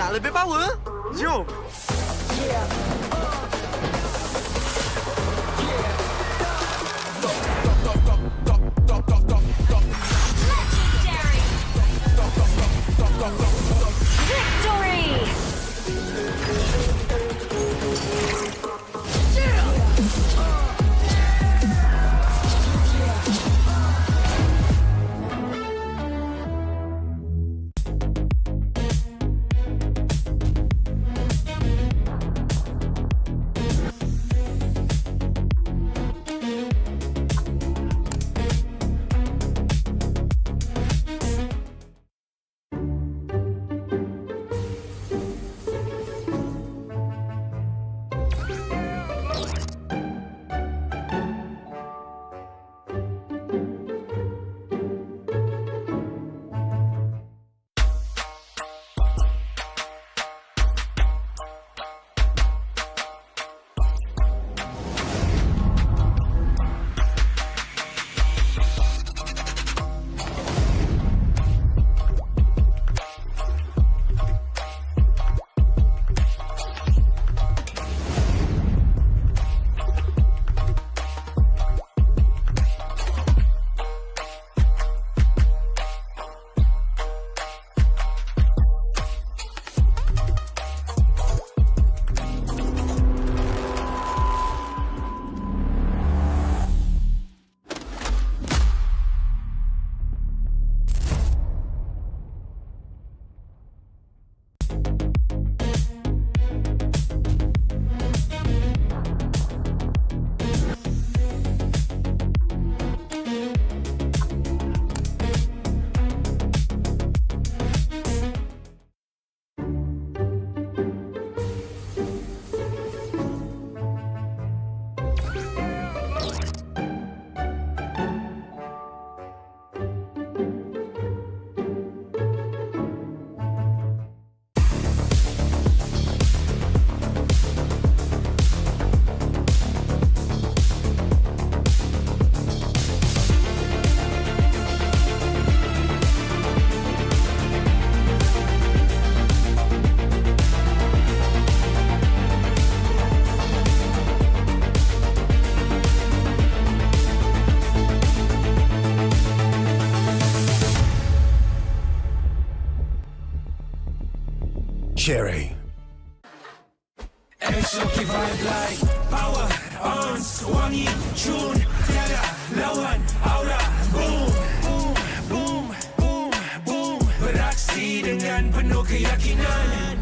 Nak lebih power? Jom! Victory! Cherry. Exotic vibe like power on wangi tune tiada lawan aura boom boom boom boom boom beraksi dengan penuh keyakinan.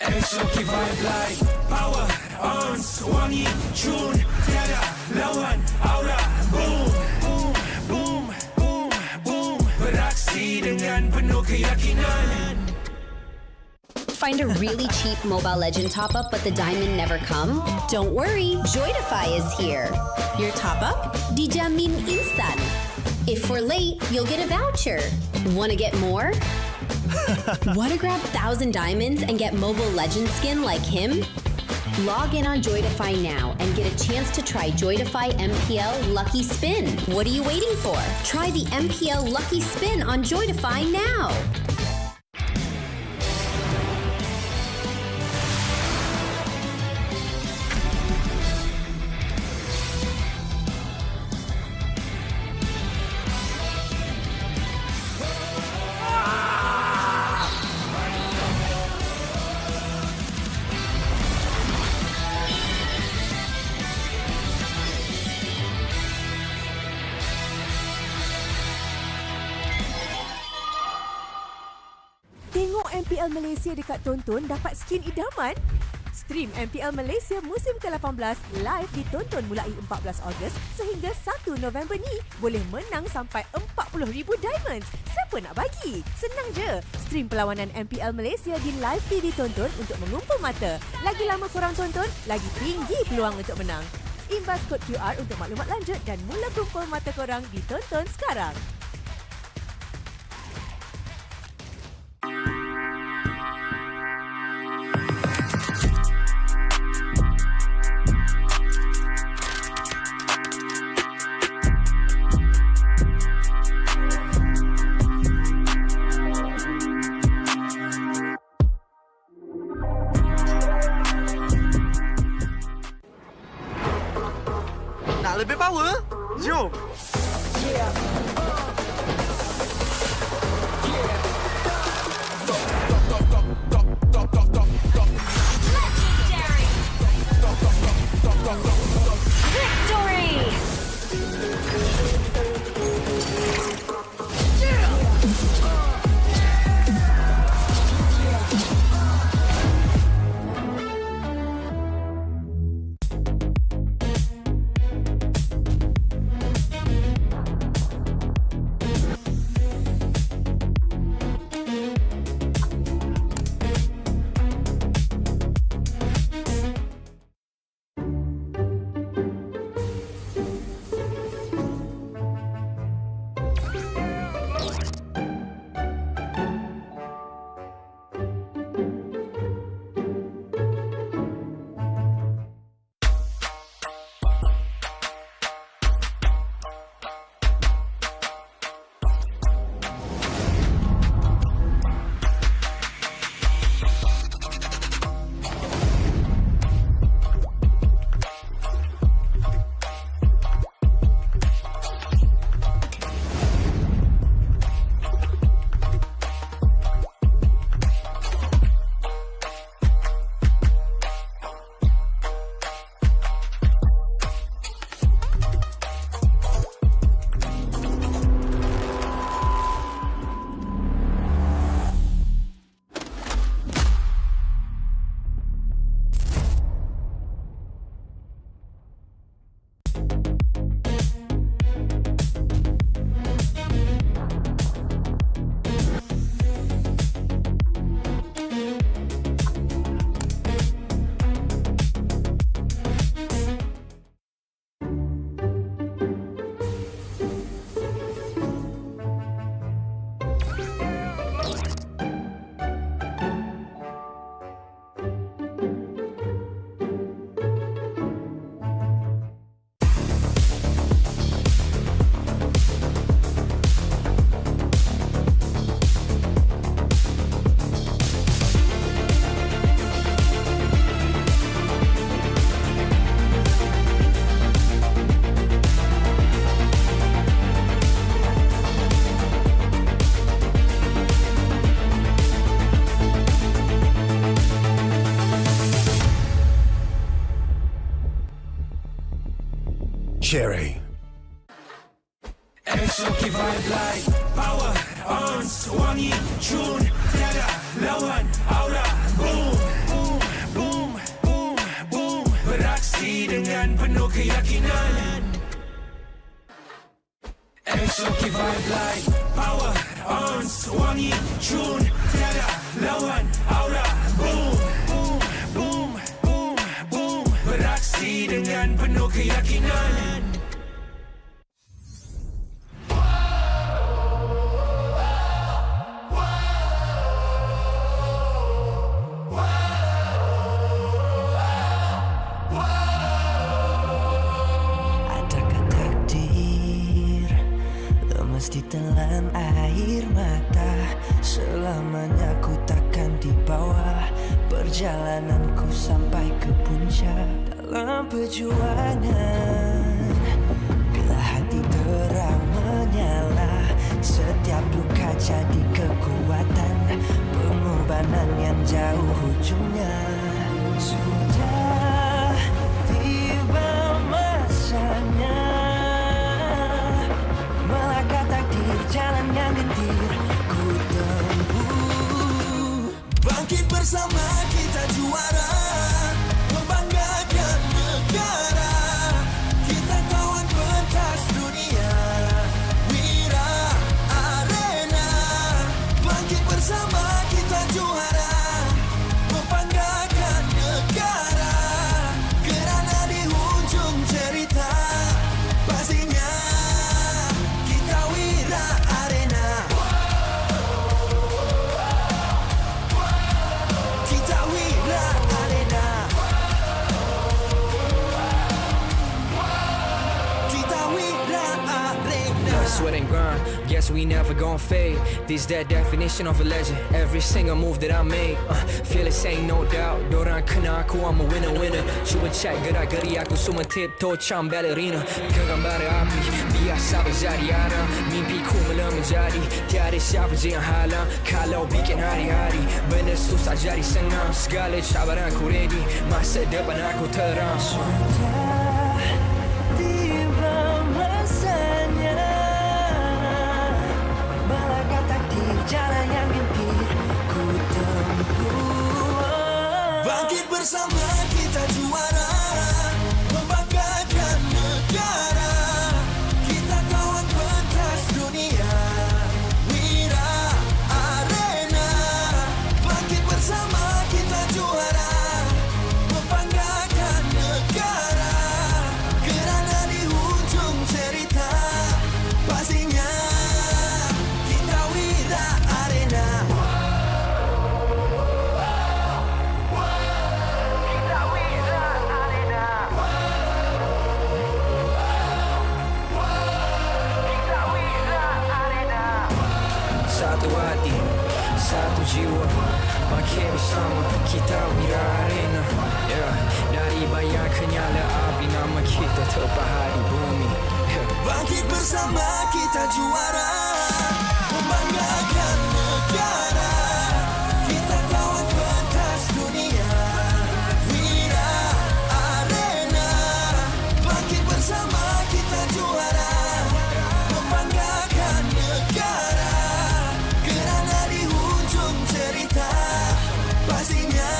Exotic vibe like power on wangi tune tiada lawan aura boom boom boom boom boom beraksi dengan penuh keyakinan. Find a really cheap Mobile Legend top-up but the diamond never come? Don't worry, Joytify is here. Your top-up? Dijamin instan. If we're late, you'll get a voucher. Wanna get more? Wanna grab 1,000 diamonds and get Mobile Legend skin like him? Log in on Joytify now and get a chance to try Joytify MPL Lucky Spin. What are you waiting for? Try the MPL Lucky Spin on Joytify now. Tengok MPL Malaysia dekat Tonton dapat skin idaman? Stream MPL Malaysia musim ke-18 live ditonton mulai 14 Ogos sehingga 1 November ni. Boleh menang sampai 40,000 diamonds. Siapa nak bagi? Senang je. Stream perlawanan MPL Malaysia di live TV Tonton untuk mengumpul mata. Lagi lama korang tonton, lagi tinggi peluang untuk menang. Imbas kod QR untuk maklumat lanjut dan mula kumpul mata korang di Tonton sekarang. power? Jom. Cherry. Exotic vibe like power, ons, wangi, tune, tiada lawan, aura, boom, boom, boom, boom, boom. Beraksi dengan penuh keyakinan. Exotic vibe like power, ons, wangi, tune, tiada lawan, aura, boom, boom, boom, boom, boom. Beraksi dengan penuh keyakinan. Ditelan air mata, selamanya ku takkan dibawa perjalananku sampai ke puncak. Dalam perjuangan, bila hati terang menyala, setiap luka jadi kekuatan, pengorbanan yang jauh ujungnya. Sudah tiba masanya melangkah takdir, jalan yang gentir ku tempuh. Bangkit bersama kita juara, membanggakan negara. Kita kawan pentas dunia, Wira Arena. Bangkit bersama kita juara, membanggakan negara. Kerana di hujung cerita pastinya kita Wira Arena. never gonna fade. This that definition of a legend. Every single move that I make, fearless ain't no doubt. Dorang kena aku, I'm a winner. Cuba check gerak-geri aku semua tiptoe macam ballerina. Genggam bara api, biasa berjadi ada. Mimpiku mula menjadi, tiada siapa je yang halang. Kalau bikin hari-hari, benda susah jadi senang. Segala cabaran aku ready, masa depan aku terang. Tiba masanya melangkah takdir jalan yang gentir ku tempuh. Bangkit bersama kita juara, membanggakan negara. Kita kawan pentas dunia, Wira Arena. Bangkit bersama kita juara, membanggakan negara. Kerana di hujung cerita, pastinya kita Wira Arena. Satu hati, satu jiwa, bangkit bersama kita Wira Arena. Dari bayang ke nyala api, nama kita terpahat di bumi. Bangkit bersama kita juara, membanggakan negara. Kita kawan pentas dunia, Wira Arena. Bangkit bersama kita juara, membanggakan negara. Kerana di hujung cerita, pastinya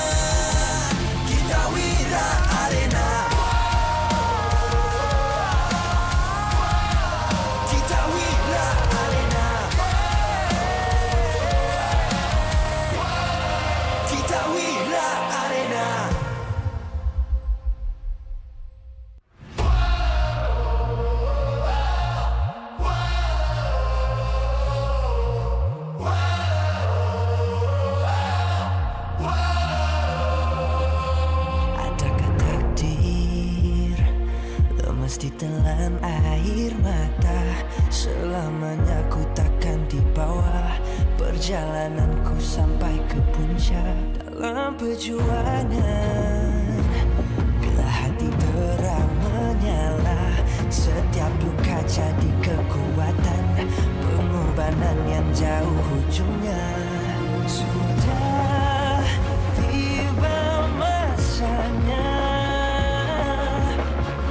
kita Wira Arena. Kita Wira Arena. Kita Wira Arena. Adakah takdir lemas ditelan air mata? Selamanya ku takkan di bawah perjalananku sampai ke puncak. Dalam perjuangan, bila hati terang menyala, setiap luka jadi kekuatan, pengorbanan yang jauh ujungnya. Sudah tiba masanya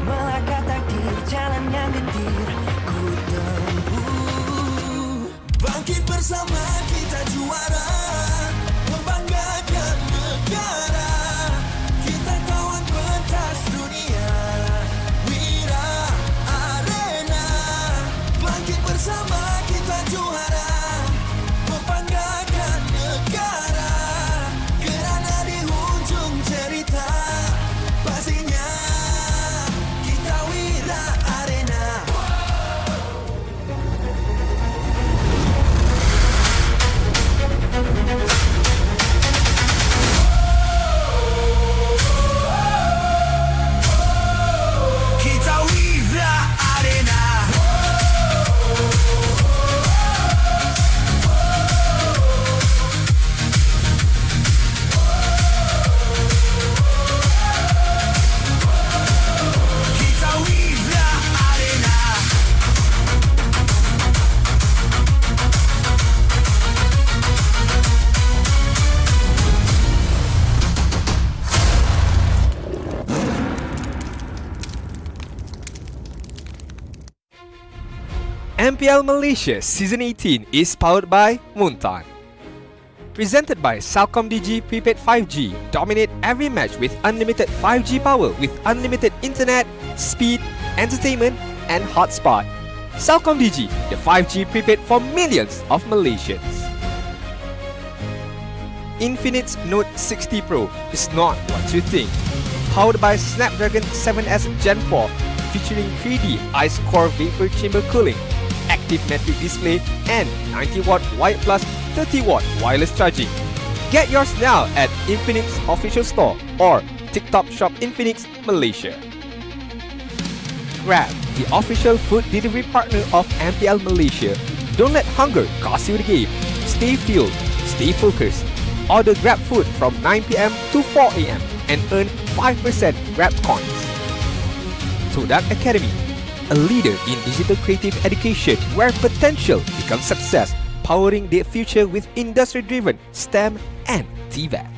melangkah takdir jalan yang gentir ku tempuh. Bangkit bersama kita juara, membanggakan negara. Kita kawan pentas dunia, Wira Arena. Bangkit bersama kita juara, membanggakan negara. Kerana di hujung cerita, pastinya kita Wira Arena. Kita Wira Arena. Kita Wira Arena. MPL Malaysia Season 18 is powered by Muntan. Presented by Celcom Digi Prepaid 5G. Dominate every match with unlimited 5G power with unlimited internet, speed, entertainment and hotspot. Celcom Digi, the 5G prepaid for millions of Malaysians. Infinix Note 60 Pro is not what you think. Powered by Snapdragon 7S Gen 4, featuring 3D Ice Core Vapor Chamber Cooling, active metric display and 90-watt wide plus 30-watt wireless charging. Get yours now at Infinix Official Store or TikTok Shop Infinix Malaysia. Grab, the official food delivery partner of MPL Malaysia, Don't let hunger cost you the game. Stay fueled, stay focused. Order Grab food from 9 p.m. to 4 a.m. and earn 5% Grab coins. Todak Academy, a leader in digital creative education where potential becomes success, powering their future with industry-driven STEM and TVET.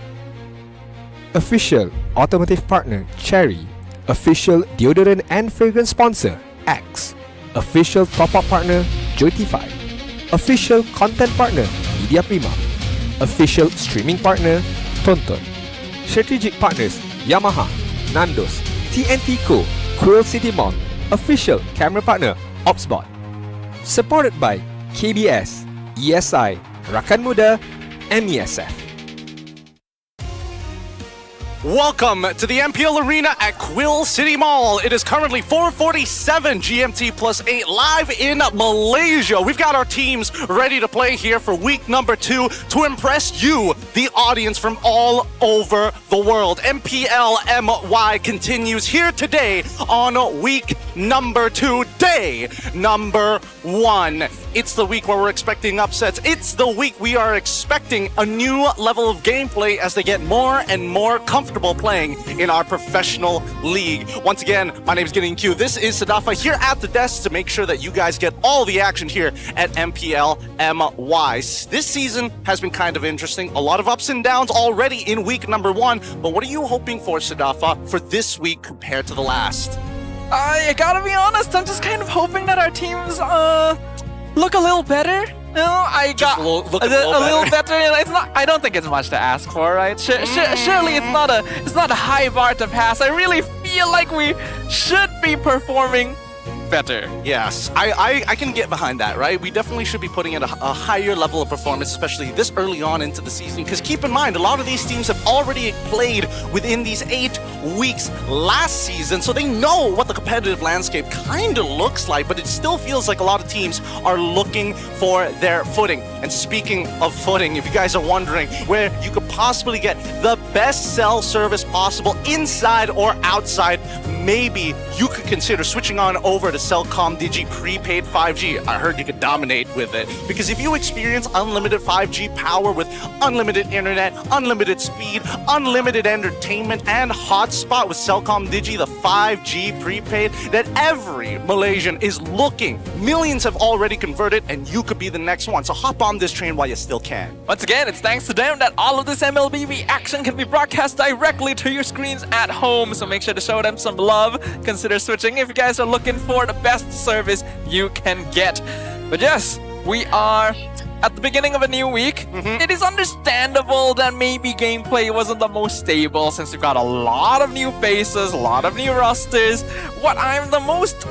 Official automotive partner Cherry. Official deodorant and fragrance sponsor X. Official top-up partner Joytify. Official content partner Media Prima. Official streaming partner Tonton. Strategic partners Yamaha, Nandos, TNT Co, Quill City Mall. Official camera partner Opsbot. Supported by KBS, ESI, Rakan Muda, MESF. Welcome to the MPL Arena at Quill City Mall. It is currently 4:47 GMT plus 8 live in Malaysia. We've got our teams ready to play here for week number 2 to impress you, the audience from all over the world. MPL MY continues here today on week number 2, day number 1. It's the week where we're expecting upsets. It's the week we are expecting a new level of gameplay as they get more and more comfortable playing in our professional league. Once again, my name is Getting Q. This is Sadafa here at the desk to make sure that you guys get all the action here at MPL MY. This season has been kind of interesting. A lot of ups and downs already in week number 1. But what are you hoping for, Sadafa, for this week compared to the last? I gotta be honest, I'm just kind of hoping that our teams look a little better. No, I got a little better. It's not. I don't think it's much to ask for, right? Surely it's not a high bar to pass. I really feel like we should be performing better. Yes, I can get behind that, right? We definitely should be putting in a higher level of performance, especially this early on into the season, because keep in mind, a lot of these teams have already played within these 8 weeks last season, so they know what the competitive landscape kind of looks like, but it still feels like a lot of teams are looking for their footing. And speaking of footing, if you guys are wondering where you could possibly get the best cell service possible inside or outside, maybe you could consider switching on over to Cellcom Digi prepaid 5G. I heard you could dominate with it, because if you experience unlimited 5G power with unlimited internet, unlimited speed, unlimited entertainment, and hotspot with Cellcom Digi, the 5G prepaid that every Malaysian is looking. Millions have already converted, and you could be the next one. So hop on this train while you still can. Once again, it's thanks to them that all of this MLBB action can be broadcast directly to your screens at home. So make sure to show them some love. Consider switching if you guys are looking for the best service you can get. But yes, we are at the beginning of a new week. It is understandable that maybe gameplay wasn't the most stable since we've got a lot of new faces, a lot of new rosters. What I'm the most,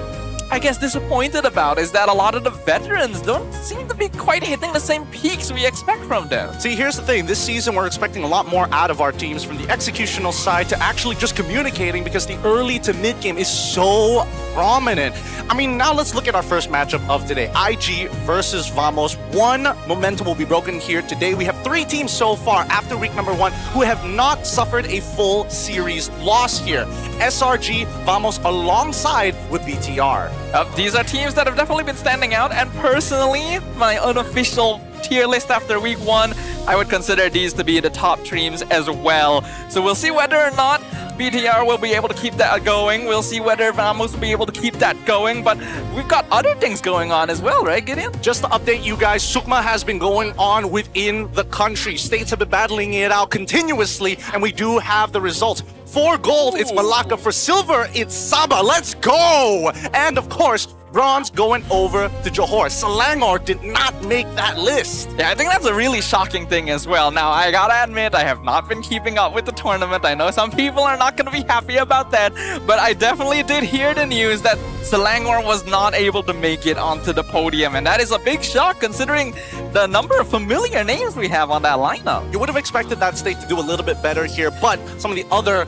I guess, disappointed about is that a lot of the veterans don't seem to be quite hitting the same peaks we expect from them. See, here's the thing. This season, we're expecting a lot more out of our teams, from the executional side to actually just communicating, because the early to mid game is so prominent. I mean, now let's look at our first matchup of today. IG versus Vamos. One momentum will be broken here today. We have 3 teams so far after week number 1 who have not suffered a full series loss here. SRG, Vamos alongside with BTR. These are teams that have definitely been standing out, and personally, my unofficial tier list after week 1, I would consider these to be the top teams as well. So we'll see whether or not BTR will be able to keep that going. We'll see whether Vamos will be able to keep that going, but we've got other things going on as well, right, Gideon? Just to update you guys, Sukma has been going on within the country. States have been battling it out continuously, and we do have the results. For gold, it's Malacca. For silver, it's Sabah. Let's go! And of course, bronze going over to Johor. Selangor did not make that list. Yeah, I think that's a really shocking thing as well. Now, I gotta admit, I have not been keeping up with the tournament. I know some people are not gonna be happy about that, but I definitely did hear the news that Selangor was not able to make it onto the podium, and that is a big shock considering the number of familiar names we have on that lineup. You would have expected that state to do a little bit better here, but some of the other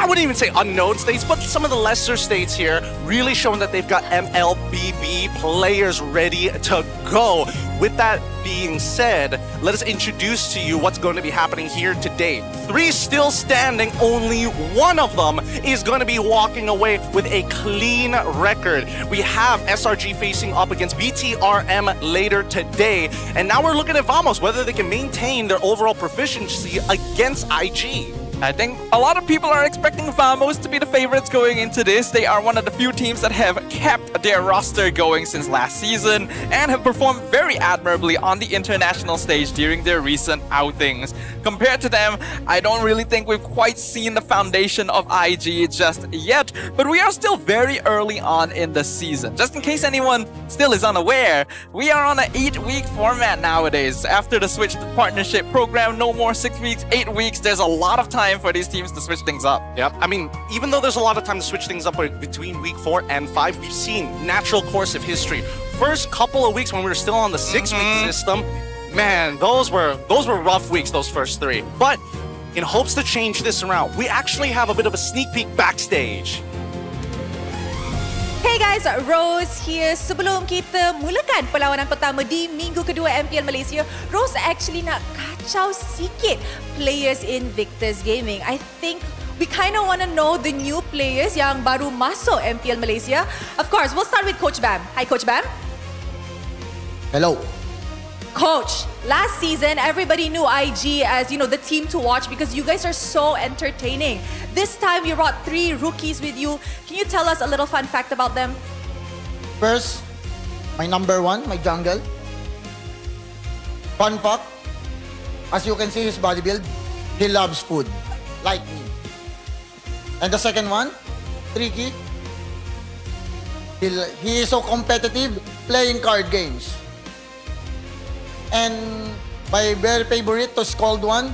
I wouldn't even say unknown states, but some of the lesser states here really showing that they've got MLBB players ready to go. With that being said, let us introduce to you what's going to be happening here today. 3 still standing, only one of them is going to be walking away with a clean record. We have SRG facing up against BTRM later today, and now we're looking at Vamos, whether they can maintain their overall proficiency against IG. I think a lot of people are expecting Vamos to be the favorites going into this. They are one of the few teams that have kept their roster going since last season and have performed very admirably on the international stage during their recent outings. Compared to them, I don't really think we've quite seen the foundation of IG just yet, but we are still very early on in the season. Just in case anyone still is unaware, we are on an 8-week format nowadays. After the switch to partnership program, no more 6 weeks, 8 weeks. There's a lot of time for these teams to switch things up. Yep. I mean, even though there's a lot of time to switch things up between week 4 and 5, we've seen natural course of history. First couple of weeks when we were still on the 6-week system, man, those were rough weeks, those first 3. But in hopes to change this around, we actually have a bit of a sneak peek backstage. Hey guys, Rose here. Sebelum kita mulakan perlawanan pertama di minggu kedua MPL Malaysia, Rose actually nak kacau sikit players Invictus Gaming. I think we kind of want to know the new players yang baru masuk MPL Malaysia. Of course, we'll start with Coach Bam. Hi Coach Bam. Hello. Coach, last season, everybody knew IG as, the team to watch because you guys are so entertaining. This time, you brought 3 rookies with you. Can you tell us a little fun fact about them? First, my number 1, my jungle. Fun fact, as you can see his body build, he loves food, like me. And the second one, Tricky. He is so competitive playing card games. And my very favorite to scold one,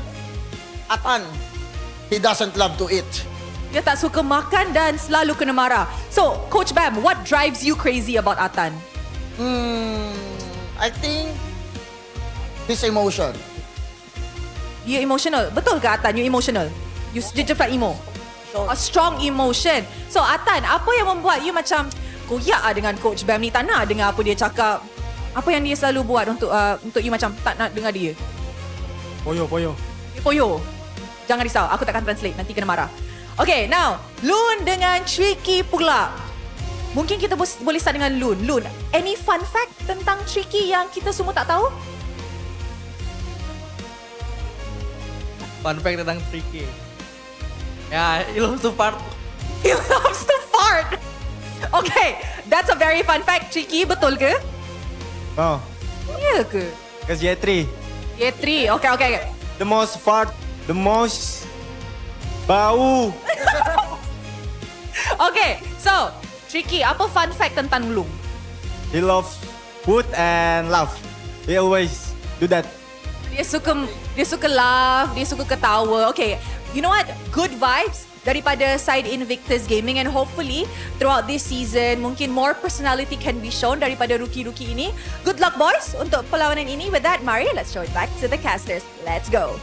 Atan. He doesn't love to eat. Dia tak suka makan dan selalu kena marah. So, Coach Bam, what drives you crazy about Atan? I think his emotion. You emotional. Betul ke Atan? You emotional? You just like emo? A strong emotion. So, Atan, apa yang membuat you macam koyak dengan Coach Bam ni? Tak nak dengar apa dia cakap. Apa yang dia selalu buat untuk you macam tak nak dengar dia? Poyo. Jangan risau, aku takkan translate, nanti kena marah. Okay, now, Loon dengan Tricky pula. Mungkin kita boleh start dengan Loon. Loon, any fun fact tentang Tricky yang kita semua tak tahu? Fun fact tentang Tricky. Ya, he loves to fart. He loves to fart! Okay, that's a very fun fact. Tricky, betul ke? Oh, Ya ke? because Yetri. Yetri, okay. The most fart, the most bau. Okay, so, Tricky, apa fun fact tentang Loon? He loves food and laugh. He always do that. Dia suka laugh, dia suka ketawa. Okay, you know what? Good vibes daripada side Invictus Gaming, and hopefully throughout this season mungkin more personality can be shown daripada rookie-rookie ini. Good luck boys untuk perlawanan ini. With that, Mari, let's show it back to the casters. Let's go.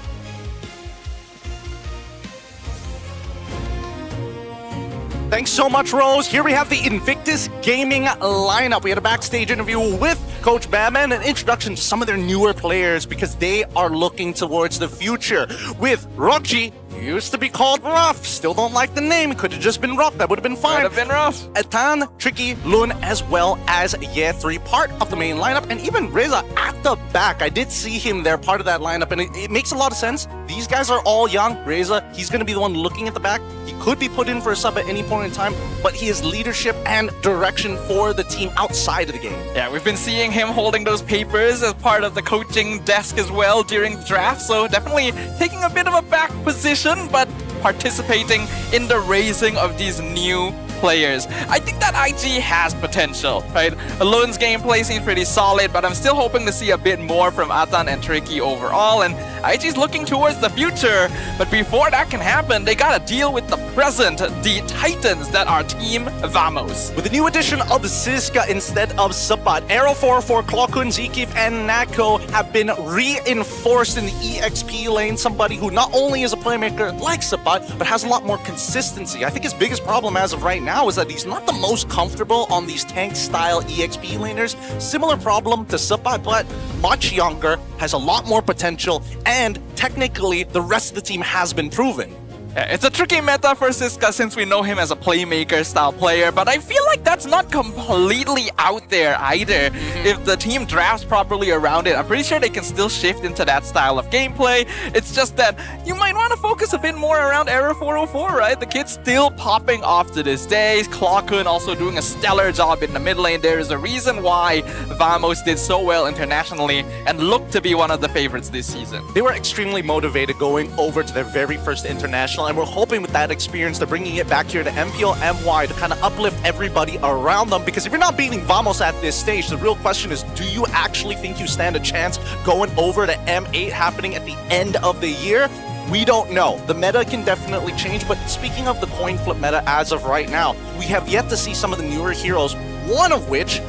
Thanks so much, Rose. Here we have the Invictus Gaming lineup. We had a backstage interview with Coach Bam and an introduction to some of their newer players because they are looking towards the future. With Rocky, used to be called Rough. Still don't like the name. It could have just been Rough. That would have been fine. Could have been Rough. Atan, Tricky, Loon, as well as Ye3, part of the main lineup. And even Reza at the back. I did see him there, part of that lineup. And it makes a lot of sense. These guys are all young. Reza, he's going to be the one looking at the back. He could be put in for a sub at any point in time, but he is leadership and direction for the team outside of the game. Yeah, we've been seeing him holding those papers as part of the coaching desk as well during the draft, so definitely taking a bit of a back position, but participating in the raising of these new players. I think that IG has potential, right? Alone's gameplay seems pretty solid, but I'm still hoping to see a bit more from Atan and Tricky overall, and IG's looking towards the future, but before that can happen, they gotta deal with the present, the Titans that are Team Vamos. With the new addition of Siska instead of Sapat, Aero 404, Klokun, Zikif, and Nako have been reinforced in the EXP lane. Somebody who not only is a playmaker like Sapat, but has a lot more consistency. I think his biggest problem as of right now is that he's not the most comfortable on these tank-style EXP laners. Similar problem to Sapat, but much younger, has a lot more potential, and technically the rest of the team has been proven. It's a tricky meta for Siska since we know him as a playmaker style player, but I feel like that's not completely out there either. If the team drafts properly around it, I'm pretty sure they can still shift into that style of gameplay. It's just that you might want to focus a bit more around Aero 404, right? The kid's still popping off to this day. Klokun also doing a stellar job in the mid lane. There is a reason why Vamos did so well internationally and looked to be one of the favorites this season. They were extremely motivated going over to their very first international, and we're hoping with that experience they're bringing it back here to MPL MY to kind of uplift everybody around them, because if you're not beating Vamos at this stage, the real question is, do you actually think you stand a chance going over to M8 happening at the end of the year? We don't know. The meta can definitely change, but speaking of the coin flip meta as of right now, we have yet to see some of the newer heroes, one of which,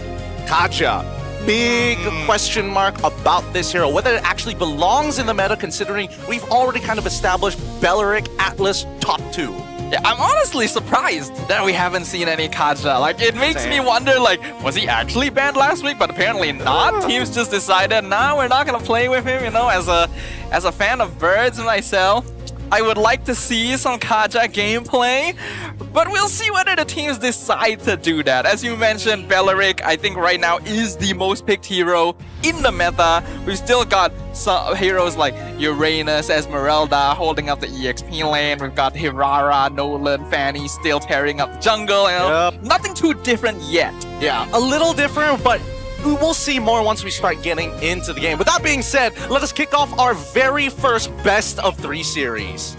Kaja. Big question mark about this hero, whether it actually belongs in the meta, considering we've already kind of established Belleric, Atlas, top 2. Yeah, I'm honestly surprised that we haven't seen any Kaja. Like, it makes me wonder, like, was he actually banned last week? But apparently not. Teams just decided, nah, we're not gonna play with him, you know, as a fan of birds myself. I would like to see some Kaja gameplay, but we'll see whether the teams decide to do that. As you mentioned, Belleric, I think right now is the most picked hero in the meta. We've still got some heroes like Uranus, Esmeralda holding up the EXP lane. We've got Hirara, Nolan, Fanny still tearing up the jungle. You know? Nothing too different yet. Yeah, a little different, but we'll see more once we start getting into the game. With that being said, let us kick off our very first best of 3 series.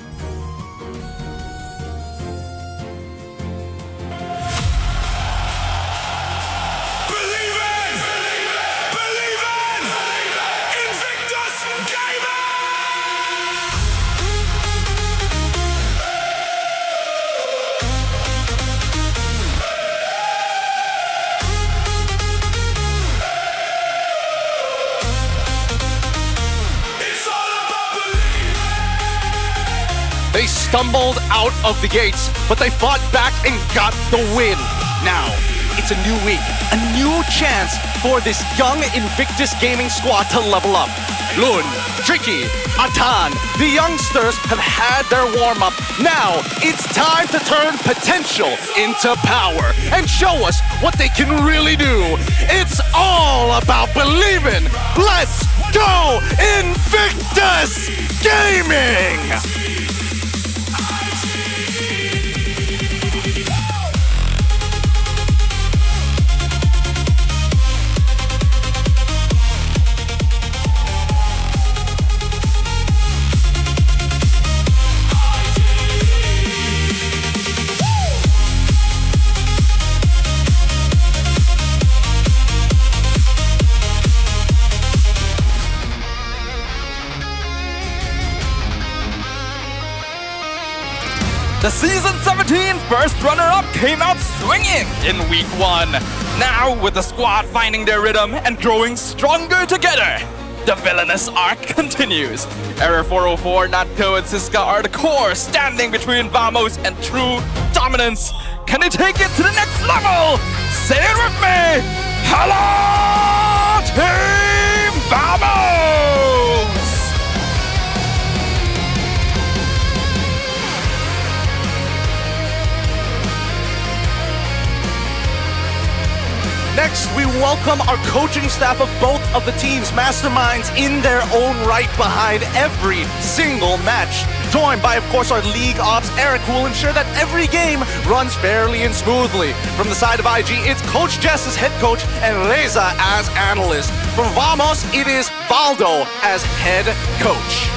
They stumbled out of the gates, but they fought back and got the win. Now, it's a new week, a new chance for this young Invictus Gaming squad to level up. Lun, Tricky, Atan, the youngsters have had their warm-up. Now, it's time to turn potential into power and show us what they can really do. It's all about believing. Let's go, Invictus Gaming! The Season 17 first runner-up came out swinging in Week 1. Now, with the squad finding their rhythm and growing stronger together, the villainous arc continues. Error 404, Natko, and Siska are the core, standing between Vamos and true dominance. Can they take it to the next level? Say it with me! Hello, Team Vamos! Next, we welcome our coaching staff of both of the teams, masterminds in their own right behind every single match. Joined by, of course, our league ops, Eric, who will ensure that every game runs fairly and smoothly. From the side of IG, it's Coach Jess as head coach and Reza as analyst. From Vamos, it is Valdo as head coach.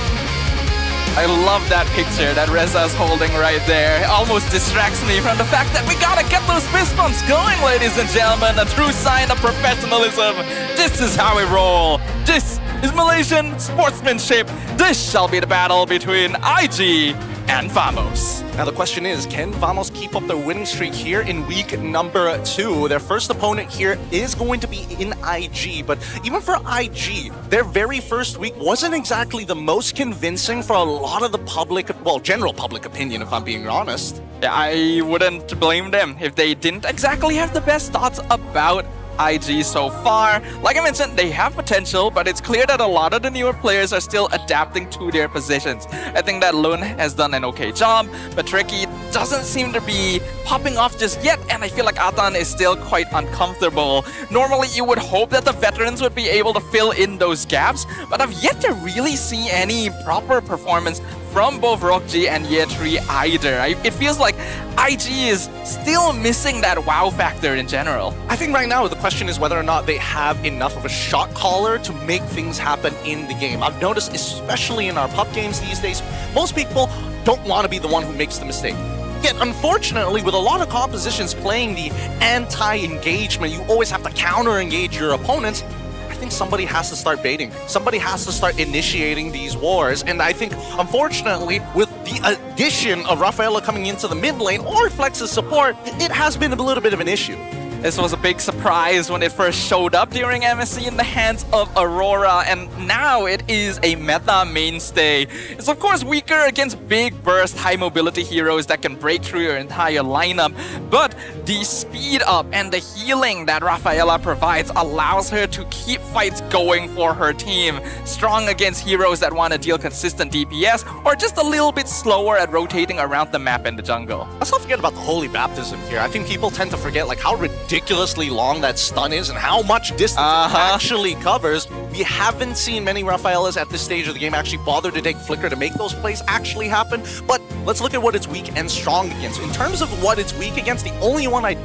I love that picture that Reza's holding right there. It almost distracts me from the fact that we gotta get those fist bumps going, ladies and gentlemen. A true sign of professionalism. This is how we roll. This is Malaysian sportsmanship. This shall be the battle between IG and Vamos. Now the question is, can Vamos keep up their winning streak here in week number 2? Their first opponent here is going to be in IG, but even for IG, their very first week wasn't exactly the most convincing for a lot of the public, well, general public opinion, if I'm being honest. Yeah, I wouldn't blame them if they didn't exactly have the best thoughts about IG so far. Like I mentioned, they have potential, but it's clear that a lot of the newer players are still adapting to their positions. I think that Lun has done an okay job, but Tricky doesn't seem to be popping off just yet, and I feel like Atan is still quite uncomfortable. Normally, you would hope that the veterans would be able to fill in those gaps, but I've yet to really see any proper performance from both Rockji and Yetri either. It feels like IG is still missing that wow factor in general. I think right now the question is whether or not they have enough of a shot caller to make things happen in the game. I've noticed, especially in our pub games these days, most people don't want to be the one who makes the mistake. Yet, unfortunately, with a lot of compositions playing the anti-engagement, you always have to counter-engage your opponents. I think somebody has to start baiting. Somebody has to start initiating these wars. And I think, unfortunately, with the addition of Rafaela coming into the mid lane or Flex's support, it has been a little bit of an issue. This was a big surprise when it first showed up during MSC in the hands of Aurora, and now it is a meta mainstay. It's of course weaker against big burst, high mobility heroes that can break through your entire lineup, but the speed up and the healing that Rafaela provides allows her to keep fights going for her team. Strong against heroes that want to deal consistent DPS, or just a little bit slower at rotating around the map in the jungle. Let's not forget about the Holy Baptism here. I think people tend to forget like how ridiculously long that stun is and how much distance it actually covers. We haven't seen many Rafaelas at this stage of the game actually bother to take Flicker to make those plays actually happen, but let's look at what it's weak and strong against. In terms of what it's weak against, the only one I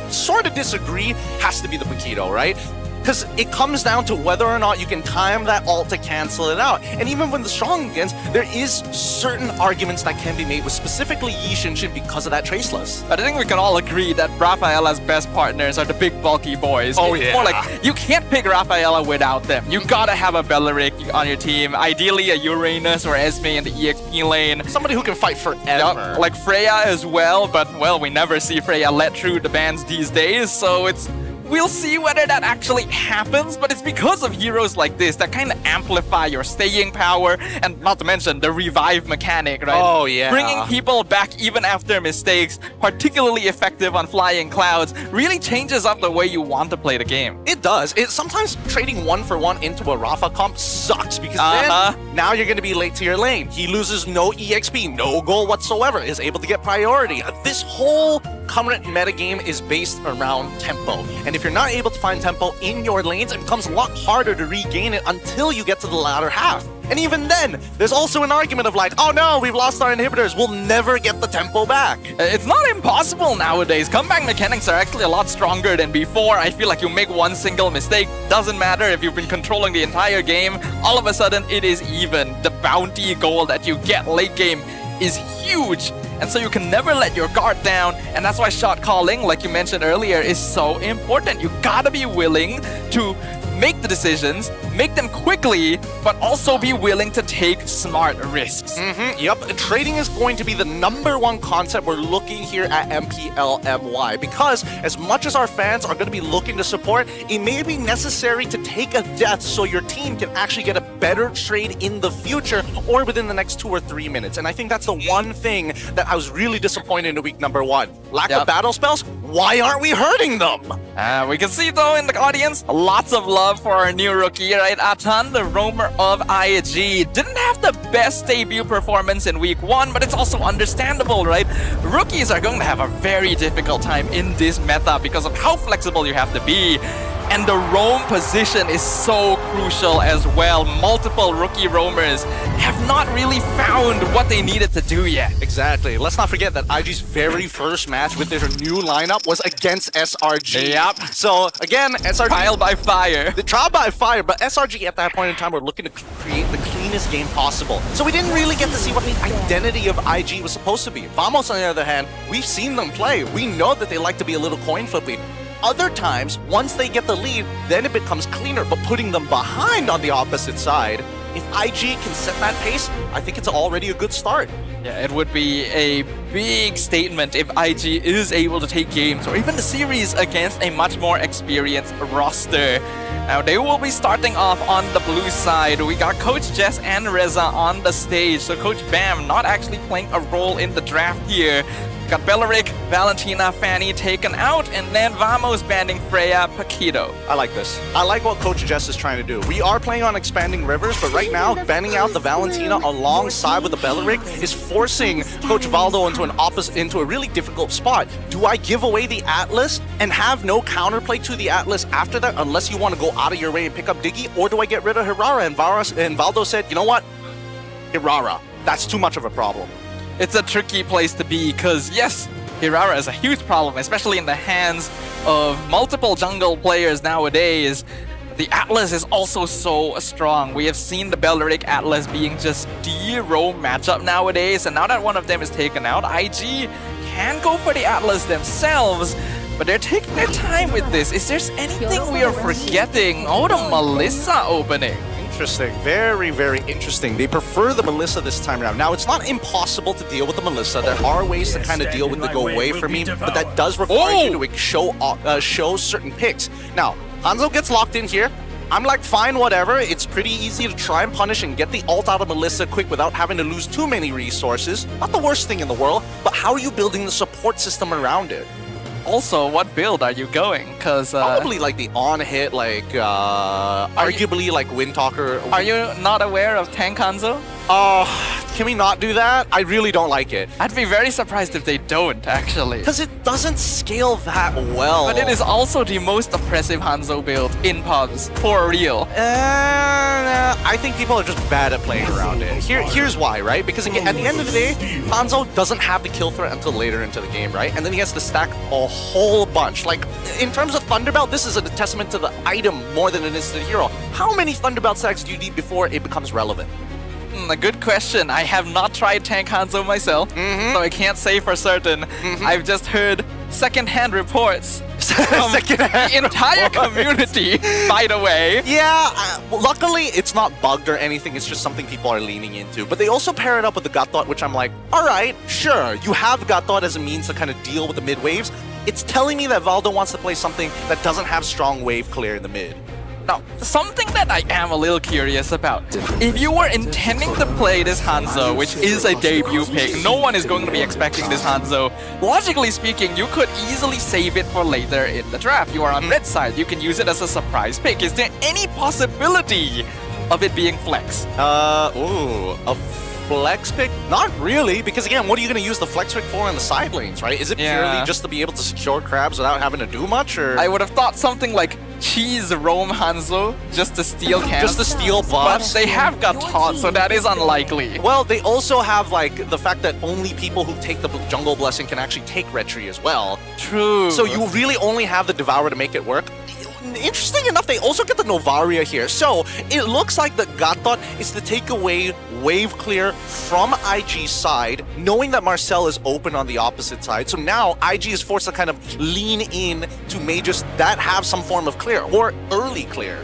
sort of disagree has to be the Paquito, right? Because it comes down to whether or not you can time that ult to cancel it out. And even when the strong against, there is certain arguments that can be made with specifically Yi Shinshin because of that traceless. But I think we can all agree that Rafaela's best partners are the big bulky boys. Oh, it's yeah. more like, you can't pick Rafaela without them. You gotta have a Belleric on your team. Ideally a Uranus or Esme in the EXP lane. Somebody who can fight forever. Like Freya as well, but well, we never see Freya let through the bans these days, so we'll see whether that actually happens, but it's because of heroes like this that kind of amplify your staying power, and not to mention the revive mechanic, right? Oh, yeah. Bringing people back even after mistakes, particularly effective on flying clouds, really changes up the way you want to play the game. It does. Sometimes trading 1-for-1 into a Rafa comp sucks because then now you're going to be late to your lane. He loses no EXP, no goal whatsoever, is able to get priority. This whole current metagame is based around tempo. And if you're not able to find tempo in your lanes, it becomes a lot harder to regain it until you get to the latter half. And even then, there's also an argument of like, oh no, we've lost our inhibitors, we'll never get the tempo back. It's not impossible nowadays. Comeback mechanics are actually a lot stronger than before. I feel like you make one single mistake, doesn't matter if you've been controlling the entire game, all of a sudden it is even. The bounty goal that you get late game is huge. And so you can never let your guard down, and that's why shot calling, like you mentioned earlier, is so important. You gotta be willing to make the decisions, make them quickly, but also be willing to take smart risks. Yep, trading is going to be the #1 concept we're looking here at MPL MY, because as much as our fans are going to be looking to support, it may be necessary to take a death so your team can actually get a better trade in the future or within the next 2 or 3 minutes. And I think that's the one thing that I was really disappointed in week #1. Lack of battle spells? Why aren't we hurting them? We can see though in the audience, lots of love for our new rookie, right? Atan, the roamer of IG, didn't have the best debut performance in week 1, but it's also understandable, right? Rookies are going to have a very difficult time in this meta because of how flexible you have to be. And the roam position is so crucial as well. Multiple rookie roamers have not really found what they needed to do yet. Exactly. Let's not forget that IG's very first match with their new lineup was against SRG. Yep. So again, SRG... Trial by fire. The trial by fire, but SRG at that point in time were looking to create the cleanest game possible. So we didn't really get to see what the identity of IG was supposed to be. Vamos, on the other hand, we've seen them play. We know that they like to be a little coin flippy. other times, once they get the lead, then it becomes cleaner. But putting them behind on the opposite side, if IG can set that pace, I think it's already a good start. Yeah, it would be a big statement if IG is able to take games or even the series against a much more experienced roster. Now they will be starting off on the blue side. We got Coach Jess and Reza on the stage. So Coach Bam not actually playing a role in the draft here. Got Belleric, Valentina, Fanny taken out, and then Vamos banning Freya, Paquito. I like this. I like what Coach Jess is trying to do. We are playing on expanding rivers, but right now, banning out the Valentina alongside with the Belleric is forcing Coach Valdo into a really difficult spot. Do I give away the Atlas and have no counterplay to the Atlas after that, unless you want to go out of your way and pick up Diggy, or do I get rid of Hirara? And Valdo said, you know what? Hirara. That's too much of a problem. It's a tricky place to be because, yes, Hirara is a huge problem, especially in the hands of multiple jungle players nowadays. The Atlas is also so strong. We have seen the Belleric Atlas being just the roam matchup nowadays, and now that one of them is taken out, IG can go for the Atlas themselves, but they're taking their time with this. Is there anything we are forgetting? Oh, the Melissa opening. Interesting. Very, very interesting. They prefer the Melissa this time around. Now, it's not impossible to deal with the Melissa. There are ways to kind of deal with the go away from me, but that does require you to show certain picks. Now, Hanzo gets locked in here. I'm like, fine, whatever. It's pretty easy to try and punish and get the ult out of Melissa quick without having to lose too many resources. Not the worst thing in the world, but how are you building the support system around it? Also, what build are you going? Because probably like the on-hit, like arguably like Windtalker. Are you not aware of Tank Hanzo? Can we not do that? I really don't like it. I'd be very surprised if they don't, actually. Because it doesn't scale that well. But it is also the most oppressive Hanzo build in pubs, for real. I think people are just bad at playing around it. Here's why, right? Because again, at the end of the day, Hanzo doesn't have the kill threat until later into the game, right? And then he has to stack a whole bunch. Like, in terms of Thunderbelt, this is a testament to the item more than it is to the hero. How many Thunderbelt stacks do you need before it becomes relevant? A good question. I have not tried Tank Hanzo myself, so I can't say for certain. I've just heard second-hand reports from the entire community, by the way. Yeah, luckily it's not bugged or anything, it's just something people are leaning into. But they also pair it up with the gut thought, which I'm like, alright, sure, you have gut thought as a means to kind of deal with the mid waves. It's telling me that Valdo wants to play something that doesn't have strong wave clear in the mid. Now, something that I am a little curious about. If you were intending to play this Hanzo, which is a debut pick, no one is going to be expecting this Hanzo. Logically speaking, you could easily save it for later in the draft. You are on red side, you can use it as a surprise pick. Is there any possibility of it being flex? A flex pick? Not really, because again, what are you going to use the flex pick for in the side lanes, right? Is it purely just to be able to secure crabs without having to do much, or? I would have thought something like cheese roam Hanzo just to steal camps. Just to steal buffs. But they have got taught, so that is unlikely. Well, they also have like the fact that only people who take the jungle blessing can actually take red tree as well. True. So you really only have the Devourer to make it work. Interesting enough, they also get the Novaria here. So it looks like the God Thought is to take away wave clear from IG's side, knowing that Marcel is open on the opposite side. So now IG is forced to kind of lean in to mages that have some form of clear or early clear.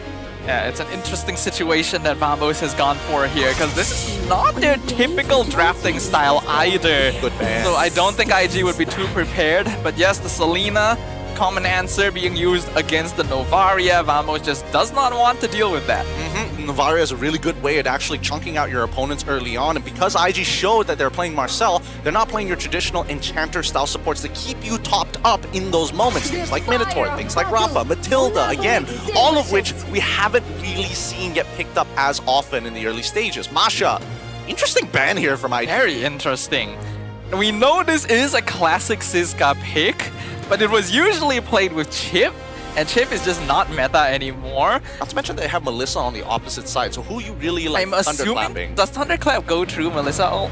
Yeah, it's an interesting situation that Vamos has gone for here, because this is not their typical drafting style either. Good man. So I don't think IG would be too prepared. But yes, the Selena, common answer being used against the Novaria. Vamos just does not want to deal with that. Novaria is a really good way at actually chunking out your opponents early on, and because IG showed that they're playing Marcel, they're not playing your traditional enchanter style supports that keep you topped up in those moments. Things like Minotaur, things like Rafa, Matilda, again, all of which we haven't really seen get picked up as often in the early stages. Masha, interesting ban here from IG. Very interesting. We know this is a classic Siska pick, but it was usually played with Chip, and Chip is just not meta anymore. Not to mention they have Melissa on the opposite side, so who you really like I'm assuming, does Thunderclap go through Melissa ult?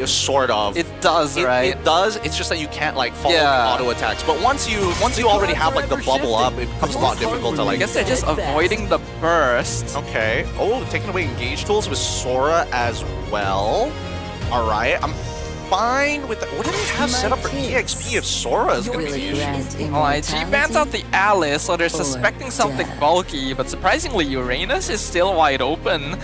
Sort of. It does, right? It does, it's just that you can't like follow the auto attacks. But once you already have like the bubble up, it becomes a lot difficult to like... I guess they're just avoiding the burst. Okay. Oh, taking away engage tools with Sora as well. Alright, I'm combined with... What do they have set up for EXP if Sora is going to be the issue? Well, IG bans out the Alice, so they're suspecting something bulky, but surprisingly, Uranus is still wide open.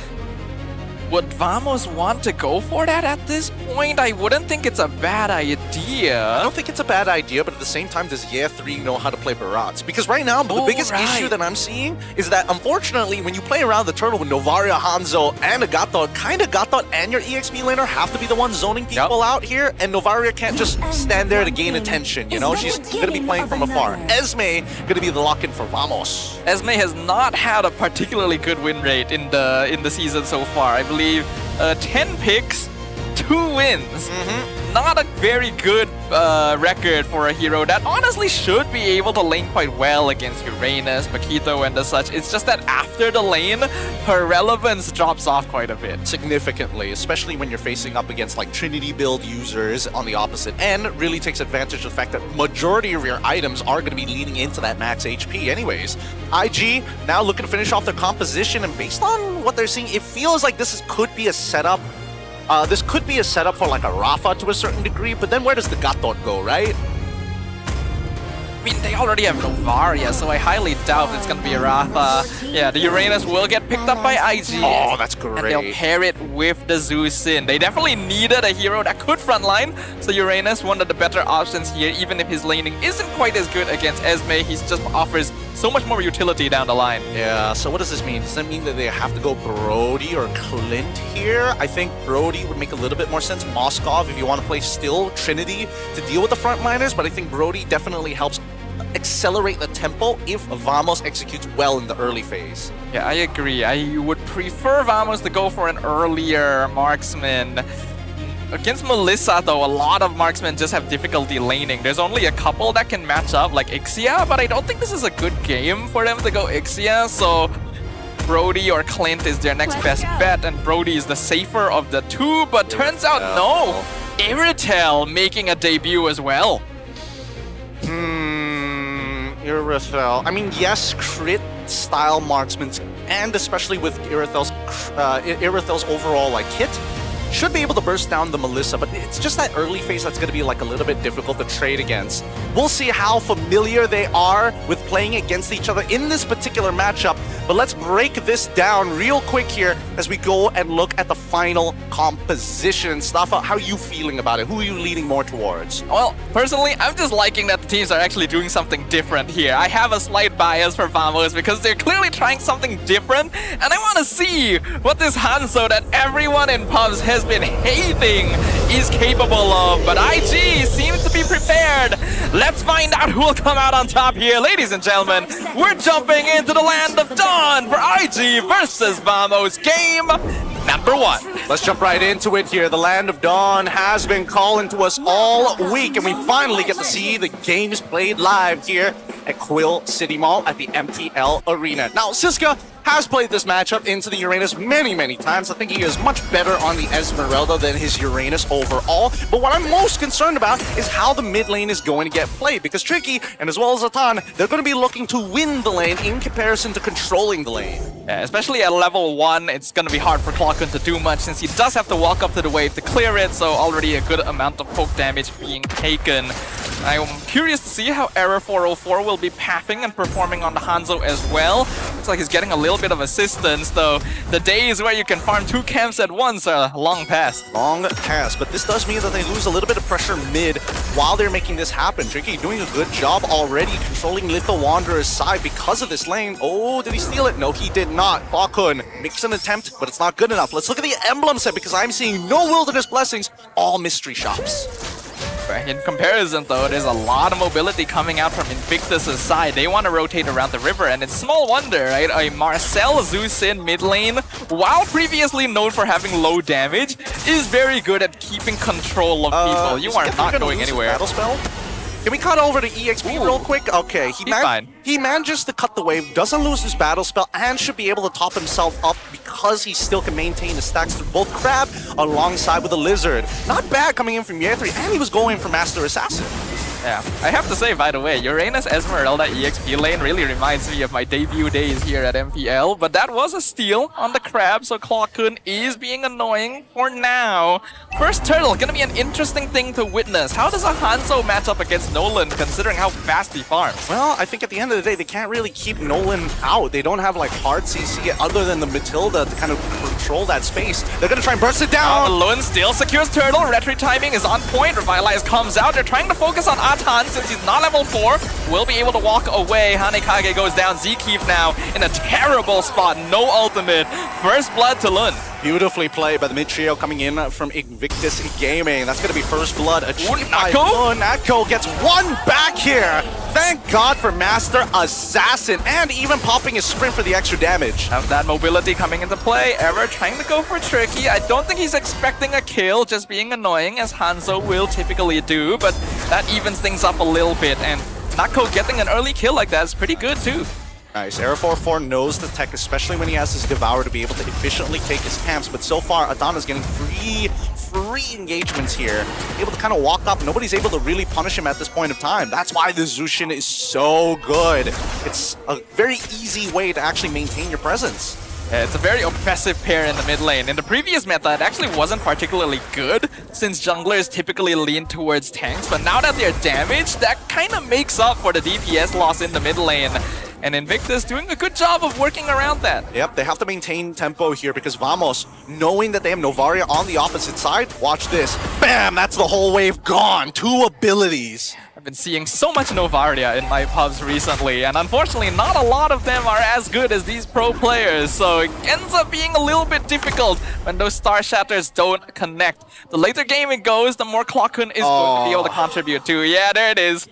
Would Vamos want to go for that at this point? I wouldn't think it's a bad idea. I don't think it's a bad idea, but at the same time, does Year 3 know how to play Barats? Because right now, the biggest issue that I'm seeing is that, unfortunately, when you play around the turtle with Novaria, Hanzo, and a Gatot, Gatot and your EXP laner have to be the ones zoning people out here, and Novaria can't just stand there to gain attention, you know? She's going to be playing from afar. Esme going to be the lock-in for Vamos. Esme has not had a particularly good win rate in the season so far. I believe 10 picks, 2 wins. Not a very good record for a hero that honestly should be able to lane quite well against Uranus, Paquito, and the such. It's just that after the lane, her relevance drops off quite a bit. Significantly, especially when you're facing up against like Trinity build users on the opposite end. Really takes advantage of the fact that majority of your items are going to be leading into that max HP anyways. IG now looking to finish off their composition, and based on what they're seeing, it feels like could be a setup. This could be a setup for like a Rafa to a certain degree, but then where does the Gatot go, right? I mean, they already have Novaria, so I highly doubt it's going to be a Rafa. Yeah, the Uranus will get picked up by IG. Oh, that's great. And they'll pair it with the Zeus-in. They definitely needed a hero that could frontline, so Uranus, one of the better options here, even if his laning isn't quite as good against Esme, he just offers so much more utility down the line. Yeah, so what does this mean? Does that mean that they have to go Brody or Clint here? I think Brody would make a little bit more sense. Moskov, if you want to play still Trinity to deal with the frontliners, but I think Brody definitely helps accelerate the tempo if Vamos executes well in the early phase. Yeah, I agree. I would prefer Vamos to go for an earlier marksman. Against Melissa, though, a lot of marksmen just have difficulty laning. There's only a couple that can match up, like Ixia, but I don't think this is a good game for them to go Ixia, so Brody or Clint is their next best bet, and Brody is the safer of the two, but turns out no! Iritel making a debut as well. Irithel. I mean, yes, crit style marksmen, and especially with Irithel's overall like hit, should be able to burst down the Melissa, but it's just that early phase that's going to be like a little bit difficult to trade against. We'll see how familiar they are with playing against each other in this particular matchup, but let's break this down real quick here as we go and look at the final composition. Staffa, how are you feeling about it? Who are you leaning more towards? Well, personally, I'm just liking that the teams are actually doing something different here. I have a slight bias for Vamos because they're clearly trying something different, and I want to see what this Hanzo that everyone in pubs has been hating is capable of, but IG seems to be prepared. Let's find out who will come out on top here. Ladies and gentlemen, we're jumping into the land of dawn for IG versus Vamos game number 1. Let's jump right into it here. The Land of Dawn has been calling to us all week, and we finally get to see the games played live here at Quill City Mall at the MPL Arena. Now, Siska has played this matchup into the Uranus many, many times. I think he is much better on the Esmeralda than his Uranus overall. But what I'm most concerned about is how the mid lane is going to get played, because Tricky and as well as Atan, they're going to be looking to win the lane in comparison to controlling the lane. Yeah, especially at level 1, it's going to be hard for Clockun to do much since he does have to walk up to the wave to clear it, so already a good amount of poke damage being taken. I'm curious to see how Error 404 will be pathing and performing on the Hanzo as well. Looks like he's getting a little bit of assistance, though the days where you can farm 2 camps at once are long past. Long past, but this does mean that they lose a little bit of pressure mid while they're making this happen. Tricky doing a good job already controlling Little Wanderer's side because of this lane. Oh, did he steal it? No, he did not. Clockun makes an attempt, but it's not good enough. Let's look at the emblem set, because I'm seeing no Wilderness Blessings, all mystery shops. In comparison, though, there's a lot of mobility coming out from Invictus' side. They want to rotate around the river, and it's small wonder, right? A Marcel Zeus-in mid lane, while previously known for having low damage, is very good at keeping control of people. You are not going anywhere. Battle spell? Can we cut over to EXP real quick? Okay, he manages to cut the wave, doesn't lose his battle spell, and should be able to top himself up because he still can maintain the stacks through both Crab alongside with the Lizard. Not bad coming in from Year 3, and he was going for Master Assassin. Yeah, I have to say, by the way, Uranus Esmeralda EXP lane really reminds me of my debut days here at MPL, but that was a steal on the crab, so Claw-kun is being annoying for now. First turtle, gonna be an interesting thing to witness. How does a Hanzo match up against Nolan, considering how fast he farms? Well, I think at the end of the day, they can't really keep Nolan out. They don't have like hard CC other than the Matilda to kind of control that space. They're gonna try and burst it down. Lun still secures turtle. Retry timing is on point. Revitalize comes out. They're trying to focus on Atan since he's not level 4. Will be able to walk away. Hanekage goes down. Zkeef now in a terrible spot. No ultimate. First blood to Lun. Beautifully played by the mid trio coming in from Invictus Gaming. That's going to be first blood. Nako? Nako gets one back here. Thank God for Master Assassin and even popping his sprint for the extra damage. Have that mobility coming into play. Ever trying to go for tricky. I don't think he's expecting a kill, just being annoying as Hanzo will typically do, but that evens things up a little bit, and Nako getting an early kill like that is pretty good too. Nice. Era 4-4 knows the tech, especially when he has his Devour to be able to efficiently take his camps. But so far, Adana's getting free engagements here. Able to kind of walk up. Nobody's able to really punish him at this point of time. That's why the Zushin is so good. It's a very easy way to actually maintain your presence. Yeah, it's a very oppressive pair in the mid lane. In the previous meta, it actually wasn't particularly good, since junglers typically lean towards tanks. But now that they're damaged, that kind of makes up for the DPS loss in the mid lane. And Invictus doing a good job of working around that. Yep, they have to maintain tempo here because Vamos, knowing that they have Novaria on the opposite side, watch this. Bam! That's the whole wave gone. 2 abilities. I've been seeing so much Novaria in my pubs recently, and unfortunately not a lot of them are as good as these pro players, so it ends up being a little bit difficult when those Star Shatters don't connect. The later game it goes, the more Claw-kun is going to be able to contribute to. Yeah, there it is.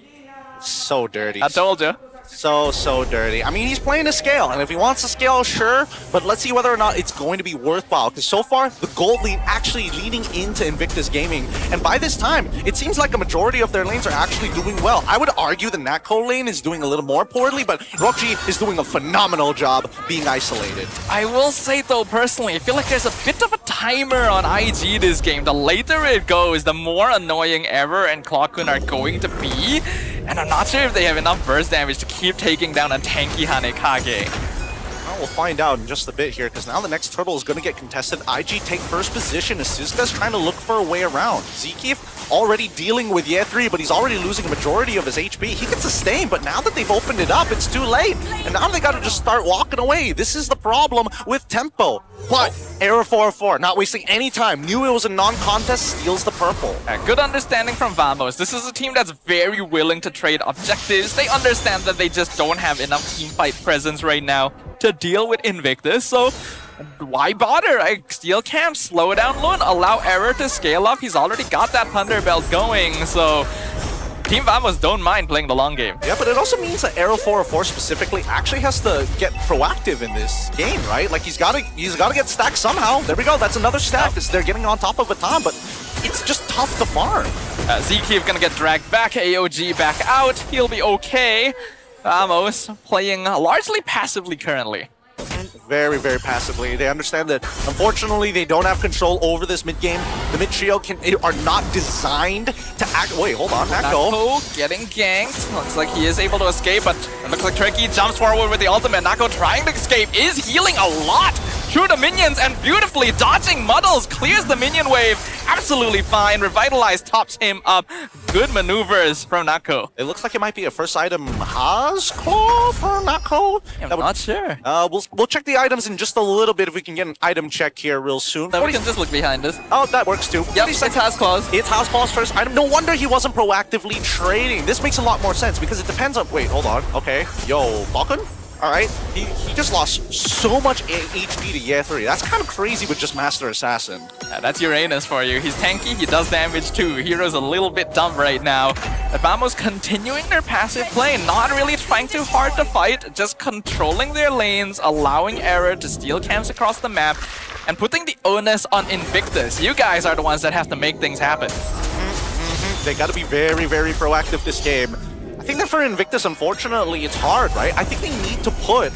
So dirty. I told you. So dirty. I mean, he's playing to scale, and if he wants to scale, sure, but let's see whether or not it's going to be worthwhile, because so far, the gold lane actually leading into Invictus Gaming, and by this time, it seems like a majority of their lanes are actually doing well. I would argue the Nako lane is doing a little more poorly, but Rochi is doing a phenomenal job being isolated. I will say, though, personally, I feel like there's a bit of a timer on IG this game. The later it goes, the more annoying Ever and Claw-kun are going to be. And I'm not sure if they have enough burst damage to keep taking down a tanky Hanekage. Well, we'll find out in just a bit here, because now the next turtle is going to get contested. IG take first position as Suzuka's trying to look for a way around. Zkeef already dealing with Ye3, but he's already losing a majority of his HP. He can sustain, but now that they've opened it up, it's too late. And now they got to just start walking away. This is the problem with tempo. But Era 4-4, not wasting any time. Knew it was a non-contest, steals the purple. Good understanding from Vamos. This is a team that's very willing to trade objectives. They understand that they just don't have enough teamfight presence right now to deal with Invictus, so why bother? I steal camp, slow down Lun, allow Error to scale up. He's already got that Thunder Belt going, so Team Vamos don't mind playing the long game. Yeah, but it also means that Arrow 404 specifically actually has to get proactive in this game, right? Like he's got to get stacked somehow. There we go. That's another stack. Yep. They're getting on top of Baton, but it's just tough to farm. Zkeef gonna get dragged back. AOG back out. He'll be okay. Vamos playing largely passively currently. Very, very passively. They understand that, unfortunately, they don't have control over this mid-game. The mid-trio are not designed to act... Wait, hold on, Nako getting ganked. Looks like he is able to escape, but it looks like Tricky jumps forward with the ultimate. Nako trying to escape, is healing a lot through the minions, and beautifully dodging Muddles, clears the minion wave. Absolutely fine. Revitalize tops him up. Good maneuvers from Nako. It looks like it might be a first item Has Claw for Nako. I'm not sure. We'll check the items in just a little bit if we can get an item check here real soon. No, we can just look behind us. Oh, that works too. Yep, it's Has Claws. It's Has Claws first item. No wonder he wasn't proactively trading. This makes a lot more sense because it depends on... Wait, hold on. Okay. Yo, Falcon? Alright, he just lost so much HP to Ye3. That's kind of crazy with just Master Assassin. That's Uranus for you. He's tanky, he does damage too. Hero's a little bit dumb right now. But Vamos continuing their passive play, not really trying too hard to fight, just controlling their lanes, allowing Error to steal camps across the map, and putting the onus on Invictus. You guys are the ones that have to make things happen. They gotta be very, very proactive this game. I think that for Invictus, unfortunately, it's hard, right? I think they need to put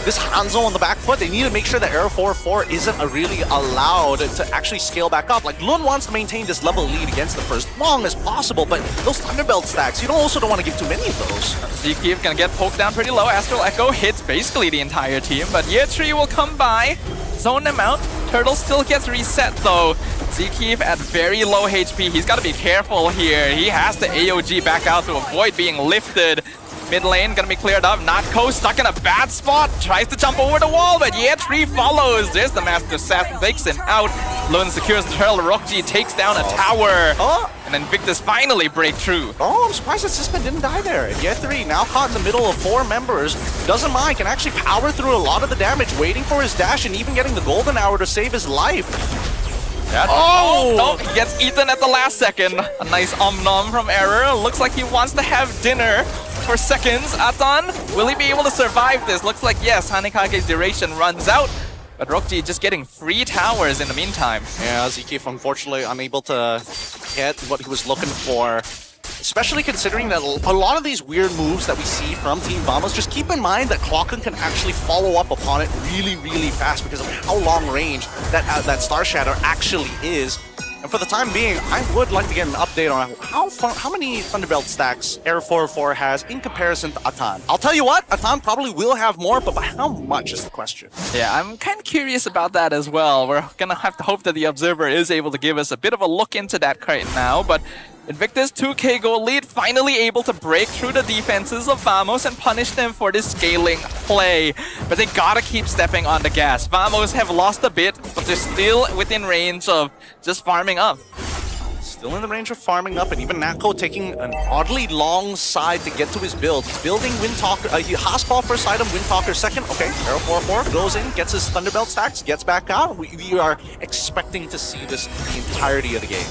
this Hanzo on the back foot. They need to make sure that Aero 4-4 isn't really allowed to actually scale back up. Like, Lun wants to maintain this level lead against the first long as possible, but those Thunderbelt stacks, you also don't want to give too many of those. ZKeef gonna get poked down pretty low. Astral Echo hits basically the entire team, but Year 3 will come by, zone them out. Turtle still gets reset though. ZKeef at very low HP. He's got to be careful here. He has to AOG back out to avoid being lifted. Mid lane gonna be cleared up. Natko stuck in a bad spot. Tries to jump over the wall, but Year 3 follows. There's the Master Assassin, takes him out. Lun secures the turtle. Rockji takes down a tower. And then Victus finally break through. I'm surprised that Siska didn't die there. Year 3 now caught in the middle of 4 members. Doesn't mind, can actually power through a lot of the damage, waiting for his dash and even getting the golden hour to save his life. No, he gets eaten at the last second. A nice om-nom from Error. Looks like he wants to have dinner for seconds. Atan, will he be able to survive this? Looks like yes, Hanekage's duration runs out. But Rockji just getting free towers in the meantime. Yeah, ZKeef unfortunately unable to get what he was looking for. Especially considering that a lot of these weird moves that we see from Team Vamos, just keep in mind that Clocken can actually follow up upon it really, really fast because of how long range that Star Shatter actually is. And for the time being, I would like to get an update on how many Thunderbelt stacks Air 4-4 has in comparison to Atan. I'll tell you what, Atan probably will have more, but by how much is the question? Yeah, I'm kind of curious about that as well. We're gonna have to hope that the Observer is able to give us a bit of a look into that right now, but Invictus 2k goal lead, finally able to break through the defenses of Vamos and punish them for this scaling play. But they gotta keep stepping on the gas. Vamos have lost a bit, but they're still within range of just farming up. Still in the range of farming up, and even Natko taking an oddly long side to get to his build. He's building Windtalker, Haspal first item, Windtalker second. Okay, Aero 4-4 goes in, gets his Thunderbelt stacks, gets back out. We are expecting to see this the entirety of the game.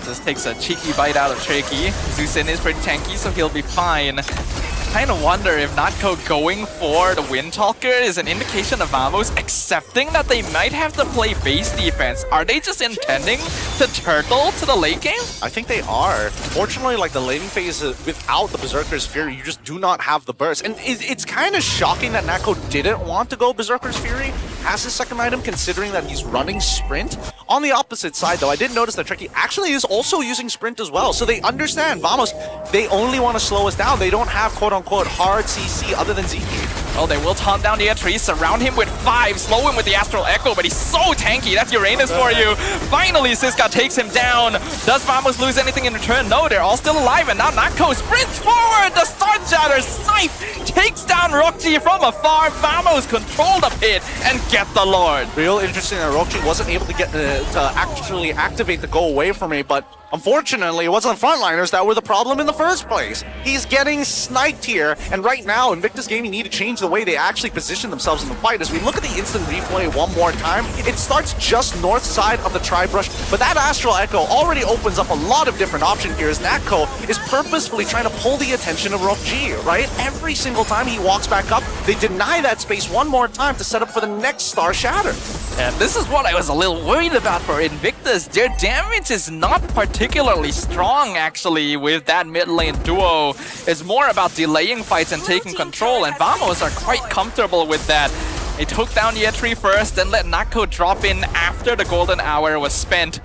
This takes a cheeky bite out of Tricky. Zusin is pretty tanky, so he'll be fine. I kind of wonder if Natko going for the Windtalker is an indication of Vamos accepting that they might have to play base defense. Are they just intending to turtle to the late game? I think they are. Fortunately, like the laning phase, without the Berserker's Fury, you just do not have the burst. And it's kind of shocking that Natko didn't want to go Berserker's Fury as his second item, considering that he's running Sprint. On the opposite side, though, I did notice that Tricky actually is also using Sprint as well. So they understand, Vamos, they only want to slow us down. They don't have quote-unquote hard CC other than ZK. Oh, they will taunt down the tree, surround him with 5, slow him with the Astral Echo, but he's so tanky. That's Uranus for you. Finally, Siska takes him down. Does Vamos lose anything in return? No, they're all still alive, and now Natko sprints forward. The Star Shatter snipe takes down Rockji from afar. Vamos control the pit and get the Lord. Real interesting that Rockji wasn't able to get to actually activate the go away from me, but unfortunately, it wasn't the frontliners that were the problem in the first place. He's getting sniped here, and right now, Invictus Gaming need to change the way they actually position themselves in the fight. As we look at the instant replay one more time, it starts just north side of the Tri-Brush, but that Astral Echo already opens up a lot of different options here as Natko is purposefully trying to pull the attention of Rockji, right? Every single time he walks back up, they deny that space one more time to set up for the next Star Shatter. And this is what I was a little worried about for Invictus. Their damage is not particularly strong, actually, with that mid lane duo. It's more about delaying fights and taking control, and Vamos are quite comfortable with that. They took down Year 3 first, then let Natko drop in after the golden hour was spent.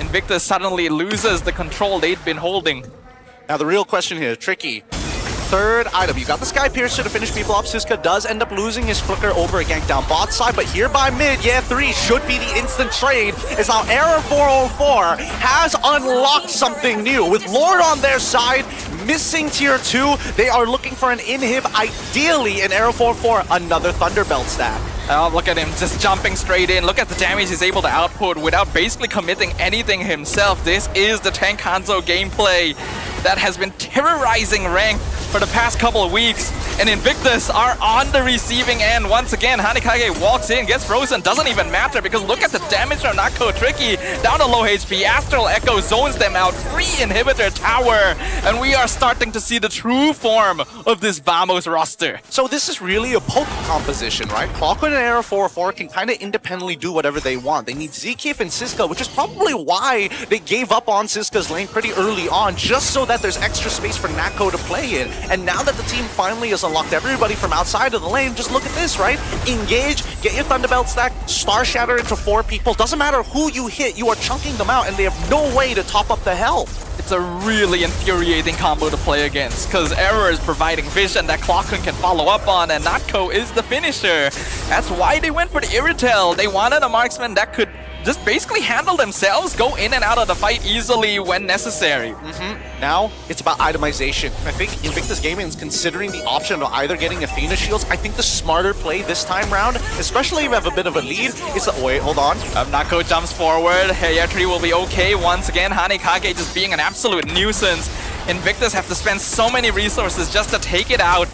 Invictus suddenly loses the control they'd been holding. Now the real question here, Tricky. Third item, you got the Sky Piercer to finish people up. Siska does end up losing his Flicker over a gank down bot side, but here by mid, Year 3 should be the instant trade. Is now Error 404 has unlocked something new. With Lord on their side, missing tier 2, they are looking for an inhib, ideally in Error 404, another Thunderbelt stack. Oh, look at him just jumping straight in. Look at the damage he's able to output without basically committing anything himself. This is the Tank Hanzo gameplay that has been terrorizing ranked for the past couple of weeks. And Invictus are on the receiving end. Once again, Hanekage walks in, gets frozen. Doesn't even matter because look at the damage from Natko. Tricky down to low HP. Astral Echo zones them out. Free inhibitor tower. And we are starting to see the true form of this Vamos roster. So this is really a poke composition, right? Clockwork and Aero 4-4 can kind of independently do whatever they want. They need ZKeef and Siska, which is probably why they gave up on Siska's lane pretty early on, just so that there's extra space for Natko to play in. And now that the team finally is unlocked everybody from outside of the lane. Just look at this, right? Engage, get your Thunderbelt stack, Star Shatter into 4 people. Doesn't matter who you hit, you are chunking them out, and they have no way to top up the health. It's a really infuriating combo to play against, because Error is providing vision that Clockun can follow up on, and Natko is the finisher. That's why they went for the Irritel. They wanted a marksman that could just basically handle themselves, go in and out of the fight easily when necessary. Now, it's about itemization. I think Invictus Gaming is considering the option of either getting Athena shields. I think the smarter play this time round, especially if you have a bit of a lead, is that, wait, hold on. Nako jumps forward. Hayatri will be okay once again. Hanikage just being an absolute nuisance. Invictus have to spend so many resources just to take it out.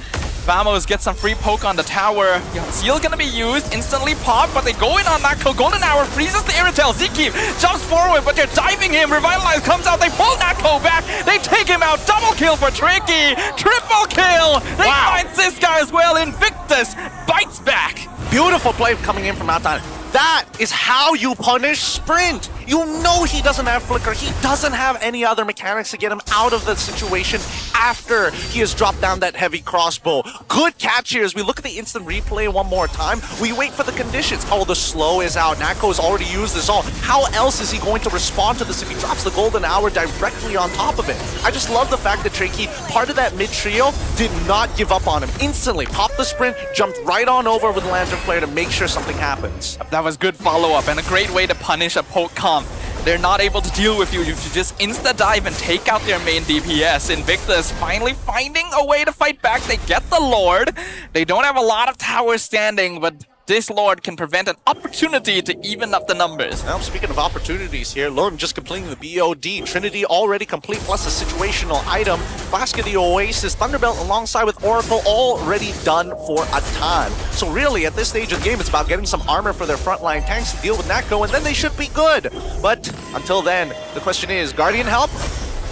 Vamos gets some free poke on the tower. Seal gonna be used, instantly pop, but they go in on Nako. Golden Hour freezes the Irritel. Ziki jumps forward, but they're diving him. Revitalize comes out, they pull Nako back. They take him out. Double kill for Tricky. Triple kill. They find Siska as well. Invictus bites back. Beautiful play coming in from outside. That is how you punish Sprint. You know he doesn't have Flicker. He doesn't have any other mechanics to get him out of the situation after he has dropped down that heavy crossbow. Good catch here as we look at the instant replay one more time. We wait for the conditions. Oh, the slow is out. Nako has already used this all. How else is he going to respond to this if he drops the golden hour directly on top of it? I just love the fact that Tricky, part of that mid-trio, did not give up on him. Instantly popped the sprint, jumped right on over with Lantern Flare to make sure something happens. That was good follow-up and a great way to punish a poke comp. They're not able to deal with you. You should just insta-dive and take out their main DPS. Invictus finally finding a way to fight back. They get the Lord. They don't have a lot of towers standing, but this Lord can prevent an opportunity to even up the numbers. Now, speaking of opportunities here, Lone just completing the BOD. Trinity already complete, plus a situational item. Flask of the Oasis, Thunderbelt alongside with Oracle already done for a ton. So really, at this stage of the game, it's about getting some armor for their frontline tanks to deal with Nako, and then they should be good. But until then, the question is, Guardian help?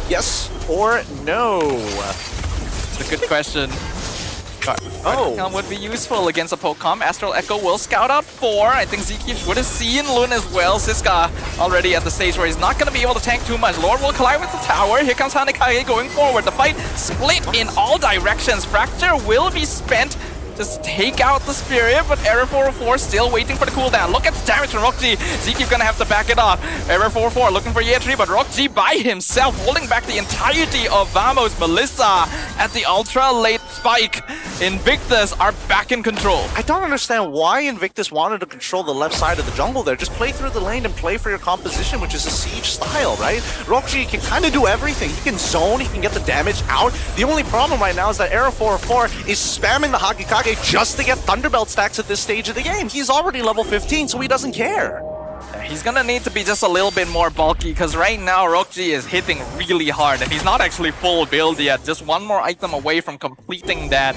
Yes or no? It's a good question. Guardian would be useful against a Pokemon. Astral Echo will scout out 4. I think Ziki would have seen Lun as well. Siska already at the stage where he's not going to be able to tank too much. Lord will collide with the tower. Here comes Hanikage going forward. The fight split in all directions. Fracture will be spent. Just take out the Spirit, but Error 404 still waiting for the cooldown. Look at the damage from Rockji. Zeke's gonna have to back it off. Error 404 looking for Yetri, but Rockji by himself holding back the entirety of Vamos. Melissa at the ultra late spike. Invictus are back in control. I don't understand why Invictus wanted to control the left side of the jungle there. Just play through the lane and play for your composition, which is a siege style, right? Rockji can kind of do everything. He can zone, he can get the damage out. The only problem right now is that Error 404 is spamming the Hagikage just to get Thunderbelt stacks at this stage of the game. He's already level 15, so he doesn't care. He's gonna need to be just a little bit more bulky, because right now Rockji is hitting really hard and he's not actually full build yet. Just one more item away from completing that.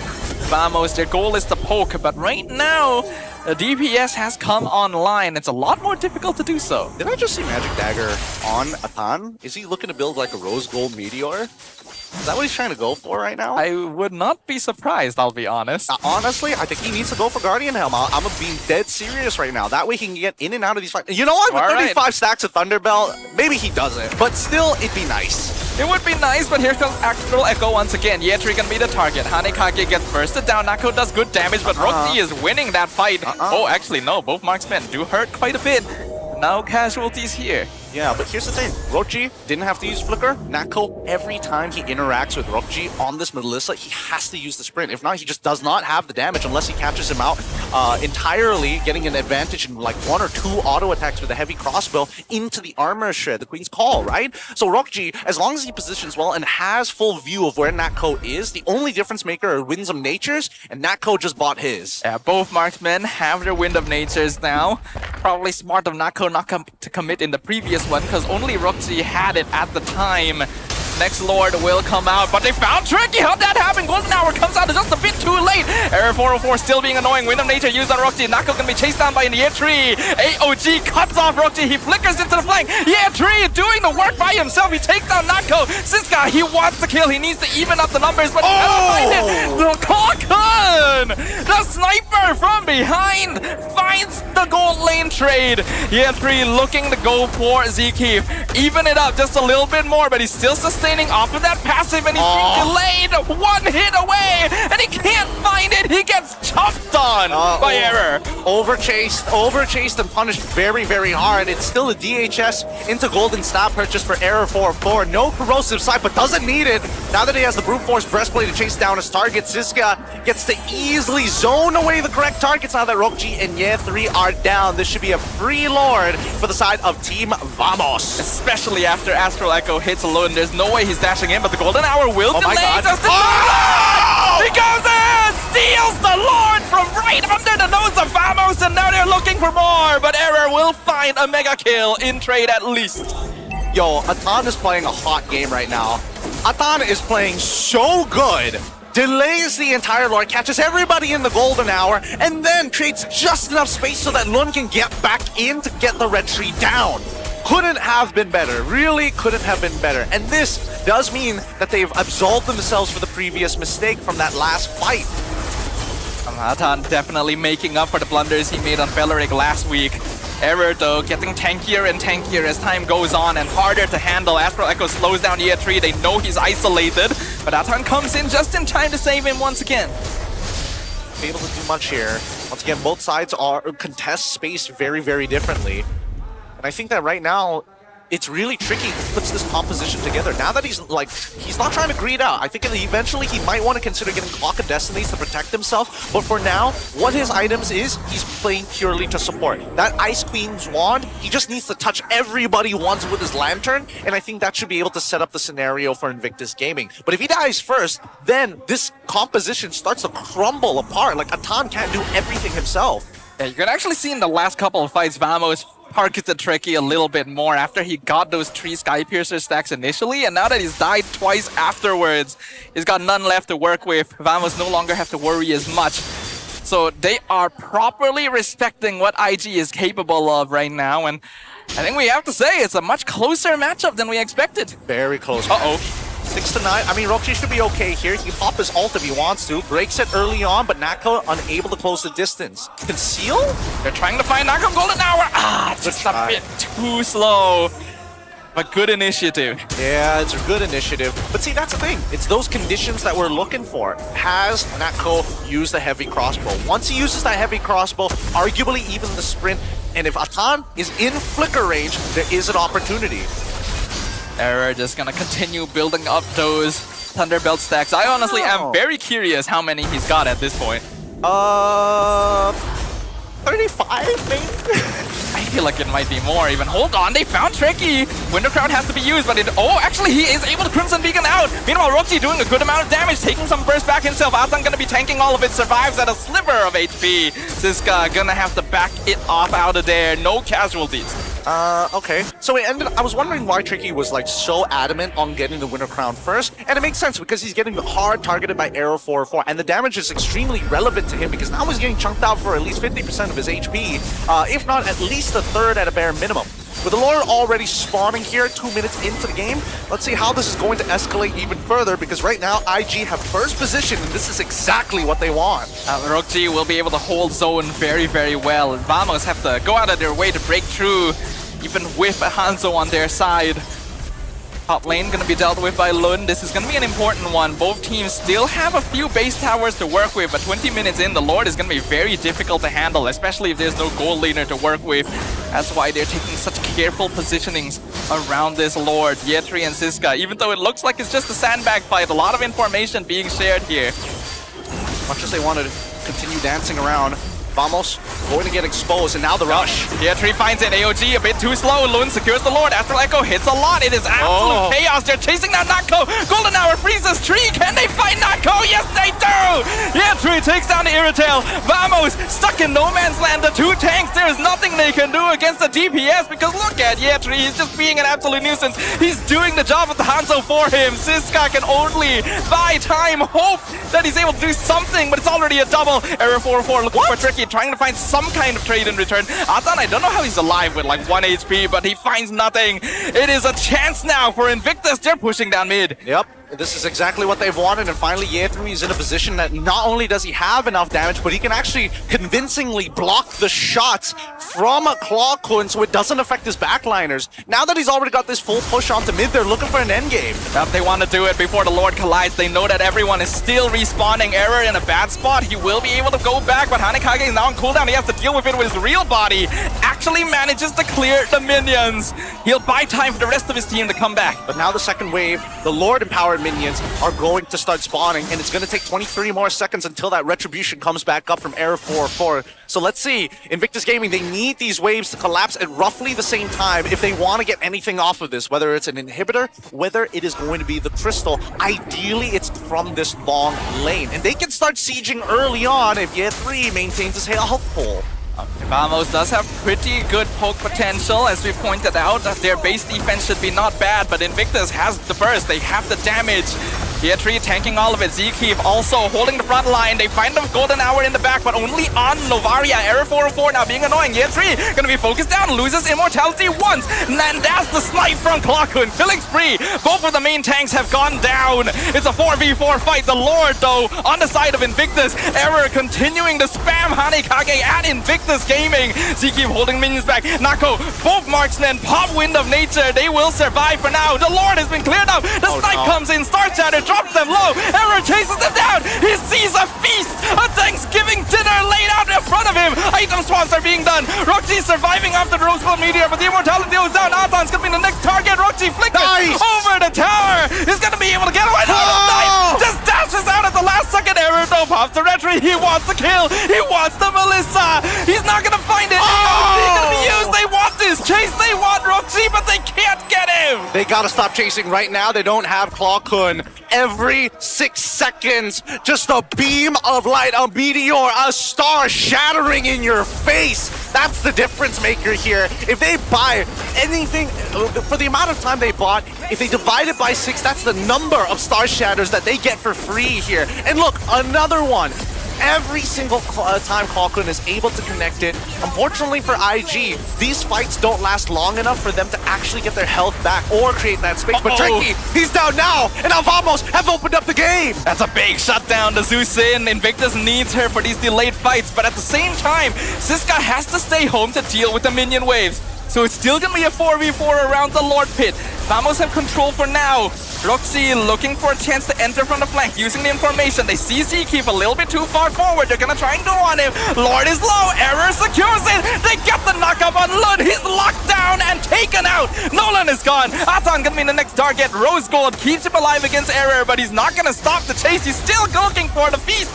Vamos, their goal is to poke, but right now the DPS has come online. It's a lot more difficult to do so. Did I just see Magic Dagger on Atan? Is he looking to build like a Rose Gold Meteor? Is that what he's trying to go for right now? I would not be surprised, I'll be honest. Honestly, I think he needs to go for Guardian Helm. I'm being dead serious right now. That way he can get in and out of these fights. You know what? With 35 stacks of Thunderbelt, maybe he doesn't. But still, it'd be nice. It would be nice, but here comes Astral Echo once again. Yetri gonna be the target. Hanikage gets bursted down. Nako does good damage, but Rockji is winning that fight. Oh, actually, no. Both marksmen do hurt quite a bit. No casualties here. Yeah, but here's the thing. Rockji didn't have to use Flicker. Nako, every time he interacts with Rockji on this Melissa, he has to use the sprint. If not, he just does not have the damage unless he catches him out entirely, getting an advantage in like 1 or 2 auto attacks with a heavy crossbow into the armor shred, the Queen's Call, right? So Rockji, as long as he positions well and has full view of where Nako is, the only difference maker are Winds of Natures, and Nako just bought his. Yeah, both marksmen have their Wind of Natures now. Probably smart of Nako not to commit in the previous one, because only Rockji had it at the time. Next Lord will come out, but they found Tricky. How'd that happen? Golden Hour comes out just a bit too late. Error 404 still being annoying. Wind of Nature used on Rockji. Nako gonna be chased down by Yetri. AOG cuts off Rockji. He flickers into the flank. Yetri doing the work by himself. He takes down Nako. Siska, he wants to kill. He needs to even up the numbers, but he cannot find it. The Clockun! The sniper from behind finds the gold lane trade. Yetri looking to go for Zeke. Even it up just a little bit more, but he's still sustained sustaining off of that passive, and he's being delayed 1 hit away, and he can't find it. He gets chopped on by Error. Overchased and punished very, very hard. It's still a DHS into Golden Staff purchase for Error 4-4. No corrosive sight, but doesn't need it. Now that he has the Brute Force Breastplate to chase down his target, Siska gets to easily zone away the correct targets now that Rokji and Ye3 are down. This should be a free Lord for the side of Team Vamos. Especially after Astral Echo hits alone. There's no way he's dashing in, but the Golden Hour will delay. He goes in! Steals the Lord from right under the nose of Vamos, and now they're looking for more, but Error will find a mega kill in trade at least. Yo, Atan is playing a hot game right now. Atan is playing so good. Delays the entire Lord, catches everybody in the Golden Hour, and then creates just enough space so that Lun can get back in to get the red tree down. Couldn't have been better. Really couldn't have been better. And this does mean that they've absolved themselves for the previous mistake from that last fight. Atan definitely making up for the blunders he made on Beleric last week. Error though, getting tankier and tankier as time goes on and harder to handle. Astral Echo slows down Ye3. They know he's isolated, but Atan comes in just in time to save him once again. Be able to do much here. Once again, both sides contest space very, very differently. And I think that right now, it's really tricky who puts this composition together. Now that he's not trying to greed out. I think eventually he might want to consider getting Clock of Destinies to protect himself. But for now, what his items is, he's playing purely to support. That Ice Queen's wand, he just needs to touch everybody once with his lantern. And I think that should be able to set up the scenario for Invictus Gaming. But if he dies first, then this composition starts to crumble apart. Like, Atan can't do everything himself. Yeah, you can actually see in the last couple of fights, Vamos targeted Tricky a little bit more after he got those 3 Sky Piercer stacks initially, and now that he's died twice afterwards, he's got none left to work with. Vamos no longer have to worry as much. So they are properly respecting what IG is capable of right now, and I think we have to say it's a much closer matchup than we expected. Very close. Uh-oh. 6-9. I mean, Rokji should be okay here. He can pop his ult if he wants to. Breaks it early on, but Nako unable to close the distance. Conceal? They're trying to find Nako Golden Hour. Just a bit too slow. But good initiative. Yeah, it's a good initiative. But see, that's the thing. It's those conditions that we're looking for. Has Nako used the heavy crossbow? Once he uses that heavy crossbow, arguably even the sprint, and if Atan is in flicker range, there is an opportunity. Error just gonna continue building up those Thunderbelt stacks. I honestly am very curious how many he's got at this point. 35 maybe? I feel like it might be more even. Hold on, they found Tricky. Winter Crown has to be used, but actually he is able to Crimson Beacon out. Meanwhile, Rokji doing a good amount of damage, taking some burst back himself. Atan gonna be tanking all of it, survives at a sliver of HP. Siska gonna have to back it off out of there. No casualties. Okay. So I was wondering why Tricky was like so adamant on getting the Winter Crown first, and it makes sense because he's getting hard targeted by Arrow 4-4, and the damage is extremely relevant to him because now he's getting chunked out for at least 50% of his HP, if not at least a third at a bare minimum. With the Lord already spawning here 2 minutes into the game, let's see how this is going to escalate even further, because right now IG have first position and this is exactly what they want. Rokji will be able to hold zone very, very well. Vamos have to go out of their way to break through, even with a Hanzo on their side. Top lane gonna be dealt with by Lund. This is gonna be an important one. Both teams still have a few base towers to work with, but 20 minutes in, the Lord is gonna be very difficult to handle, especially if there's no gold laner to work with. That's why they're taking such careful positionings around this Lord. Ye3 and Siska, even though it looks like it's just a sandbag fight, a lot of information being shared here. Much as they want to continue dancing around, Vamos going to get exposed, and now the rush. Ye3 finds it. AOG a bit too slow. Lund secures the Lord. Astral Echo hits a lot. It is absolute chaos. They're chasing down Nako. Golden Hour freezes tree. Can they find Nako? Yes, they do! Ye3 takes down the Irritel. Vamos stuck in no man's land. The 2 tanks, there's nothing they can do against the DPS, because look at Ye3. He's just being an absolute nuisance. He's doing the job of the Hanzo for him. Siska can only buy time, hope that he's able to do something, but it's already a double. Error 4-4 looking for Tricky, trying to find some kind of trade in return. Atan, I don't know how he's alive with like 1 HP, but he finds nothing. It is a chance now for Invictus. They're pushing down mid. Yep. This is exactly what they've wanted, and finally Ye3 is in a position that not only does he have enough damage, but he can actually convincingly block the shots from Claw Kun, so it doesn't affect his backliners. Now that he's already got this full push onto mid, they're looking for an endgame. If they want to do it before the Lord collides, they know that everyone is still respawning. Error in a bad spot. He will be able to go back, but Hanekage is now on cooldown. He has to deal with it with his real body. Actually manages to clear the minions. He'll buy time for the rest of his team to come back. But now the second wave, the Lord-empowered minions are going to start spawning, and it's going to take 23 more seconds until that retribution comes back up from Error 4-4. So let's see. Invictus Gaming, they need these waves to collapse at roughly the same time if they want to get anything off of this, whether it's an inhibitor, whether it is going to be the crystal. Ideally, it's from this long lane. And they can start sieging early on if Year 3 maintains his health pool. Vamos does have pretty good poke potential, as we pointed out. Their base defense should be not bad, but Invictus has the burst. They have the damage. Year 3 tanking all of it. Zkeep also holding the front line. They find the golden hour in the back, but only on Novaria. Error 404 now being annoying. Year 3 gonna be focused down, loses immortality once. And then that's the snipe from Clockun. Killing spree. Both of the main tanks have gone down. It's a 4v4 fight. The Lord, though, on the side of Invictus. Error continuing to spam Hanekage at Invictus Gaming. Zkeep holding minions back. Nako, both marksmen, pop Wind of Nature. They will survive for now. The Lord has been cleared out. The snipe comes in. Star Shatter drops them low. Error chases them down. He sees a feast, a Thanksgiving dinner laid out in front of him. Item swaps are being done. Roxy surviving after the Rose Gold Meteor, but the immortality goes down. Atan's gonna be the next target. Roxy flickers over the tower. He's gonna be able to get away. Just dashes out at the last second. Error though pops the retry. He wants the kill. He wants the Melissa. He's not gonna find it. AOC gonna be used. They want this chase. They want Roxy, but they can't get him. They gotta stop chasing right now. They don't have Claw Kun. Every 6 seconds, just a beam of light, a meteor, a star shattering in your face. That's the difference maker here. If they buy anything, for the amount of time they bought, if they divide it by 6, that's the number of star shatters that they get for free here. And look, another one. Every single time Clockun is able to connect it. Unfortunately for IG, these fights don't last long enough for them to actually get their health back or create that space. But Tricky, he's down now, and Alvamos have opened up the game. That's a big shutdown to Zeus in. Invictus needs her for these delayed fights, but at the same time, Siska has to stay home to deal with the minion waves. So it's still gonna be a 4v4 around the Lord Pit. Vamos have control for now. Roxy looking for a chance to enter from the flank, using the information. They see Zkeep a little bit too far forward. They're gonna try and go on him. Lord is low. Error secures it. They get the knockup on Lud. He's locked down and taken out. Nolan is gone. Atan gonna be the next target. Rose Gold keeps him alive against Error, but he's not gonna stop the chase. He's still looking for the feast.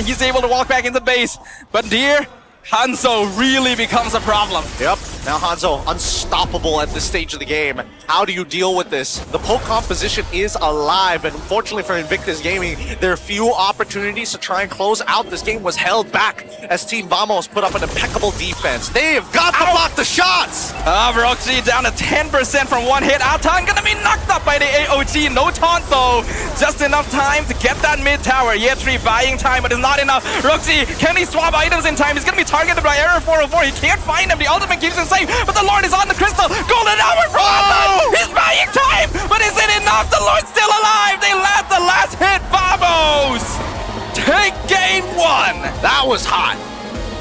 He's able to walk back into base. But dear Hanzo really becomes a problem. Yep, now Hanzo unstoppable at this stage of the game. How do you deal with this? The poke composition is alive, and unfortunately for Invictus Gaming, their few opportunities to try and close out this game was held back as Team Vamos put up an impeccable defense. They've got to block the shots! Roxy down to 10% from one hit. Atan gonna be knocked up by the AOG. No taunt though. Just enough time to get that mid tower. Year 3 buying time, but it's not enough. Roxy, can he swap items in time? He's gonna be targeted by Error 404. He can't find him. The ultimate keeps him safe, but the Lord is on the crystal. Golden hour from Atan. He's buying time, but is it enough? The Lord's still alive. They land the last hit. Vamos! Take game 1. That was hot.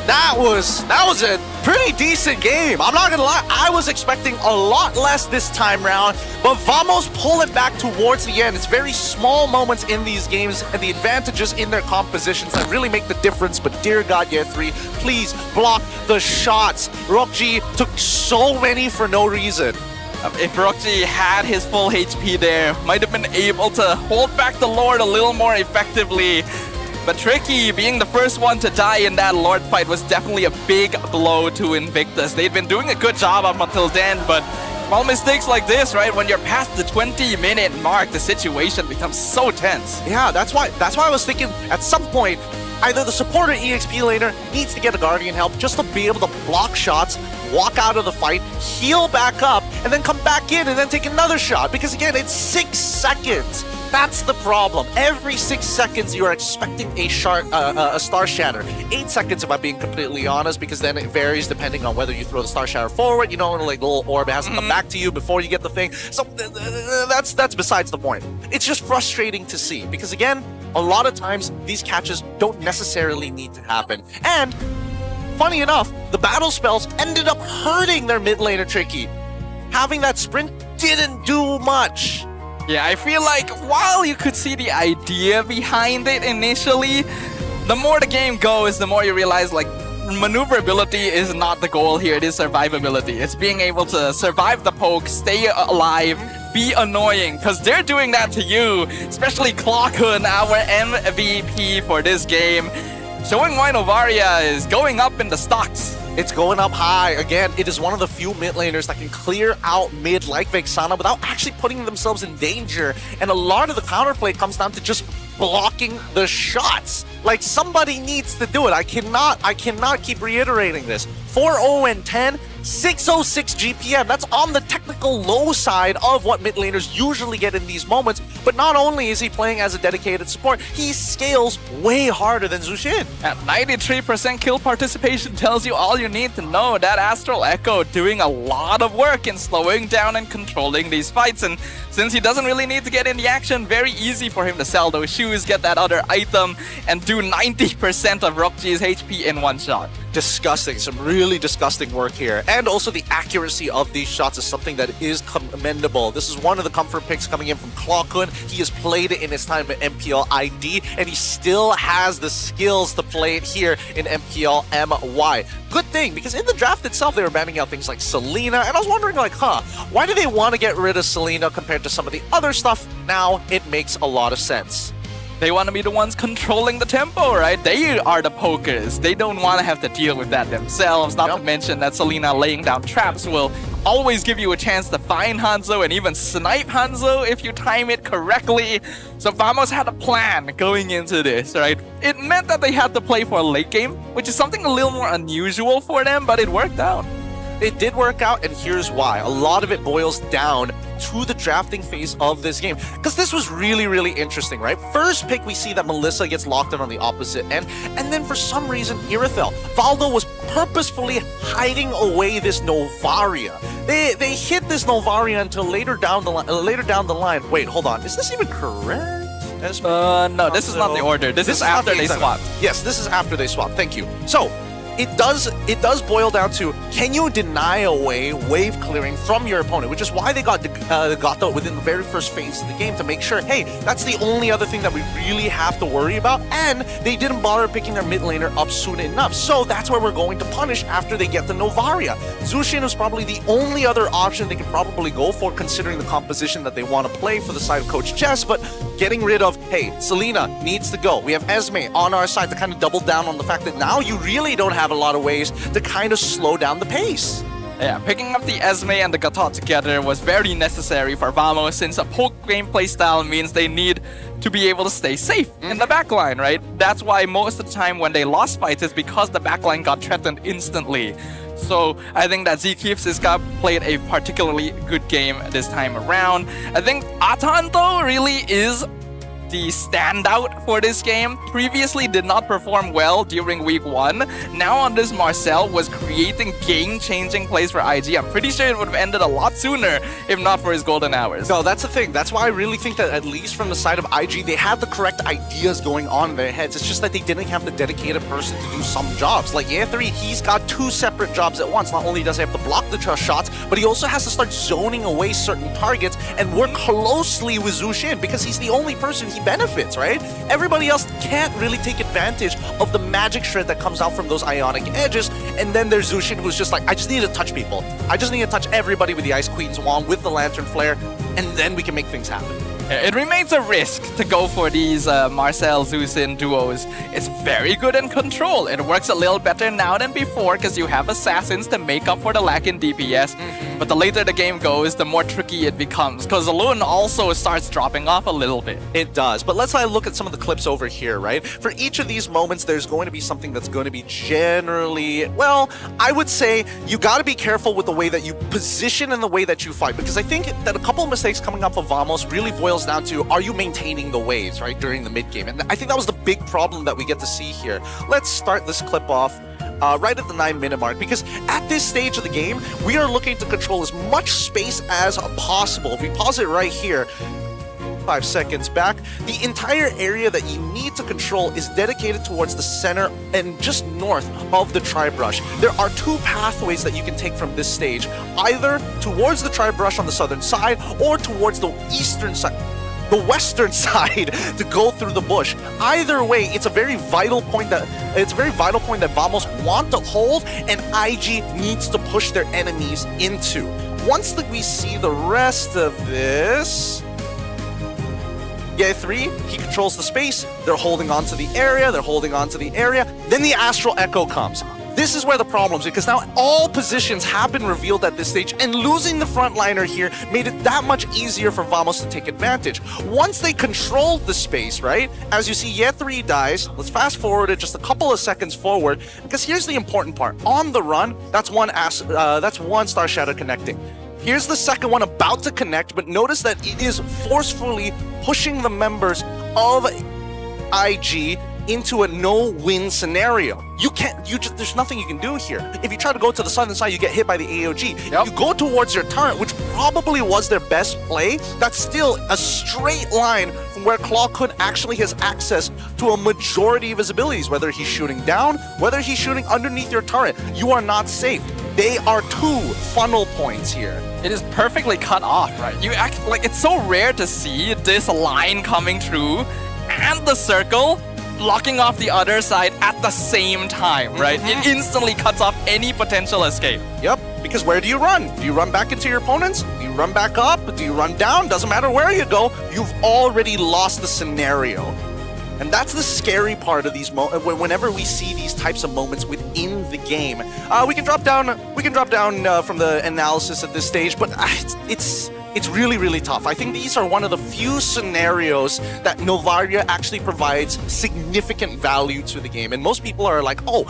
That was a pretty decent game. I'm not gonna lie, I was expecting a lot less this time round, but Vamos pull it back towards the end. It's very small moments in these games and the advantages in their compositions that really make the difference. But dear God, Year 3, please block the shots. Rockji took so many for no reason. If Roxy had his full HP there, might have been able to hold back the Lord a little more effectively. But Tricky, being the first one to die in that Lord fight, was definitely a big blow to Invictus. They'd been doing a good job up until then, but small mistakes like this, right? When you're past the 20-minute mark, the situation becomes so tense. Yeah, that's why I was thinking at some point, either the support or EXP laner needs to get a Guardian help just to be able to block shots, walk out of the fight, heal back up, and then come back in and then take another shot. Because again, it's 6 seconds. That's the problem. Every 6 seconds, you are expecting a Star Shatter. 8 seconds, if I'm being completely honest, because then it varies depending on whether you throw the Star Shatter forward, you know, like the little orb has to come back to you before you get the thing. So that's besides the point. It's just frustrating to see, because again, a lot of times, these catches don't necessarily need to happen. And funny enough, the battle spells ended up hurting their mid laner Tricky. Having that sprint didn't do much. Yeah, I feel like while you could see the idea behind it initially, the more the game goes, the more you realize like maneuverability is not the goal here, it is survivability. It's being able to survive the poke, stay alive, be annoying, because they're doing that to you, especially Clockhood, our MVP for this game. Showing why Novaria is going up in the stocks. It's going up high. Again, it is one of the few mid laners that can clear out mid like Vexana without actually putting themselves in danger. And a lot of the counterplay comes down to just blocking the shots. Like, somebody needs to do it. I cannot keep reiterating this. 4-0-10, 606 GPM. That's on the technical low side of what mid laners usually get in these moments. But not only is he playing as a dedicated support, he scales way harder than Zushin. At 93% kill participation tells you all you need to know. That Astral Echo doing a lot of work in slowing down and controlling these fights. And since he doesn't really need to get in the action, very easy for him to sell those shoes, get that other item, and do 90% of Rockji's HP in one shot. Disgusting. Some really disgusting work here. And also the accuracy of these shots is something that is commendable. This is one of the comfort picks coming in from Clockhood. He has played it in his time at MPL ID, and he still has the skills to play it here in MPL MY. Good thing, because in the draft itself, they were banning out things like Selena, and I was wondering, like, why do they want to get rid of Selena compared to some of the other stuff? Now, it makes a lot of sense. They want to be the ones controlling the tempo, right? They are the pokers. They don't want to have to deal with that themselves. Not to mention that Selena laying down traps will always give you a chance to find Hanzo and even snipe Hanzo if you time it correctly. So Vamos had a plan going into this, right? It meant that they had to play for a late game, which is something a little more unusual for them, but it worked out. It did work out, and here's why. A lot of it boils down to the drafting phase of this game, because this was really, really interesting, right? First pick, we see that Melissa gets locked in on the opposite end, and then for some reason, Irithel. Valdo was purposefully hiding away this Novaria. They hit this Novaria until later down the line. Wait, hold on. Is this even correct? No, this is not the order. This is after they swap. Yes, this is after they swap. Thank you. So, it does boil down to, can you deny away wave clearing from your opponent, which is why they got Gato within the very first phase of the game to make sure, hey, that's the only other thing that we really have to worry about, and they didn't bother picking their mid laner up soon enough. So that's where we're going to punish after they get the Novaria. Zushin is probably the only other option they can probably go for, considering the composition that they want to play for the side of Coach Jess, but getting rid of, hey, Selena needs to go. We have Esme on our side to kind of double down on the fact that now you really don't have a lot of ways to kind of slow down the pace. Yeah, picking up the Esme and the Gatot together was very necessary for Vamos, since a poke gameplay style means they need to be able to stay safe in the backline, right? That's why most of the time when they lost fights is because the backline got threatened instantly. So I think that Zkeep Siska played a particularly good game this time around. I think Atan though really is the standout for this game. Previously did not perform well during week 1. Now on this, Marcel was creating game-changing plays for IG. I'm pretty sure it would have ended a lot sooner if not for his golden hours. No, that's the thing. That's why I really think that at least from the side of IG, they had the correct ideas going on in their heads. It's just that they didn't have the dedicated person to do some jobs. Like Year3, he's got 2 separate jobs at once. Not only does he have to block the shots, but he also has to start zoning away certain targets and work closely with Zushin, because he's the only person he benefits, right? Everybody else can't really take advantage of the magic shred that comes out from those ionic edges. And then there's Zushin, who's just like, I just need to touch people. I just need to touch everybody with the Ice Queen's wand, with the Lantern Flare, and then we can make things happen. It remains a risk to go for these Marcel Zushin duos. It's very good in control. It works a little better now than before because you have assassins to make up for the lack in DPS. But the later the game goes, the more tricky it becomes, because Alone also starts dropping off a little bit. It does. But let's look at some of the clips over here, right? For each of these moments, there's going to be something that's going to be generally, well, I would say you got to be careful with the way that you position and the way that you fight, because I think that a couple of mistakes coming up of Vamos really boils down to, are you maintaining the waves, right, during the mid game? And I think that was the big problem that we get to see here. Let's start this clip off right at the 9-minute mark, because at this stage of the game, we are looking to control as much space as possible. If we pause it right here, 25 seconds back. The entire area that you need to control is dedicated towards the center and just north of the tri-brush. There are two pathways that you can take from this stage, either towards the tri-brush on the southern side or towards the eastern side, the western side, to go through the bush. Either way, it's a very vital point that Vamos want to hold, and IG needs to push their enemies into. Once we see the rest of this, yeah, 3, he controls the space. They're holding on to the area. Then the Astral Echo comes. This is where the problems, because now all positions have been revealed at this stage, and losing the frontliner here made it that much easier for Vamos to take advantage. Once they controlled the space, right? As you see, Ye3 dies. Let's fast forward it just a couple of seconds forward, because here's the important part. On the run, that's one Star Shadow connecting. Here's the second one about to connect, but notice that it is forcefully pushing the members of IG into a no-win scenario. There's nothing you can do here. If you try to go to the southern side, you get hit by the AOG. Yep. You go towards your turret, which probably was their best play. That's still a straight line from where Clawkun actually has access to a majority of his abilities, whether he's shooting down, whether he's shooting underneath your turret. You are not safe. They are 2 funnel points here. It is perfectly cut off, right? It's so rare to see this line coming through and the circle blocking off the other side at the same time, right? It instantly cuts off any potential escape. Yep, because where do you run? Do you run back into your opponents? Do you run back up? Do you run down? Doesn't matter where you go, you've already lost the scenario. And that's the scary part of these whenever we see these types of moments within the game. We can drop down from the analysis at this stage, but it's really, really tough. I think these are one of the few scenarios that Novaria actually provides significant value to the game. And most people are like, oh,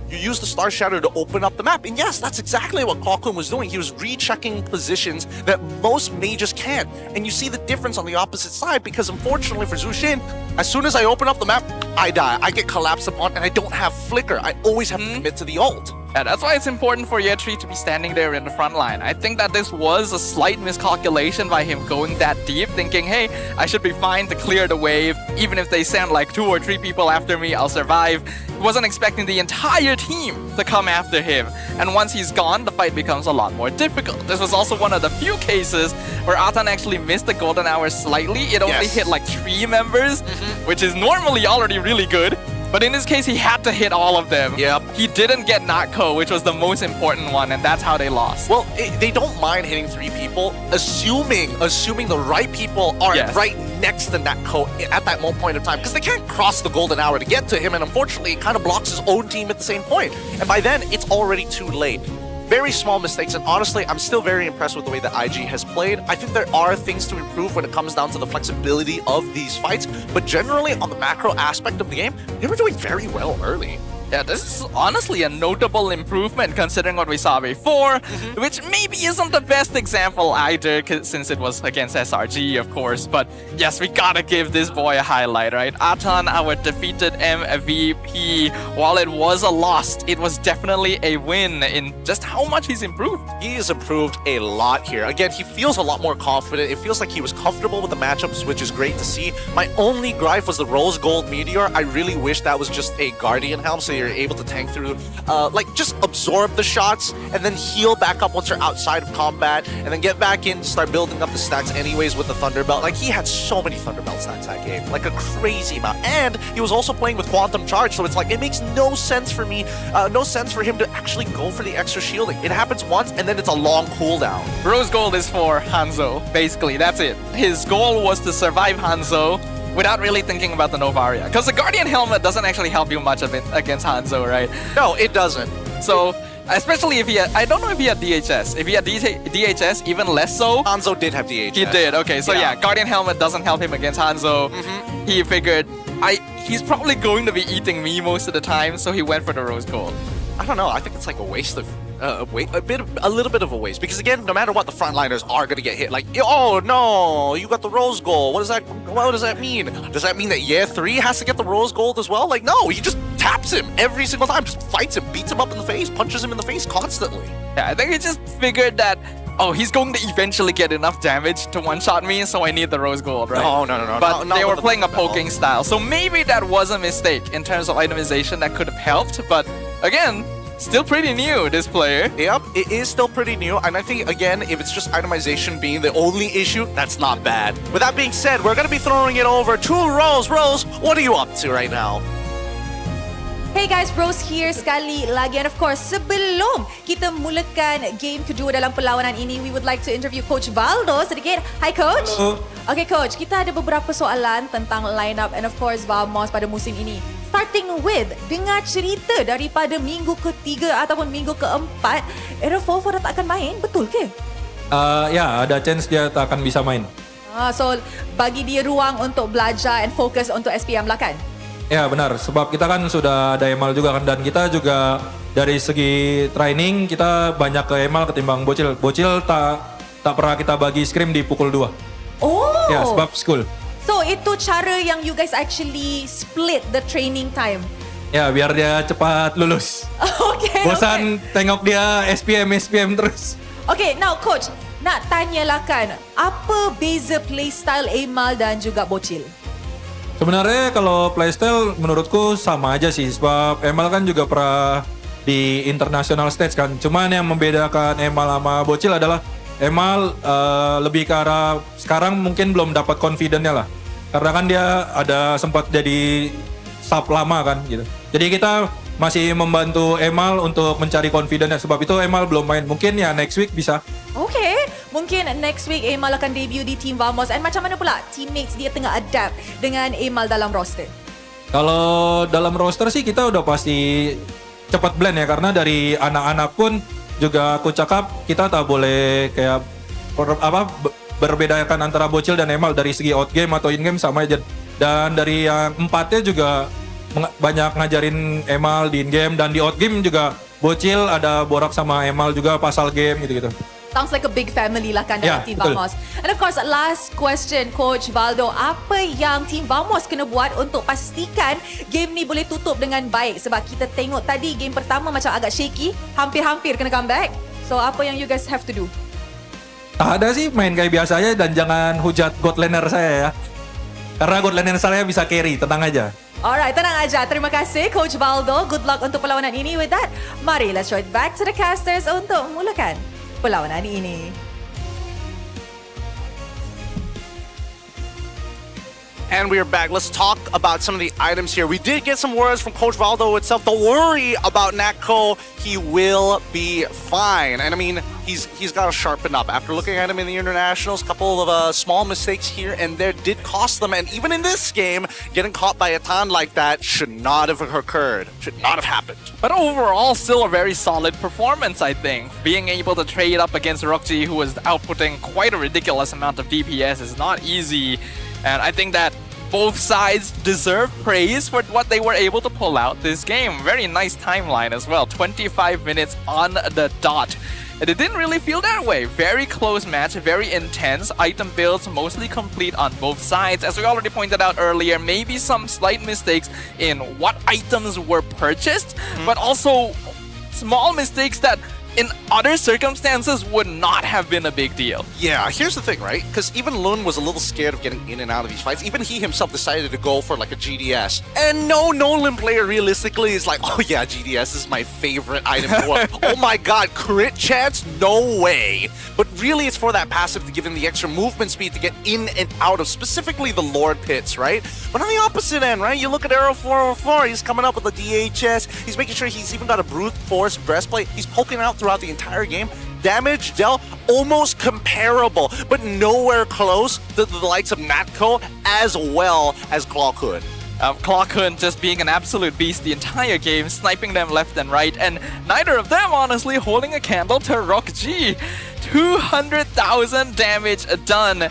you use the Star Shadow to open up the map. And yes, that's exactly what Clawkun was doing. He was rechecking positions that most mages can't. And you see the difference on the opposite side, because unfortunately for Zushin, as soon as I open up the map, I die. I get collapsed upon, and I don't have Flicker. I always have to commit to the ult. Yeah, that's why it's important for Ye3 to be standing there in the front line. I think that this was a slight miscalculation by him going that deep, thinking, hey, I should be fine to clear the wave. Even if they send like 2 or 3 people after me, I'll survive. He wasn't expecting the entire team to come after him. And once he's gone, the fight becomes a lot more difficult. This was also one of the few cases where Atan actually missed the golden hour slightly. It only hit like 3 members, which is normally already really good. But in this case, he had to hit all of them. Yep. He didn't get Natko, which was the most important one, and that's how they lost. Well, they don't mind hitting 3 people, assuming the right people are right next to Natko at that point of time, because they can't cross the golden hour to get to him, and unfortunately, it kind of blocks his own team at the same point. And by then, it's already too late. Very small mistakes, and honestly, I'm still very impressed with the way that IG has played. I think there are things to improve when it comes down to the flexibility of these fights, but generally, on the macro aspect of the game, they were doing very well early. Yeah, this is honestly a notable improvement considering what we saw before, which maybe isn't the best example either, since it was against SRG, of course. But yes, we gotta give this boy a highlight, right? Atan, our defeated MVP, while it was a loss, it was definitely a win in just how much he's improved. He has improved a lot here. Again, he feels a lot more confident. It feels like he was comfortable with the matchups, which is great to see. My only gripe was the Rose Gold Meteor. I really wish that was just a Guardian Helm, so you're able to tank through, just absorb the shots and then heal back up once you're outside of combat, and then get back in, start building up the stacks anyways with the Thunderbelt. Like, he had so many Thunderbelt stacks that game, like a crazy amount. And he was also playing with Quantum Charge, so it's like, it makes no sense for him to actually go for the extra shielding. It happens once, and then it's a long cooldown. Rose Gold is for Hanzo, basically, that's it. His goal was to survive Hanzo without really thinking about the Novaria. Because the Guardian Helmet doesn't actually help you much against Hanzo, right? No, it doesn't. So, especially if he had, I don't know if he had DHS. If he had DHS, even less so. Hanzo did have DHS. He did, okay. So yeah, Guardian Helmet doesn't help him against Hanzo. He figured, he's probably going to be eating me most of the time, so he went for the Rose Gold. I don't know, I think it's like a waste of a little bit of a waste, because again, no matter what, the frontliners are gonna get hit. Like, oh no, you got the Rose Gold. What does that mean? Does that mean that Ye3 has to get the Rose Gold as well? Like, no, he just taps him every single time, just fights him, beats him up in the face, punches him in the face constantly. Yeah, I think he just figured that oh, he's going to eventually get enough damage to one-shot me, so I need the rose gold, right? No. But not they were with playing a at all. poking style, so maybe that was a mistake in terms of itemization that could have helped. But again, still pretty new, this player. Yep, it is still pretty new, and I think, again, if it's just itemization being the only issue, that's not bad. With that being said, we're going to be throwing it over to Rose. Rose, what are you up to right now? Hey guys, Rose here sekali lagi. And of course, sebelum kita mulakan game kedua dalam perlawanan ini, we would like to interview Coach Valdo sedikit. Hi Coach. Hello. Okay Coach, kita ada beberapa soalan tentang lineup and of course Vamos pada musim ini. Starting with, dengar cerita daripada minggu ketiga ataupun minggu keempat, Era 4 dah tak akan main, betul ke? Ya, ada chance dia tak akan bisa main. So, bagi dia ruang untuk belajar and fokus untuk SPM lah kan? Ya benar, sebab kita kan sudah ada emal juga kan, dan kita juga dari segi training kita banyak ke emal ketimbang bocil. Bocil tak pernah kita bagi scrim di pukul 2. Oh. Ya, sebab school. So itu cara yang you guys actually split the training time. Ya, biar dia cepat lulus. Okay. Bosan tengok dia SPM terus. Okay, now coach, nak tanyalah kan, apa beza playstyle emal dan juga bocil? Sebenarnya kalau playstyle menurutku sama aja sih, sebab Emal kan juga pernah di international stage kan. Cuman yang membedakan Emal sama Bocil adalah Emal lebih ke arah sekarang mungkin belum dapat confidence-nya lah. Karena kan dia ada sempat jadi sub lama kan gitu. Jadi kita masih membantu Emal untuk mencari confidence-nya, sebab itu Emal belum main. Mungkin ya next week bisa. Okay, mungkin next week Emal akan debut di Team Vamos. And macam mana pula teammates dia tengah adapt dengan Emal dalam roster? Kalau dalam roster sih kita udah pasti cepat blend ya, karena dari anak-anak pun juga aku cakap kita tak boleh kayak berbedakan antara Bocil dan Emal dari segi out game atau in game sama aja. Dan dari yang empatnya juga banyak ngajarin Emal di in game, dan di out game juga Bocil ada borak sama Emal juga pasal game gitu-gitu. Sounds like a big family lah kan dalam Team Vamos. And of course, last question, Coach Valdo. Apa yang Team Vamos kena buat untuk pastikan game ni boleh tutup dengan baik? Sebab kita tengok tadi game pertama macam agak shaky. Hampir-hampir kena comeback. So, apa yang you guys have to do? Tak ada sih, main kayak biasa aja dan jangan hujat god laner saya ya. Karena god laner saya bisa carry, tenang aja. Alright, tenang aja. Terima kasih Coach Valdo. Good luck untuk perlawanan ini. With that, mari let's throw it back to the casters untuk mulakan perlawanan ini. And we are back. Let's talk about some of the items here. We did get some words from Coach Valdo itself. Don't worry about Natco. He will be fine. And I mean, he's got to sharpen up. After looking at him in the internationals, a couple of small mistakes here and there did cost them. And even in this game, getting caught by a Tan like that should not have occurred. Should not have happened. But overall, still a very solid performance, I think. Being able to trade up against Rockji, who was outputting quite a ridiculous amount of DPS, is not easy. And I think that both sides deserve praise for what they were able to pull out this game. Very nice timeline as well. 25 minutes on the dot. And it didn't really feel that way. Very close match, very intense. Item builds mostly complete on both sides. As we already pointed out earlier, maybe some slight mistakes in what items were purchased, but also small mistakes that in other circumstances would not have been a big deal. Yeah, here's the thing, right? Because even Lun was a little scared of getting in and out of these fights. Even he himself decided to go for like a GDS. And no Nolan player realistically is like, oh yeah, GDS is my favorite item. Oh my god, crit chance? No way. But really it's for that passive to give him the extra movement speed to get in and out of specifically the Lord pits, right? But on the opposite end, right? You look at Arrow 404, he's coming up with a DHS. He's making sure he's even got a brute force breastplate. He's poking out throughout the entire game. Damage dealt almost comparable, but nowhere close to the likes of Natco as well as Clawhood. Clawhood just being an absolute beast the entire game, sniping them left and right, and neither of them honestly holding a candle to Rock G. 200,000 damage done.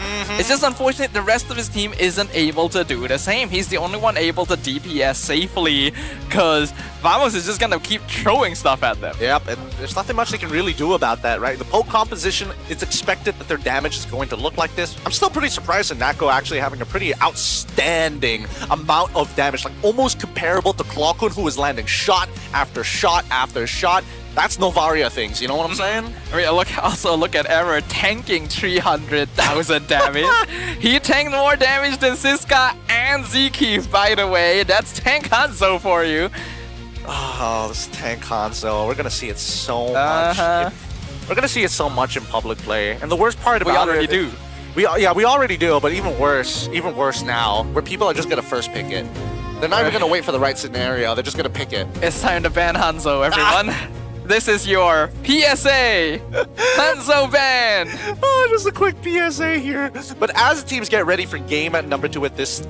It's just unfortunate the rest of his team isn't able to do the same. He's the only one able to DPS safely because Vamos is just gonna keep throwing stuff at them. Yep, and there's nothing much they can really do about that, right? The poke composition, it's expected that their damage is going to look like this. I'm still pretty surprised at Natco actually having a pretty outstanding amount of damage, like almost comparable to Clawhood, who was landing shot after shot after shot. That's Novaria things, you know what I'm saying? I mean, also look at Error tanking 300,000 damage. He tanked more damage than Siska and Zeke, by the way. That's Tank Hanzo for you. Oh, this Tank Hanzo. We're gonna see it so much. We're gonna see it so much in public play. And the worst part about we already do. We already do, but even worse now, where people are just gonna first pick it. They're not even gonna wait for the right scenario. They're just gonna pick it. It's time to ban Hanzo, everyone. This is your PSA! Hanzo ban! Oh, just a quick PSA here. But as the teams get ready for game at number 2 at this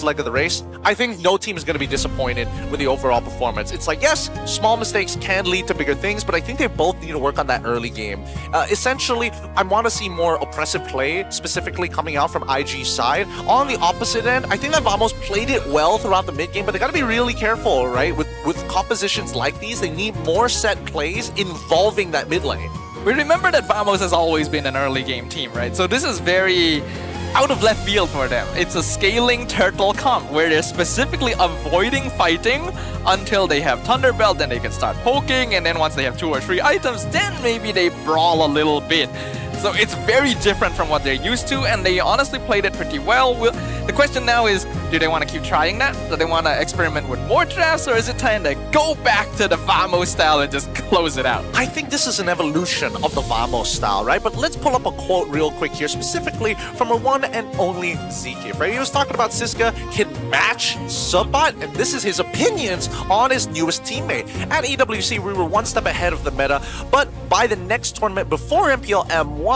leg of the race, I think no team is going to be disappointed with the overall performance. It's like, yes, small mistakes can lead to bigger things, but I think they both need to work on that early game. Essentially, I want to see more oppressive play, specifically coming out from IG's side. On the opposite end, I think that Vamos played it well throughout the mid game, but they got to be really careful, right? With compositions like these, they need more set plays involving that mid lane. We remember that Vamos has always been an early game team, right? So this is very out of left field for them. It's a scaling turtle comp where they're specifically avoiding fighting until they have Thunderbelt, then they can start poking, and then once they have 2 or 3 items, then maybe they brawl a little bit. So it's very different from what they're used to, and they honestly played it pretty well. The question now is, do they want to keep trying that? Do they want to experiment with more drafts, or is it time to go back to the Vamos style and just close it out? I think this is an evolution of the Vamos style, right? But let's pull up a quote real quick here, specifically from our one and only Zeke, right? He was talking about Siska can match Subbot, and this is his opinions on his newest teammate. At EWC, we were one step ahead of the meta, but by the next tournament before MPL MY,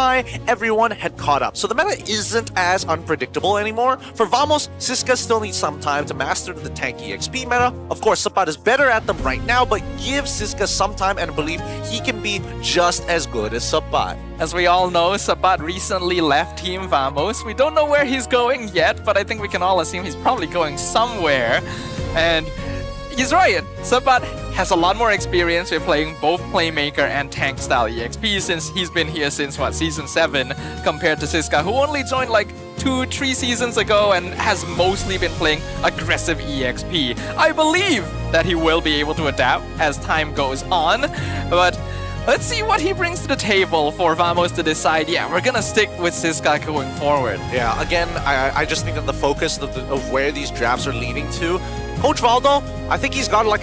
everyone had caught up. So the meta isn't as unpredictable anymore. For Vamos, Siska still needs some time to master the tank EXP meta. Of course, Subbot is better at them right now, but give Siska some time and believe he can be just as good as Subbot. As we all know, Subbot recently left Team Vamos. We don't know where he's going yet, but I think we can all assume he's probably going somewhere. And he's right. Subbot has a lot more experience with playing both Playmaker and Tank style EXP since he's been here since, what, Season 7, compared to Siska, who only joined like 2-3 seasons ago and has mostly been playing aggressive EXP. I believe that he will be able to adapt as time goes on, but let's see what he brings to the table for Vamos to decide, yeah, we're gonna stick with Siska going forward. Yeah, again, I just think that the focus of where these drafts are leading to, Coach Valdo, I think he's got like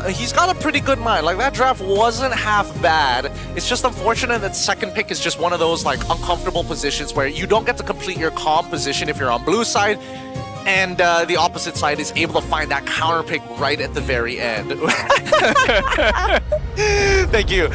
he's got a pretty good mind. Like that draft wasn't half bad. It's just unfortunate that second pick is just one of those like uncomfortable positions where you don't get to complete your composition if you're on blue side, and the opposite side is able to find that counter pick right at the very end. Thank you,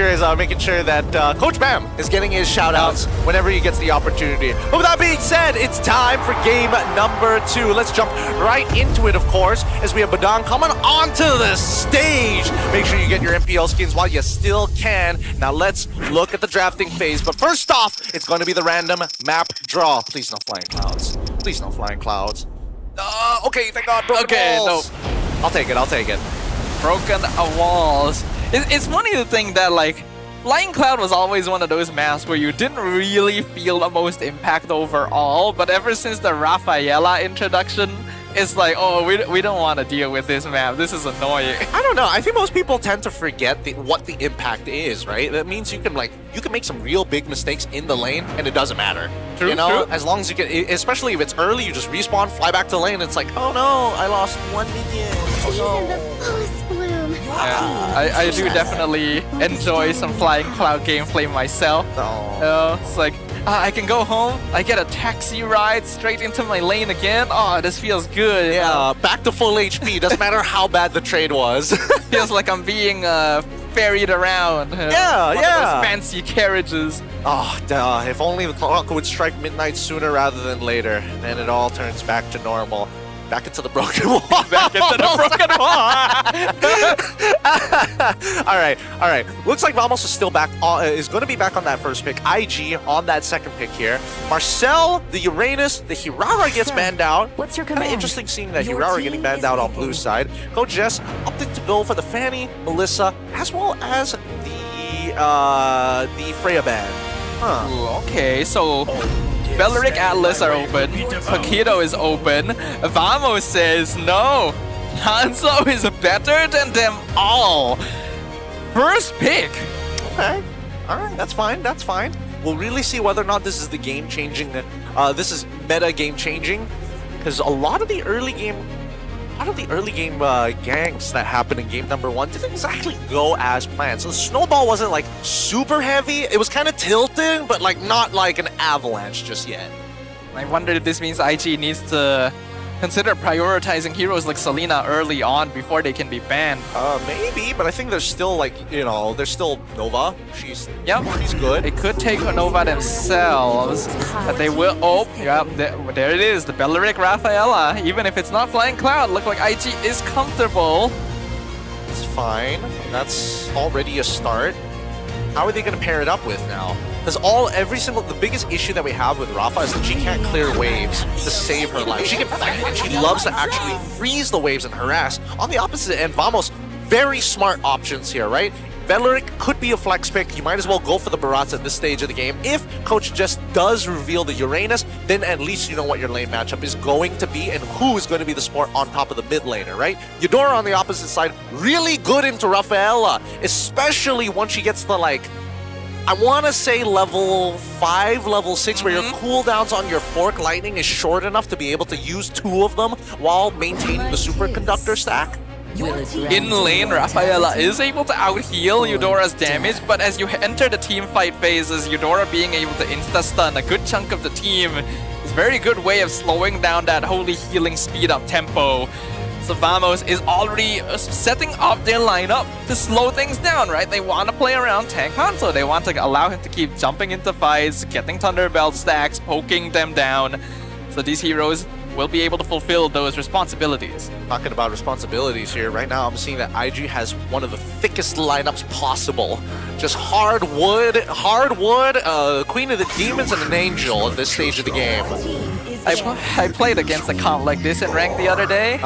Reza, making sure that Coach Bam is getting his shout-outs whenever he gets the opportunity. But with that being said, it's time for game number 2. Let's jump right into it, of course, as we have Badang coming onto the stage. Make sure you get your MPL skins while you still can. Now let's look at the drafting phase. But first off, it's going to be the random map draw. Please no flying clouds. Please no flying clouds. Okay, thank God, broken walls. No. I'll take it. Broken walls. It's funny to think that, like, Flying Cloud was always one of those maps where you didn't really feel the most impact overall, but ever since the Rafaela introduction, it's like, oh, we don't want to deal with this map. This is annoying. I don't know. I think most people tend to forget what the impact is, right? That means you can make some real big mistakes in the lane, and it doesn't matter. True, you know, true. As long as you get, especially if it's early, you just respawn, fly back to the lane. It's like, oh no, I lost 1 minion. Oh, no. Yeah, I do definitely enjoy some Flying Cloud gameplay myself. It's like, I can go home, I get a taxi ride straight into my lane again. Oh, this feels good. Yeah, back to full HP. Doesn't matter how bad the trade was. Feels like I'm being ferried around. Yeah, one of those fancy carriages. Oh, duh. If only the clock would strike midnight sooner rather than later, then it all turns back to normal. Back into the broken wall. Back into the broken wall. All right. Looks like Vamos is still back. Is going to be back on that first pick. IG on that second pick here. Marcel, the Uranus, the Hirara gets banned out. What's your Kind of command? interesting seeing that Your Hirara team getting banned is out on leaving. blue side. Coach Jess opting to go for the Fanny, Melissa, as well as the Freya ban. Huh. Ooh, okay, so Belleric Atlas are open, Paquito is open, Vamos says no, Hanzo is better than them all. first pick. Okay. All right, that's fine. That's fine. We'll really see whether or not this is the game-changing. This is meta game-changing, because a lot of the early game ganks that happened in game number 1 didn't exactly go as planned. So the snowball wasn't like super heavy. It was kind of tilting, but like not like an avalanche just yet. I wonder if this means IG needs to consider prioritizing heroes like Selena early on before they can be banned. Maybe, but I think there's still like, you know, there's still Nova. She's good. They could take Nova themselves, but they will. Oh, yeah, there it is. The Belleric Rafaela. Even if it's not Flying Cloud, look like IG is comfortable. It's fine. That's already a start. How are they going to pair it up with now? Because the biggest issue that we have with Rafa is that she can't clear waves to save her life. She can fight and she loves to actually freeze the waves and harass. On the opposite end, Vamos, very smart options here, right? Belleric could be a flex pick. You might as well go for the Barats at this stage of the game. If Coach just does reveal the Uranus, then at least you know what your lane matchup is going to be and who is going to be the support on top of the mid laner, right? Eudora on the opposite side, really good into Rafaela, especially once she gets the, like, I want to say level 5, level 6, where your cooldowns on your Fork Lightning is short enough to be able to use 2 of them while maintaining the superconductor stack. In lane, Rafaela is able to out-heal Eudora's damage, but as you enter the team fight phases, Eudora being able to insta-stun a good chunk of the team is a very good way of slowing down that holy healing speed-up tempo. So Vamos is already setting up their lineup to slow things down, right? They want to play around Tank Han, so they want to allow him to keep jumping into fights, getting Thunderbelt stacks, poking them down. So these heroes will be able to fulfill those responsibilities. Talking about responsibilities here, right now I'm seeing that IG has one of the thickest lineups possible. Just hardwood, Queen of the Demons and an Angel at this stage of the game. I played against a comp like this in rank the other day.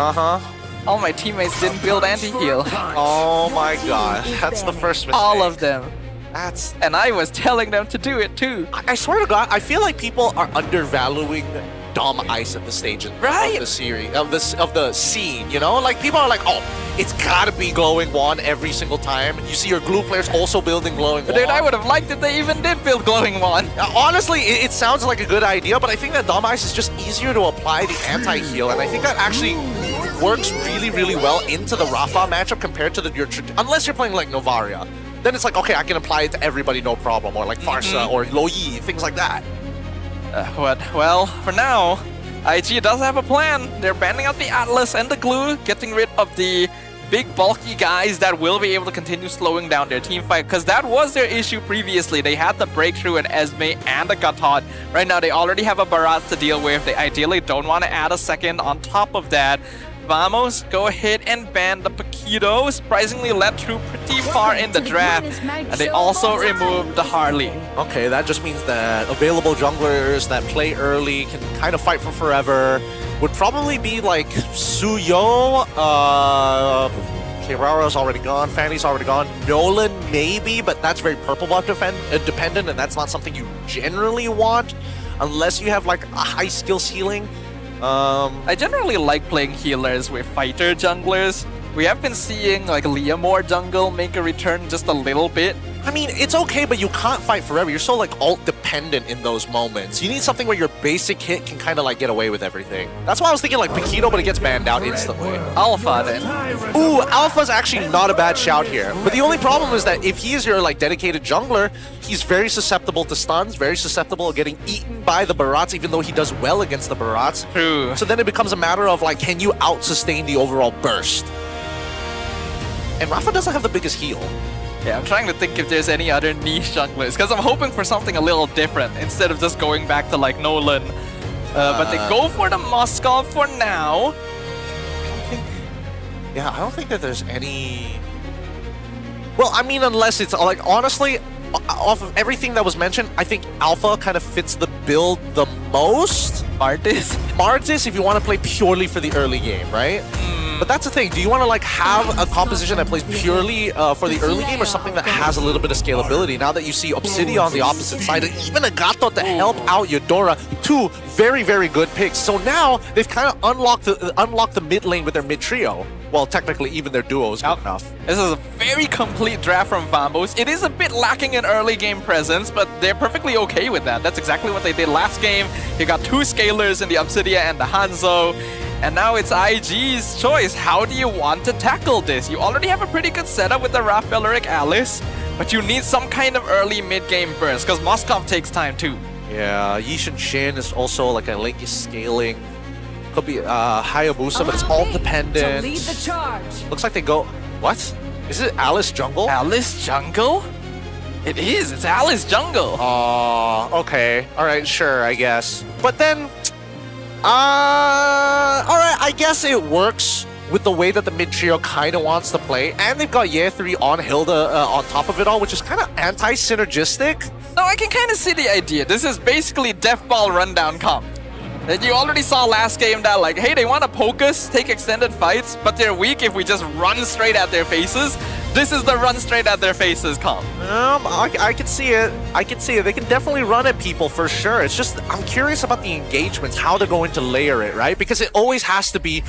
All my teammates didn't build anti-heal. Oh my god, that's the first mistake. All of them. And I was telling them to do it too. I swear to God, I feel like people are undervaluing Dom Ice at this stage of the series, of the scene, you know? Like, people are like, oh, it's gotta be glowing wand every single time. You see your glue players also building glowing wand. Dude, I would have liked if they even did build glowing wand. Honestly, it sounds like a good idea, but I think that Dom Ice is just easier to apply the anti-heal, and I think that actually works really, really well into the Rafa matchup compared to unless you're playing like Novaria. Then it's like, okay, I can apply it to everybody, no problem, or like Farsa or Loyi, things like that. Well, for now, IG does have a plan. They're banning out the Atlas and the glue, getting rid of the big bulky guys that will be able to continue slowing down their team fight, because that was their issue previously. They had the breakthrough in Esme and a Gatot. Right now, they already have a Barat to deal with. They ideally don't want to add a second on top of that. Vamos, go ahead and ban the Paquito. Surprisingly led through pretty far in the draft. And they also removed the Harley. Okay, that just means that available junglers that play early can kind of fight for forever. Would probably be like Suyo, Kirara's already gone, Fanny's already gone, Nolan maybe, but that's very purple buff dependent, and that's not something you generally want unless you have like a high skill ceiling. I generally like playing healers with fighter junglers. We have been seeing like Leomore jungle make a return just a little bit. I mean, it's okay, but you can't fight forever. You're so like ult dependent in those moments. You need something where your basic hit can kind of like get away with everything. That's why I was thinking like Paquito, but it gets banned out instantly. Alpha then. Ooh, Alpha's actually not a bad shout here. But the only problem is that if he's your like dedicated jungler, he's very susceptible to stuns, very susceptible to getting eaten by the Barats, even though he does well against the Barats. True. So then it becomes a matter of like, can you out-sustain the overall burst? And Rafa doesn't have the biggest heal. Yeah, I'm trying to think if there's any other niche junglers, because I'm hoping for something a little different instead of just going back to like Nolan. But they go for the Moskov for now. I don't think that there's any... Well, I mean, unless it's like, honestly, off of everything that was mentioned, I think Alpha kind of fits the build the most. Martis, if you want to play purely for the early game, right? But that's the thing, do you want to like have a composition that plays purely for the early game or something that has a little bit of scalability? Now that you see Obsidian on the opposite side and even a Gato to help out Eudora, 2 very, very good picks. So now they've kind of unlocked the mid lane with their mid trio. well, technically even their duo is good enough. This is a very complete draft from Vamos. It is a bit lacking in early game presence, but they're perfectly okay with that. That's exactly what they did last game. You got 2 scalers in the Obsidia and the Hanzo. And now it's IG's choice. How do you want to tackle this? You already have a pretty good setup with the Raph Belleric Alice, but you need some kind of early mid-game burst, because Moskov takes time too. Yeah, Yishin Shin is also like a Link is scaling. Could be Hayabusa, but it's all dependent. lead the charge. Looks like they go... What? Is it Alice Jungle? Alice Jungle? It is. It's Alice Jungle. Okay. Alright, sure, I guess. But then... Alright, I guess it works with the way that the mid trio kind of wants to play. And they've got Ye3 on Hilda on top of it all, which is kind of anti-synergistic. No, I can kind of see the idea. This is basically Death Ball rundown comp. And you already saw last game that, like, hey, they want to poke us, take extended fights, but they're weak if we just run straight at their faces. This is the run straight at their faces comp. I can see it. I can see it. They can definitely run at people for sure. It's just, I'm curious about the engagements, how they're going to layer it, right? Because it always has to be,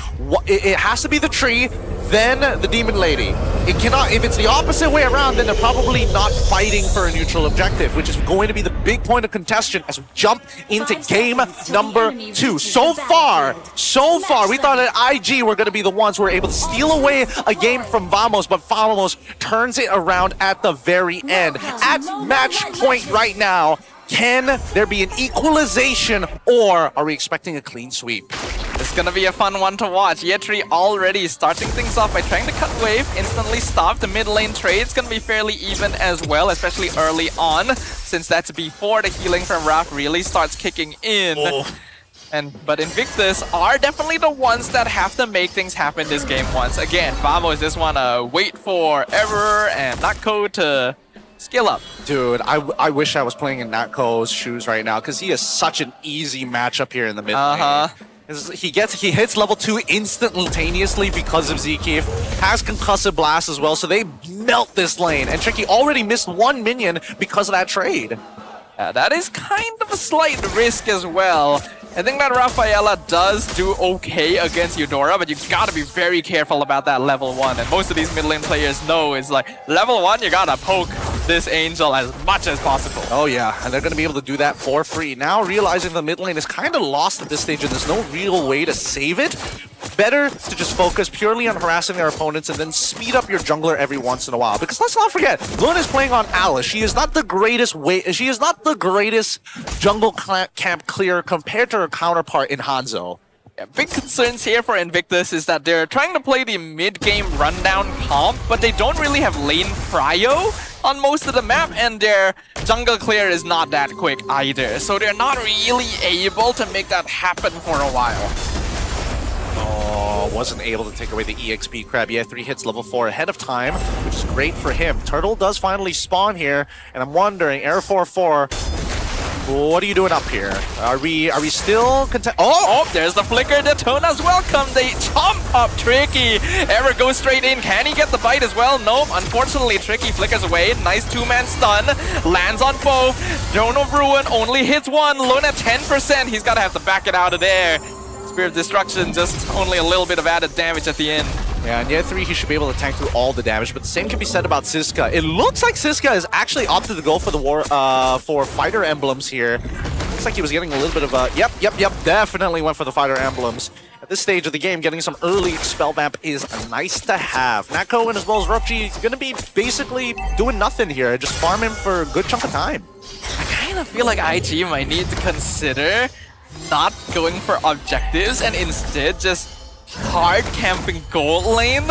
it has to be the tree, then the demon lady. It cannot, if it's the opposite way around, then they're probably not fighting for a neutral objective, which is going to be the big point of contention as we jump into game number 2. So far, we thought that IG were going to be the ones who were able to steal away a game from Vamos, but Vamos turns it around at the very end. At match point right now, can there be an equalization, or are we expecting a clean sweep? It's gonna be a fun one to watch. Ye3 already starting things off by trying to cut wave, instantly stop. The mid lane trade's gonna be fairly even as well, especially early on, since that's before the healing from Raph really starts kicking in. But Invictus are definitely the ones that have to make things happen this game once again. Vamos just wanna wait for Error and Natko to skill up. Dude, I wish I was playing in Natko's shoes right now, because he is such an easy matchup here in the mid lane. He hits level 2 instantaneously because of Zekif, has concussive blast as well, so they melt this lane. And Tricky already missed 1 minion because of that trade. That is kind of a slight risk as well. I think that Rafaela does do okay against Eudora, but you gotta be very careful about that level 1. And most of these mid lane players know it's like, level 1, you gotta poke this Angel as much as possible. Oh yeah, and they're gonna be able to do that for free. Now realizing the mid lane is kind of lost at this stage and there's no real way to save it, better to just focus purely on harassing their opponents and then speed up your jungler every once in a while. Because let's not forget, Luna is playing on Alice. She is not the greatest jungle camp clear compared to her counterpart in Hanzo. Yeah, big concerns here for Invictus is that they're trying to play the mid-game rundown comp, but they don't really have lane prio on most of the map, and their jungle clear is not that quick either. So they're not really able to make that happen for a while. Oh, wasn't able to take away the EXP crab. Yeah, 3 hits level 4 ahead of time, which is great for him. Turtle does finally spawn here, and I'm wondering, Air 4-4, what are you doing up here? Are we still content? Oh, there's the flicker. Daytona's welcome. They chomp up Tricky. Ever goes straight in. Can he get the bite as well? Nope. Unfortunately, Tricky flickers away. Nice 2-man stun. Lands on both. Throne of Ruin only hits 1. Luna 10%. He's got to have to back it out of there. Spirit of Destruction, just only a little bit of added damage at the end. Yeah, and Year 3, he should be able to tank through all the damage, but the same can be said about Siska. It looks like Siska is actually opted to go for the for fighter emblems here. Looks like he was getting a little bit of a... Yep, definitely went for the fighter emblems. At this stage of the game, getting some early spell vamp is nice to have. Natko and as well as Rupchi going to be basically doing nothing here, just farming for a good chunk of time. I kind of feel like IG might need to consider not going for objectives and instead just hard camping gold lane,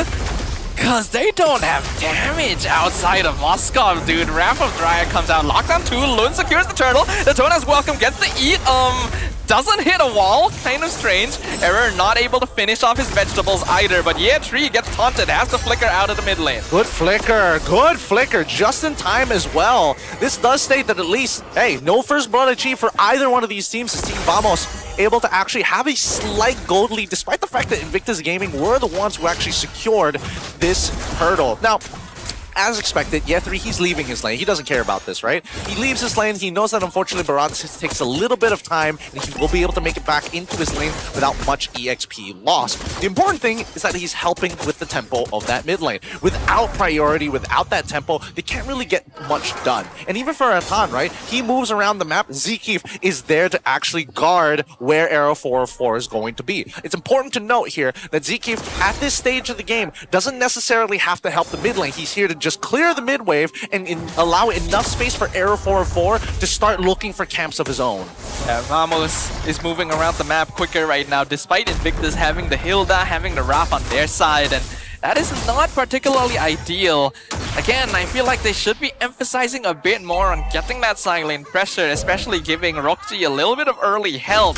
cause they don't have damage outside of Moskov, dude. Wrath of Dryad comes out, lockdown 2, Lun secures the turtle, Daytona's welcome, gets the eat, doesn't hit a wall, kind of strange. Error not able to finish off his vegetables either, but yeah, Tree gets taunted, has to flicker out of the mid lane. Good flicker, just in time as well. This does state that at least, hey, no first blood achieved for either one of these teams. As Team Vamos able to actually have a slight gold lead, despite the fact that Invictus Gaming were the ones who actually secured this hurdle. Now, as expected, Ye3, he's leaving his lane. He doesn't care about this, right? He leaves his lane. He knows that unfortunately Barat takes a little bit of time, and he will be able to make it back into his lane without much EXP loss. The important thing is that he's helping with the tempo of that mid lane. Without priority, without that tempo, they can't really get much done. And even for Atan, right? He moves around the map. Zkeef is there to actually guard where Arrow 404 is going to be. It's important to note here that Zkeef, at this stage of the game, doesn't necessarily have to help the mid lane. He's here to just clear the mid wave and allow enough space for Arrow 404 to start looking for camps of his own. Yeah, Vamos is moving around the map quicker right now, despite Invictus having the Hilda, having the Raph on their side, and that is not particularly ideal. Again, I feel like they should be emphasizing a bit more on getting that side lane pressure, especially giving Roxy a little bit of early help,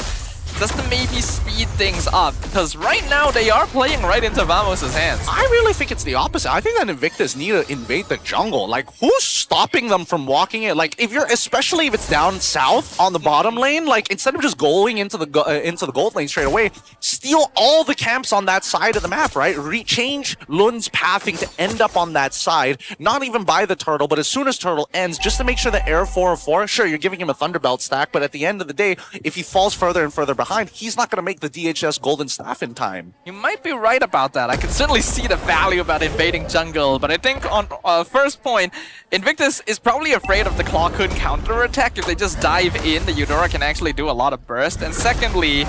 just to maybe speed things up, because right now they are playing right into Vamos' hands. I really think it's the opposite. I think that Invictus need to invade the jungle. Like, who's stopping them from walking it? Like, especially if it's down south on the bottom lane, like, instead of just going into the gold lane straight away, steal all the camps on that side of the map, right? Change Lun's pathing to end up on that side, not even by the turtle, but as soon as turtle ends, just to make sure that Air 404, sure, you're giving him a Thunderbelt stack, but at the end of the day, if he falls further and further behind, he's not going to make the DHS Golden Staff in time. You might be right about that. I can certainly see the value about invading jungle, but I think on first point, Invictus is probably afraid of the Clawcoon counterattack. If they just dive in, the Eudora can actually do a lot of burst. And secondly,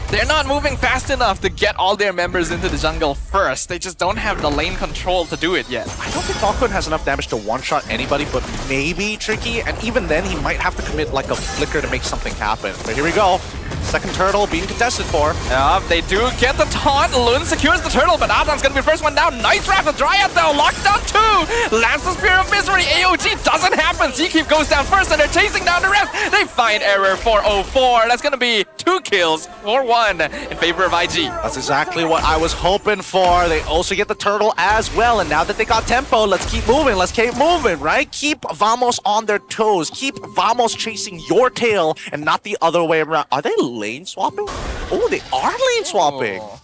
they're not moving fast enough to get all their members into the jungle first. They just don't have the lane control to do it yet. I don't think Clawcoon has enough damage to one-shot anybody, but maybe Tricky, and even then he might have to commit like a flicker to make something happen. But here we go. Second turtle being contested for. Yeah, they do get the taunt. Lun secures the turtle, but Adan's gonna be the first one down. Nice wrap of Dryad though. Lockdown 2. Lands the Spear of Misery. AOG doesn't happen. Zkeef goes down first and they're chasing down the rest. They find Error 404. That's gonna be 2 kills for 1 in favor of IG. That's exactly what I was hoping for. They also get the turtle as well. And now that they got tempo, let's keep moving. Let's keep moving, right? Keep Vamos on their toes. Keep Vamos chasing your tail and not the other way around. Are they lane swapping? Oh, they are lane swapping. Oh.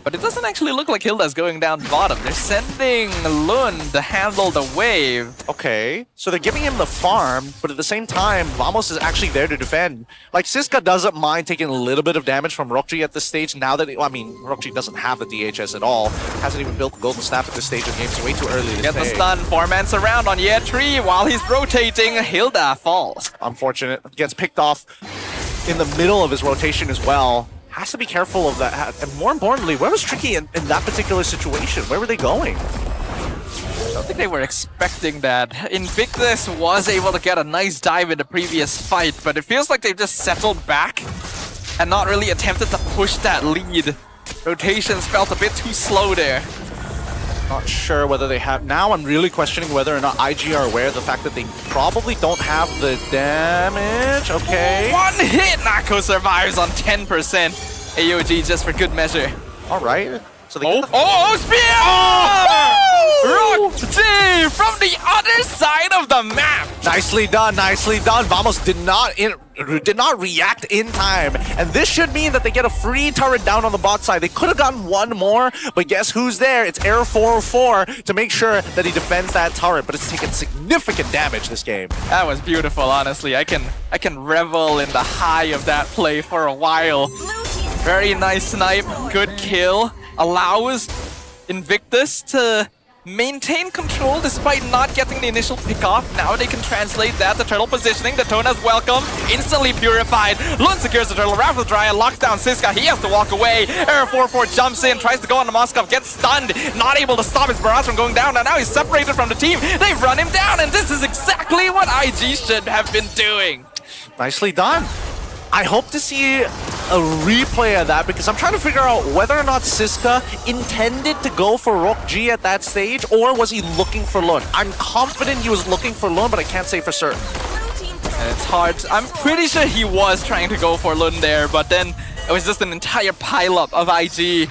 But it doesn't actually look like Hilda's going down bottom. They're sending Lun to handle the wave. Okay, so they're giving him the farm, but at the same time, Vamos is actually there to defend. Like, Siska doesn't mind taking a little bit of damage from Rokji at this stage now that, Rokji doesn't have the DHS at all. Hasn't even built the Golden Staff at this stage of the game, so way too early to Get the stun, 4-man surround on Ye3 while he's rotating. Hilda falls. Unfortunate, gets picked off in the middle of his rotation as well. Has to be careful of that. And more importantly, where was Tricky in that particular situation? Where were they going? I don't think they were expecting that. Invictus was able to get a nice dive in the previous fight, but it feels like they've just settled back and not really attempted to push that lead. Rotations felt a bit too slow there. Not sure whether they have. Now I'm really questioning whether or not IG are aware of the fact that they probably don't have the damage. Okay. One hit! Nako survives on 10%. AOG just for good measure. All right. So they spear! Roxy from the other side of the map. Nicely done, nicely done. Vamos did not react in time, and this should mean that they get a free turret down on the bot side. They could have gotten one more, but guess who's there? It's Air 404 to make sure that he defends that turret, but it's taken significant damage this game. That was beautiful, honestly. I can revel in the high of that play for a while. Very nice snipe, good kill. Allows Invictus to maintain control despite not getting the initial pick off. Now they can translate that to turtle positioning. Datona's welcome, instantly purified. Lun secures the turtle, Raph with Dryad, locks down Siska. He has to walk away. Error 44 jumps in, tries to go on the Moskov, gets stunned, not able to stop his barrage from going down. And now he's separated from the team. They've run him down, and this is exactly what IG should have been doing. Nicely done. I hope to see a replay of that because I'm trying to figure out whether or not Siska intended to go for Rokji at that stage, or was he looking for Lun? I'm confident he was looking for Lun, but I can't say for certain. And it's hard. I'm pretty sure he was trying to go for Lun there, but then it was just an entire pileup of IG. You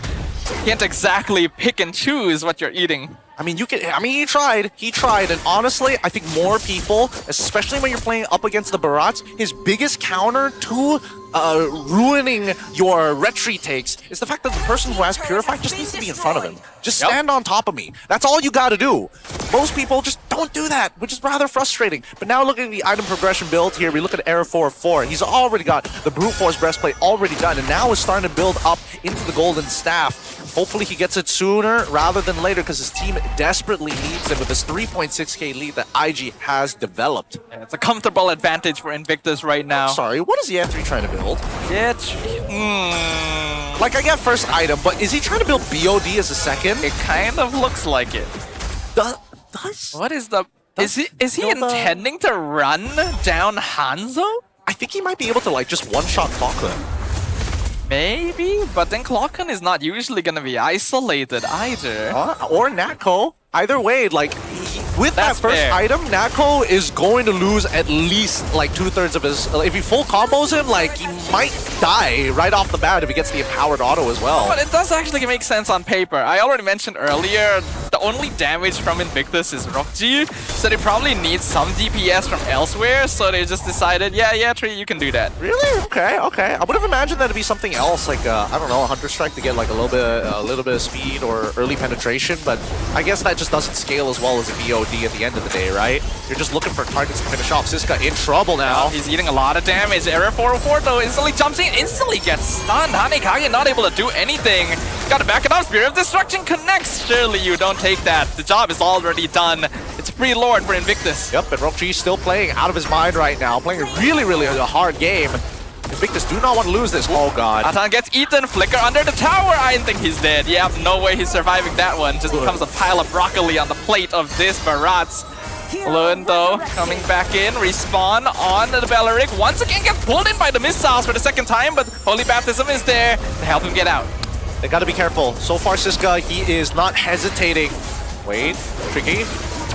can't exactly pick and choose what you're eating. I mean, he tried, and honestly, I think more people, especially when you're playing up against the Barats, his biggest counter to ruining your retreat takes is the fact that the person who has Purify just needs to be in front of him. Just stand on top of me. That's all you gotta do. Most people just don't do that, which is rather frustrating. But now look at the item progression build here. We look at Error 4-4. He's already got the Brute Force Breastplate already done, and now is starting to build up into the Golden Staff. Hopefully he gets it sooner rather than later because his team desperately needs him with this 3.6k lead that IG has developed. Yeah, it's a comfortable advantage for Invictus right now. Sorry, what is Yan3 trying to build? Like, I get first item, but is he trying to build BOD as a second? It kind of looks like it. What is the... Is he intending to run down Hanzo? I think he might be able to, like, just one-shot Clockland. Maybe, but then Clockun is not usually going to be isolated either. Or Nako. Either way, like, with that first item, Nako is going to lose at least, like, 2/3 of his... If he full combos him, like, he might die right off the bat if he gets the empowered auto as well. But it does actually make sense on paper. I already mentioned earlier, the only damage from Invictus is Rockji, so they probably need some DPS from elsewhere, so they just decided, yeah, Tree, you can do that. Really? Okay. I would have imagined that to be something else, like, I don't know, a Hunter Strike to get, like, a little bit of speed or early penetration, but I guess that just doesn't scale as well as a BOD at the end of the day, right? You're just looking for targets to finish off. Siska in trouble now. He's eating a lot of damage. Error 404 though instantly jumps in, instantly gets stunned. Hanekage not able to do anything. Gotta back it up. Spirit of Destruction connects. Surely you don't take that. The job is already done. It's free lord for Invictus. Yep, and Rockji still playing out of his mind right now. Playing a really a hard game. Invictus do not want to lose this. Oh god. Atan gets eaten. Flicker under the tower. I think he's dead. Yep, no way he's surviving that one. Just becomes a pile of broccoli on the plate of this Barats. Lund though coming back in. Respawn on the Belleric. Once again gets pulled in by the missiles for the second time, but Holy Baptism is there to help him get out. They gotta be careful. So far, Siska, he is not hesitating. Wait, tricky.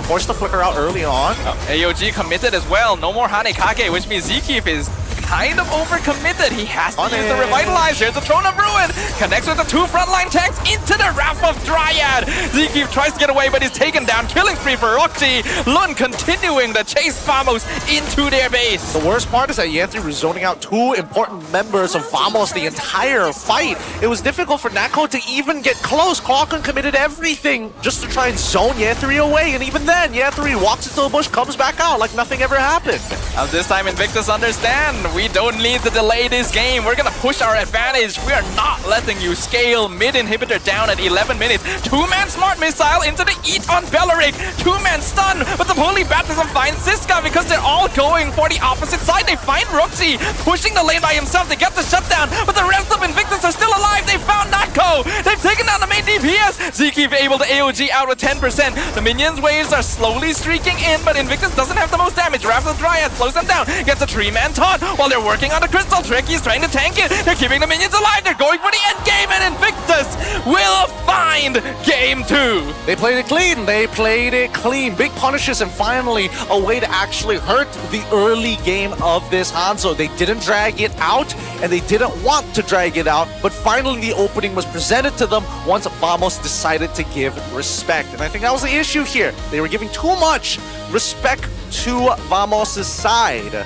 Force the flicker out early on. AOG committed as well. No more Hanekage, which means Zkeef is kind of overcommitted. He has to use the Revitalize. Here's the Throne of Ruin. Connects with the two frontline tanks into the Wrath of Dryad. Zkeef tries to get away, but he's taken down. Killing spree for Rockji. Lund continuing to chase Vamos into their base. The worst part is that Yan3 was zoning out two important members of Vamos the entire fight. It was difficult for Nako to even get close. Clockun committed everything just to try and zone Yan3 away, and even then, Yan3 walks into the bush, comes back out like nothing ever happened. Now this time Invictus understand. We don't need to delay this game. We're gonna push our advantage. We are not letting you scale. Mid inhibitor down at 11 minutes. Two-man smart missile into the eat on Belleric. Two-man stun, but the Holy Baptism finds Siska because they're all going for the opposite side. They find Roxy pushing the lane by himself. They get the shutdown, but the rest of Invictus are still alive. They found Nako. They've taken down the main DPS. Zkeef able to AOG out with 10%. The minions waves are slowly streaking in, but Invictus doesn't have the most damage. Wrath of Dryad slows them down. Gets a 3-man taunt while they're working on the crystal trick. He's trying to tank it. They're keeping the minions alive. They're going for the end game, and Invictus will find game 2. They played it clean. Big punishes, and finally a way to actually hurt the early game of this Hanzo. They didn't drag it out, and they didn't want to drag it out, but finally the opening was presented to them once Vamos decided to give respect. And I think that was the issue here. They were giving too much respect to Vamos' side.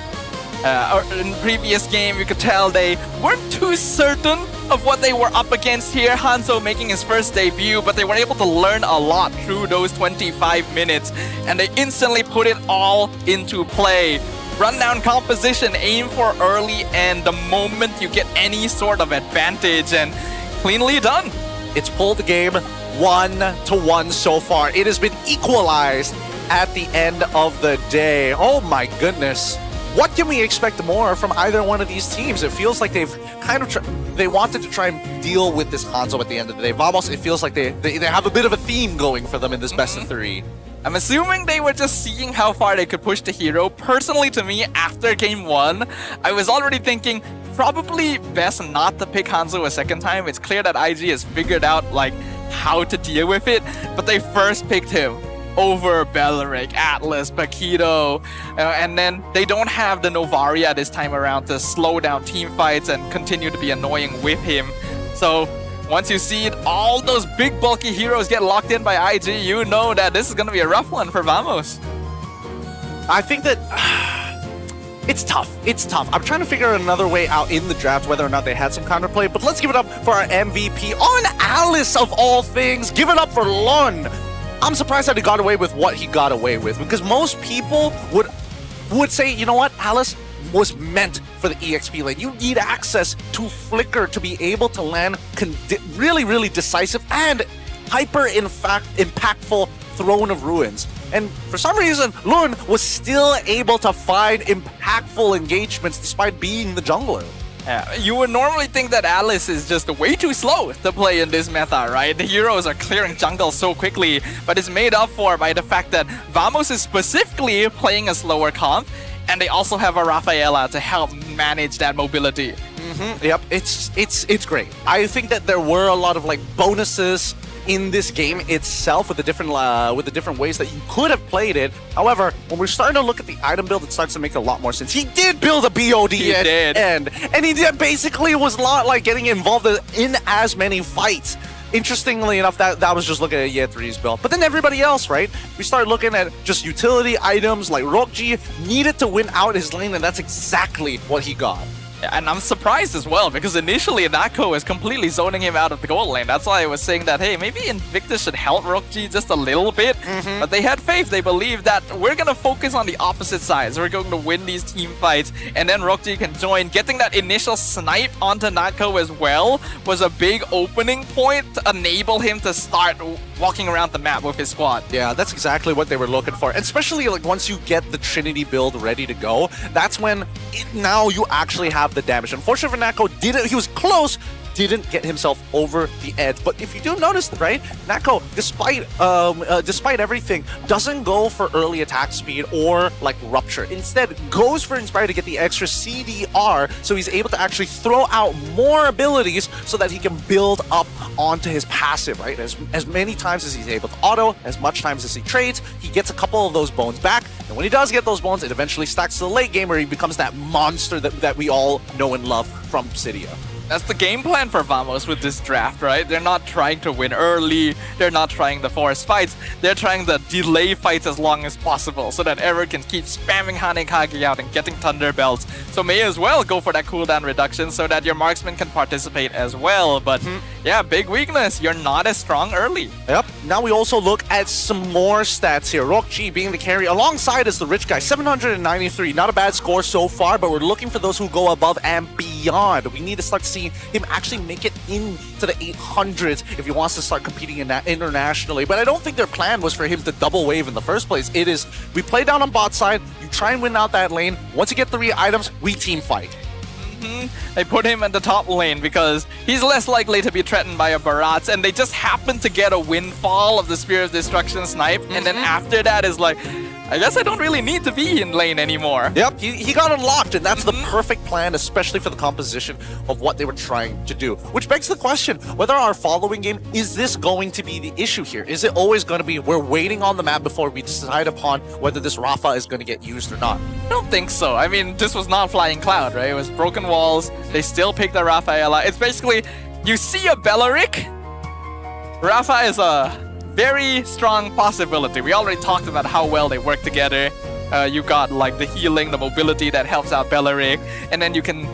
In the previous game, you could tell they weren't too certain of what they were up against here. Hanzo making his first debut, but they were able to learn a lot through those 25 minutes, and they instantly put it all into play. Rundown composition, aim for early, and the moment you get any sort of advantage, and cleanly done. It's pulled the game 1-1 so far. It has been equalized at the end of the day. Oh my goodness. What can we expect more from either one of these teams? It feels like they've kind of they wanted to try and deal with this Hanzo at the end of the day. Vamos, it feels like they have a bit of a theme going for them in this best of 3. I'm assuming they were just seeing how far they could push the hero. Personally, to me, after game 1, I was already thinking probably best not to pick Hanzo a second time. It's clear that IG has figured out like how to deal with it, but they first picked him over Belleric, Atlas, Paquito, and then they don't have the Novaria this time around to slow down team fights and continue to be annoying with him. So once you see all those big bulky heroes get locked in by IG, you know that this is going to be a rough one for Vamos. I think that it's tough. It's tough. I'm trying to figure out another way out in the draft, whether or not they had some counterplay. But let's give it up for our MVP on Alice of all things. Give it up for Lon. I'm surprised that he got away with what he got away with, because most people would say, you know what, Alice was meant for the EXP lane. You need access to Flicker to be able to land really, really decisive and impactful Throne of Ruins. And for some reason, Lun was still able to find impactful engagements despite being the jungler. Yeah, you would normally think that Alice is just way too slow to play in this meta, right? The heroes are clearing jungle so quickly, but it's made up for by the fact that Vamos is specifically playing a slower comp, and they also have a Rafaela to help manage that mobility. Yep, it's great. I think that there were a lot of like bonuses in this game itself with the different ways that you could have played it. However, when we're starting to look at the item build, it starts to make a lot more sense. He did build a BOD at end, and he basically was not like getting involved in as many fights. Interestingly enough, that was just looking at Year 3's build. But then everybody else, right? We started looking at just utility items like Rokji needed to win out his lane, and that's exactly what he got. And I'm surprised as well, because initially Nako was completely zoning him out of the gold lane. That's why I was saying that, hey, maybe Invictus should help Rokji just a little bit. But they had faith. They believed that we're going to focus on the opposite sides. We're going to win these team fights, and then Rokji can join. Getting that initial snipe onto Nako as well was a big opening point to enable him to start walking around the map with his squad. Yeah, that's exactly what they were looking for. And especially like once you get the Trinity build ready to go, that's when now you actually have the damage. Unfortunately for Nako, he was close, didn't get himself over the edge. But if you do notice, right, Nako, despite everything, doesn't go for early attack speed or like rupture. Instead, goes for Inspire to get the extra CDR, so he's able to actually throw out more abilities so that he can build up onto his passive, right? As many times as he's able to auto, as much times as he trades, he gets a couple of those bones back. And when he does get those bones, it eventually stacks to the late game where he becomes that monster that we all know and love from Cydia. That's the game plan for Vamos with this draft, right? They're not trying to win early. They're not trying to force fights. They're trying to delay fights as long as possible so that everyone can keep spamming Hanekage out and getting Thunder Belts. So may as well go for that cooldown reduction so that your marksman can participate as well. But yeah, big weakness. You're not as strong early. Yep. Now we also look at some more stats here. Rokji being the carry alongside as the rich guy. 793. Not a bad score so far, but we're looking for those who go above and beyond. We need to start seeing him actually make it into the 800s if he wants to start competing in that internationally. But I don't think their plan was for him to double wave in the first place. It is, we play down on bot side, you try and win out that lane. Once you get 3 items, we team fight. They put him in the top lane because he's less likely to be threatened by a Barats, and they just happen to get a windfall of the Spear of Destruction snipe, and then after that is like, I guess I don't really need to be in lane anymore. Yep, he got unlocked, and that's the perfect plan, especially for the composition of what they were trying to do. Which begs the question, whether our following game, is this going to be the issue here? Is it always going to be, we're waiting on the map before we decide upon whether this Rafa is going to get used or not? I don't think so. I mean, this was not Flying Cloud, right? It was broken walls. They still picked a Rafaela. It's basically, you see a Bellaric, Rafa is a very strong possibility. We already talked about how well they work together. You got like the healing, the mobility that helps out Bellaric, and then you can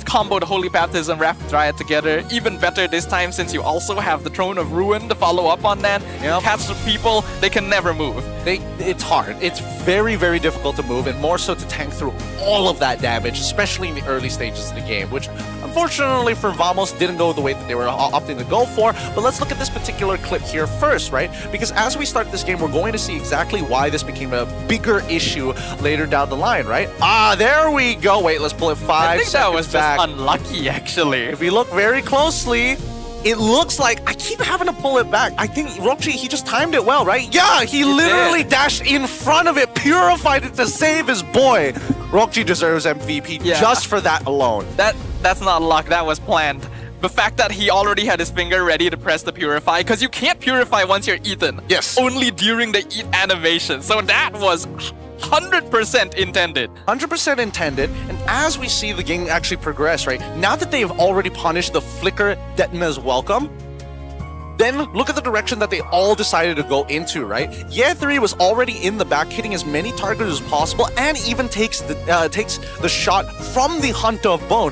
combo the Holy Baptism, Rapid Dryad together. Even better this time since you also have the Throne of Ruin to follow up on that. Yep. Catch the people, they can never move. It's hard. It's very, very difficult to move, and more so to tank through all of that damage, especially in the early stages of the game, which unfortunately for Vamos didn't go the way that they were opting to go for. But let's look at this particular clip here first, right? Because as we start this game, we're going to see exactly why this became a bigger issue later down the line, right? There we go. Wait, let's pull it 5 seconds back. I think that was just unlucky, actually. If we look very closely, it looks like, I keep having to pull it back. I think Rokji, he just timed it well, right? Yeah, he literally dashed in front of it, purified it to save his boy. Rokji deserves MVP just for that alone. That's not luck, that was planned. The fact that he already had his finger ready to press the purify, because you can't purify once you're eaten. Yes. Only during the eat animation. So that was 100% intended. 100% intended, and as we see the game actually progress, right, now that they've already punished the Flicker Detna's welcome, then look at the direction that they all decided to go into, right? Ye3 was already in the back, hitting as many targets as possible, and even takes the shot from the Hunter of Bone.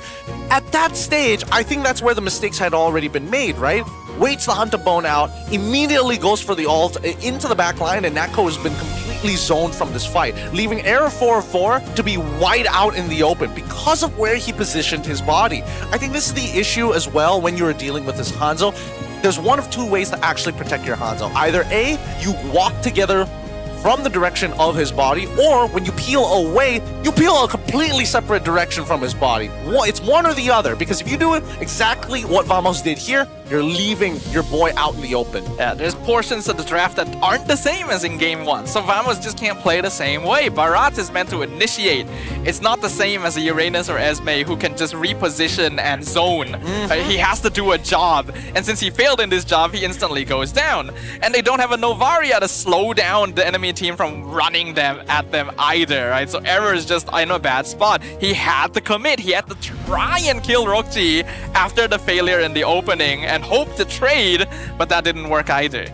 At that stage, I think that's where the mistakes had already been made, right? Waits the Hunter Bone out, immediately goes for the ult into the back line, and Nako has been completely zoned from this fight, leaving Error 404 to be wide out in the open because of where he positioned his body. I think this is the issue as well when you're dealing with this Hanzo. There's one of two ways to actually protect your Hanzo. Either A, you walk together from the direction of his body, or when you peel away, you peel a completely separate direction from his body. It's one or the other, because if you do it exactly what Vamos did here, you're leaving your boy out in the open. Yeah, there's portions of the draft that aren't the same as in Game 1, so Vamos just can't play the same way. Barat is meant to initiate. It's not the same as a Uranus or Esme who can just reposition and zone. He has to do a job, and since he failed in this job, he instantly goes down. And they don't have a Novaria to slow down the enemy team from running at them either, right? So Error is just in a bad spot. He had to commit. He had to try and kill Rokji after the failure in the opening and hope to trade, but that didn't work either.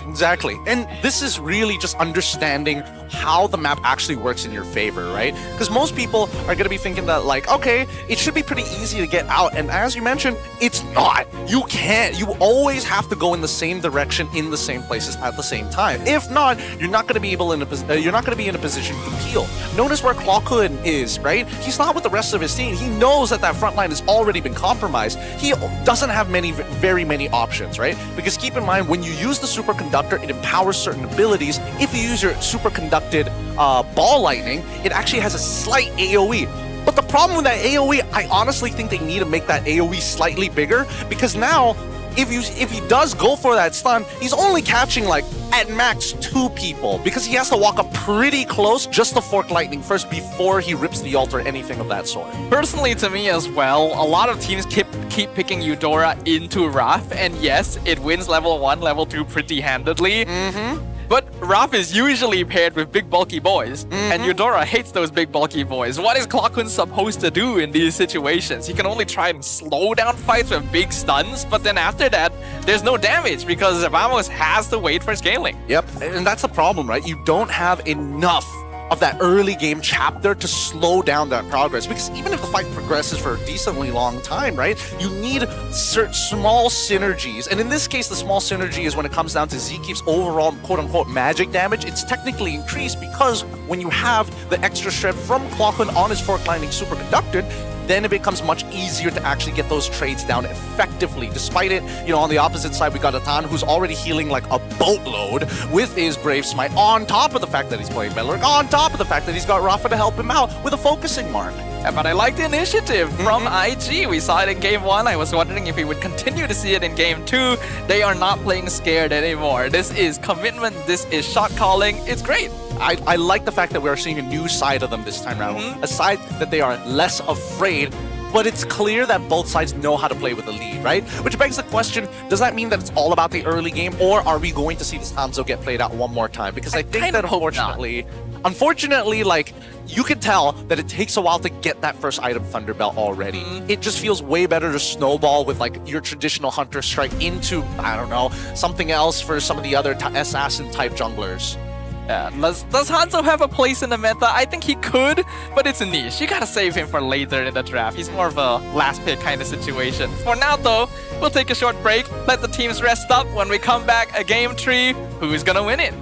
Exactly. And this is really just understanding how the map actually works in your favor, right? Because most people are going to be thinking that, like, okay, it should be pretty easy to get out. And as you mentioned, it's not. You can't. You always have to go in the same direction in the same places at the same time. If not, you're not going to be able in you're not going to be in a position to peel. Notice where Clawkun is, right? He's not with the rest of his team. He knows that front line has already been compromised. He doesn't have very many options, right? Because keep in mind, when you use the superconductor, it empowers certain abilities. If you use your superconducted ball lightning, it actually has a slight AoE. But the problem with that AoE, I honestly think they need to make that AoE slightly bigger, because now if he does go for that stun, he's only catching like at max 2 people, because he has to walk up pretty close just to fork lightning first before he rips the ult or anything of that sort. Personally, to me as well, a lot of teams keep picking Eudora into Wrath, and yes, it wins level 1, level 2 pretty handedly. But Wrath is usually paired with big bulky boys, and Eudora hates those big bulky boys. What is Clawkun supposed to do in these situations? He can only try and slow down fights with big stuns, but then after that, there's no damage because Vamos has to wait for scaling. Yep, and that's the problem, right? You don't have enough of that early game chapter to slow down that progress, because even if the fight progresses for a decently long time, right, you need certain small synergies. And in this case, the small synergy is when it comes down to Zkeep's overall quote-unquote magic damage. It's technically increased because when you have the extra shred from Clawkun on his fork lightning superconductor, then it becomes much easier to actually get those trades down effectively. Despite it, you know, on the opposite side, we got Atan, who's already healing like a boatload with his Brave Smite, on top of the fact that he's playing Metalurg, on top of the fact that he's got Rafa to help him out with a focusing mark. Yeah, but I like the initiative from IG. We saw it in Game 1. I was wondering if we would continue to see it in Game 2. They are not playing scared anymore. This is commitment. This is shot calling. It's great. I like the fact that we're seeing a new side of them this time around. A side that they are less afraid, but it's clear that both sides know how to play with the lead, right? Which begs the question, does that mean that it's all about the early game, or are we going to see this Hanzo get played out one more time? Because I think that unfortunately, like, you can tell that it takes a while to get that first item Thunderbelt already. It just feels way better to snowball with like your traditional Hunter Strike into, I don't know, something else for some of the other assassin type junglers. Yeah, does Hanzo have a place in the meta? I think he could, but it's a niche. You gotta save him for later in the draft. He's more of a last pick kind of situation. For now though, we'll take a short break, let the teams rest up. When we come back, a game 3, who's gonna win it?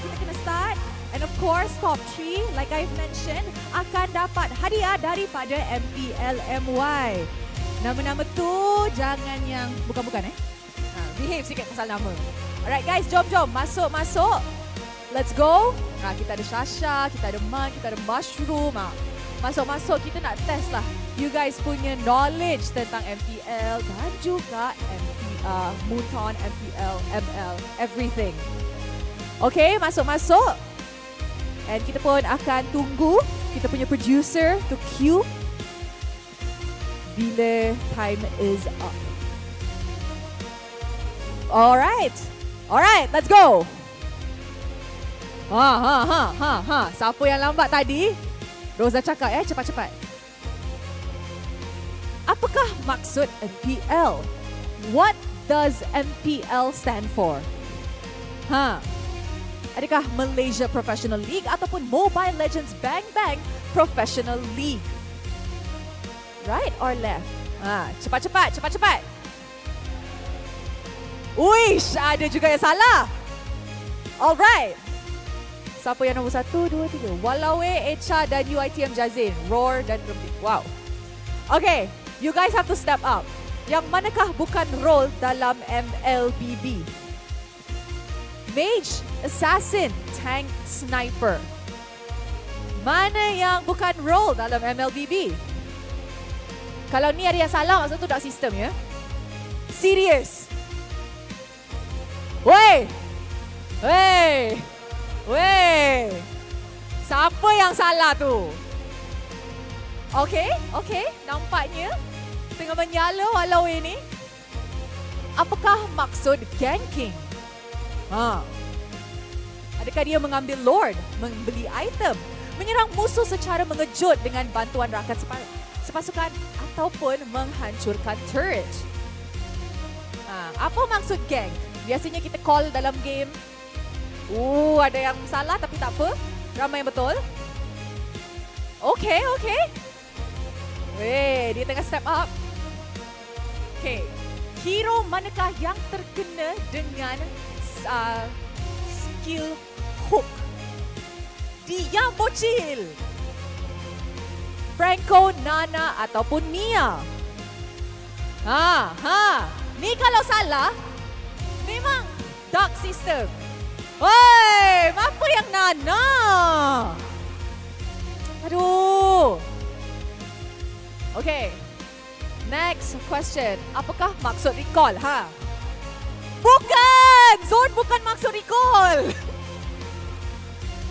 kita kena start. And of course, top 3, like I've mentioned, akan dapat hadiah daripada MPL MY. Nama-nama tu jangan yang bukan-bukan behave sikit pasal nama. Alright guys, jom masuk. Let's go. Kita ada Shasha, kita ada Man, kita ada Mushroom. Masuk, kita nak test lah you guys punya knowledge tentang MPL dan juga Muton, MPL, ML, everything. Okay, masuk. And kita pun akan tunggu kita punya producer to cue bila time is up. Alright, let's go. Siapa yang lambat tadi? Rose dah cakap cepat-cepat. Apakah maksud MPL? What does MPL stand for? Adakah Malaysia Professional League ataupun Mobile Legends Bang Bang Professional League? Right or left? Cepat-cepat. Uish, ada juga yang salah. Alright. Siapa yang nombor 1, 2, 3? Walawe, Echa dan UITM Jazin. Roar dan Rembik. Wow. Okay, you guys have to step up. Yang manakah bukan role dalam MLBB? Mage, Assassin, Tank, Sniper. Mana yang bukan role dalam MLBB? Kalau ni ada yang salah, maksud tu tak sistem ya? Serious. Wey! Siapa yang salah tu? Okay. Nampaknya tengah menyala walau ini. Apakah maksud ganking? Adakah dia mengambil lord, membeli item, menyerang musuh secara mengejut dengan bantuan rakan sepasukan ataupun menghancurkan turret? Apa maksud gank? Biasanya kita call dalam game. Ada yang salah tapi tak apa. Ramai yang betul. Okay. Dia tengah step up. Okay. Hero manakah yang terkena dengan skill hook? Dia bocil. Franco, Nana ataupun Mia? Ni kalau salah, memang dark system. Woi, apa yang Nana? Aduh. Okay. Next question. Apakah maksud recall? Bukan! Zone bukan maksud recall.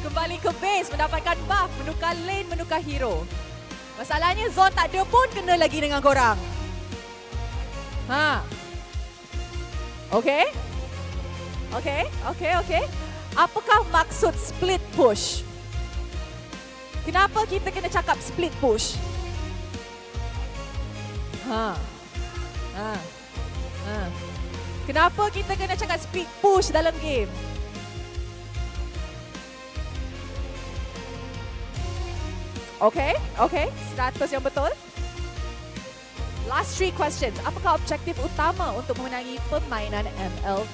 Kembali ke base, mendapatkan buff, menukar lane, menukar hero. Masalahnya Zone tak ada pun kena lagi dengan korang. Okay. Apakah maksud split push? Kenapa kita kena cakap split push? Kenapa kita kena cakap split push dalam game? Okay. 100 yang betul. Last 3 questions. Apakah objektif utama untuk memenangi permainan ML?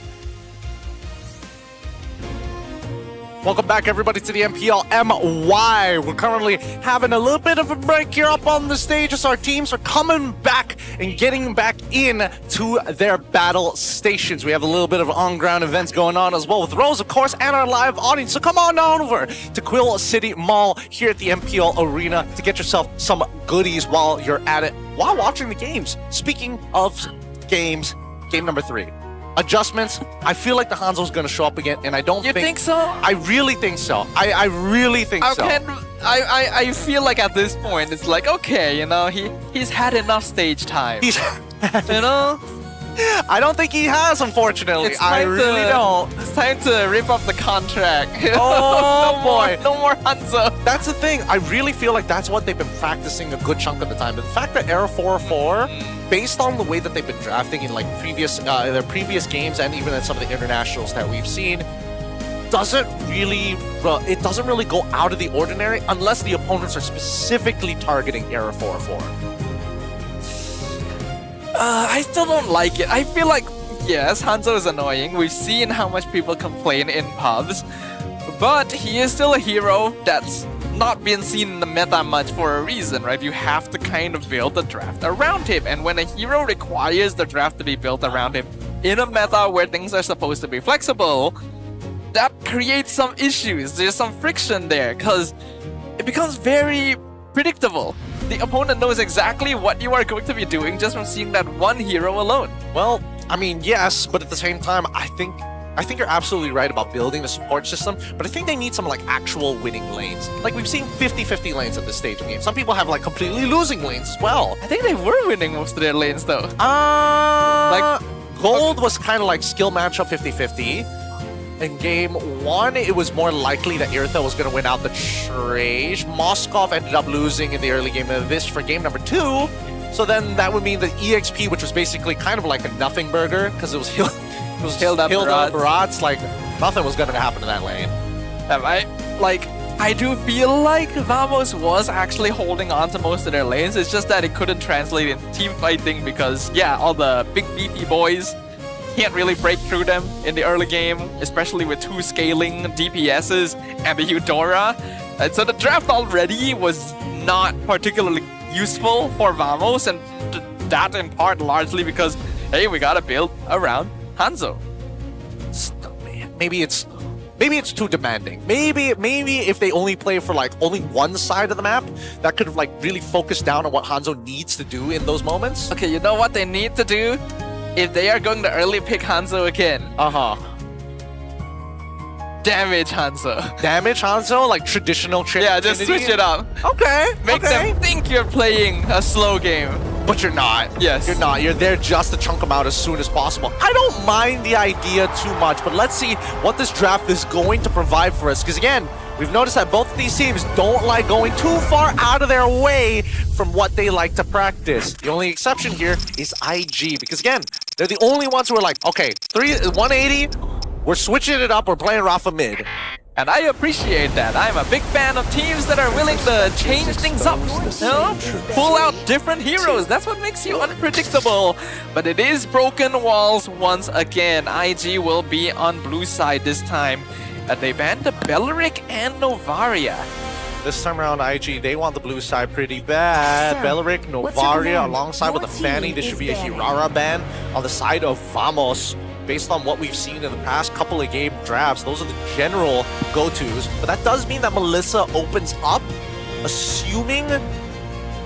Welcome back, everybody, to the MPL MY. We're currently having a little bit of a break here up on the stage as our teams are coming back and getting back in to their battle stations. We have a little bit of on-ground events going on as well with Rose, of course, and our live audience. So come on down over to Quill City Mall here at the MPL Arena to get yourself some goodies while you're at it, while watching the games. Speaking of games, game number 3. Adjustments. I feel like the Hanzo's going to show up again, and I don't think... You think so? I really think so. I really think so. I feel like at this point, it's like, okay, you know, he's had enough stage time. You know? I don't think he has, unfortunately. I really don't. It's time to rip up the contract. Oh, boy. No more Hanzo. That's the thing. I really feel like that's what they've been practicing a good chunk of the time. But the fact that Era 404, based on the way that they've been drafting in like their previous games and even in some of the internationals that we've seen, doesn't really go out of the ordinary unless the opponents are specifically targeting Era 404. I still don't like it. I feel like, yes, Hanzo is annoying. We've seen how much people complain in pubs. but he is still a hero that's not been seen in the meta much for a reason, right? You have to kind of build the draft around him, and when a hero requires the draft to be built around him in a meta where things are supposed to be flexible, that creates some issues. There's some friction there because it becomes very predictable. The opponent knows exactly what you are going to be doing just from seeing that one hero alone. Well, I mean, yes, but at the same time, I think you're absolutely right about building the support system, but I think they need some like actual winning lanes. Like we've seen 50-50 lanes at this stage of the game. Some people have like completely losing lanes as well. I think they were winning most of their lanes though. Like Gold was kind of like skill matchup 50-50. In game 1, it was more likely that Irtha was going to win out the trade. Moskov ended up losing in the early game of this for game number 2. So then that would mean that EXP, which was basically kind of like a nothing burger, because it was hilled up Barats, like nothing was going to happen in that lane. I do feel like Vamos was actually holding on to most of their lanes. It's just that it couldn't translate into team fighting because, yeah, all the big beefy boys can't really break through them in the early game, especially with 2 scaling DPSs and the Eudora. And so the draft already was not particularly useful for Vamos, and that in part largely because, hey, we gotta build around Hanzo. Maybe it's too demanding. Maybe if they only play for like only one side of the map, that could have like really focused down on what Hanzo needs to do in those moments. Okay, you know what they need to do? If they are going to early pick Hanzo again. Damage Hanzo. Damage Hanzo? Like traditional Trinity? Yeah, just switch it up. Okay. Make them think you're playing a slow game. But you're not. Yes. You're not. You're there just to chunk them out as soon as possible. I don't mind the idea too much, but let's see what this draft is going to provide for us. Because again, we've noticed that both of these teams don't like going too far out of their way from what they like to practice. The only exception here is IG. Because again, they're the only ones who are like, okay, 180, we're switching it up, we're playing Rafa mid. And I appreciate that. I'm a big fan of teams that are willing to change things up. You know? Pull out different heroes. That's what makes you unpredictable. But it is broken walls once again. IG will be on blue side this time. They banned the Belleric and Novaria. This time around, IG, they want the blue side pretty bad. Belleric, Novaria, alongside with the Fanny. This should be a Hirara ban on the side of Vamos. Based on what we've seen in the past couple of game drafts, those are the general go-tos. But that does mean that Melissa opens up, assuming...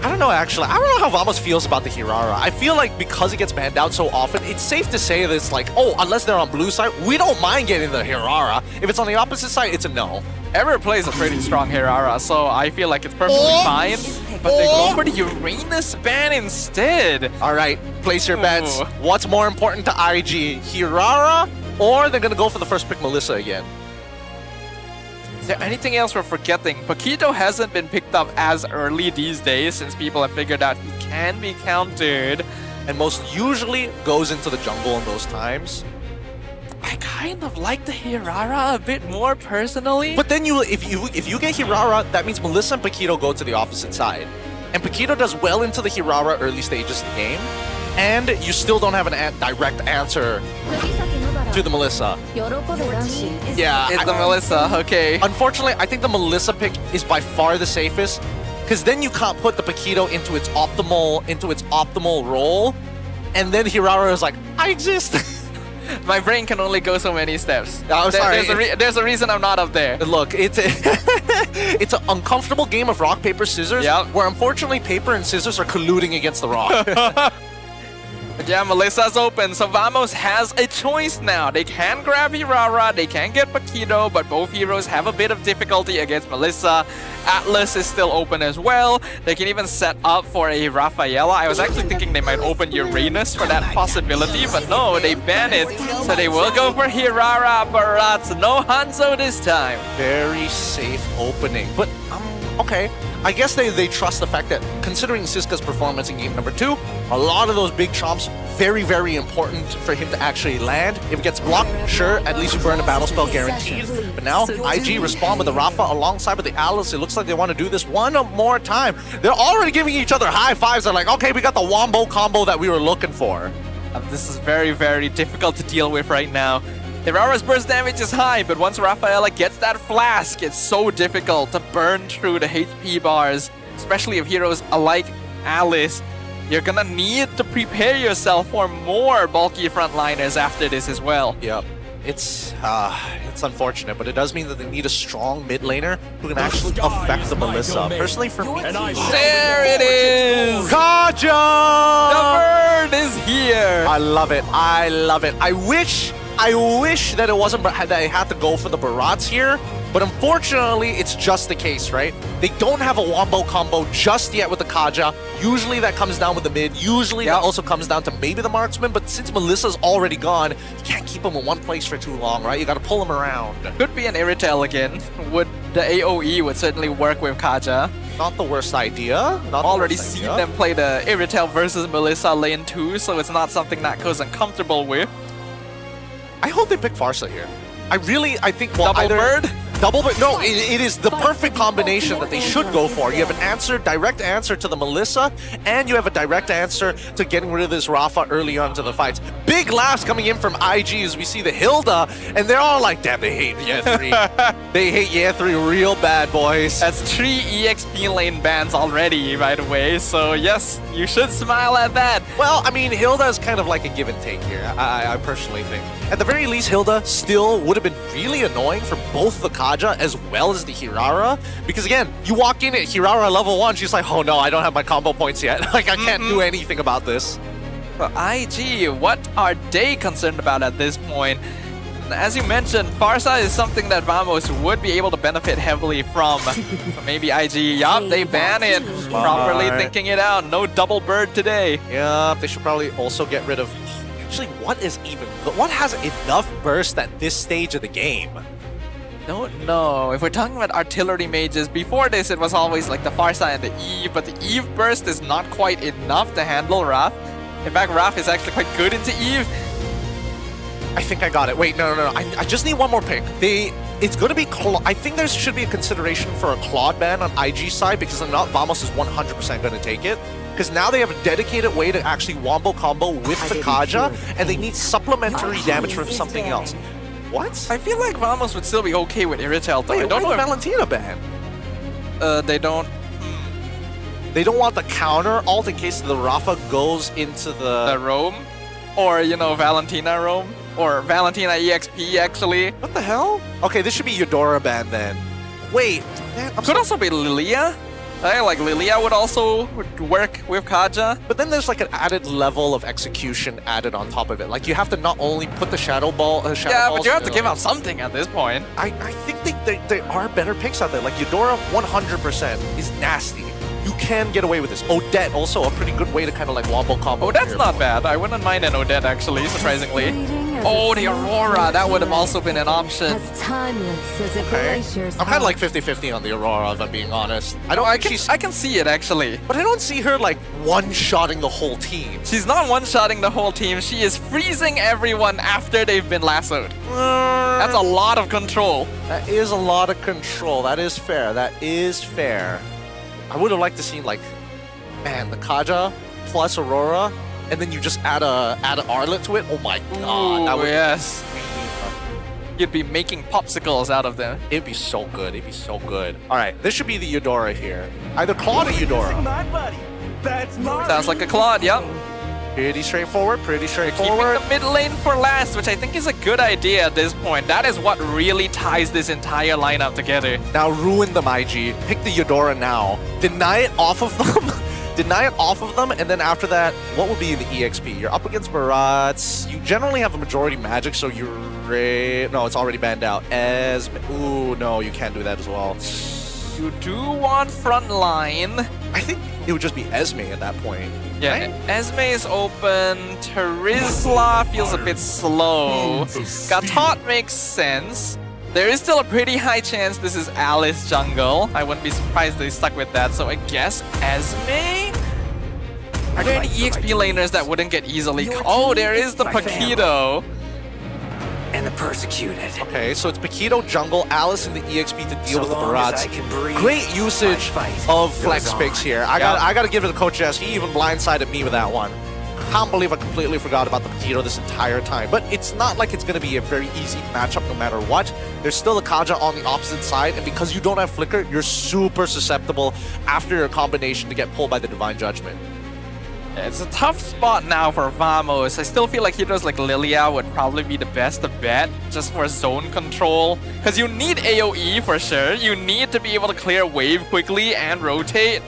I don't know, actually. I don't know how Vamos feels about the Hirara. I feel like because it gets banned out so often, it's safe to say that it's like, oh, unless they're on blue side, we don't mind getting the Hirara. If it's on the opposite side, it's a no. Ever plays a pretty strong Hirara, so I feel like it's perfectly fine. But they go for the Uranus ban instead. All right, place your bets. What's more important to IG, Hirara, or they're going to go for the first pick Melissa again? Is there anything else we're forgetting? Paquito hasn't been picked up as early these days since people have figured out he can be countered. And most usually goes into the jungle in those times. I kind of like the Hirara a bit more personally. But then if you get Hirara, that means Melissa and Paquito go to the opposite side. And Paquito does well into the Hirara early stages of the game. And you still don't have an direct answer to the Melissa. Yeah, it's the Melissa, okay. Unfortunately, I think the Melissa pick is by far the safest. Because then you can't put the Paquito into its optimal role. And then Hirara is like, I exist. My brain can only go so many steps. I'm sorry. There's a reason I'm not up there. Look, it's an uncomfortable game of rock, paper, scissors, where unfortunately paper and scissors are colluding against the rock. Yeah, Melissa's open, so Vamos has a choice now. They can grab Hirara, they can get Paquito, but both heroes have a bit of difficulty against Melissa. Atlas is still open as well. They can even set up for a Rafaela. I was actually thinking they might open Uranus for that possibility, but no, they ban it. So they will go for Hirara, Barats. No Hanzo this time. Very safe opening, but okay. I guess they trust the fact that, considering Siska's performance in game number 2, a lot of those big chomps, very, very important for him to actually land. If it gets blocked, sure, at least you burn a battle spell guaranteed. But now, IG respond with the Rafa alongside with the Alice. It looks like they want to do this one more time. They're already giving each other high fives. They're like, okay, we got the Wombo combo that we were looking for. This is very, very difficult to deal with right now. Hirara's burst damage is high, but once Rafaela gets that flask, it's so difficult to burn through the HP bars, especially if heroes like Alice. You're gonna need to prepare yourself for more bulky frontliners after this as well. Yep. It's unfortunate, but it does mean that they need a strong mid laner who can actually affect the Melissa. Personally, for me, There it is! Kaja! The bird is here! I love it. I love it. I wish that it wasn't that I had to go for the Barats here, but unfortunately, it's just the case, right? They don't have a wombo combo just yet with the Kaja. Usually that comes down with the mid. Usually that also comes down to maybe the marksman, but since Melissa's already gone, you can't keep him in one place for too long, right? You gotta pull him around. Could be an Irritel again. The AoE would certainly work with Kaja. Not the worst idea. Not Already seen them play the Irritel versus Melissa lane 2, so it's not something that goes uncomfortable with. I hope they pick Farsa here. I think Double bird? Double bird? No, it is the perfect combination that they should go for. You have an direct answer to the Melissa, and you have a direct answer to getting rid of this Rafa early on to the fights. Big laughs coming in from IG as we see the Hilda, and they're all like, damn, they hate Year 3. They hate Year 3 real bad, boys. That's 3 EXP lane bans already, by the way, so yes, you should smile at that. Well, I mean, Hilda is kind of like a give and take here, I personally think. At the very least, Hilda still would have been really annoying for both the Kaja as well as the Hirara. Because again, you walk in at Hirara level 1, she's like, oh no, I don't have my combo points yet. Like, I can't do anything about this. But IG, what are they concerned about at this point? As you mentioned, Farsa is something that Vamos would be able to benefit heavily from. So maybe IG, yup, they ban it. Properly thinking it out. No double bird today. Yup, they should probably also get rid of... Actually, what has enough burst at this stage of the game? Don't know. If we're talking about artillery mages, before this it was always like the Farsa and the Eve, but the Eve burst is not quite enough to handle Raph. In fact, Raph is actually quite good into Eve. I think I got it. Wait, no. I just need one more pick. It's going to be... I think there should be a consideration for a Claude ban on IG side, because if not, Vamos is 100% going to take it. Because now they have a dedicated way to actually wombo combo with the Kaja, and they need supplementary damage from something else. What? I feel like Vamos would still be okay with Irritel, though. Wait, I don't know if Valentina ban? They don't... They don't want the counter alt in case the Rafa goes into the roam? Or, you know, Valentina roam? Or Valentina EXP, actually. What the hell? Okay, this should be Eudora ban then. Wait. Man, could also be Lilia. Like Lilia would also work with Kaja. But then there's like an added level of execution added on top of it. Like you have to not only put the Shadow Ball... yeah, but you have to give out something at this point. I think there are better picks out there. Like Eudora 100% is nasty. You can get away with this. Odette also a pretty good way to kind of like wombo combo. Oh, that's not bad. I wouldn't mind an Odette actually, surprisingly. Oh, the Aurora. That would have also been an option. Okay. I'm kind of like 50-50 on the Aurora, if I'm being honest. I can see it actually. But I don't see her like one-shotting the whole team. She's not one-shotting the whole team. She is freezing everyone after they've been lassoed. That's a lot of control. That is a lot of control. That is fair. That is fair. I would have liked to see like, man, the Kaja plus Aurora, and then you just add a Arlet to it. Oh my god, that would yes. You'd be making popsicles out of them. It'd be so good. It'd be so good. All right, this should be the Eudora here. Either Claude or Eudora. Sounds like a Claude. Yep. Pretty straightforward. Pretty straightforward. Keeping the mid lane for last, which I think is a good idea at this point. That is what really ties this entire lineup together. Now ruin them, IG. Pick the Eudora now. Deny it off of them. Deny it off of them, and then after that, what would be the EXP? You're up against Barats. You generally have a majority magic, so you're... No, it's already banned out. Ooh, no, you can't do that as well. You do want frontline. I think it would just be Esme at that point. Yeah, right? Esme is open. Terizla feels a bit slow. Gatot makes sense. There is still a pretty high chance this is Alice jungle. I wouldn't be surprised they stuck with that, so I guess Esme? Are there any EXP laners that wouldn't get easily... Oh, there is the Paquito. And the persecuted. Okay, so it's Paquito jungle, Alice in the EXP to deal with the Barats. Great usage of flex picks here. I gotta give it to Coach S. He even blindsided me with that one. can't believe I completely forgot about the Potato this entire time. But it's not like it's going to be a very easy matchup no matter what. There's still a Kaja on the opposite side, and because you don't have Flicker, you're super susceptible after your combination to get pulled by the Divine Judgment. It's a tough spot now for Vamos. I still feel like heroes like Lilia would probably be the best to bet just for zone control. Because you need AoE for sure. You need to be able to clear wave quickly and rotate.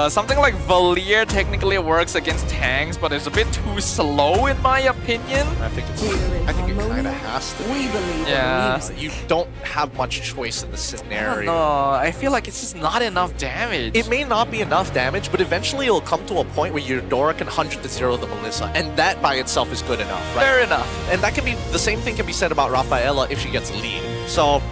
Something like Valier technically works against tanks, but it's a bit too slow in my opinion. I think it kind of has to be. Yeah. You don't have much choice in this scenario. No, I feel like it's just not enough damage. It may not be enough damage, but eventually it'll come to a point where Eudora can 100-0 the Melissa, and that by itself is good enough, right? Fair enough. And that can be the same thing can be said about Rafaela if she gets lead. So,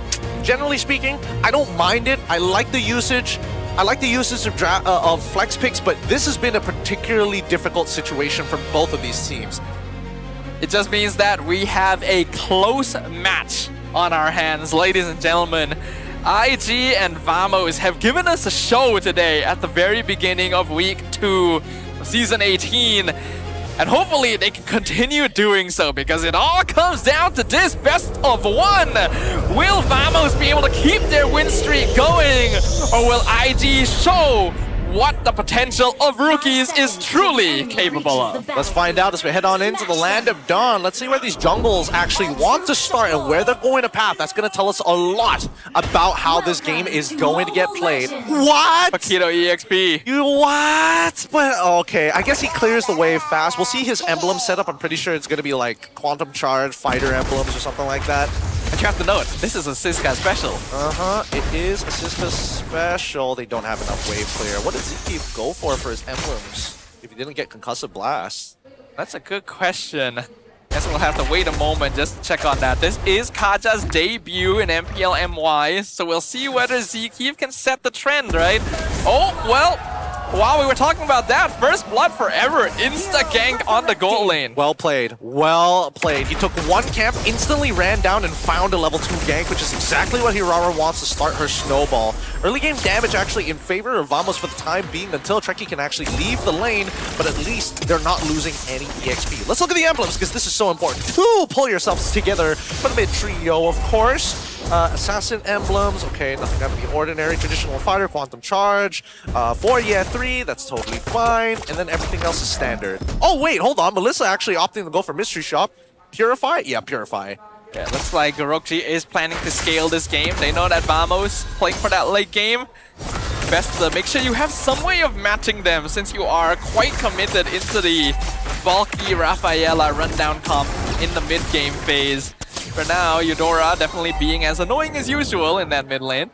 generally speaking, I don't mind it. I like the usage. I like the usage of flex picks, but this has been a particularly difficult situation for both of these teams. It just means that we have a close match on our hands, ladies and gentlemen. IG and Vamos have given us a show today at the very beginning of Week 2 of Season 18. And hopefully they can continue doing so, because it all comes down to this best of one. Will Vamos be able to keep their win streak going, or will IG show what the potential of rookies is truly capable of? Let's find out as we head on into the Land of Dawn. Let's see where these jungles actually want to start and where they're going to path. That's going to tell us a lot about how this game is going to get played. What? Paquito EXP. You what? But okay, I guess he clears the wave fast. We'll see his emblem setup. I'm pretty sure it's going to be like Quantum Charge, Fighter emblems or something like that. But you have to note, this is a Siska special. It is a Siska special. They don't have enough wave clear. What does Zeke go for his emblems if he didn't get Concussive Blast? That's a good question. Guess we'll have to wait a moment just to check on that. This is Kaja's debut in MPL MY, so we'll see whether Zeke can set the trend, right? Oh, well, while we were talking about that, first blood forever, insta-gank on the gold lane. Well played, well played. He took one camp, instantly ran down and found a level 2 gank, which is exactly what Hirara wants to start her snowball. Early game damage actually in favor of Vamos for the time being until Trekkie can actually leave the lane, but at least they're not losing any EXP. Let's look at the emblems, because this is so important. To pull yourselves together for the mid trio, of course. Assassin emblems, okay, nothing out of the ordinary. Traditional fighter, Quantum Charge, 4, yeah, 3, that's totally fine. And then everything else is standard. Oh wait, hold on, Melissa actually opting to go for Mystery Shop. Purify? Yeah, Purify. Yeah, looks like Gorokji is planning to scale this game. They know that Vamos playing for that late game. Best to make sure you have some way of matching them, since you are quite committed into the bulky Rafaela rundown comp in the mid-game phase. For now, Eudora definitely being as annoying as usual in that mid lane.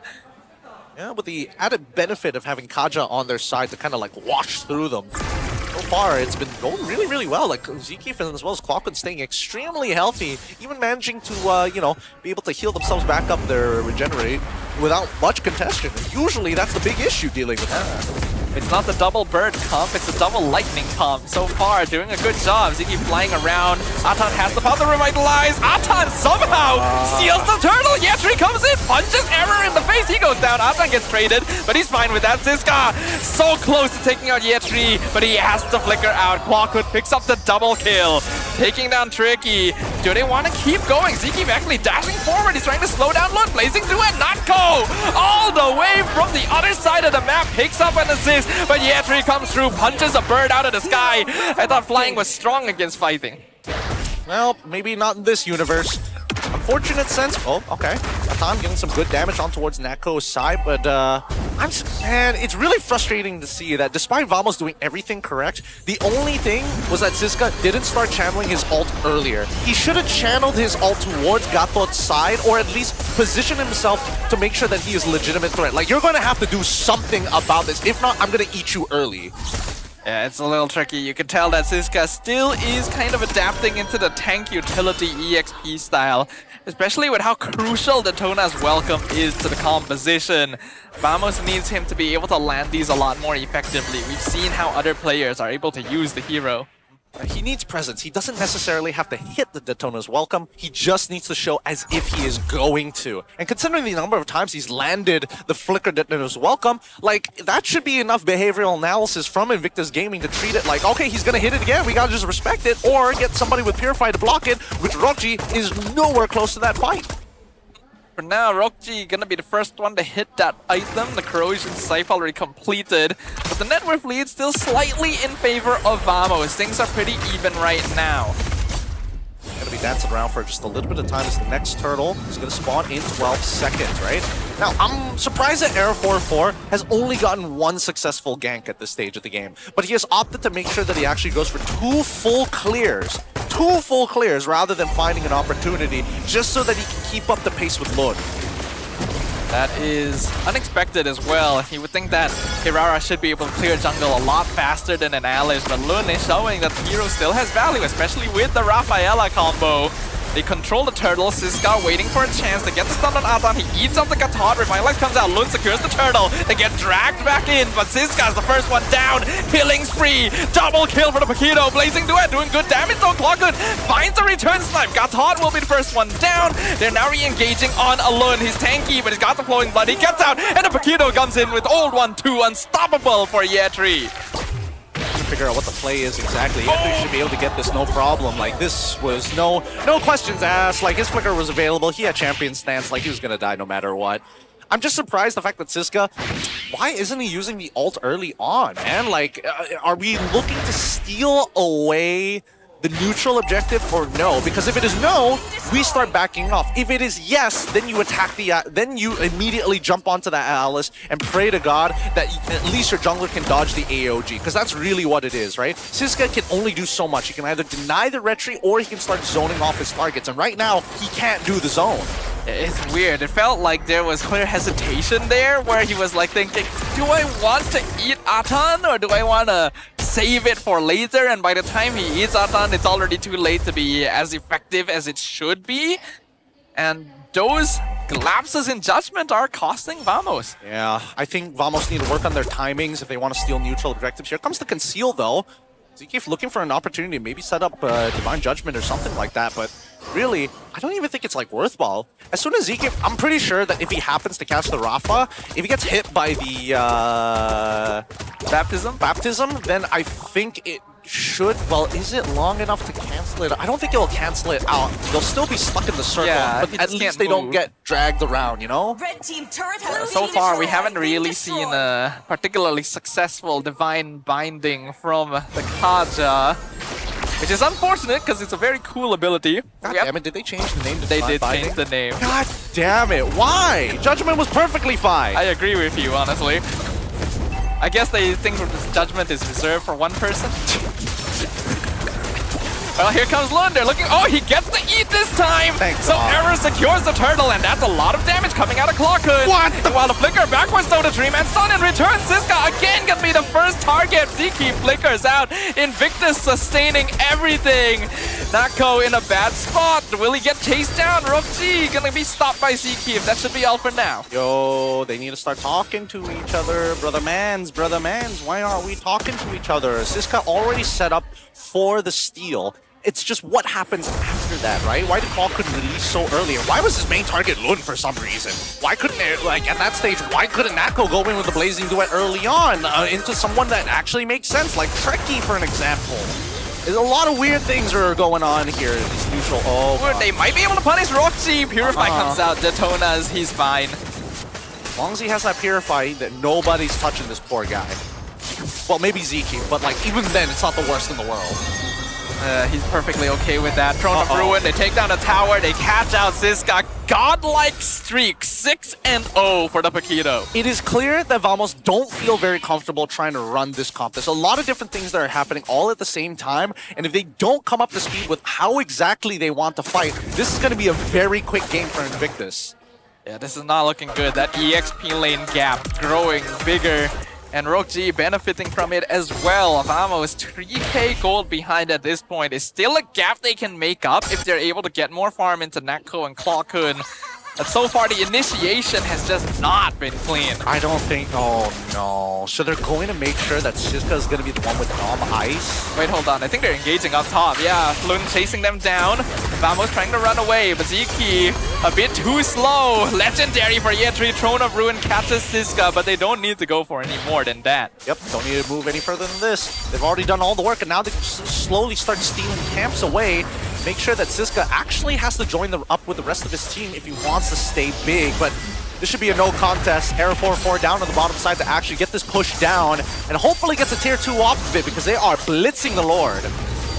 Yeah, with the added benefit of having Kaja on their side to kind of like wash through them. So far, it's been going really, really well. Like Zeke and as well as Clockwood staying extremely healthy, even managing to, you know, be able to heal themselves back up their regenerate without much contention. And usually, that's the big issue dealing with that. It's not the double bird comp, it's a double lightning comp. So far, doing a good job. Ziggy flying around. Atan has the power to revitalize. Atan somehow steals the turtle. Yetri comes in, punches Error in the face. He goes down. Atan gets traded, but he's fine with that. Siska so close to taking out Yetri, but he has to flicker out. Quackwood picks up the double kill, taking down Tricky. Do they want to keep going? Ziggy actually dashing forward. He's trying to slow down Lund, blazing through and not go. All the way from the other side of the map, picks up an assist. But Yetri comes through, punches a bird out of the sky. I thought flying was strong against fighting. Well, maybe not in this universe. Unfortunate sense. Oh, okay. Atan getting some good damage on towards Nako's side, but man, it's really frustrating to see that despite Vamos doing everything correct, the only thing was that Siska didn't start channeling his ult earlier. He should have channeled his ult towards Gatot's side, or at least position himself to make sure that he is a legitimate threat. Like, you're going to have to do something about this. If not, I'm going to eat you early. Yeah, it's a little tricky. You can tell that Siska still is kind of adapting into the tank utility EXP style, especially with how crucial Daytona's welcome is to the composition. Vamos needs him to be able to land these a lot more effectively. We've seen how other players are able to use the hero. He needs presence. He doesn't necessarily have to hit the Daytona's welcome. He just needs to show as if he is going to. And considering the number of times he's landed the flicker Daytona's welcome, like, that should be enough behavioral analysis from Invictus Gaming to treat it like, okay, he's gonna hit it again, we gotta just respect it, or get somebody with Purify to block it, which Rockji is nowhere close to that fight. For now, Rockji gonna be the first one to hit that item. The corrosion scythe already completed, but the net worth lead still slightly in favor of Vamos. Things are pretty even right now. Gonna be dancing around for just a little bit of time as the next turtle is gonna spawn in 12 seconds, right? Now, I'm surprised that Air 44 has only gotten one successful gank at this stage of the game, but he has opted to make sure that he actually goes for two full clears rather than finding an opportunity just so that he can keep up the pace with Lun. That is unexpected as well. You would think that Hirara should be able to clear jungle a lot faster than an Alice, but Lun is showing that the hero still has value, especially with the Rafaela combo. They control the turtle. Siska waiting for a chance to get the stun on Atan. He eats up the Gatod. Revitalize comes out. Lun secures the turtle. They get dragged back in, but Siska's the first one down. Killing spree. Double kill for the Paquito. Blazing Duet doing good damage though. Clockwood finds a return snipe. Gatod will be the first one down. They're now re-engaging on Lun. He's tanky, but he's got the flowing blood. He gets out, and the Paquito comes in with old 1-2. Unstoppable for Yetri. Figure out what the play is exactly. Yetri should be able to get this no problem. Like, this was no questions asked. Like, his flicker was available. He had champion stance. Like, he was gonna die no matter what. I'm just surprised the fact that Siska, why isn't he using the ult early on, man? Like, are we looking to steal away the neutral objective or no? Because if it is no, we start backing off. If it is yes, then you attack the, then you immediately jump onto that Alice and pray to God that at least your jungler can dodge the AOG, because that's really what it is, right? Siska can only do so much. He can either deny the retry or he can start zoning off his targets, and right now, he can't do the zone. It's weird. It felt like there was clear hesitation there where he was like thinking, do I want to eat Atan or do I want to save it for later? And by the time he eats Atan, it's already too late to be as effective as it should be. And those lapses in judgment are costing Vamos. Yeah, I think Vamos need to work on their timings if they want to steal neutral objectives. Here comes the conceal though. Zeke looking for an opportunity to maybe set up Divine Judgment or something like that, but really, I don't even think it's like worthwhile. As soon as Zeke, I'm pretty sure that if he happens to cast the Rafa, if he gets hit by the Baptism, then I think it should, well, is it long enough to cancel it? I don't think it will cancel it out. They'll still be stuck in the circle, yeah, but at least they don't get dragged around, you know? Red team turret has So been far, we destroyed. haven't really seen a particularly successful Divine Binding from the Kaja, which is unfortunate because it's a very cool ability. God damn it, did they change the name to They Divine did Binding? change the name. God damn it, why? Judgment was perfectly fine. I agree with you, honestly. I guess they think that this judgment is reserved for one person. Well, here comes Lund. They're looking. Oh, he gets to eat this time. Thanks, so God. Error secures the turtle, and that's a lot of damage coming out of Clockhood. What? And while the flicker backwards though, the Dream and Sun in return. Siska again gonna be the first target. Zeke flickers out. Invictus sustaining everything. Nako in a bad spot. Will he get chased down? Rockji gonna be stopped by Zeke. That should be all for now. Yo, they need to start talking to each other. Brother mans, why aren't we talking to each other? Siska already set up for the steal. It's just what happens after that, right? Why did Clockhood release so early? And why was his main target Lund for some reason? Why couldn't it, like, at that stage, why couldn't Nako go in with the Blazing Duet early on into someone that actually makes sense, like Trekkie, for an example? There's a lot of weird things are going on here. This neutral. Oh, God. They might be able to punish Rockji. Purify comes out. Daytona's. He's fine. As long as he has that Purify, that nobody's touching this poor guy. Well, maybe Zeke, but like even then, it's not the worst in the world. He's perfectly okay with that. Throne of Ruin, they take down the tower, they catch out Siska. Godlike streak, 6-0 for the Paquito. It is clear that Vamos don't feel very comfortable trying to run this comp. There's a lot of different things that are happening all at the same time, and if they don't come up to speed with how exactly they want to fight, this is going to be a very quick game for Invictus. Yeah, this is not looking good. That EXP lane gap growing bigger. And Rockji benefiting from it as well. Vamos 3k gold behind at this point. Is still a gap they can make up if they're able to get more farm into Nako and Clockhood. But so far, the initiation has just not been clean. I don't think... Oh, no. So they're going to make sure that Siska is going to be the one with Dom Ice? Wait, hold on. I think they're engaging up top. Yeah, Lun chasing them down. Vamos trying to run away, but Ziki a bit too slow. Legendary for Yetri. Throne of Ruin catches Siska, but they don't need to go for any more than that. Yep, don't need to move any further than this. They've already done all the work, and now they slowly start stealing camps away. Make sure that Siska actually has to join up with the rest of his team if he wants to stay big, but this should be a no contest. Error 4-4 down on the bottom side to actually get this push down, and hopefully gets a tier 2 off of it because they are blitzing the Lord.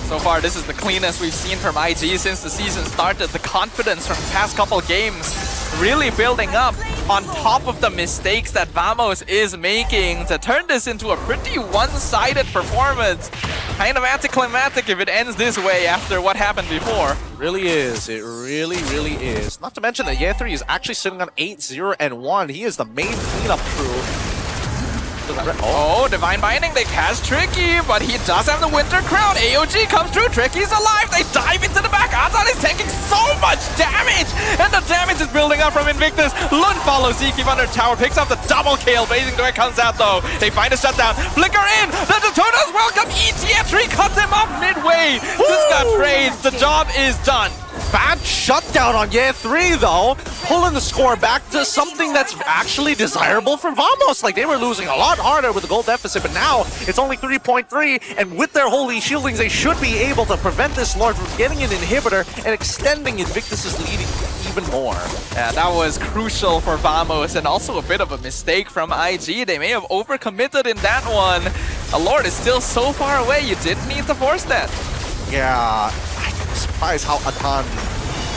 So far, this is the cleanest we've seen from IG since the season started. The confidence from the past couple games really building up on top of the mistakes that Vamos is making to turn this into a pretty one-sided performance. Kind of anticlimactic if it ends this way after what happened before. Really is. It really, really is. Not to mention that Yetri is actually sitting on 8-0-1. He is the main cleanup crew. Oh, Divine Binding, they catch Tricky, but he does have the Winter Crown. AOG comes through, Tricky's alive, they dive into the back. Atan is taking so much damage, and the damage is building up from Invictus. Lund follows Ziki under tower, picks up the double kill. Blazing Duet comes out though. They find a shutdown, flicker in, the Detona's welcome, ETF3 cuts him off midway. This got trades, the job is done. Bad shutdown on Year 3 though, pulling the score back to something that's actually desirable for Vamos. Like, they were losing a lot harder with the goal deficit, but now it's only 3.3, and with their holy shieldings, they should be able to prevent this Lord from getting an inhibitor and extending Invictus' lead even more. Yeah, that was crucial for Vamos, and also a bit of a mistake from IG. They may have overcommitted in that one. The Lord is still so far away, you didn't need to force that. Yeah, I'm surprised how Atan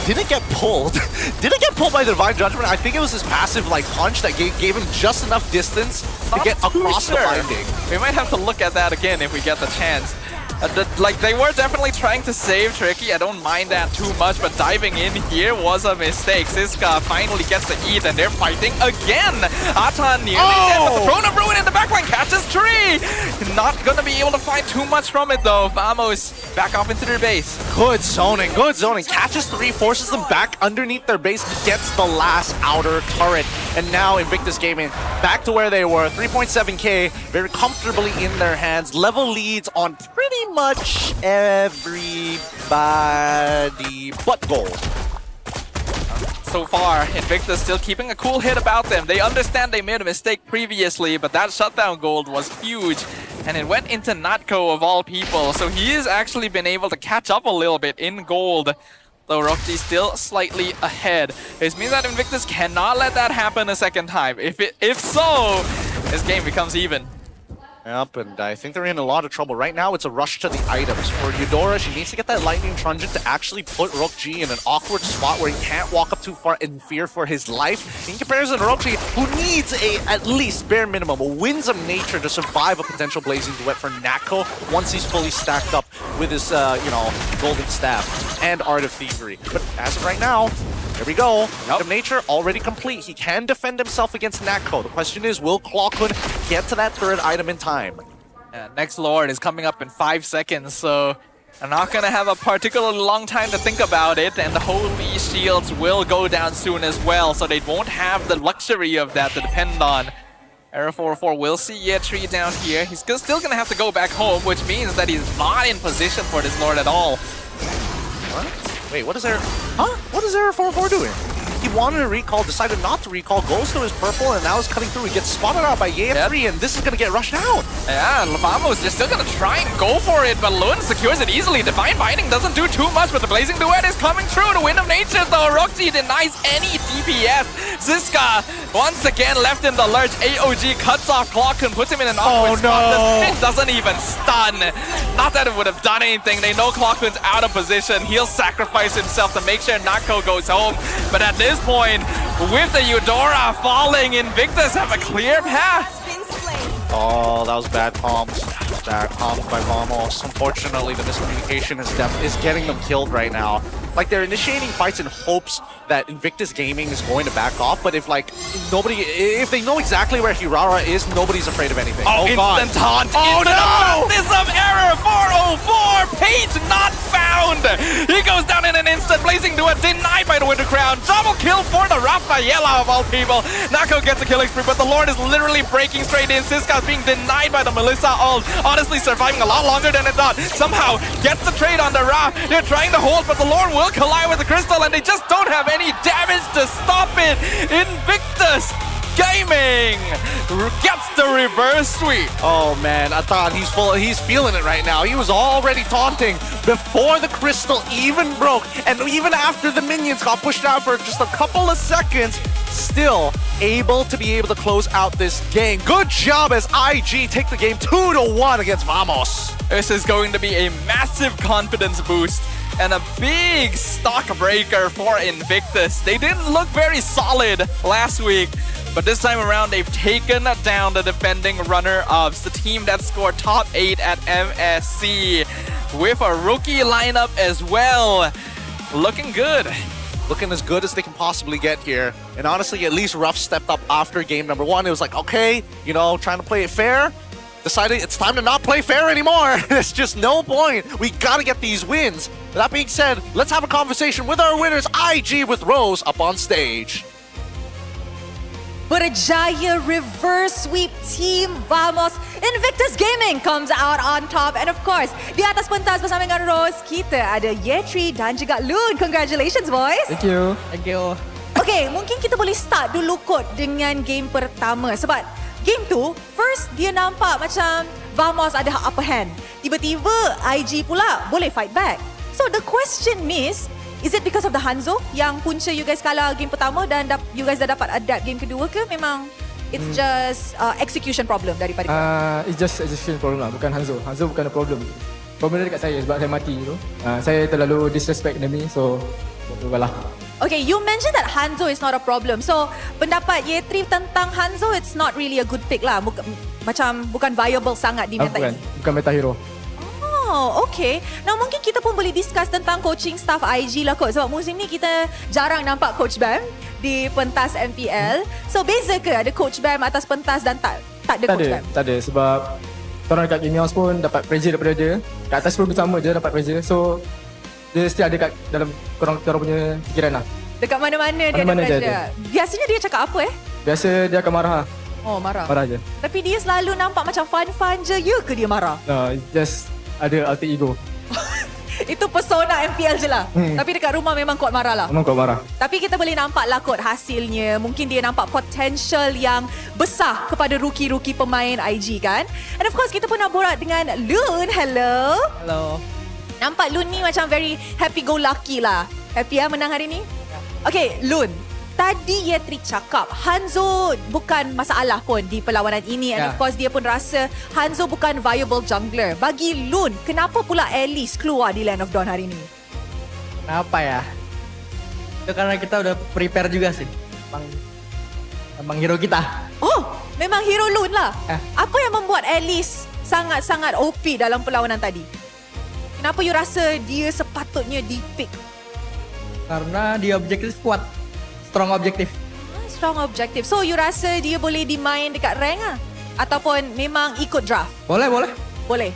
didn't get pulled. Didn't get pulled by the Divine Judgment. I think it was his passive like punch that gave him just enough distance to get across the binding. We might have to look at that again if we get the chance. Like, they were definitely trying to save Tricky. I don't mind that too much, but diving in here was a mistake. Siska finally gets the eat, and they're fighting again. Atan nearly dead, but the Throne of Ruin in the backline catches Tree. Not gonna be able to find too much from it though. Vamos back off into their base. Good zoning, good zoning. Catches 3, forces them back underneath their base, gets the last outer turret. And now Invictus Gaming back to where they were. 3.7k, very comfortably in their hands. Level leads on pretty much everybody but gold. So far, Invictus still keeping a cool head about them. They understand they made a mistake previously, but that shutdown gold was huge. And it went into Natko of all people, so he has actually been able to catch up a little bit in gold. Though Roxy still slightly ahead. This means that Invictus cannot let that happen a second time. If so, this game becomes even. Yep, and I think they're in a lot of trouble. Right now, it's a rush to the items. For Eudora, she needs to get that Lightning Truncheon to actually put Rookji in an awkward spot where he can't walk up too far in fear for his life. In comparison to Rookji, who needs at least bare minimum, a Winds of Nature to survive a potential Blazing Duet for Natko once he's fully stacked up with his, Golden Staff and Art of Thievery. But as of right now, there we go. Wind of Nature already complete. He can defend himself against Natko. The question is, will Clawkun get to that third item in time? Yeah, next Lord is coming up in 5 seconds, so I'm not going to have a particularly long time to think about it, and the Holy Shields will go down soon as well, so they won't have the luxury of that to depend on. Error 404 will see Yetri down here. He's still going to have to go back home, which means that he's not in position for this Lord at all. What? Wait, what is Error? Huh? What is Error 404 doing? He wanted to recall, decided not to recall, goes to his purple, and now is cutting through. He gets spotted out by Yetri, and this is going to get rushed out. Yeah, Vamos is still going to try and go for it, but Lund secures it easily. Divine Binding doesn't do too much, but the Blazing Duet is coming through. The Wind of Nature, though. Roxy denies any DPS. Ziska, once again, left in the lurch. AOG cuts off Clawkun, puts him in an awkward spot. The spin doesn't even stun. Not that it would have done anything. They know Clawkun's out of position. He'll sacrifice himself to make sure Natko goes home. But at this point, with the Eudora falling, Invictus have a clear path. Oh, that was bad comms. Bad comms by Vamos. Unfortunately, the miscommunication is getting them killed right now. Like, they're initiating fights in hopes that Invictus Gaming is going to back off, but if they know exactly where Hirara is, nobody's afraid of anything. Oh, instant taunt! Oh no! This of Error 404! Page not found! He goes down in an instant. Blazing Duet denied might win the crown. Double kill for the Rafaela of all people. Nako gets a killing spree, but the Lord is literally breaking straight in. Siska's being denied by the Melissa ult. Honestly, surviving a lot longer than it thought. Somehow gets the trade on the Ra. They're trying to hold, but the Lord will collide with the Crystal, and they just don't have any damage to stop it. Invictus Gaming gets the reverse sweep. Oh man, I thought he's feeling it right now. He was already taunting before the crystal even broke, and even after the minions got pushed out for just a couple of seconds, still able to close out this game. Good job as IG take the game 2-1 against Vamos. This is going to be a massive confidence boost and a big stock breaker for Invictus. They didn't look very solid last week, but this time around, they've taken down the defending runner-ups, the team that scored top 8 at MSC, with a rookie lineup as well. Looking good. Looking as good as they can possibly get here. And honestly, at least Ruff stepped up after game number 1. It was like, okay, you know, trying to play it fair. Decided it's time to not play fair anymore. There's just no point. We gotta get these wins. With that being said, let's have a conversation with our winners, IG with Rose up on stage. Berjaya reverse sweep team Vamos. Invictus Gaming comes out on top. And of course, di atas pentas bersama dengan Rose, kita ada Yetri dan juga Loon. Congratulations, boys. Thank you. Thank you. Okay, mungkin kita boleh start dulu kot dengan game pertama. Sebab game tu, first dia nampak macam Vamos ada upper hand. Tiba-tiba IG pula boleh fight back. So the question is it because of the Hanzo yang punca you guys kalah game pertama dan you guys dah dapat adapt game kedua ke memang it's just execution problem daripada It's just execution problem lah, bukan Hanzo. Hanzo bukan the problem. Problem dia dekat saya sebab saya mati tu. Saya terlalu disrespect enemy, so kalah. Okay, you mentioned that Hanzo is not a problem. So, pendapat Yetri tentang Hanzo, it's not really a good pick lah. Bukan viable sangat di meta ini. Bukan meta hero. Oh, okay. Now, mungkin kita pun boleh discuss tentang coaching staff IG lah kot. Sebab musim ni kita jarang nampak Coach Bam di pentas MPL. So, beza ke ada Coach Bam atas pentas dan tak ada Coach Bam? Tak ada, sebab orang dekat Game House pun dapat pressure daripada dia. Kat atas pun sama je dapat pressure. So, dia still ada kat dalam korang punya fikiran lah. Dekat mana-mana dia ada pressure. Biasanya dia cakap apa Biasa dia akan marah. Oh, marah. Marah je. Tapi dia selalu nampak macam fun-fun je. Ya ke dia marah? Just ada alter ego. Itu persona MPL je lah. Tapi dekat rumah memang kuat marah lah. Memang kuat marah. Tapi kita boleh nampak lah kot hasilnya. Mungkin dia nampak potential yang besar kepada rookie-rookie pemain IG kan. And of course kita pun nak borak dengan Loon. Hello. Hello. Nampak Loon ni macam very happy-go-lucky lah. Happy menang hari ni? Okay, Loon. Tadi Yetri cakap Hanzo bukan masalah pun di perlawanan ini. And of course dia pun rasa Hanzo bukan viable jungler. Bagi Loon, kenapa pula Alice keluar di Land of Dawn hari ini? Kenapa ya? Itu karena kita udah prepare juga sih. Emang hero kita. Oh, memang hero Loon lah. Apa yang membuat Alice sangat-sangat OP dalam perlawanan tadi? Kenapa you rasa dia sepatutnya di-pick? Karena dia objektif kuat. Strong objektif. Strong objektif. So you rasa dia boleh dimain dekat rank lah? Ataupun memang ikut draft? Boleh.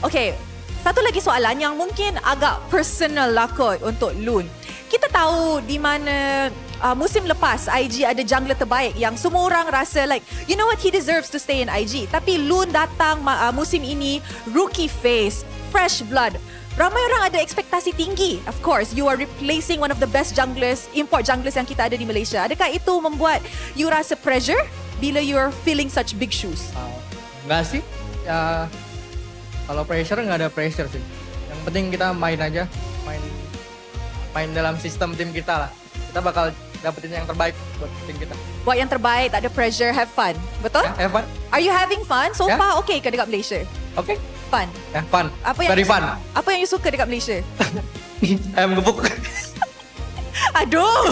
Okay, satu lagi soalan yang mungkin agak personal lah kot untuk Loon. Kita tahu di mana musim lepas IG ada jungler terbaik yang semua orang rasa like, you know what, he deserves to stay in IG. Tapi Loon datang musim ini, rookie face, fresh blood. Ramai orang ada ekspektasi tinggi. Of course, you are replacing one of the best junglers, import junglers yang kita ada di Malaysia. Adakah itu membuat you rasa pressure bila you are filling such big shoes? Enggak sih. Ya, kalau pressure nggak ada pressure sih. Yang penting kita main aja. Main dalam sistem tim kita lah. Kita bakal dapetin yang terbaik buat tim kita. Buat yang terbaik, tak ada pressure, have fun. Betul? Yeah, have fun. Are you having fun? So far, okay ke dekat Malaysia? Okay. Fun? Yeah, fun. Very fun. Apa yang you suka dekat Malaysia? Ayam gebuk. Aduh,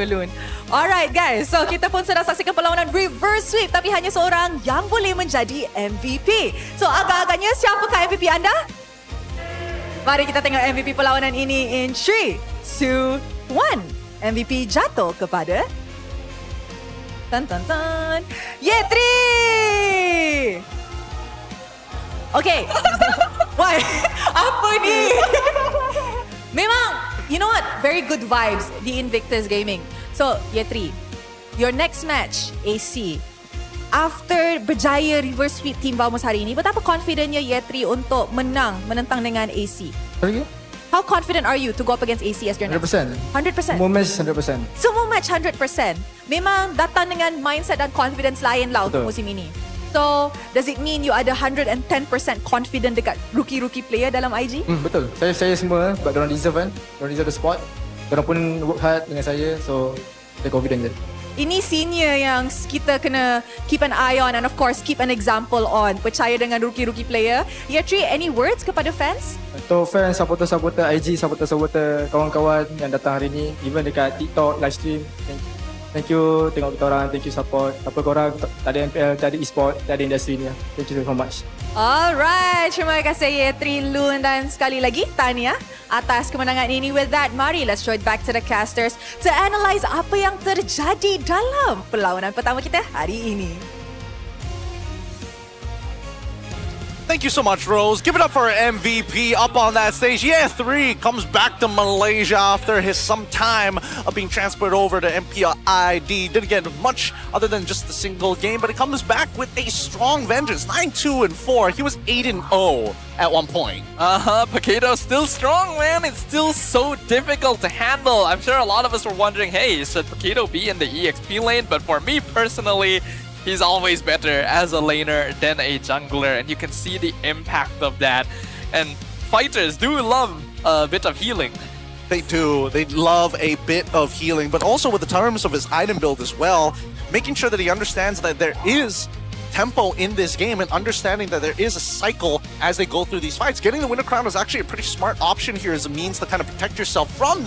Loon. Alright guys, so kita pun sedang saksikan perlawanan reverse sweep, tapi hanya seorang yang boleh menjadi MVP. So agak-agaknya siapakah MVP anda? Mari kita tengok MVP perlawanan ini in 3, 2, 1. MVP jatuh kepada Yetri! Okay. Why? Apa ni? Memang, you know what? Very good vibes di Invictus Gaming. So, Year 3, your next match, AC. After berjaya reverse sweep Team Vamos hari ini, betapa confidentnya Year 3 untuk menentang dengan AC? Sorry? How confident are you to go up against AC as your next? 100%. 100%. Semua match 100%. Semua match 100%. Memang datang dengan mindset dan confidence lain lah untuk musim ini. So, does it mean you ada 110% confident dekat rookie-rookie player dalam IG? Betul. Saya semua sebab diorang deserve kan. Diorang deserve the spot. Diorang pun work hard dengan saya. So, saya confident je. Ini senior yang kita kena keep an eye on and of course keep an example on. Percaya dengan rookie-rookie player. Year 3, any words kepada fans? Untuk fans, supporter-supporter IG, supporter-supporter kawan-kawan yang datang hari ni, even dekat TikTok, live stream, thank you tengok kita orang, thank you support. Apa korang, tak ada MPL, tak ada e-sport, tak ada industri ni. Thank you so much. Alright, terima kasih Year 3 Loon dan sekali lagi tahniah atas kemenangan ini. With that, mari let's throw it back to the casters to analyse apa yang terjadi dalam perlawanan pertama kita hari ini. Thank you so much, Rose. Give it up for our MVP up on that stage. Yeah, 3 comes back to Malaysia after his some time of being transferred over to MPL ID. Didn't get much other than just the single game, but he comes back with a strong vengeance. 9-2-4. He was 8-0 at one point. Paqueto's still strong, man. It's still so difficult to handle. I'm sure a lot of us were wondering, hey, should Paqueto be in the EXP lane? But for me personally, he's always better as a laner than a jungler, and you can see the impact of that. And fighters do love a bit of healing. They do. They love a bit of healing, but also with the terms of his item build as well, making sure that he understands that there is tempo in this game and understanding that there is a cycle as they go through these fights. Getting the Winter Crown is actually a pretty smart option here as a means to kind of protect yourself from,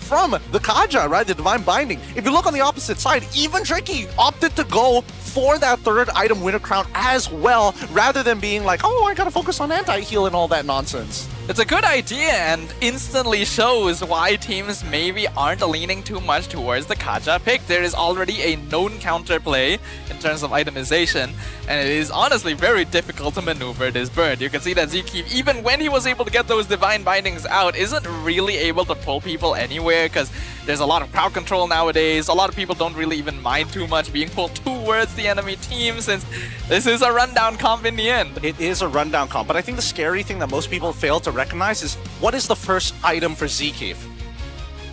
from the Kaja, right? The Divine Binding. If you look on the opposite side, even Tricky opted to go for that third item Winter Crown as well, rather than being like, oh, I gotta focus on anti-heal and all that nonsense. It's a good idea and instantly shows why teams maybe aren't leaning too much towards the Kaja pick. There is already a known counterplay in terms of itemization, and it is honestly very difficult to maneuver this bird. You can see that Zkeep, even when he was able to get those Divine Bindings out, isn't really able to pull people anywhere because there's a lot of crowd control nowadays. A lot of people don't really even mind too much being pulled towards the enemy team since this is a rundown comp in the end. It is a rundown comp, but I think the scary thing that most people fail to recognize is what is the first item for Zkeep?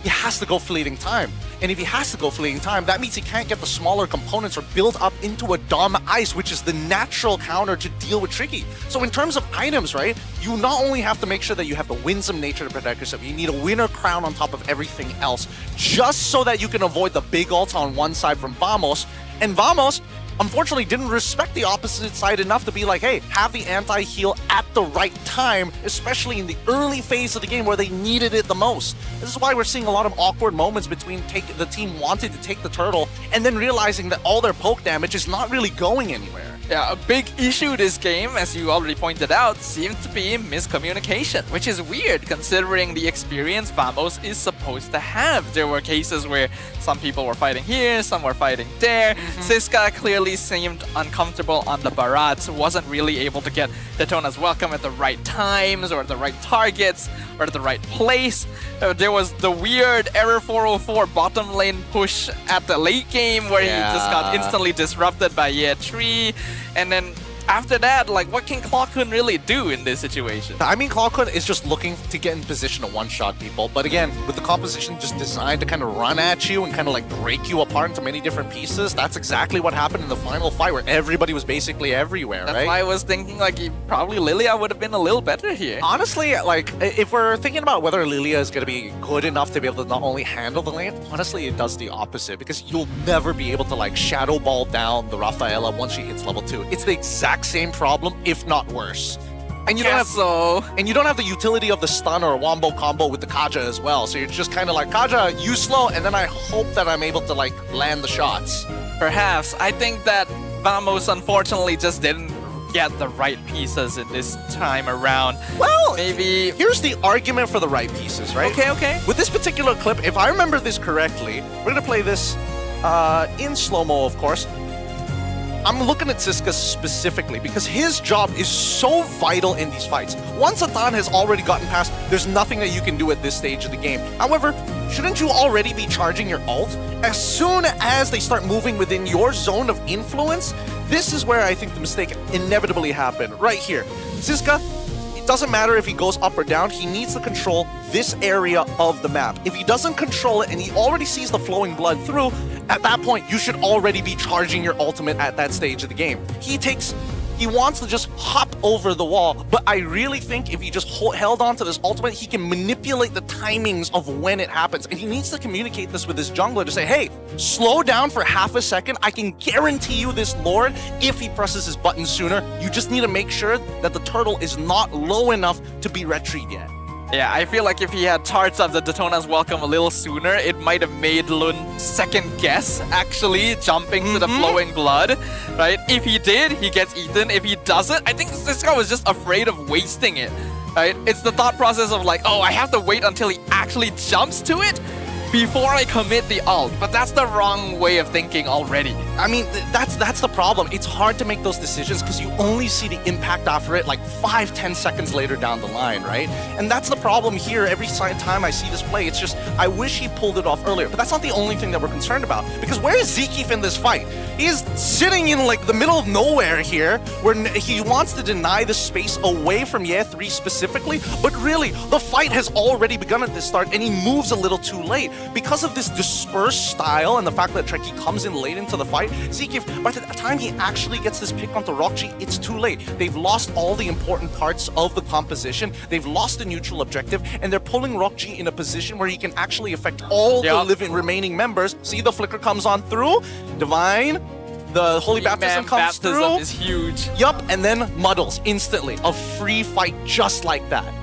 He has to go Fleeting Time. And if he has to go Fleeting Time, that means he can't get the smaller components or build up into a Dom Ice, which is the natural counter to deal with Tricky. So in terms of items, right, you not only have to make sure that you have the Winsome nature to protect yourself, you need a Winter Crown on top of everything else, just so that you can avoid the big ult on one side from Vamos. And Vamos, unfortunately, didn't respect the opposite side enough to be like, hey, have the anti-heal at the right time, especially in the early phase of the game where they needed it the most. This is why we're seeing a lot of awkward moments between the team wanting to take the turtle and then realizing that all their poke damage is not really going anywhere. Yeah, a big issue this game, as you already pointed out, seems to be miscommunication, which is weird considering the experience Vamos is supposed to have. There were cases where some people were fighting here, some were fighting there. Siska clearly seemed uncomfortable on the Barats, wasn't really able to get Daytona's welcome at the right times or the right targets or the right place. There was the weird Error 404 bottom lane push at the late game where he just got instantly disrupted by Year 3. And then after that, like, what can Clawkun really do in this situation? I mean, Clawkun is just looking to get in position to one-shot people. But again, with the composition just designed to kind of run at you and kind of like break you apart into many different pieces, that's exactly what happened in the final fight where everybody was basically everywhere, That's right? why I was thinking, like, probably Lilia would have been a little better here. Honestly, like, if we're thinking about whether Lilia is going to be good enough to be able to not only handle the lane, honestly, it does the opposite because you'll never be able to, like, shadow ball down the Rafaela once she hits level 2. It's the exact same problem, if not worse. And you don't have the utility of the stun or wombo combo with the Kaja as well. So you're just kind of like, Kaja, you slow, and then I hope that I'm able to, like, land the shots. Perhaps. I think that Vamos unfortunately just didn't get the right pieces in this time around. Well, maybe here's the argument for the right pieces, right? Okay. With this particular clip, if I remember this correctly, we're gonna play this in slow-mo, of course. I'm looking at Siska specifically because his job is so vital in these fights. Once Atan has already gotten past, there's nothing that you can do at this stage of the game. However, shouldn't you already be charging your ult? As soon as they start moving within your zone of influence, this is where I think the mistake inevitably happened, right here. Siska, it doesn't matter if he goes up or down, he needs to control this area of the map. If he doesn't control it and he already sees the flowing blood through, at that point, you should already be charging your ultimate at that stage of the game. He wants to just hop over the wall, but I really think if he just held on to this ultimate, he can manipulate the timings of when it happens. And he needs to communicate this with his jungler to say, hey, slow down for half a second. I can guarantee you this Lord, if he presses his button sooner, you just need to make sure that the turtle is not low enough to be retreat yet. Yeah, I feel like if he had charged up the Daytona's welcome a little sooner, it might have made Lun second guess, actually, jumping to the flowing blood, right? If he did, he gets eaten. If he doesn't, I think this guy was just afraid of wasting it, right? It's the thought process of like, oh, I have to wait until he actually jumps to it before I commit the ult, but that's the wrong way of thinking already. I mean, that's the problem. It's hard to make those decisions because you only see the impact after it like 5-10 seconds later down the line, right? And that's the problem here. Every time I see this play, it's just, I wish he pulled it off earlier, but that's not the only thing that we're concerned about, because where is Zekif in this fight? He's sitting in like the middle of nowhere here, where he wants to deny the space away from Ye 3 specifically, but really, the fight has already begun at this start, and he moves a little too late. Because of this dispersed style and the fact that Trekkie comes in late into the fight, Zekif, by the time he actually gets this pick onto Rockji, it's too late. They've lost all the important parts of the composition, they've lost the neutral objective, and they're pulling Rockji in a position where he can actually affect all the remaining members. See, the flicker comes on through, Divine, the Holy Baptism comes through. Is huge. Yup, and then muddles instantly. A free fight just like that.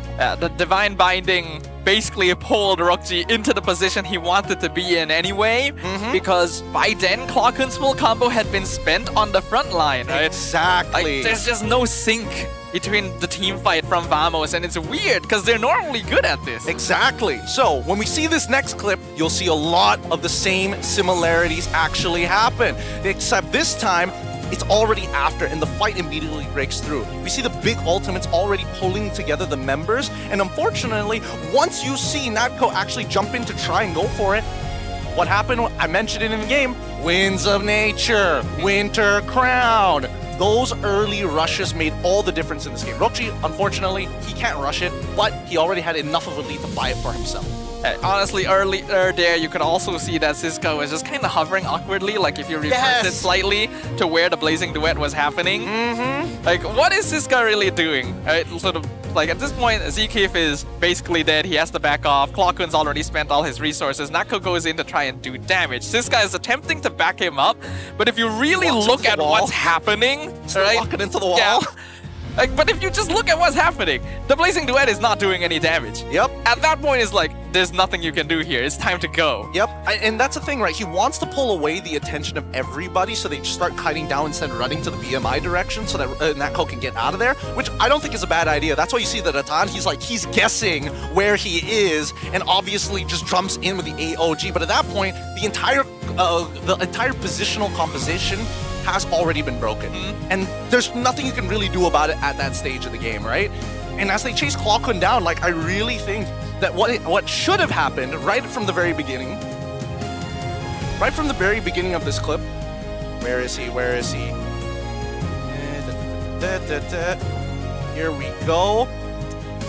The Divine Binding basically pulled Rockji into the position he wanted to be in anyway, because by then, Clockun's full combo had been spent on the front line, right? Exactly. Like, there's just no sync between the team fight from Vamos, and it's weird because they're normally good at this. Exactly. So when we see this next clip, you'll see a lot of the same similarities actually happen, except this time, it's already after, and the fight immediately breaks through. We see the big ultimates already pulling together the members, and unfortunately, once you see Natco actually jump in to try and go for it, what happened? I mentioned it in the game. Winds of Nature, Winter Crown. Those early rushes made all the difference in this game. Rockji, unfortunately, he can't rush it, but he already had enough of a lead to buy it for himself. Honestly, earlier there, you could also see that Siska was just kind of hovering awkwardly, like if you reverse it slightly to where the Blazing Duet was happening. Like, what is Siska really doing? Right? Sort of, like, at this point, Zekif is basically dead. He has to back off. Clockun's already spent all his resources. Nako goes in to try and do damage. Siska is attempting to back him up, but if you really look at what's happening, right? Walking into the wall. Yeah. Like, but if you just look at what's happening, the Blazing Duet is not doing any damage. Yep. At that point, it's like, there's nothing you can do here. It's time to go. Yep. And that's the thing, right? He wants to pull away the attention of everybody so they just start kiting down instead of running to the BMI direction so that Natco can get out of there, which I don't think is a bad idea. That's why you see that Atan, he's guessing where he is and obviously just jumps in with the AOG. But at that point, the entire positional composition has already been broken. And there's nothing you can really do about it at that stage of the game, right? And as they chase Clockun down, like, I really think that what should have happened right from the very beginning of this clip, where is he? Here we go.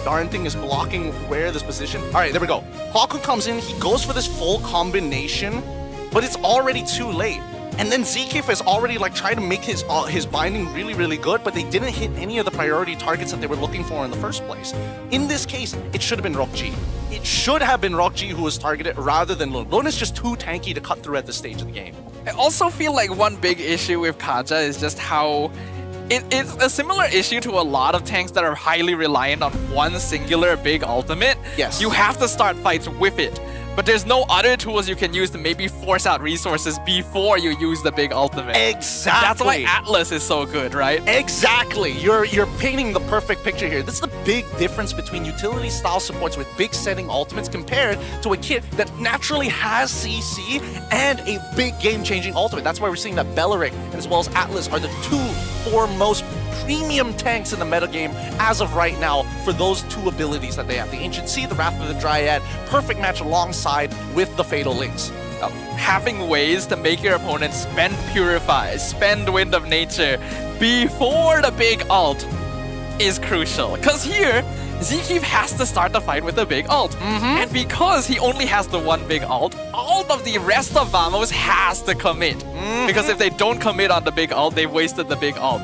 Darn thing is blocking where this position. All right, there we go. Clockun comes in, he goes for this full combination, but it's already too late. And then Zekif has already like tried to make his binding really, really good, but they didn't hit any of the priority targets that they were looking for in the first place. In this case, it should have been Rockji. It should have been Rockji who was targeted rather than Lun. Lun is just too tanky to cut through at this stage of the game. I also feel like one big issue with Kaja is just how it's a similar issue to a lot of tanks that are highly reliant on one singular big ultimate. Yes. You have to start fights with it. but there's no other tools you can use to maybe force out resources before you use the big ultimate. Exactly. That's why Atlas is so good, right? Exactly. You're painting the perfect picture here. This is the big difference between utility style supports with big setting ultimates compared to a kit that naturally has CC and a big game-changing ultimate. That's why we're seeing that Belleric as well as Atlas are the two foremost premium tanks in the metagame as of right now for those two abilities that they have. The Ancient Sea, the Wrath of the Dryad, perfect match alongside with the Fatal Links. Having ways to make your opponent spend Purify, spend Wind of Nature before the big ult is crucial. Because here, Zkeef has to start the fight with the big ult. And because he only has the one big ult, all of the rest of Vamos has to commit. Because if they don't commit on the big ult, they've wasted the big ult.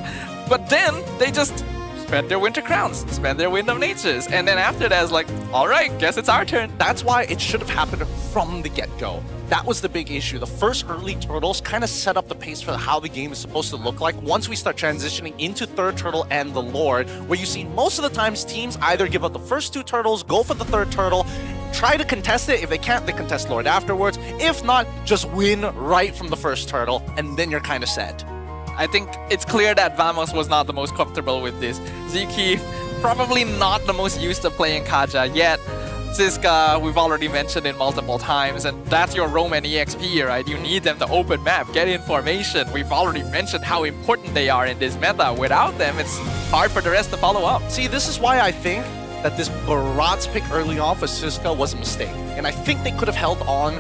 But then they just spend their Winter Crowns, spend their Wind of Natures, and then after that, it's like, all right, guess it's our turn. That's why it should have happened from the get-go. That was the big issue. The first early turtles kind of set up the pace for how the game is supposed to look like once we start transitioning into third turtle and the Lord, where you see most of the times teams either give up the first two turtles, go for the third turtle, try to contest it. If they can't, they contest Lord afterwards. If not, just win right from the first turtle, and then you're kind of set. I think it's clear that Vamos was not the most comfortable with this. Zkeef, probably not the most used to playing Kaja yet. Ziska, we've already mentioned it multiple times, and that's your Roam and EXP, right? You need them to open map, get information. We've already mentioned how important they are in this meta. Without them, it's hard for the rest to follow up. See, this is why I think that this Barat's pick early on for Ziska was a mistake. And I think they could have held on.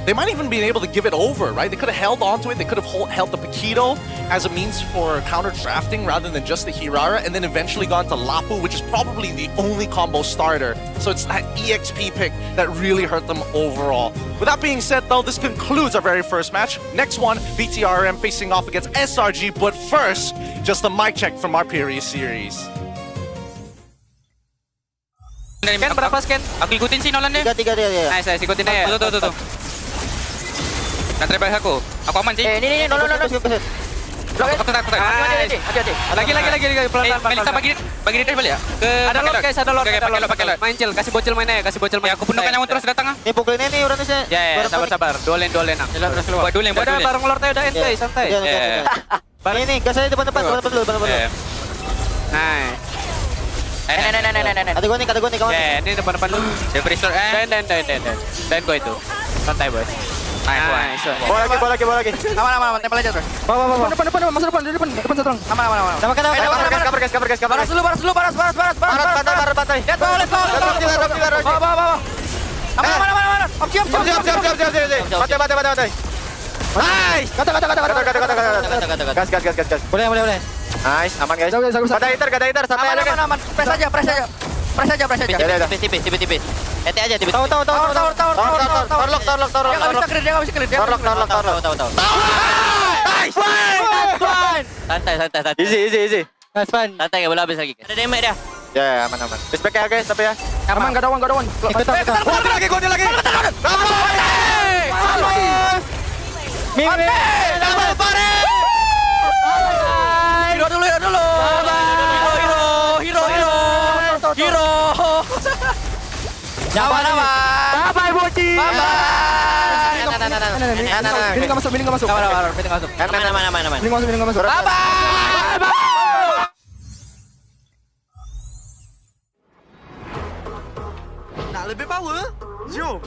They might even be able to give it over, right? They could have held on to it. They could have held the Paquito as a means for counter drafting rather than just the Hirara, and then eventually gone to Lapu, which is probably the only combo starter. So it's that EXP pick that really hurt them overall. With that being said, though, this concludes our very first match. Next one, BTRM facing off against SRG. But first, just a mic check from our previous series. Scan berapa scan? Aku ikutin sih Nolan deh. 3 dia. Nice, ikutin deh. Tuh. Nah, terbaik aku aman sih. Ini, no. Aku tenang. Hati. Lagi pelan-pelan. Melisa bagi dia balik ya. Ada lot guys, ada lot. Pakai lot. Main chill, kasih bocil mainnya. Aku pundukan yang terus datang ah. Ini pukulin ini udah bisa. Ya, sabar. Duelin. Terus keluar. Buat duelin. Udah bareng lord udah end guys, santai. Ini gas aja depan dulu. Nice. Ada gua nih kawan. Ini depan lu. Dia restore. Dan gua itu. Santai bos. Nice. Bola lagi. Aman, tempel aja terus. Bawa. Depan, masuk depan satu orang. Aman. Cover gas. Baras dulu. Baras. Barat batai. Lihat bawah. Bawa. Aman. Siap. Batai. Nice. Kata. Gas. Boleh. Nice, aman guys. Gak ada hitter, santai aja guys. Aman. Press aja. Tipis. Ete aja tipis. Tahu. Torlok. Dia nggak bisa clear. Tahu. Nice. Santai. Easy. Nice fun. Santai, nggak boleh habis lagi. Ada damage dia. Ya, aman. Respect ya guys, tapi ya. Aman, gak ada uang. Gua lagi. Mimi. Double pare. Hero dulu. Hero. Nyawa. Bye Boci. Bye. Ini nggak masuk. Aman. Ini nggak masuk. Bye. Nak lebih power? Jom.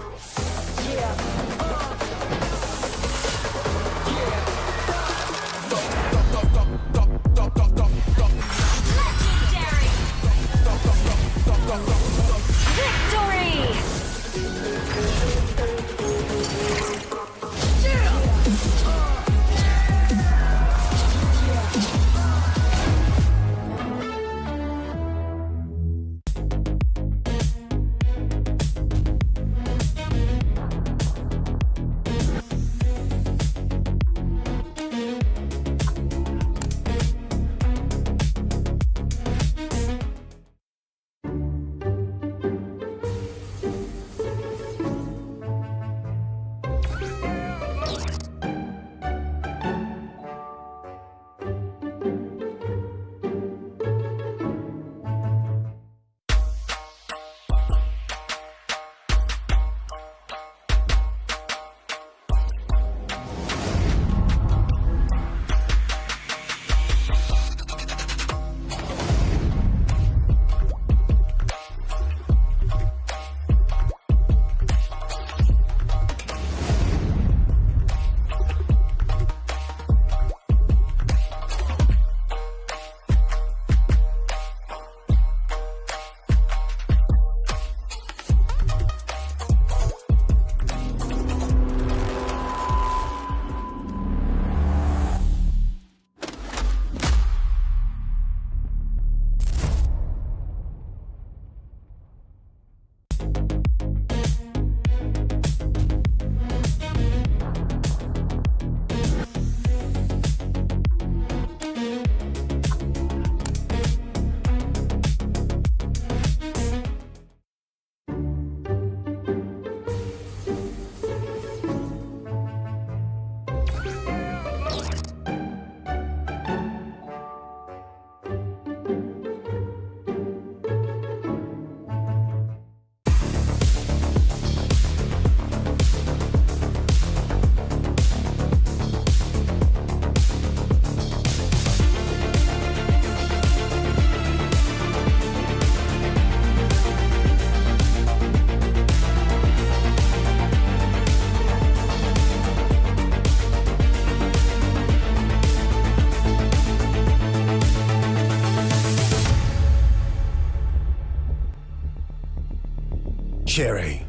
sharing.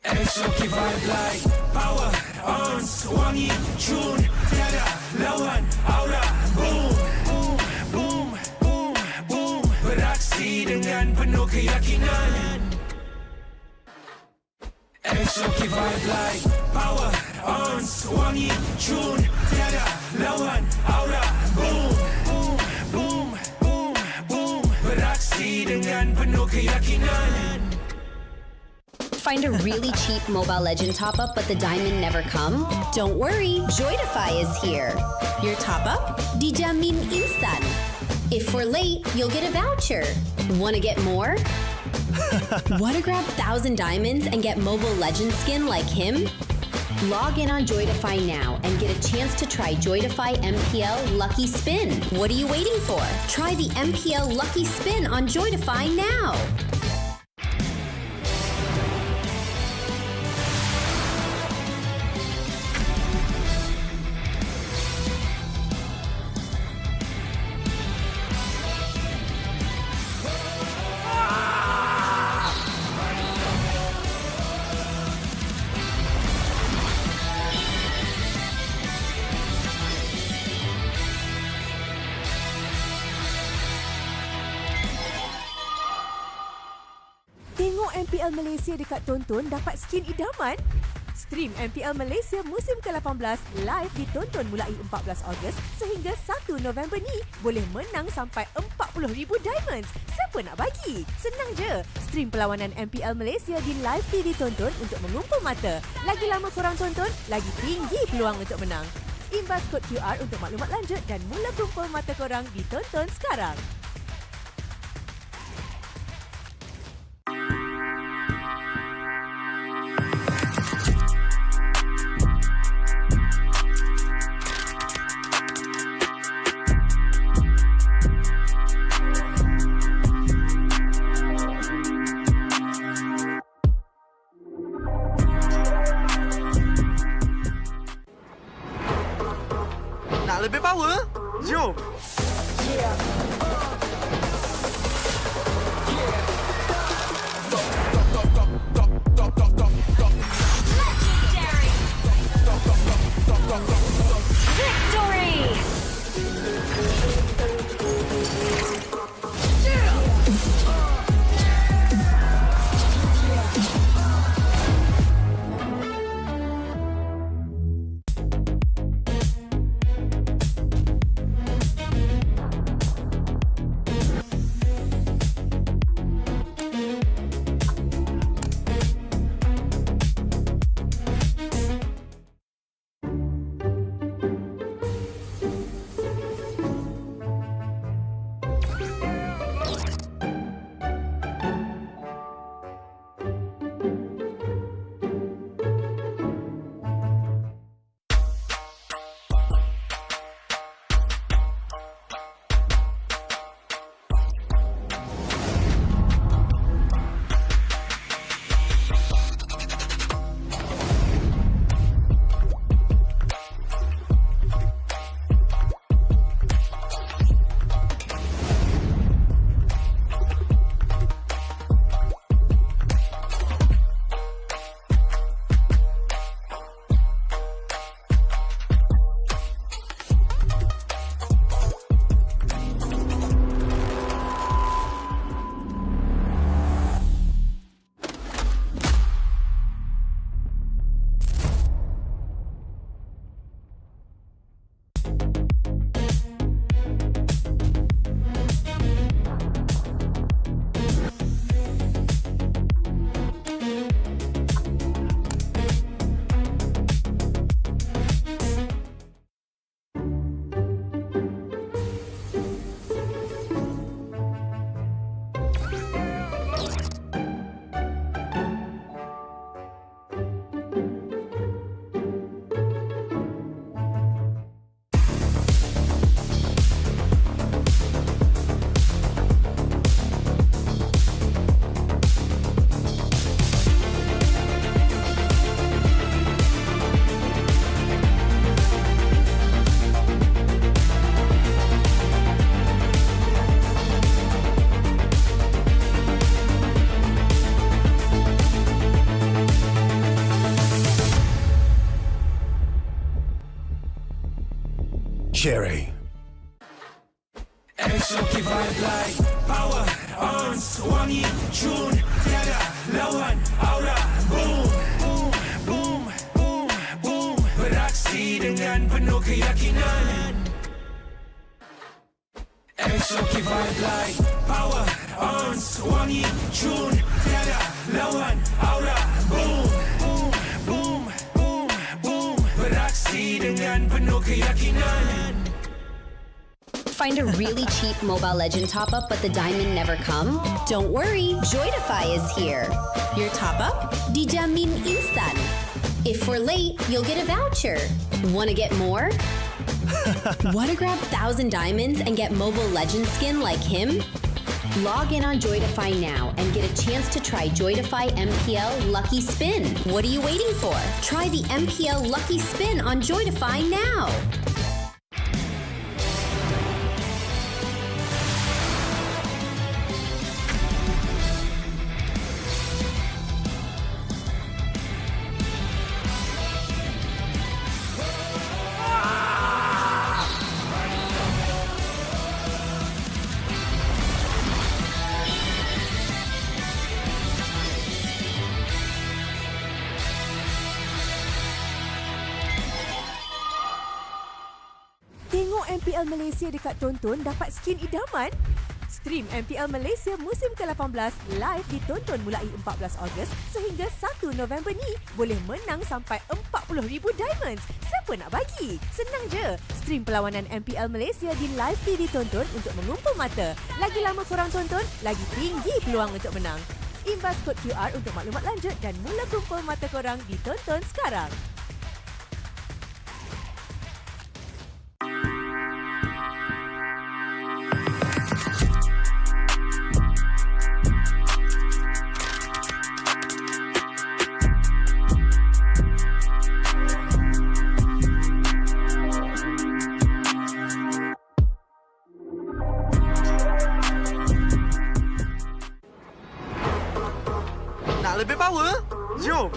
Exotic vibe like power on, wangi, tune, tiada lawan, aura, boom, boom, boom, boom, boom, beraksi dengan penuh keyakinan. Exotic vibe like power on, wangi, tune, tiada lawan, aura, boom, boom, boom, boom, boom, beraksi dengan penuh keyakinan. Find a really cheap Mobile Legend top-up but the diamond never come? Don't worry, Joydify is here. Your top-up? Dijamin instan. If we're late, you'll get a voucher. Wanna get more? Wanna grab 1,000 diamonds and get Mobile Legend skin like him? Log in on Joydify now and get a chance to try Joydify MPL Lucky Spin. What are you waiting for? Try the MPL Lucky Spin on Joydify now. Tengok MPL Malaysia dekat Tonton dapat skin idaman? Stream MPL Malaysia musim ke-18 live ditonton mulai 14 Ogos sehingga 1 November ni. Boleh menang sampai 40,000 diamonds. Siapa nak bagi? Senang je. Stream perlawanan MPL Malaysia di live TV Tonton untuk mengumpul mata. Lagi lama korang tonton, lagi tinggi peluang untuk menang. Imbas kod QR untuk maklumat lanjut dan mula kumpul mata korang di Tonton sekarang. Nak lebih power? Jom! legendary. Exotic vibe like power, ons, wangi, tune, tiada lawan, aura, boom, boom, boom, boom, boom. Beraksi dengan penuh keyakinan. Exotic vibe like power, ons, wangi, tune, tiada lawan, aura, boom, boom, boom, boom, boom. Beraksi dengan penuh keyakinan. Find a really cheap Mobile Legend top-up but the diamond never come? Don't worry, Joydify is here. Your top-up? Dijamin instan. If we're late, you'll get a voucher. Wanna get more? Wanna grab 1,000 diamonds and get Mobile Legend skin like him? Log in on Joydify now and get a chance to try Joydify MPL Lucky Spin. What are you waiting for? Try the MPL Lucky Spin on Joydify now. Tengok MPL Malaysia dekat Tonton dapat skin idaman? Stream MPL Malaysia musim ke-18 live ditonton mulai 14 Ogos sehingga 1 November ni boleh menang sampai 40,000 diamonds. Siapa nak bagi? Senang je. Stream perlawanan MPL Malaysia di live TV Tonton untuk mengumpul mata. Lagi lama korang tonton, lagi tinggi peluang untuk menang. Imbas kod QR untuk maklumat lanjut dan mula kumpul mata korang di Tonton sekarang. Nak lebih power? Jom!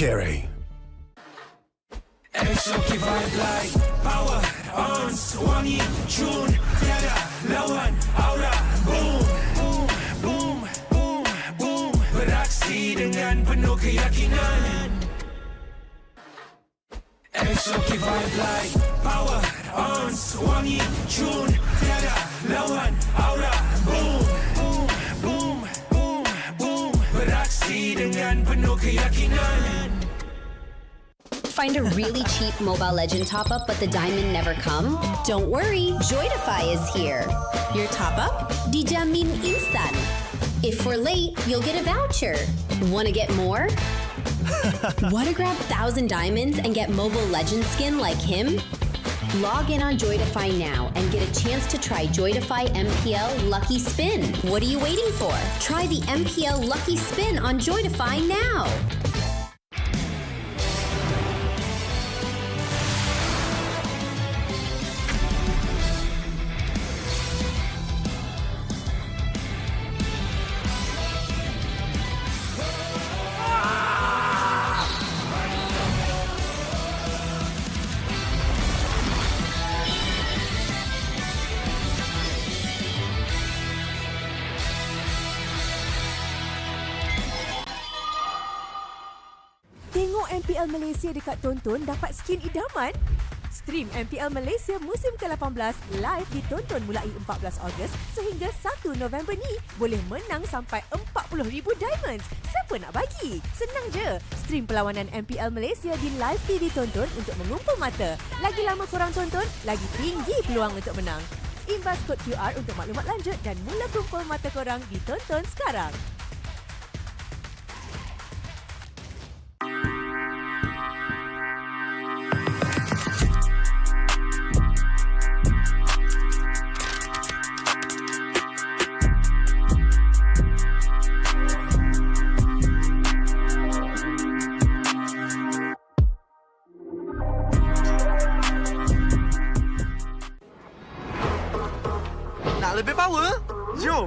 cherry. Exotic vibe like power on wangi June tiada lawan aura boom boom boom boom boom beraksi dengan penuh keyakinan. Exotic vibe like power on wangi June tiada lawan aura boom boom boom boom boom beraksi dengan penuh keyakinan. Find a really cheap Mobile Legend top-up but the diamond never come? Don't worry, Joydify is here. Your top-up? Dijamin instan. If we're late, you'll get a voucher. Wanna get more? Wanna grab 1,000 diamonds and get Mobile Legend skin like him? Log in on Joydify now and get a chance to try Joydify MPL Lucky Spin. What are you waiting for? Try the MPL Lucky Spin on Joydify now. Tengok MPL Malaysia dekat Tonton dapat skin idaman? Stream MPL Malaysia musim ke-18 live ditonton mulai 14 Ogos sehingga 1 November ni boleh menang sampai 40,000 diamonds. Siapa nak bagi? Senang je. Stream perlawanan MPL Malaysia di live TV Tonton untuk mengumpul mata. Lagi lama korang tonton, lagi tinggi peluang untuk menang. Imbas kod QR untuk maklumat lanjut dan mula kumpul mata korang di Tonton sekarang. Nak lebih power? Jom!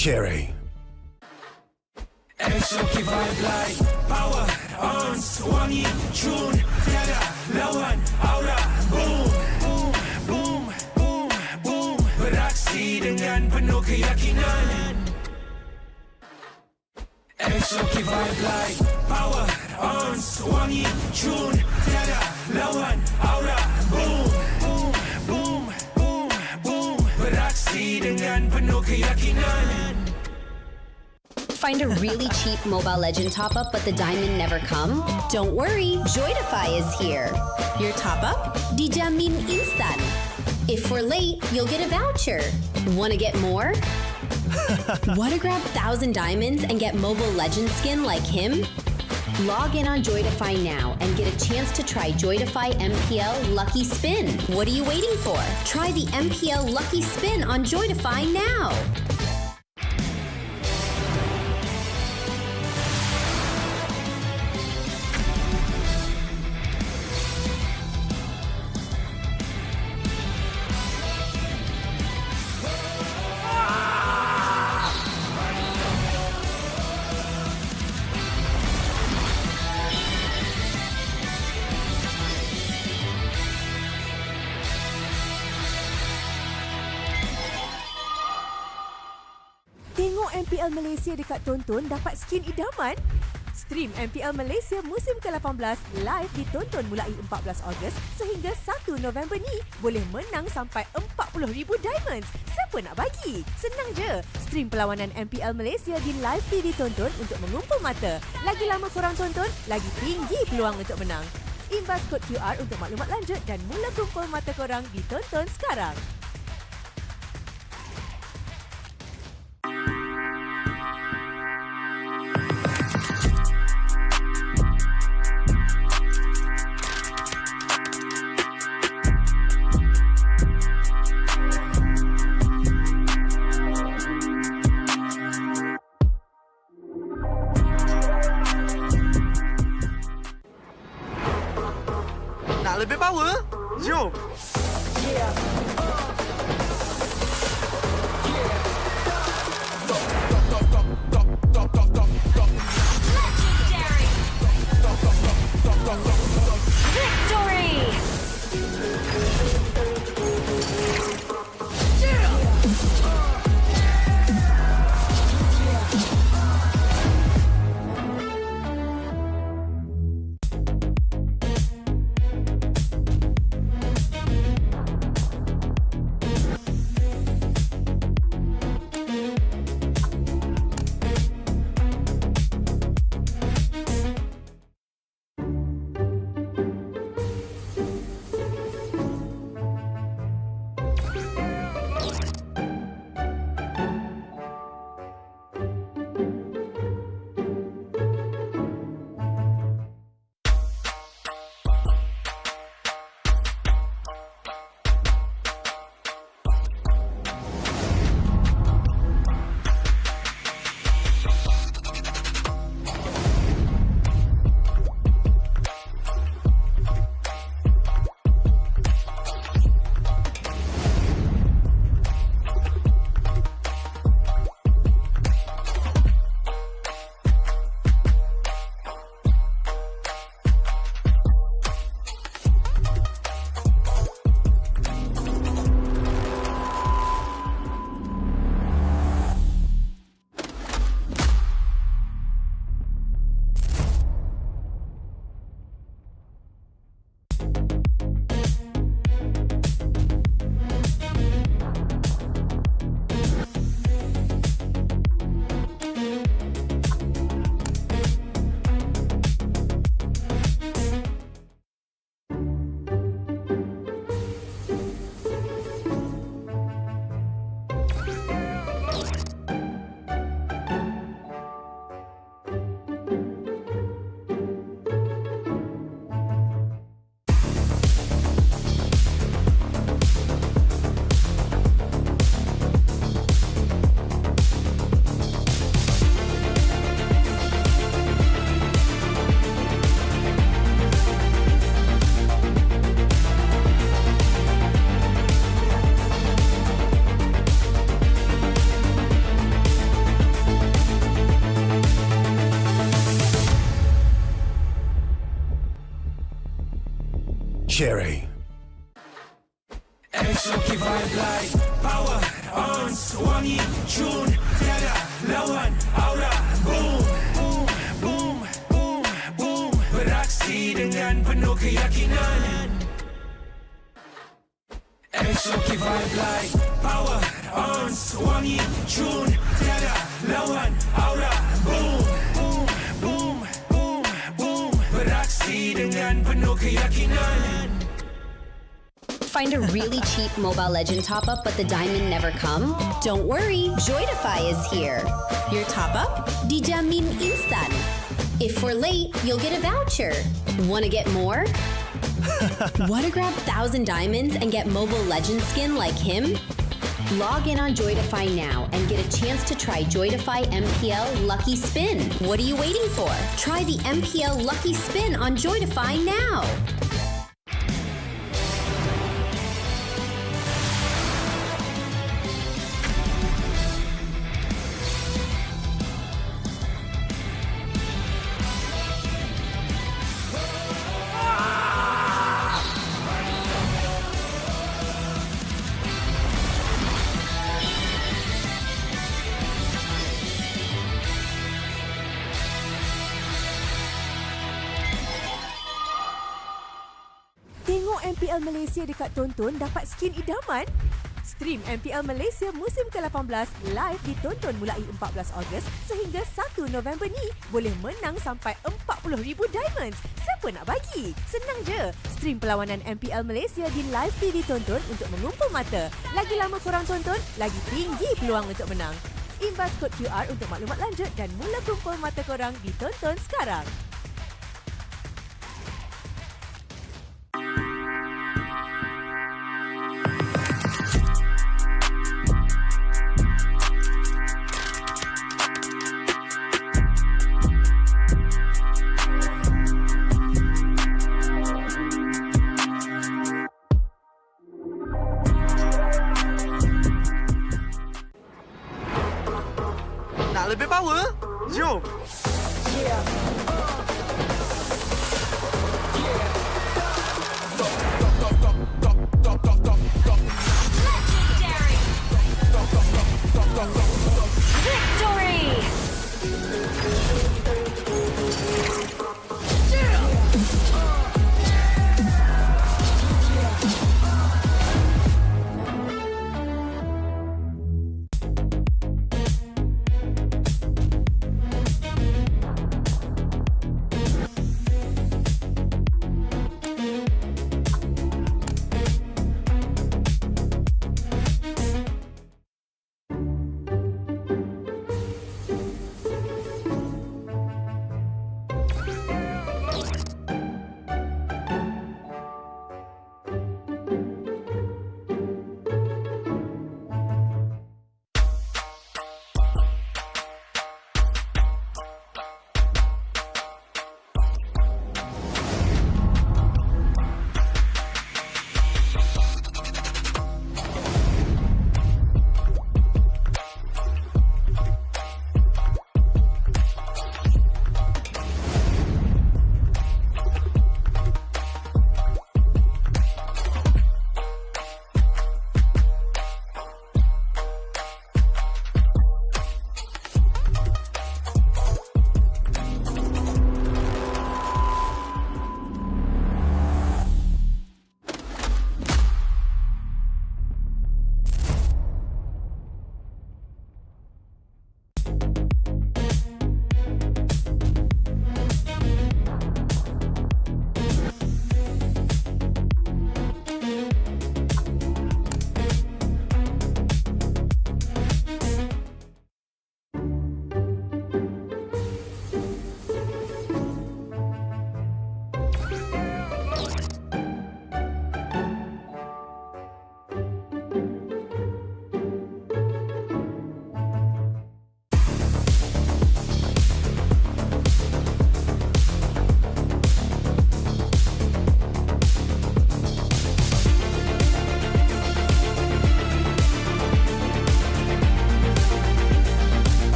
Cherry. Exotic vibe like power, ons, wangi, tune, tiada, lawan, aura, boom, boom, boom, boom, boom. Beraksi dengan penuh keyakinan. Exotic vibe like power, ons, wangi, tune, tiada, lawan, aura, boom, boom, boom, boom, boom. Beraksi dengan penuh keyakinan. Find a really cheap Mobile Legend top-up but the diamond never come? Don't worry, Joydify is here. Your top-up? Dijamin instan. If we're late, you'll get a voucher. Wanna get more? Wanna grab 1,000 diamonds and get Mobile Legend skin like him? Log in on Joydify now and get a chance to try Joydify MPL Lucky Spin. What are you waiting for? Try the MPL Lucky Spin on Joydify now. Tengok MPL Malaysia dekat Tonton dapat skin idaman? Stream MPL Malaysia musim ke-18 live ditonton mulai 14 Ogos sehingga 1 November ni. Boleh menang sampai 40,000 diamonds. Siapa nak bagi? Senang je. Stream perlawanan MPL Malaysia di live TV Tonton untuk mengumpul mata. Lagi lama korang tonton, lagi tinggi peluang untuk menang. Imbas kod QR untuk maklumat lanjut dan mula kumpul mata korang di Tonton sekarang. Nak lebih power? Jom! cherry. Exoki vibe like power on, wangi tune, tiada lawan aura, boom, boom, boom, boom, boom, beraksi dengan penuh keyakinan. Exoki vibe like power on, wangi tune, tiada lawan aura, boom, boom, boom, boom, boom, beraksi dengan penuh keyakinan. Find a really cheap Mobile Legend top-up but the diamond never come? Don't worry, Joydify is here. Your top-up? Dijamin instan. If we're late, you'll get a voucher. Wanna get more? Wanna grab 1,000 diamonds and get Mobile Legend skin like him? Log in on Joydify now and get a chance to try Joydify MPL Lucky Spin. What are you waiting for? Try the MPL Lucky Spin on Joydify now. Tengok MPL Malaysia dekat Tonton dapat skin idaman? Stream MPL Malaysia musim ke-18 live ditonton mulai 14 Ogos sehingga 1 November ni. Boleh menang sampai 40,000 diamonds. Siapa nak bagi? Senang je. Stream perlawanan MPL Malaysia di live TV Tonton untuk mengumpul mata. Lagi lama korang tonton, lagi tinggi peluang untuk menang. Imbas kod QR untuk maklumat lanjut dan mula kumpul mata korang di Tonton sekarang. Nak lebih power? Jom!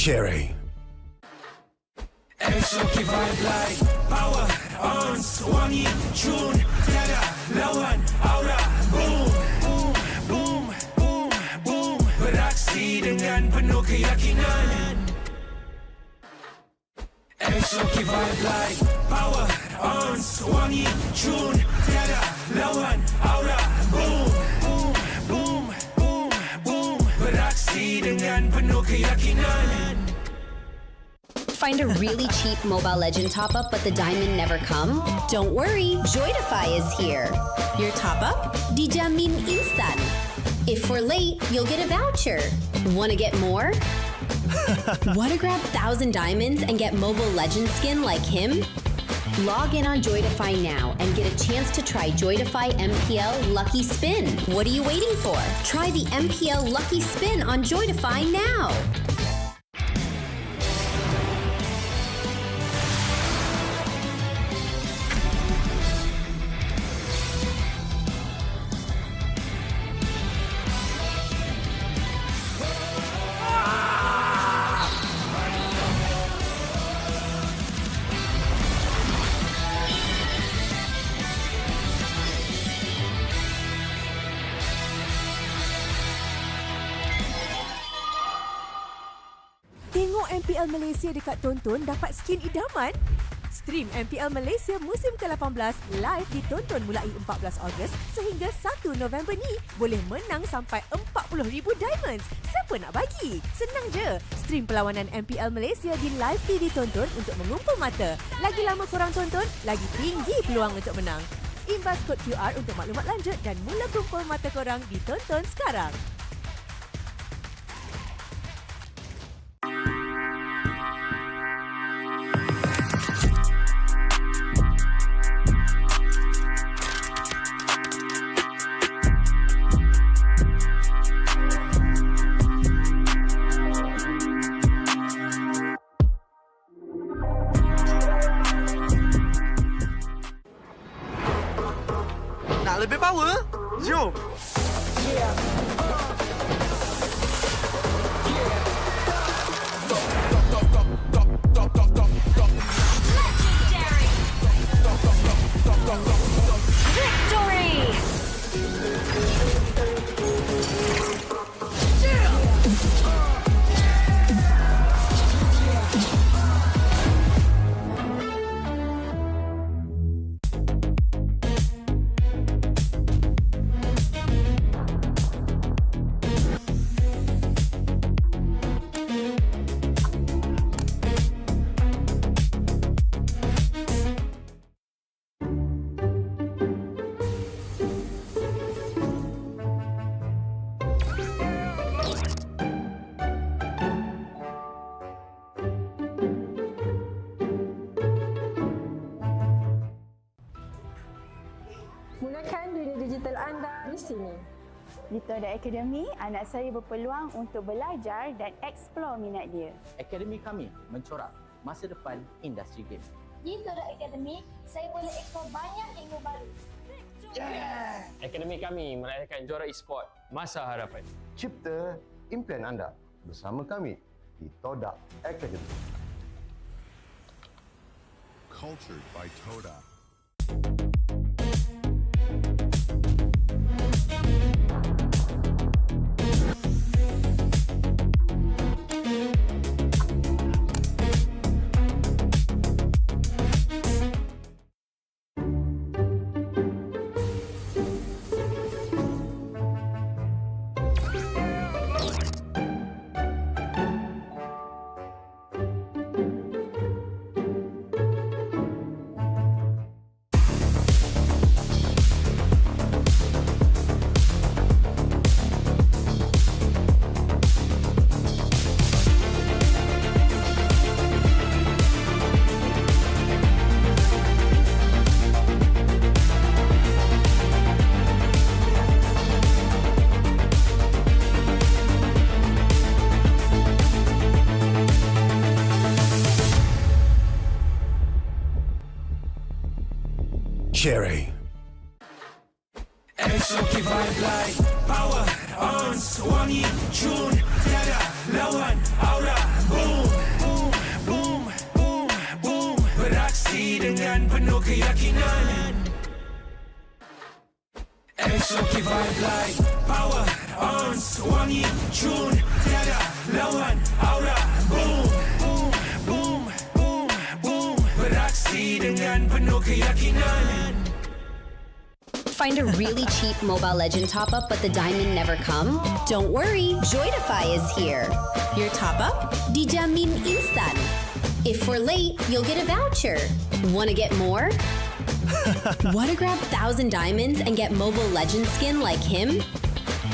Cherry. Exotic vibe like power on wangi tune tiada lawan aura boom boom boom boom boom beraksi dengan penuh keyakinan. Exotic vibe like power on wangi tune tiada lawan aura boom boom boom boom boom beraksi dengan penuh keyakinan. Find a really cheap Mobile Legend top-up but the diamond never come? Don't worry, Joydify is here. Your top-up? Dijamin instan. If we're late, you'll get a voucher. Wanna get more? Wanna grab 1,000 diamonds and get Mobile Legend skin like him? Log in on Joydify now and get a chance to try Joydify MPL Lucky Spin. What are you waiting for? Try the MPL Lucky Spin on Joydify now. Tengok MPL Malaysia dekat Tonton dapat skin idaman? Stream MPL Malaysia musim ke-18 live ditonton mulai 14 Ogos sehingga 1 November ni boleh menang sampai 40,000 diamonds. Siapa nak bagi? Senang je. Stream perlawanan MPL Malaysia di live TV Tonton untuk mengumpul mata. Lagi lama korang tonton, lagi tinggi peluang untuk menang. Imbas kod QR untuk maklumat lanjut dan mula kumpul mata korang di Tonton sekarang. Nak lebih power? Jom! Gunakan dunia digital anda di sini. Di Toda Academy, anak saya berpeluang untuk belajar dan eksplor minat dia. Akademi kami mencorak masa depan industri game. Di Toda Academy, saya boleh eksplor banyak ilmu baru. Akademi kami merayakan juara e-sport masa harapan. Cipta impian anda bersama kami di Toda Academy. Cultured by Toda. Cherry. Exotic vibe like power on wangi tune tiada lawan aura boom lawan aura. Boom, boom, boom, boom, boom. Beraksi dengan penuh keyakinan. Find a really cheap Mobile Legend top-up but the diamond never come? Don't worry, Joydify is here. Your top-up? Dijamin instan. If we're late, you'll get a voucher. Wanna get more? Wanna grab 1,000 diamonds and get Mobile Legend skin like him?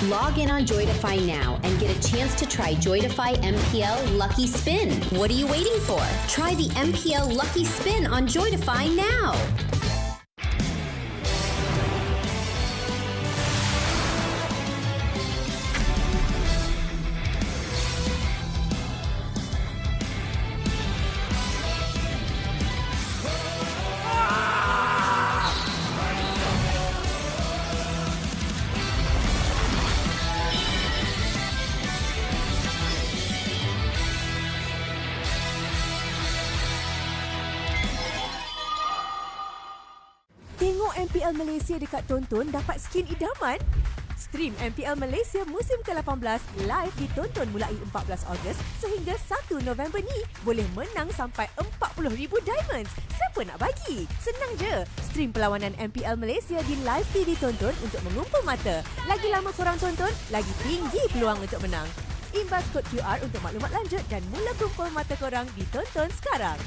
Log in on Joydify now and get a chance to try Joydify MPL Lucky Spin. What are you waiting for? Try the MPL Lucky Spin on Joydify now. Tengok MPL Malaysia dekat Tonton dapat skin idaman? Stream MPL Malaysia musim ke-18 live ditonton mulai 14 Ogos sehingga 1 November ni boleh menang sampai 40,000 diamonds. Siapa nak bagi? Senang je. Stream perlawanan MPL Malaysia di live TV Tonton untuk mengumpul mata. Lagi lama korang tonton, lagi tinggi peluang untuk menang. Imbas kod QR untuk maklumat lanjut dan mula kumpul mata korang di Tonton sekarang.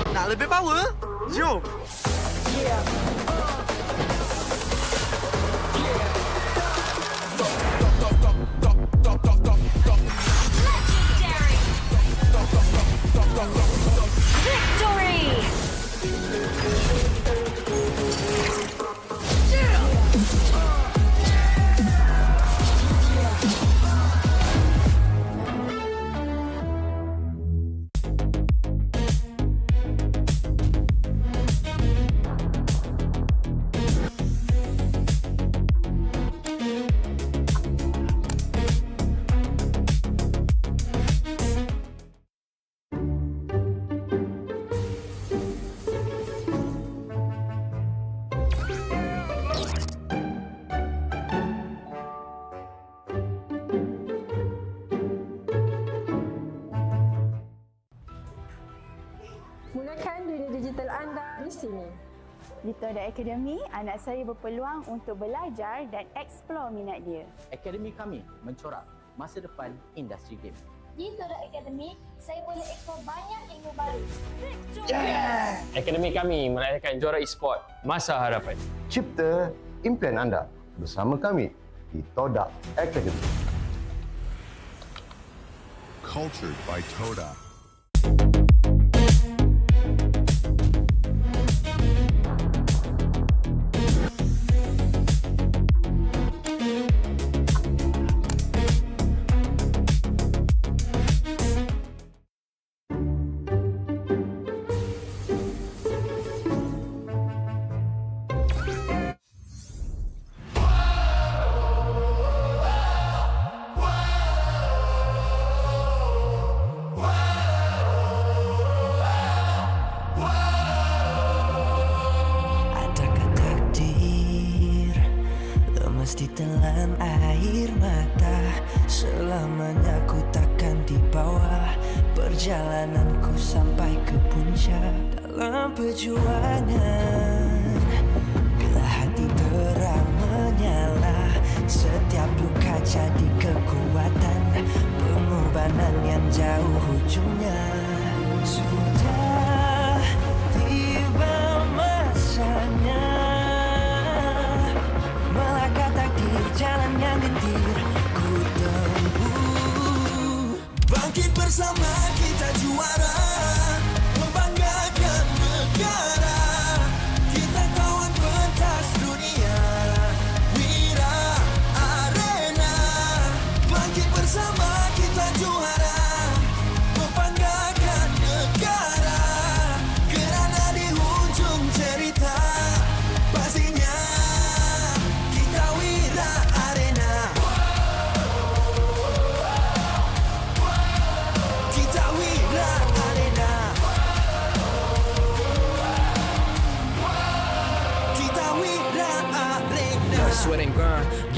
Nak lebih power? Jom! Mulakan dunia digital anda di sini. Di Toda Academy, anak saya berpeluang untuk belajar dan eksplor minat dia. Akademi kami mencorak masa depan industri game. Di Toda Academy, saya boleh eksplor banyak ilmu baru. Akademi kami merayakan juara e-sport masa hadapan. Cipta impian anda bersama kami di Toda Academy. Cultured by Toda. Ditelan air mata, selamanya ku takkan di bawah. Perjalananku sampai ke puncak dalam perjuangan. Bila hati terang menyala, setiap luka jadi kekuatan. Pengorbanan yang jauh ujungnya. Sudah tiba masanya melangkah takdir, jalan yang getir ku tempuh. Bangkit bersama kita juara, membanggakan negara. Kita kawan pentas dunia, Wira Arena. Bangkit bersama kita juara, membanggakan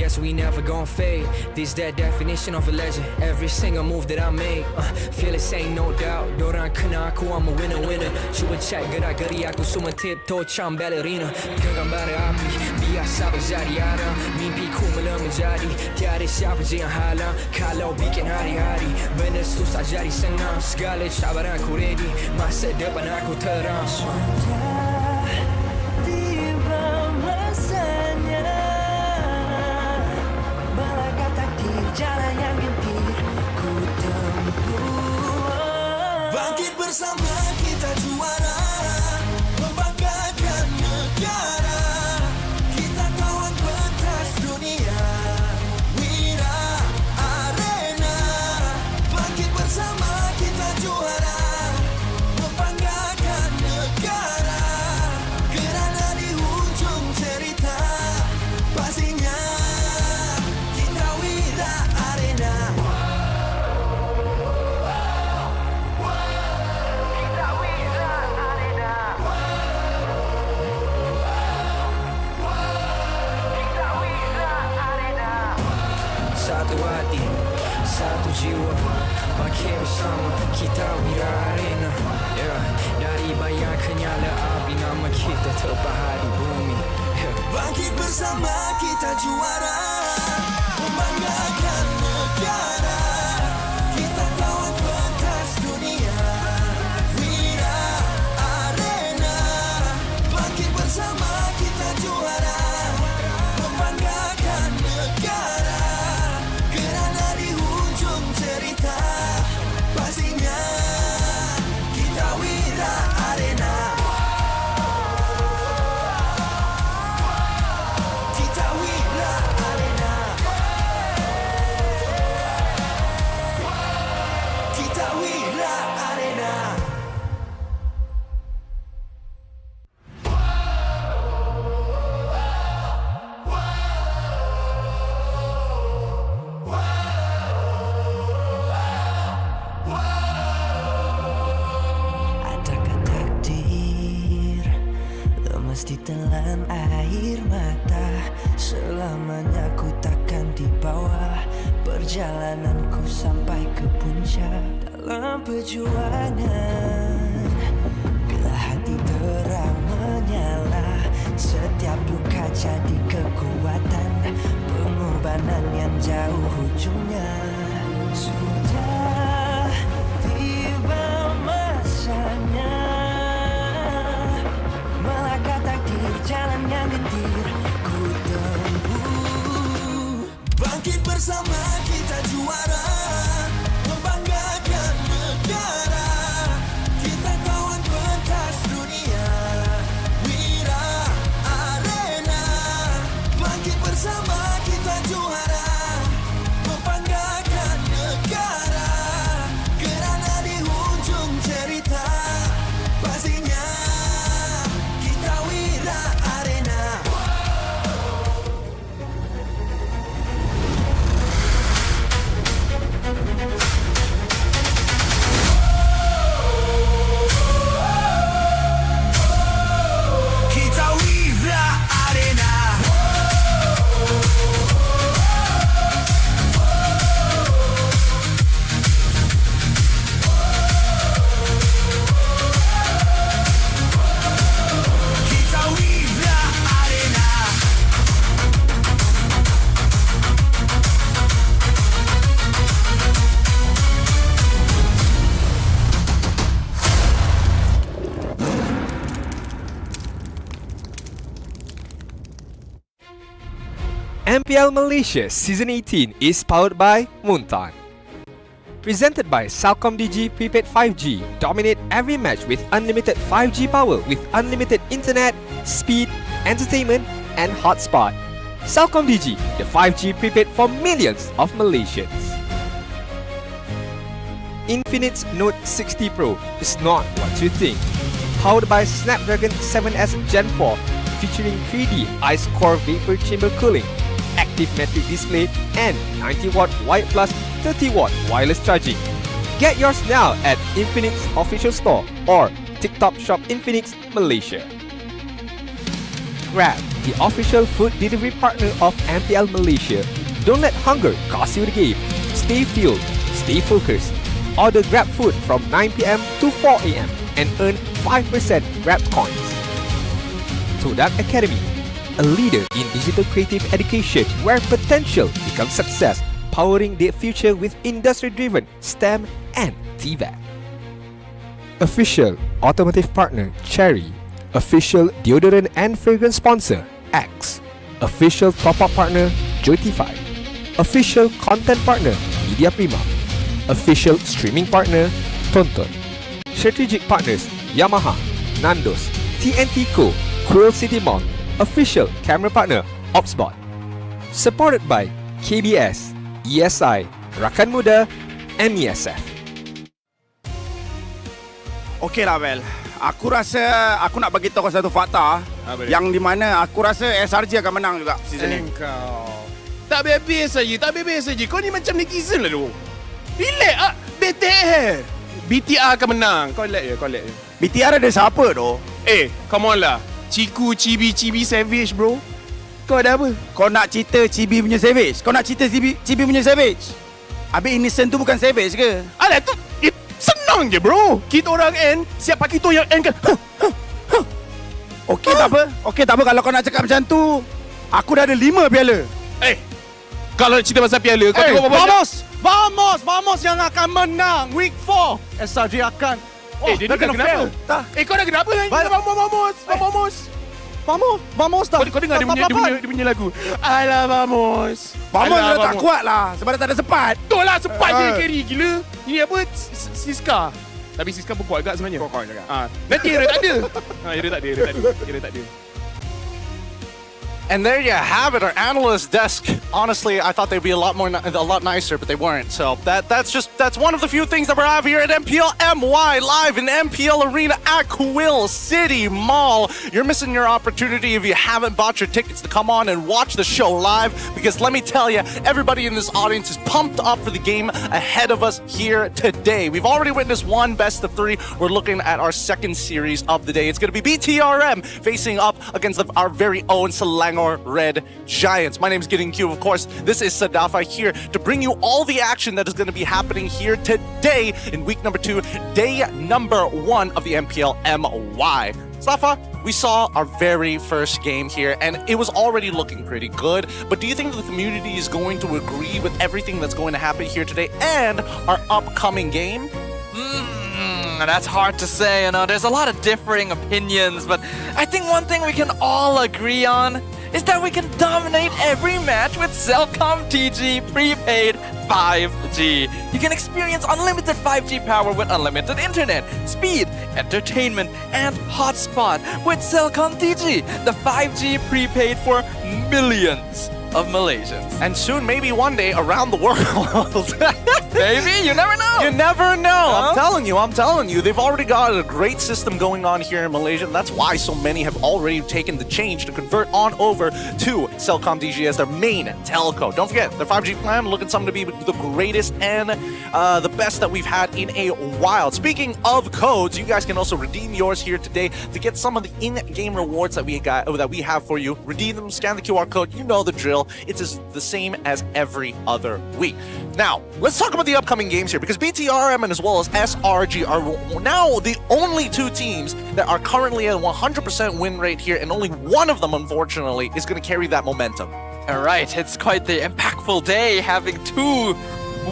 guess we never gon' fade. This that definition of a legend. Every single move that I make, fearless ain't no doubt. Dorang kena aku, I'm a winner. Cuba check gerak-geri aku semua tiptoe macam ballerina. Genggam bara api, biasa berjadi arang. Mimpiku mula menjadi, tiada siapa je yang halang. Kalau bikin hari-hari, benda susah jadi senang. Segala cabaran aku ready, masa depan aku terang. Tiba masanya melangkah takdir, jalan yang gentir ku tempuh. Bangkit bersama kita juara, membanggakan negara. Kita kawan pentas dunia, Wira Arena. Bangkit bersama kita juara, membanggakan negara. Kerana di hujung cerita, pastinya kita Wira Arena. Kita Wira Arena. Kita Wira Arena. Satu hati, satu jiwa, bangkit bersama kita Wira Arena. Yeah. Dari bayang ke nyala api, nama kita terpahar di bumi. Yeah. Bangkit bersama kita juara, membanggakan negara. Kita kawan pentas dunia, Wira Arena. Bangkit bersama kita juara, membanggakan negara. Kerana di hujung cerita, pastinya kita Wira Arena. Kita Wira Arena. Kita Wira Arena. Adakah takdir lemas ditelan air mata? Selamanya ku takkan di bawah perjalananku sampai ke puncak. Dalam perjuangan, bila hati terang menyala, setiap luka jadi kekuatan. Pengorbanan yang jauh ujungnya. Sudah tiba masanya melangkah takdir, jalan yang gentir ku tempuh. Bangkit bersama kita juara, membanggakan negara. Kita kawan pentas dunia, Wira Arena. Bangkit bersama kita juara, membanggakan negara. Kerana di hujung cerita, pastinya kita Wira Arena. Kita Wira Arena. Kita Wira Arena. MPL Malaysia Season 18 is powered by Muntan. Presented by Celcom Digi Prepaid 5G. Dominate every match with unlimited 5G power with unlimited internet, speed, entertainment and hotspot. Celcom Digi, the 5G prepaid for millions of Malaysians. Infinix Note 60 Pro is not what you think. Powered by Snapdragon 7S Gen 4, featuring 3D Ice Core Vapor Chamber Cooling, active metric display and 90-watt White Plus 30-watt wireless charging. Get yours now at Infinix Official Store or TikTok Shop Infinix Malaysia. Grab the official food delivery partner of MPL Malaysia. Don't let hunger cost you the game. Stay fueled, stay focused. Order Grab food from 9 p.m. to 4 a.m. and earn 5% Grab coins. Todak Academy, a leader in digital creative education where potential becomes success, powering the future with industry-driven STEM and TVET. Official automotive partner Cherry. Official deodorant and fragrance sponsor X. Official top-up partner Joytify. Official content partner Media Prima. Official streaming partner Tonton. Strategic partners Yamaha, Nandos, TNT Co, Quill City Mall. Official camera partner Opsbot. Supported by KBS, ESI, Rakan Muda, MESF. Okey lah Vel, aku rasa aku nak bagi tahu satu fakta yang di mana aku rasa SRG akan menang juga season ni. Engkau tak habis saja, tak habis saja. Kau ni macam netizen lah tu. Relax ah, BTR akan menang. Kau relax je, BTR ada siapa tu? Come on lah. Ciku, Cibi Savage bro. Kau ada apa? Kau nak cerita Cibi punya Savage? Kau nak cerita Cibi punya Savage? Habis Innocent tu bukan Savage ke? Alah tu senang je bro. Kita orang N, siapa kita yang N kan? Okey tak apa kalau kau nak cakap macam tu. Aku dah ada 5 piala. Kalau cerita pasal piala, kau tengok apa? Vamos yang akan menang week 4. SRG akan. Dia dah kenapa? Kau dah kenapa? Vamos dah. Kau dengar dia punya lagu. Alah vamos dah tak kuat lah sebab dia tak ada sepat. Betul lah, sepat je carry gila. Ini apa? Siska. Tapi Siska pun kuat agak sebenarnya. Kuat juga. Nanti Era tak ada. Era tak ada. And there you have it, our analyst desk. Honestly, I thought they'd be a lot nicer, but they weren't. So that's one of the few things that we have here at MPL MY live in MPL Arena at Quill City Mall. You're missing your opportunity if you haven't bought your tickets to come on and watch the show live, because let me tell you, everybody in this audience is pumped up for the game ahead of us here today. We've already witnessed one best of 3. We're looking at our second series of the day. It's going to be BTRM facing up against our very own Selangor Red Giants. My name is Gideon Q, of course. This is Sadafa here to bring you all the action that is going to be happening here today in week number 2, day number 1 of the MPL MY. Sadafa, we saw our very first game here and it was already looking pretty good, but do you think the community is going to agree with everything that's going to happen here today and our upcoming game? That's hard to say, you know, there's a lot of differing opinions, but I think one thing we can all agree on is that we can dominate every match with Cellcom TG prepaid 5G. You can experience unlimited 5G power with unlimited internet, speed, entertainment, and hotspot with Cellcom TG, the 5G prepaid for millions of Malaysians. And soon, maybe one day, around the world. Maybe, you never know. You never know. Huh? I'm telling you. They've already got a great system going on here in Malaysia. And that's why so many have already taken the change to convert on over to Cellcom DG as their main telco. Don't forget, their 5G plan looking something to be the greatest and the best that we've had in a while. Speaking of codes, you guys can also redeem yours here today to get some of the in-game rewards that we have for you. Redeem them, scan the QR code. You know the drill. It's the same as every other week. Now, let's talk about the upcoming games here, because BTRM and as well as SRG are now the only 2 teams that are currently at a 100% win rate here, and only one of them, unfortunately, is going to carry that momentum. All right, it's quite the impactful day having 2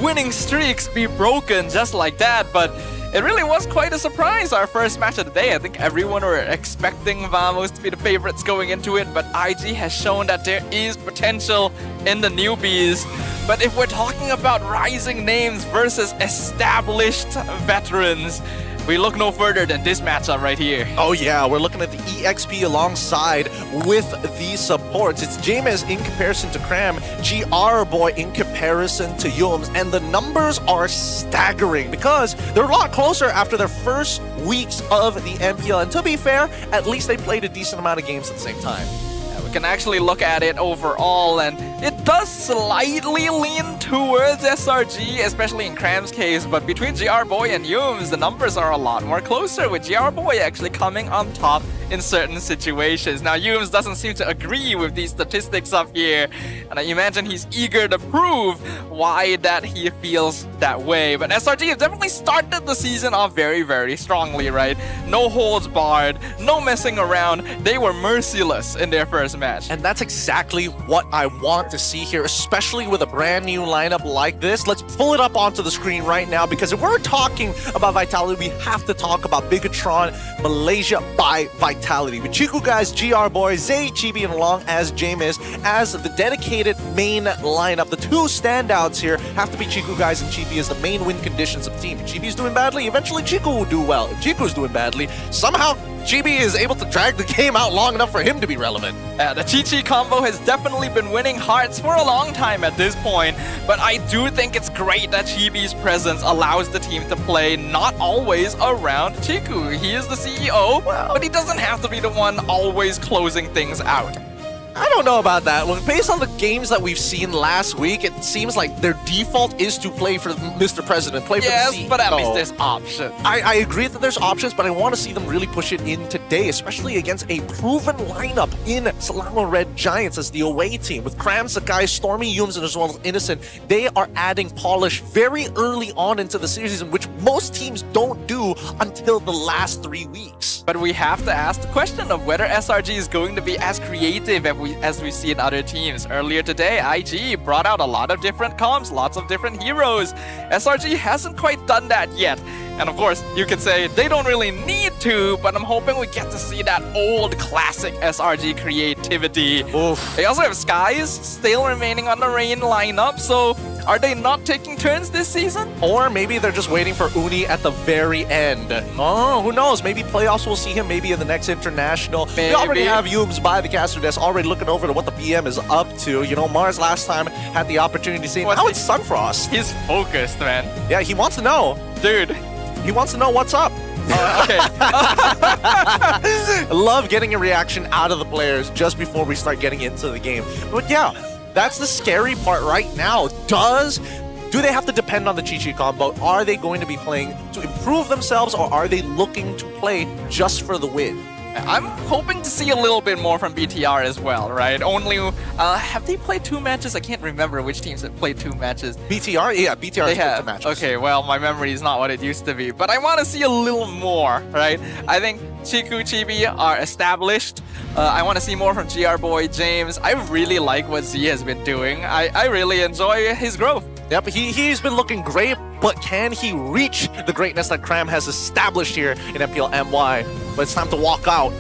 winning streaks be broken just like that, but it really was quite a surprise, our first match of the day. I think everyone were expecting Vamos to be the favorites going into it, but IG has shown that there is potential in the newbies. But if we're talking about rising names versus established veterans, we look no further than this matchup right here. Oh yeah, we're looking at the EXP alongside with the supports. It's James in comparison to Cram, GR Boy in comparison to Yums, and the numbers are staggering because they're a lot closer after their first weeks of the MPL. And to be fair, at least they played a decent amount of games at the same time. We can actually look at it overall, and it does slightly lean towards SRG, especially in Cram's case, but between GR Boy and Yums, the numbers are a lot more closer, with GR Boy actually coming on top in certain situations. Now, Yums doesn't seem to agree with these statistics up here, and I imagine he's eager to prove why that he feels that way. But SRG have definitely started the season off very, very strongly, right? No holds barred, no messing around. They were merciless in their first match. And that's exactly what I want to see here, especially with a brand new lineup like this. Let's pull it up onto the screen right now, because if we're talking about Vitality, we have to talk about Bigatron Malaysia by Vitality. With Chiku guys, GR Boy, Zay, Chibi, and along as Jameis as the dedicated main lineup. The two standouts here have to be Chiku guys and Chibi as the main win conditions of the team. If Chibi's doing badly, eventually Chiku will do well. If Chiku's doing badly, somehow Chibi is able to drag the game out long enough for him to be relevant. The Chi-Chi combo has definitely been winning hearts for a long time at this point, but I do think it's great that Chibi's presence allows the team to play not always around Chiku. He is the CEO, but he doesn't have to be the one always closing things out. I don't know about that. Look, based on the games that we've seen last week, it seems like their default is to play for Mr. President, play for the CEO. Yes, but at least there's options. I agree that there's options, but I want to see them really push it in today, especially against a proven lineup in Selangor Red Giants as the away team. With Cram, Sakai, Stormy, Yums, and as well as Innocent, they are adding polish very early on into the season, which most teams don't do until the last 3 weeks. But we have to ask the question of whether SRG is going to be as creative as we see in other teams. Earlier today, IG brought out a lot of different comps, lots of different heroes. SRG hasn't quite done that yet. And of course, you could say they don't really need to, but I'm hoping we get to see that old classic SRG creativity. Oof. They also have Skies still remaining on the Rain lineup, so are they not taking turns this season? Or maybe they're just waiting for Uni at the very end. Oh, who knows? Maybe playoffs will see him maybe in the next international. Maybe. We already have Yubes by the caster desk already looking over to what the PM is up to. You know, Mars last time had the opportunity to see him. Now it's Sunfrost. He's focused, man. Yeah, he wants to know. Dude. He wants to know what's up. Okay. I love getting a reaction out of the players just before we start getting into the game. But yeah, that's the scary part right now. Do they have to depend on the Chi-Chi combo? Are they going to be playing to improve themselves, or are they looking to play just for the win? I'm hoping to see a little bit more from BTR as well, right? Only, have they played 2 matches? I can't remember which teams have played 2 matches. BTR? Yeah, BTR has played 2 matches. Okay, well, my memory is not what it used to be, but I want to see a little more, right? I think Chiku, Chibi are established. I want to see more from GR Boy, James. I really like what Z has been doing. I really enjoy his growth. Yep, he's been looking great, but can he reach the greatness that Cram has established here in MPL MY? But it's time to walk out.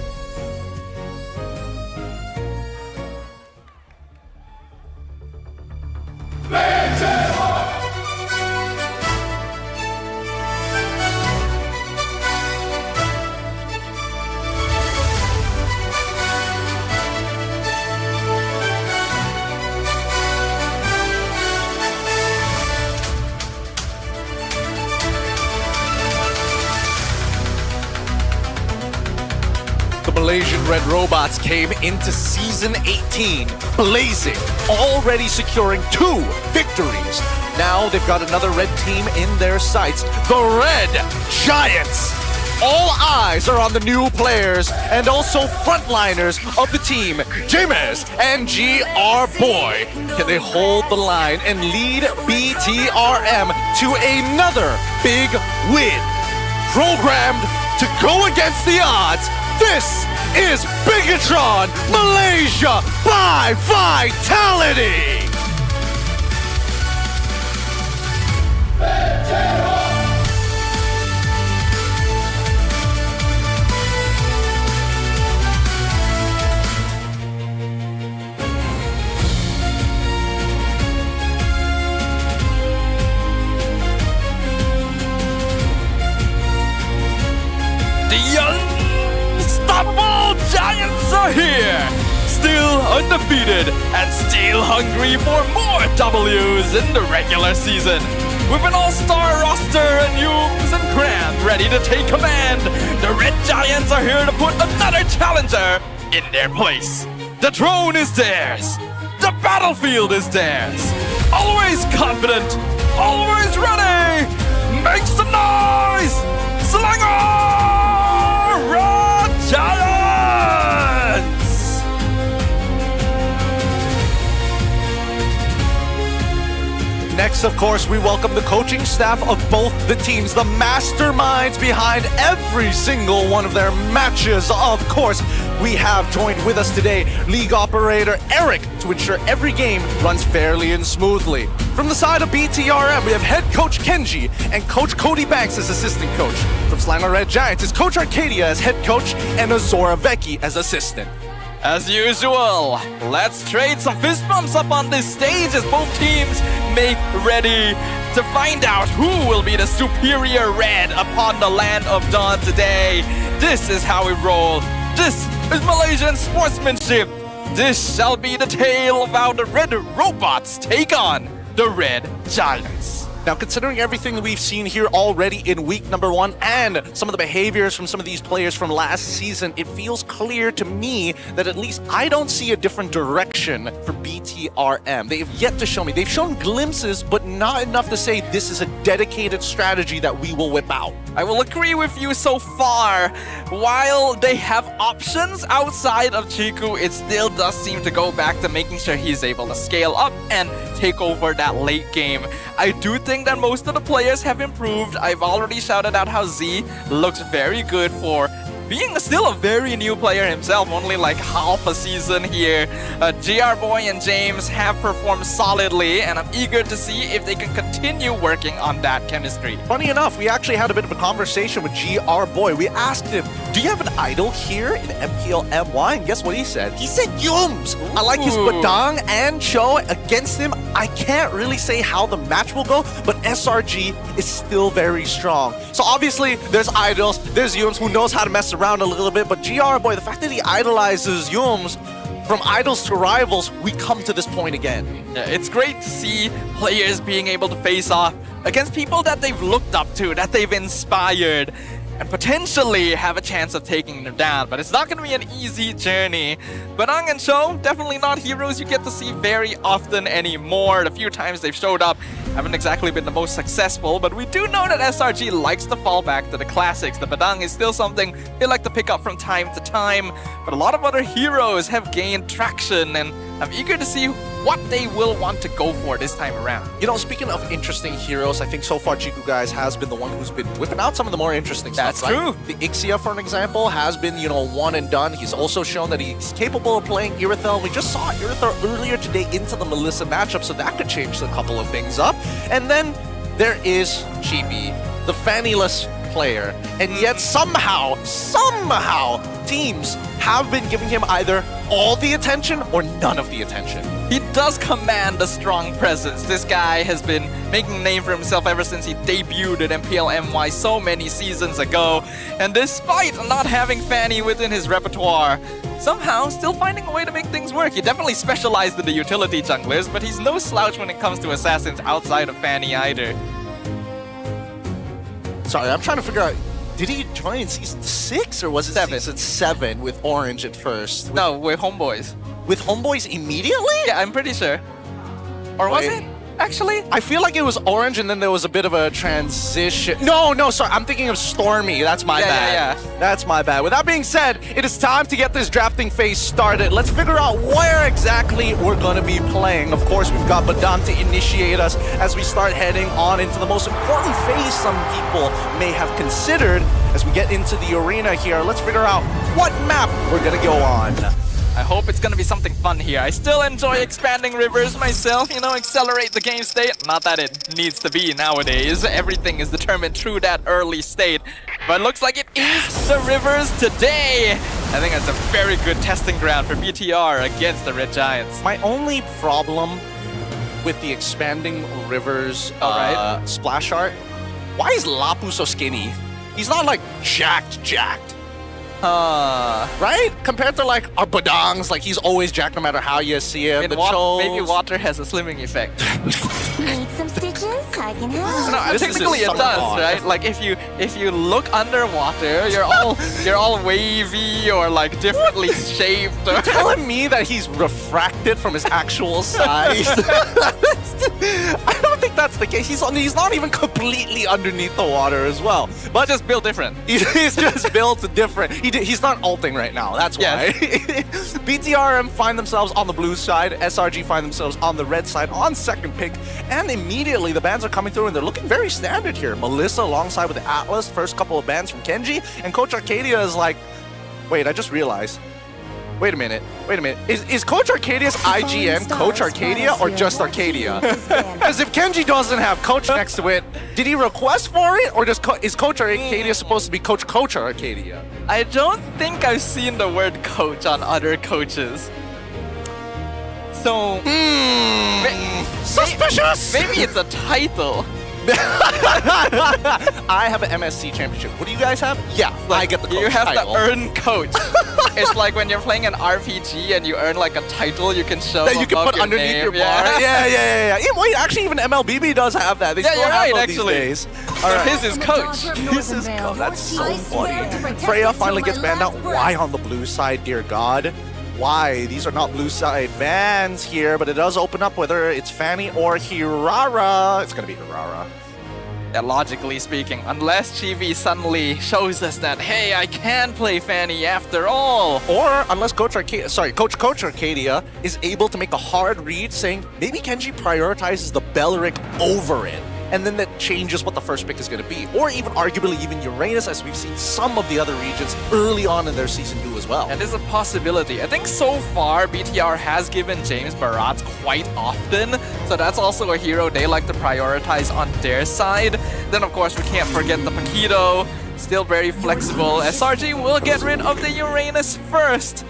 Malaysian Red Robots came into Season 18 blazing, already securing 2 victories. Now they've got another red team in their sights, the Red Giants. All eyes are on the new players and also frontliners of the team, Jameis and GR Boy. Can they hold the line and lead BTRM to another big win? Programmed to go against the odds, this is Bigatron Malaysia by Vitality! Unstoppable Giants are here! Still undefeated and still hungry for more W's in the regular season. With an all-star roster and Yums and Cram ready to take command, the Red Giants are here to put another challenger in their place. The throne is theirs. The battlefield is theirs. Always confident, always ready. Make some noise. Selangor Red Giants. Next, of course, we welcome the coaching staff of both the teams, the masterminds behind every single one of their matches. Of course, we have joined with us today league operator Eric to ensure every game runs fairly and smoothly. From the side of BTRM, we have head coach Kenji and coach Cody Banks as assistant coach. From Selangor Red Giants is coach Arcadia as head coach and Azora Vecchi as assistant. As usual, let's trade some fist bumps up on this stage as both teams make ready to find out who will be the superior red upon the land of dawn today. This is how we roll. This is Malaysian sportsmanship. This shall be the tale of how the red robots take on the red giants. Now, considering everything that we've seen here already in week number 1 and some of the behaviors from some of these players from last season, it feels clear to me that at least I don't see a different direction for BTRM. They have yet to show me. They've shown glimpses, but not enough to say this is a dedicated strategy that we will whip out. I will agree with you so far. While they have options outside of Chiku, it still does seem to go back to making sure he's able to scale up and take over that late game. I do think that most of the players have improved. I've already shouted out how Z looks very good for being still a very new player himself, only like half a season here. GR Boy and James have performed solidly, and I'm eager to see if they can continue working on that chemistry. Funny enough, we actually had a bit of a conversation with GR Boy. We asked him, do you have an idol here in MPL MY? And guess what he said? He said Yums! I like his Badang and Cho against him. I can't really say how the match will go, but SRG is still very strong. So obviously, there's idols, there's Yums who knows how to mess around a little bit, but GR Boy, the fact that he idolizes Yums, from idols to rivals, we come to this point again. Yeah, it's great to see players being able to face off against people that they've looked up to, that they've inspired, and potentially have a chance of taking them down. But it's not going to be an easy journey. Badang and Cho, definitely not heroes you get to see very often anymore. The few times they've showed up haven't exactly been the most successful, but we do know that SRG likes to fall back to the classics. The Badang is still something they like to pick up from time to time, but a lot of other heroes have gained traction, and I'm eager to see what they will want to go for this time around. You know, speaking of interesting heroes, I think so far Chiku guys has been the one who's been whipping out some of the more interesting stuff. That's true. The Ixia, for an example, has been, you know, one and done. He's also shown that he's capable of playing Irithel. We just saw Irithel earlier today into the Melissa matchup, so that could change a couple of things up. And then there is Chibi, the Fanny-less player, and yet somehow, teams have been giving him either all the attention or none of the attention. He does command a strong presence. This guy has been making a name for himself ever since he debuted at MPL MY so many seasons ago. And despite not having Fanny within his repertoire, somehow still finding a way to make things work. He definitely specialized in the utility junglers, but he's no slouch when it comes to assassins outside of Fanny either. Sorry, I'm trying to figure out, did he join in Season 6 or was it Season 7 with Orange at first? No, with Homeboys. With Homeboys immediately? Yeah, I'm pretty sure. Or was it? Actually? I feel like it was Orange and then there was a bit of a transition. No, sorry, I'm thinking of Stormy. That's my bad. Yeah. That's my bad. With that being said, it is time to get this drafting phase started. Let's figure out where exactly we're going to be playing. Of course, we've got Badang to initiate us as we start heading on into the most important phase some people may have considered as we get into the arena here. Let's figure out what map we're going to go on. I hope it's gonna be something fun here. I still enjoy expanding rivers myself, you know, accelerate the game state. Not that it needs to be nowadays. Everything is determined through that early state. But it looks like it is the rivers today. I think that's a very good testing ground for BTR against the Red Giants. My only problem with the expanding rivers splash art, why is Lapu so skinny? He's not like jacked. Right? Compared to like our Badangs, like he's always jacked no matter how you see him. Maybe water has a slimming effect. Need some stitches? I can help. No, technically it does, right? Like if you look underwater, you're all wavy or like differently shaped. You're telling me that he's refracted from his actual size? I don't think that's the case. He's not even completely underneath the water as well. But just built different. He's just built different. He's not ulting right now. That's why. Yes. BTRM find themselves on the blue side. SRG find themselves on the red side on second pick. And immediately the bans are coming through and they're looking very standard here. Melissa alongside with the Atlas. First couple of bans from Kenji. And Coach Arcadia is like, wait, I just realized. Wait a minute. Is Coach Arcadia's IGN Coach Arcadia or just Arcadia? Because if Kenji doesn't have Coach next to it, did he request for it? Or is Coach Arcadia supposed to be Coach Arcadia? I don't think I've seen the word coach on other coaches. So... suspicious! Maybe it's a title. I have an MSC championship. What do you guys have? Yeah, I get the coach You have title. to earn coach. It's like when you're playing an RPG and you earn like a title you can show that you can put underneath name. your bar. Yeah. Wait, actually, even MLBB does have that. They still you're have right, those actually. these days. All right. His is coach. His is coach. That's so funny. Freya finally gets banned out. Why on the blue side, dear God? Why? These are not blue side bans here, but it does open up whether it's Fanny or Hirara. It's going to be Hirara. Yeah, logically speaking, unless Chibi suddenly shows us that, hey, I can play Fanny after all. Or unless Coach Arcadia is able to make a hard read saying maybe Kenji prioritizes the Belleric over it. And then that changes what the first pick is going to be. Or even arguably even Uranus, as we've seen some of the other regions early on in their season do as well. And there's a possibility. I think so far BTR has given James Barats quite often. So that's also a hero they like to prioritize on their side. Then of course we can't forget the Paquito. Still very flexible. SRG will get rid of the Uranus first.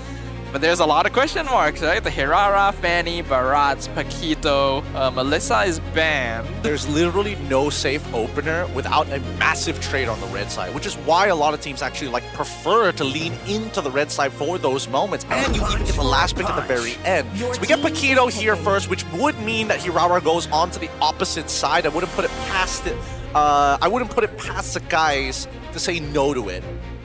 But there's a lot of question marks, right? The Hirara, Fanny, Barats, Paquito, Melissa is banned. There's literally no safe opener without a massive trade on the red side, which is why a lot of teams actually prefer to lean into the red side for those moments. And you even get the last pick at the very end. So we get Paquito here first, which would mean that Hirara goes on to the opposite side. I wouldn't put it past it. I wouldn't put it past the guys to say no to it.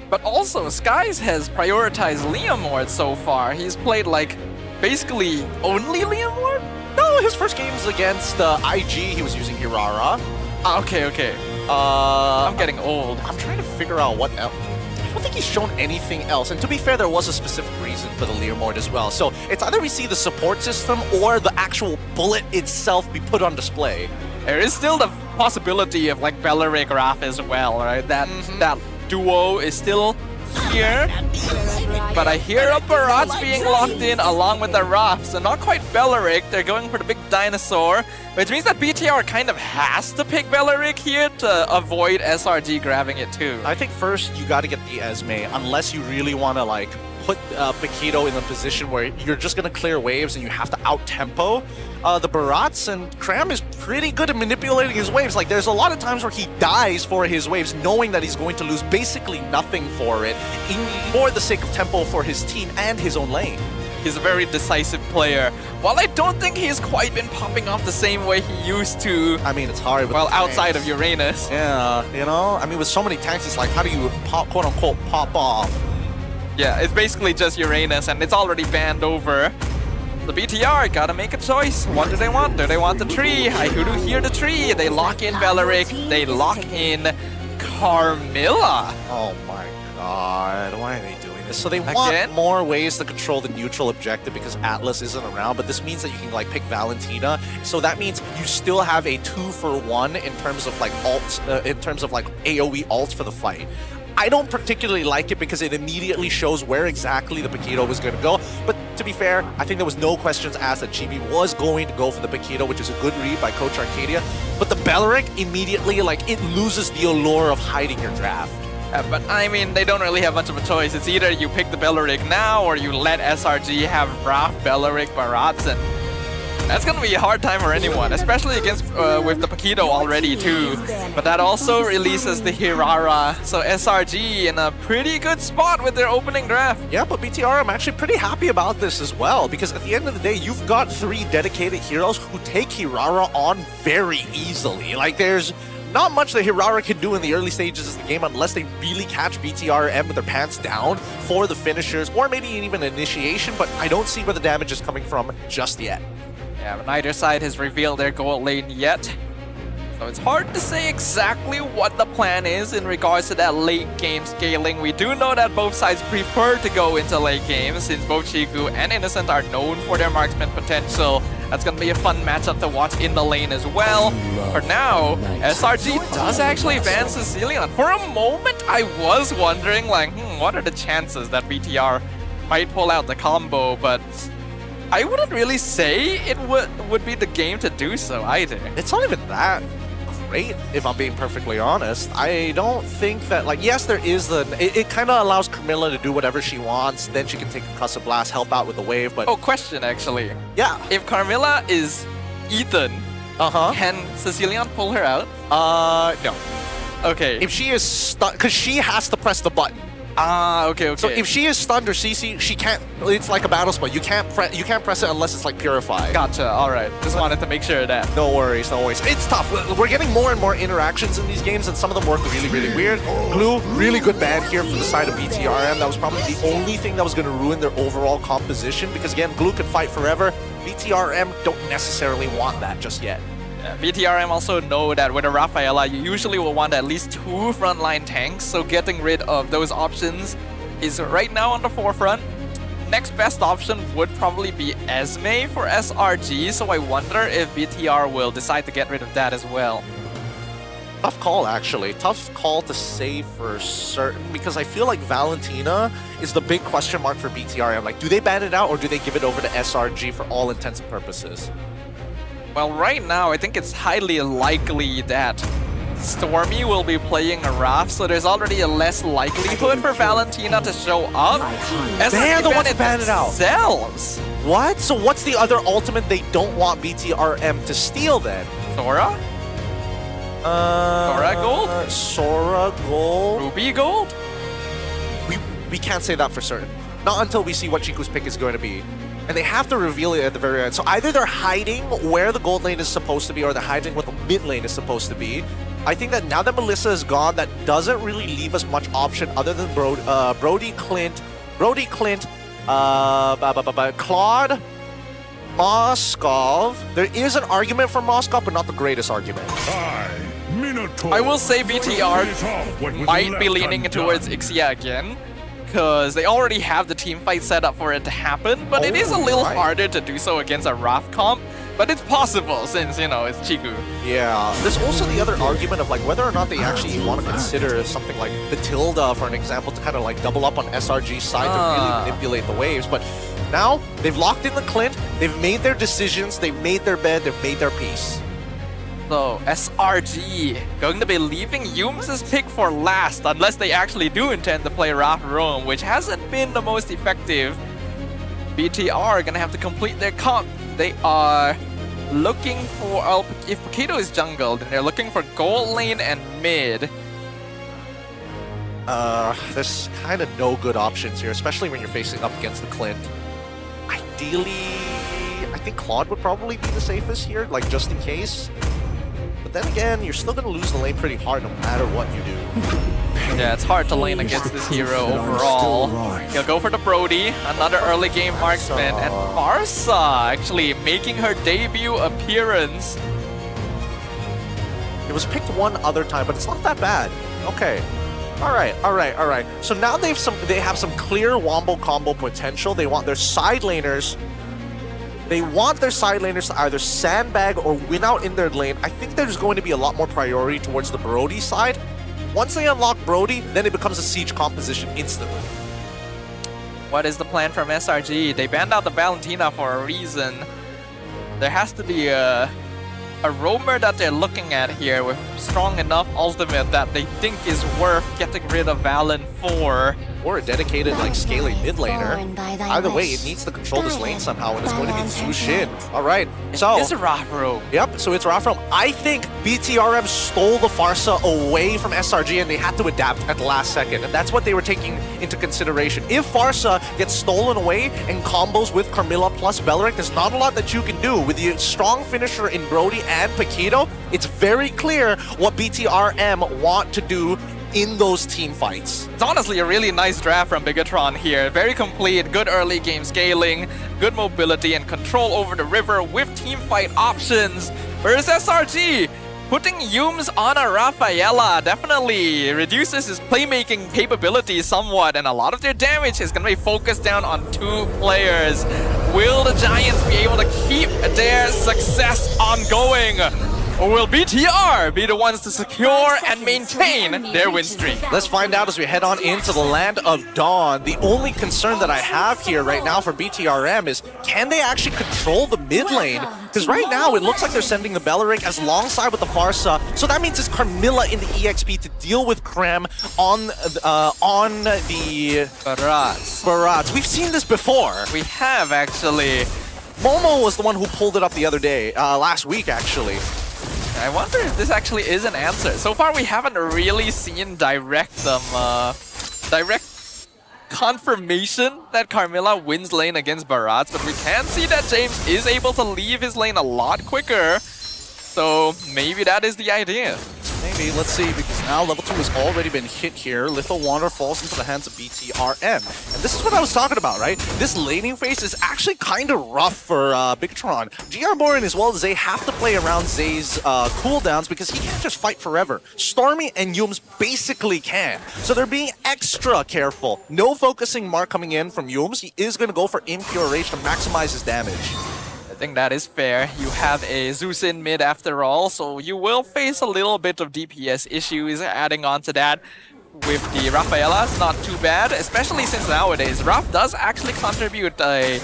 But also, Skies has prioritized Leomord so far. He's played, like, basically only Leomord? No, his first games against IG, he was using Hirara. Okay. I'm getting old. I'm trying to figure out what else. I don't think he's shown anything else. And to be fair, there was a specific reason for the Leomord as well. So it's either we see the support system or the actual bullet itself be put on display. There is still the possibility of, like, Belleric Raph as well, right? That duo is still here, but I hear a Barats being locked in along with the Raph, so not quite Belleric. They're going for the big dinosaur, which means that BTR kind of has to pick Belleric here to avoid SRG grabbing it too. I think first you got to get the Esme, unless you really want to like put Paquito in a position where you're just going to clear waves and you have to out-tempo. The Barats, and Cram is pretty good at manipulating his waves. Like, there's a lot of times where he dies for his waves, knowing that he's going to lose basically nothing for it, for the sake of tempo for his team and his own lane. He's a very decisive player. While I don't think he's quite been popping off the same way he used to. I mean, it's hard with outside of Uranus. Yeah, you know? I mean, with so many tanks, it's like, how do you quote-unquote pop off? Yeah, it's basically just Uranus, and it's already banned over. The BTR gotta make a choice. What do they want? Do they want the tree? I do hear the tree. They lock in Belleric. They lock in Carmilla. Oh my god, why are they doing this? So they want more ways to control the neutral objective because Atlas isn't around, but this means that you can like pick Valentina. So that means you still have a 2-for-1 in terms of like ults, in terms of like AoE ults for the fight. I don't particularly like it because it immediately shows where exactly the Paquito was going to go. But to be fair, I think there was no questions asked that Chibi was going to go for the Paquito, which is a good read by Coach Arcadia. But the Belleric immediately, like, it loses the allure of hiding your draft. But I mean, they don't really have much of a choice. It's either you pick the Belleric now or you let SRG have Raph, Belleric, Barats, and That's gonna be a hard time for anyone, especially against with the Paquito already too. But that also releases the Hirara, so SRG in a pretty good spot with their opening draft. Yeah, but BTR, I'm actually pretty happy about this as well, because at the end of the day, you've got 3 dedicated heroes who take Hirara on very easily. Like, there's not much that Hirara can do in the early stages of the game unless they really catch BTRM with their pants down for the finishers, or maybe even initiation, but I don't see where the damage is coming from just yet. Yeah, but neither side has revealed their gold lane yet. So it's hard to say exactly what the plan is in regards to that late game scaling. We do know that both sides prefer to go into late games since both Chiku and Innocent are known for their marksman potential. That's going to be a fun matchup to watch in the lane as well. For now, SRG does actually ban Sicilian. For a moment, I was wondering, like, what are the chances that BTR might pull out the combo, but I wouldn't really say it would be the game to do so either. It's not even that great, if I'm being perfectly honest. I don't think that, like, yes, there is it kind of allows Camilla to do whatever she wants, then she can take a Cuss of Blast, help out with the wave, but... Oh, question actually. Yeah. If Carmilla is Ethan, can Sicilian pull her out? No. Okay. If she is stunned, because she has to press the button. Ah, okay. So if she is stunned or CC, she can't. It's like a battle spell. You can't press it unless it's like purified. Gotcha. All right. Just wanted to make sure of that. No worries, no worries. It's tough. We're getting more and more interactions in these games, and some of them work really, really weird. Glue, really good ban here for the side of BTRM. That was probably the only thing that was going to ruin their overall composition, because again, Glue can fight forever. BTRM don't necessarily want that just yet. Yeah, BTRM also know that with a Rafaela, you usually will want at least 2 frontline tanks, so getting rid of those options is right now on the forefront. Next best option would probably be Esme for SRG, so I wonder if BTR will decide to get rid of that as well. Tough call, actually. Tough call to say for certain, because I feel like Valentina is the big question mark for BTRM. Like, do they ban it out or do they give it over to SRG for all intents and purposes? Well, right now, I think it's highly likely that Stormy will be playing a Raph, so there's already a less likelihood for Valentina to show up. They're the ones that ban it out. Themselves. What? So what's the other ultimate they don't want BTRM to steal then? Sora? Sora Gold? Sora Gold? Ruby Gold? We can't say that for certain. Not until we see what Chiku's pick is going to be. And they have to reveal it at the very end. So either they're hiding where the gold lane is supposed to be, or they're hiding what the mid lane is supposed to be. I think that now that Melissa is gone, that doesn't really leave us much option other than Brody, Clint, Claude, Moskov. There is an argument for Moskov, but not the greatest argument. I will say BTR might be leaning towards Ixia again, because they already have the team fight set up for it to happen, but it is a little harder to do so against a Raph comp. But it's possible since, you know, it's Chiku. Yeah. There's also the other argument of like whether or not they actually want to consider something like the Tilda, for an example, to kind of like double up on SRG's side to really manipulate the waves. But now they've locked in the Clint, they've made their decisions, they've made their bed, they've made their peace. So SRG going to be leaving Yumes' pick for last unless they actually do intend to play Raph Rome, which hasn't been the most effective. BTR are gonna have to complete their comp. They are looking for, if Paquito is jungle, then they're looking for gold lane and mid. There's kind of no good options here, especially when you're facing up against the Clint. Ideally, I think Claude would probably be the safest here, like just in case. But then again, you're still going to lose the lane pretty hard no matter what you do. Yeah, it's hard to lane against this hero overall. He'll go for the Brody, another early game marksman, and Marsa actually making her debut appearance. It was picked one other time, but it's not that bad. Okay. Alright. So now they have some clear wombo combo potential. They want their side laners. They want their side laners to either sandbag or win out in their lane. I think there's going to be a lot more priority towards the Brody side. Once they unlock Brody, then it becomes a siege composition instantly. What is the plan from SRG? They banned out the Valentina for a reason. There has to be a roamer that they're looking at here with strong enough ultimate that they think is worth getting rid of Valen for. or a dedicated like scaling mid laner. Either way, it needs to control this lane somehow, and it's going to be Zushin. All right, so it's Rafro. Yep, so it's Rafro. I think BTRM stole the Farsa away from SRG, and they had to adapt at the last second, and that's what they were taking into consideration. If Farsa gets stolen away and combos with Carmilla plus Beleric, there's not a lot that you can do. With the strong finisher in Brody and Paquito, it's very clear what BTRM want to do in those team fights. It's honestly a really nice draft from Bigatron here. Very complete, good early game scaling, good mobility and control over the river with team fight options. Whereas SRG, putting Yums on a Rafaela definitely reduces his playmaking capabilities somewhat, and a lot of their damage is going to be focused down on 2 players. Will the Giants be able to keep their success ongoing? Or will BTR be the ones to secure and maintain their win streak? Let's find out as we head on into the land of Dawn. The only concern that I have here right now for BTRM is, can they actually control the mid lane? Because right now it looks like they're sending the Beleric as alongside with the Farsa. So that means it's Carmilla in the EXP to deal with Krem on the Barats. We've seen this before. We have actually. Momo was the one who pulled it up the other day, last week actually. I wonder if this actually is an answer. So far, we haven't really seen direct confirmation that Carmilla wins lane against Barats, but we can see that James is able to leave his lane a lot quicker. So maybe that is the idea. Maybe, let's see, because now level 2 has already been hit here. Litho Wander falls into the hands of BTRM. And this is what I was talking about, right? This laning phase is actually kind of rough for Bigatron. GR Borin as well as Zay have to play around Zay's cooldowns because he can't just fight forever. Stormy and Yums basically can. So they're being extra careful. No focusing mark coming in from Yums. He is going to go for Impure Rage to maximize his damage. I think that is fair. You have a Zeus in mid after all, so you will face a little bit of DPS issues. Adding on to that with the Rafaela, it's not too bad, especially since nowadays Raf does actually contribute a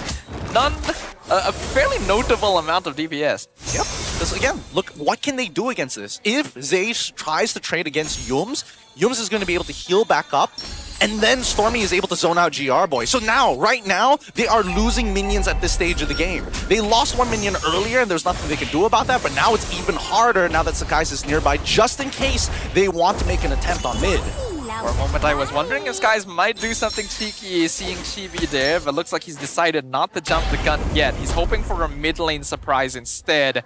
fairly notable amount of DPS. Yep. Because again, look, what can they do against this? If Zay tries to trade against Yums, Yums is going to be able to heal back up, and then Stormy is able to zone out GR Boy. So now, right now, they are losing minions at this stage of the game. They lost 1 minion earlier, and there's nothing they can do about that, but now it's even harder now that Sakai's is nearby, just in case they want to make an attempt on mid. For a moment, I was wondering if Skies might do something cheeky seeing Chibi there, but looks like he's decided not to jump the gun yet. He's hoping for a mid lane surprise instead.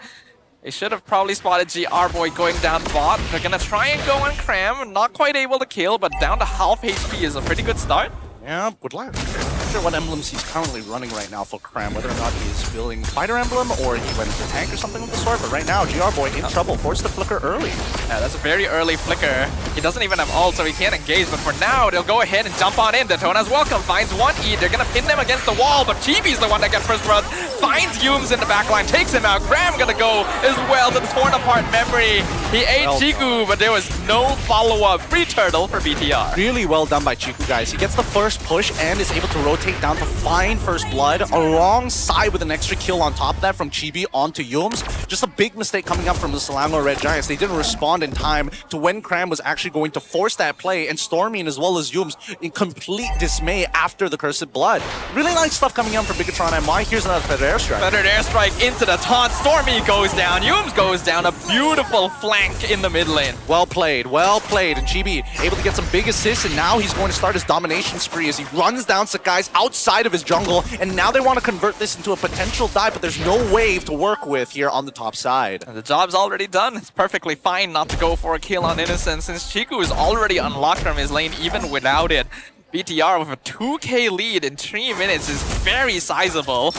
They should have probably spotted GR Boy going down bot. They're gonna try and go on Cram. Not quite able to kill, but down to half HP is a pretty good start. Yeah, good luck. I'm not sure what emblems he's currently running right now for Cram, whether or not he's building Fighter Emblem or he went to tank or something of the sort. But right now, GR Boy in trouble, forced to flicker early. Yeah, that's a very early flicker. He doesn't even have ult, so he can't engage. But for now, they'll go ahead and jump on in. Daytona's welcome, finds 1E. They're gonna pin them against the wall, but Chibi's the one that gets first blood. Finds Yums in the backline, takes him out. Cram gonna go as well to the torn apart memory. He ate Chiku, but there was no follow-up. Free turtle for BTR. Really well done by Chiku, guys. He gets the first push and is able to rotate down to find first blood alongside with an extra kill on top of that from Chibi onto Yums. Just a big mistake coming up from the Selangor Red Giants. They didn't respond in time to when Cram was actually going to force that play, and Stormy as well as Yums in complete dismay after the Cursed Blood. Really nice stuff coming out from Bigatron MY. Here's another Feathered Airstrike. Feathered Airstrike into the taunt. Stormy goes down. Yums goes down. A beautiful flank in the mid lane. Well played, well played. And Chibi able to get some big assists, and now he's going to start his domination spree as he runs down Sakai's outside of his jungle, and now they want to convert this into a potential dive, but there's no wave to work with here on the top side. And the job's already done. It's perfectly fine not to go for a kill on Innocent since Chiku is already unlocked from his lane even without it. BTR with a 2k lead in 3 minutes is very sizable.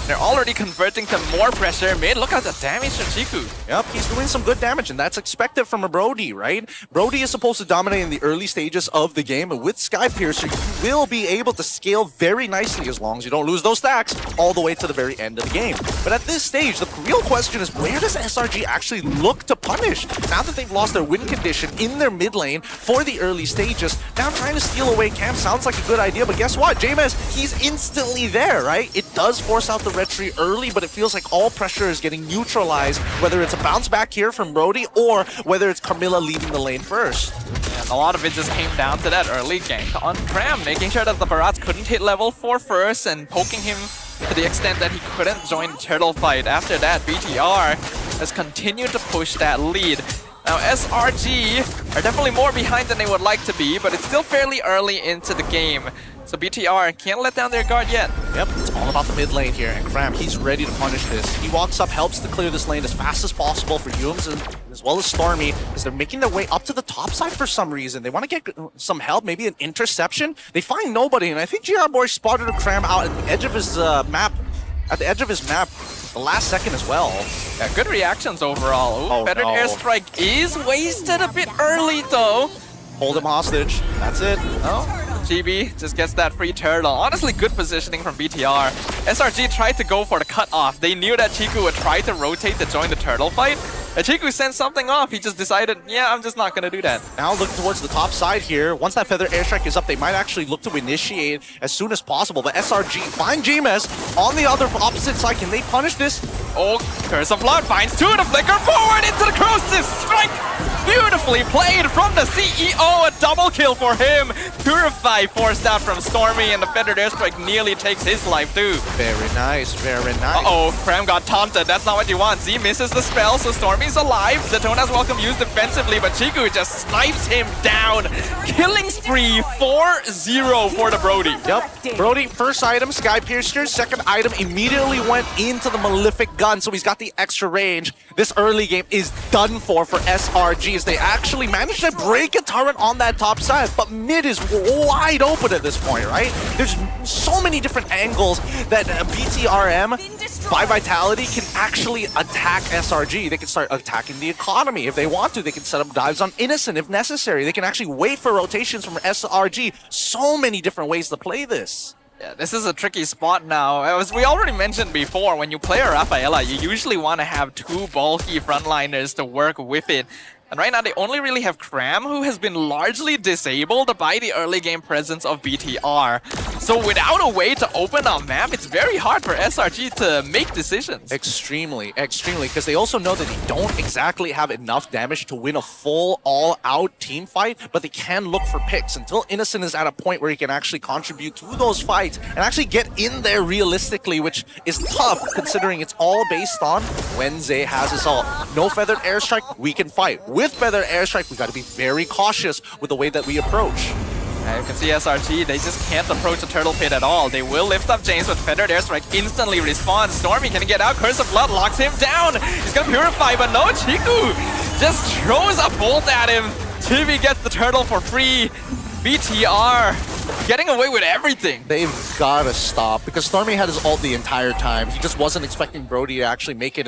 They're already converting to more pressure mid. Look at the damage from Chiku. Yep, he's doing some good damage, and that's expected from a Brody, right? Brody is supposed to dominate in the early stages of the game, but with Sky Piercer, you will be able to scale very nicely as long as you don't lose those stacks all the way to the very end of the game. But at this stage, the real question is, where does SRG actually look to punish? Now that they've lost their win condition in their mid lane for the early stages, now trying to steal away camp sounds like a good idea, but guess what? Jameis, he's instantly there, right? It does force out the treachery early, but it feels like all pressure is getting neutralized, whether it's a bounce back here from Brody or whether it's Carmilla leading the lane first. And a lot of it just came down to that early gank on Cram, making sure that the Barats couldn't hit level 4 first and poking him to the extent that he couldn't join the turtle fight. After that, BTR has continued to push that lead. Now, SRG are definitely more behind than they would like to be, but it's still fairly early into the game. So BTR can't let down their guard yet. Yep, it's all about the mid lane here, and Cram, he's ready to punish this. He walks up, helps to clear this lane as fast as possible for Yums and as well as Stormy, as they're making their way up to the top side for some reason. They want to get some help, maybe an interception. They find nobody, and I think GR Boy spotted a Cram out at the edge of his map. At the edge of his map, the last second as well. Yeah, good reactions overall. Ooh, Fettered Airstrike is wasted a bit early though. Hold him hostage. That's it. Oh, GB just gets that free turtle. Honestly, good positioning from BTR. SRG tried to go for the cutoff. They knew that Chiku would try to rotate to join the turtle fight. And Chiku sent something off. He just decided, yeah, I'm just not going to do that. Now look towards the top side here. Once that Feather Airstrike is up, they might actually look to initiate as soon as possible. But SRG find GMS on the other opposite side. Can they punish this? Oh, Curse of Blood finds two to flicker forward into the Corrosive Strike. Beautifully played from the CEO. A double kill for him. Purify forced out from Stormy, and the Feathered Airstrike nearly takes his life too. Very nice, very nice. Uh-oh, Cram got taunted. That's not what you want. Z misses the spell, so Stormy's alive. Zatona's welcome used defensively, but Chiku just snipes him down. Killing spree 4-0 for the Brody. Yep, Brody, first item, Sky Piercer. Second item immediately went into the Malefic Gun, so he's got the extra range. This early game is done for SRG as they actually managed to break a turret on that top side, but mid is wide open at this point, right? There's so many different angles that BTRM by Vitality can actually attack SRG. They can start attacking the economy if they want to. They can set up dives on Innocent if necessary. They can actually wait for rotations from SRG. So many different ways to play this. Yeah, this is a tricky spot now. As we already mentioned before, when you play a Rafaela, you usually want to have two bulky frontliners to work with it. And right now, they only really have Cram, who has been largely disabled by the early game presence of BTR. So without a way to open a map, it's very hard for SRG to make decisions. Extremely, because they also know that they don't exactly have enough damage to win a full all-out team fight, but they can look for picks until Innocent is at a point where he can actually contribute to those fights and actually get in there realistically, which is tough considering it's all based on when Zay has us all. No Feathered Airstrike, we can fight. With Feather Airstrike, we got to be very cautious with the way that we approach. And you can see SRG, they just can't approach the turtle pit at all. They will lift up James, but Feathered Airstrike instantly responds. Stormy can get out, Curse of Blood locks him down. He's gonna purify, but no, Chiku just throws a bolt at him. Chibi gets the turtle for free. BTR getting away with everything. They've got to stop because Stormy had his ult the entire time. He just wasn't expecting Brody to actually make it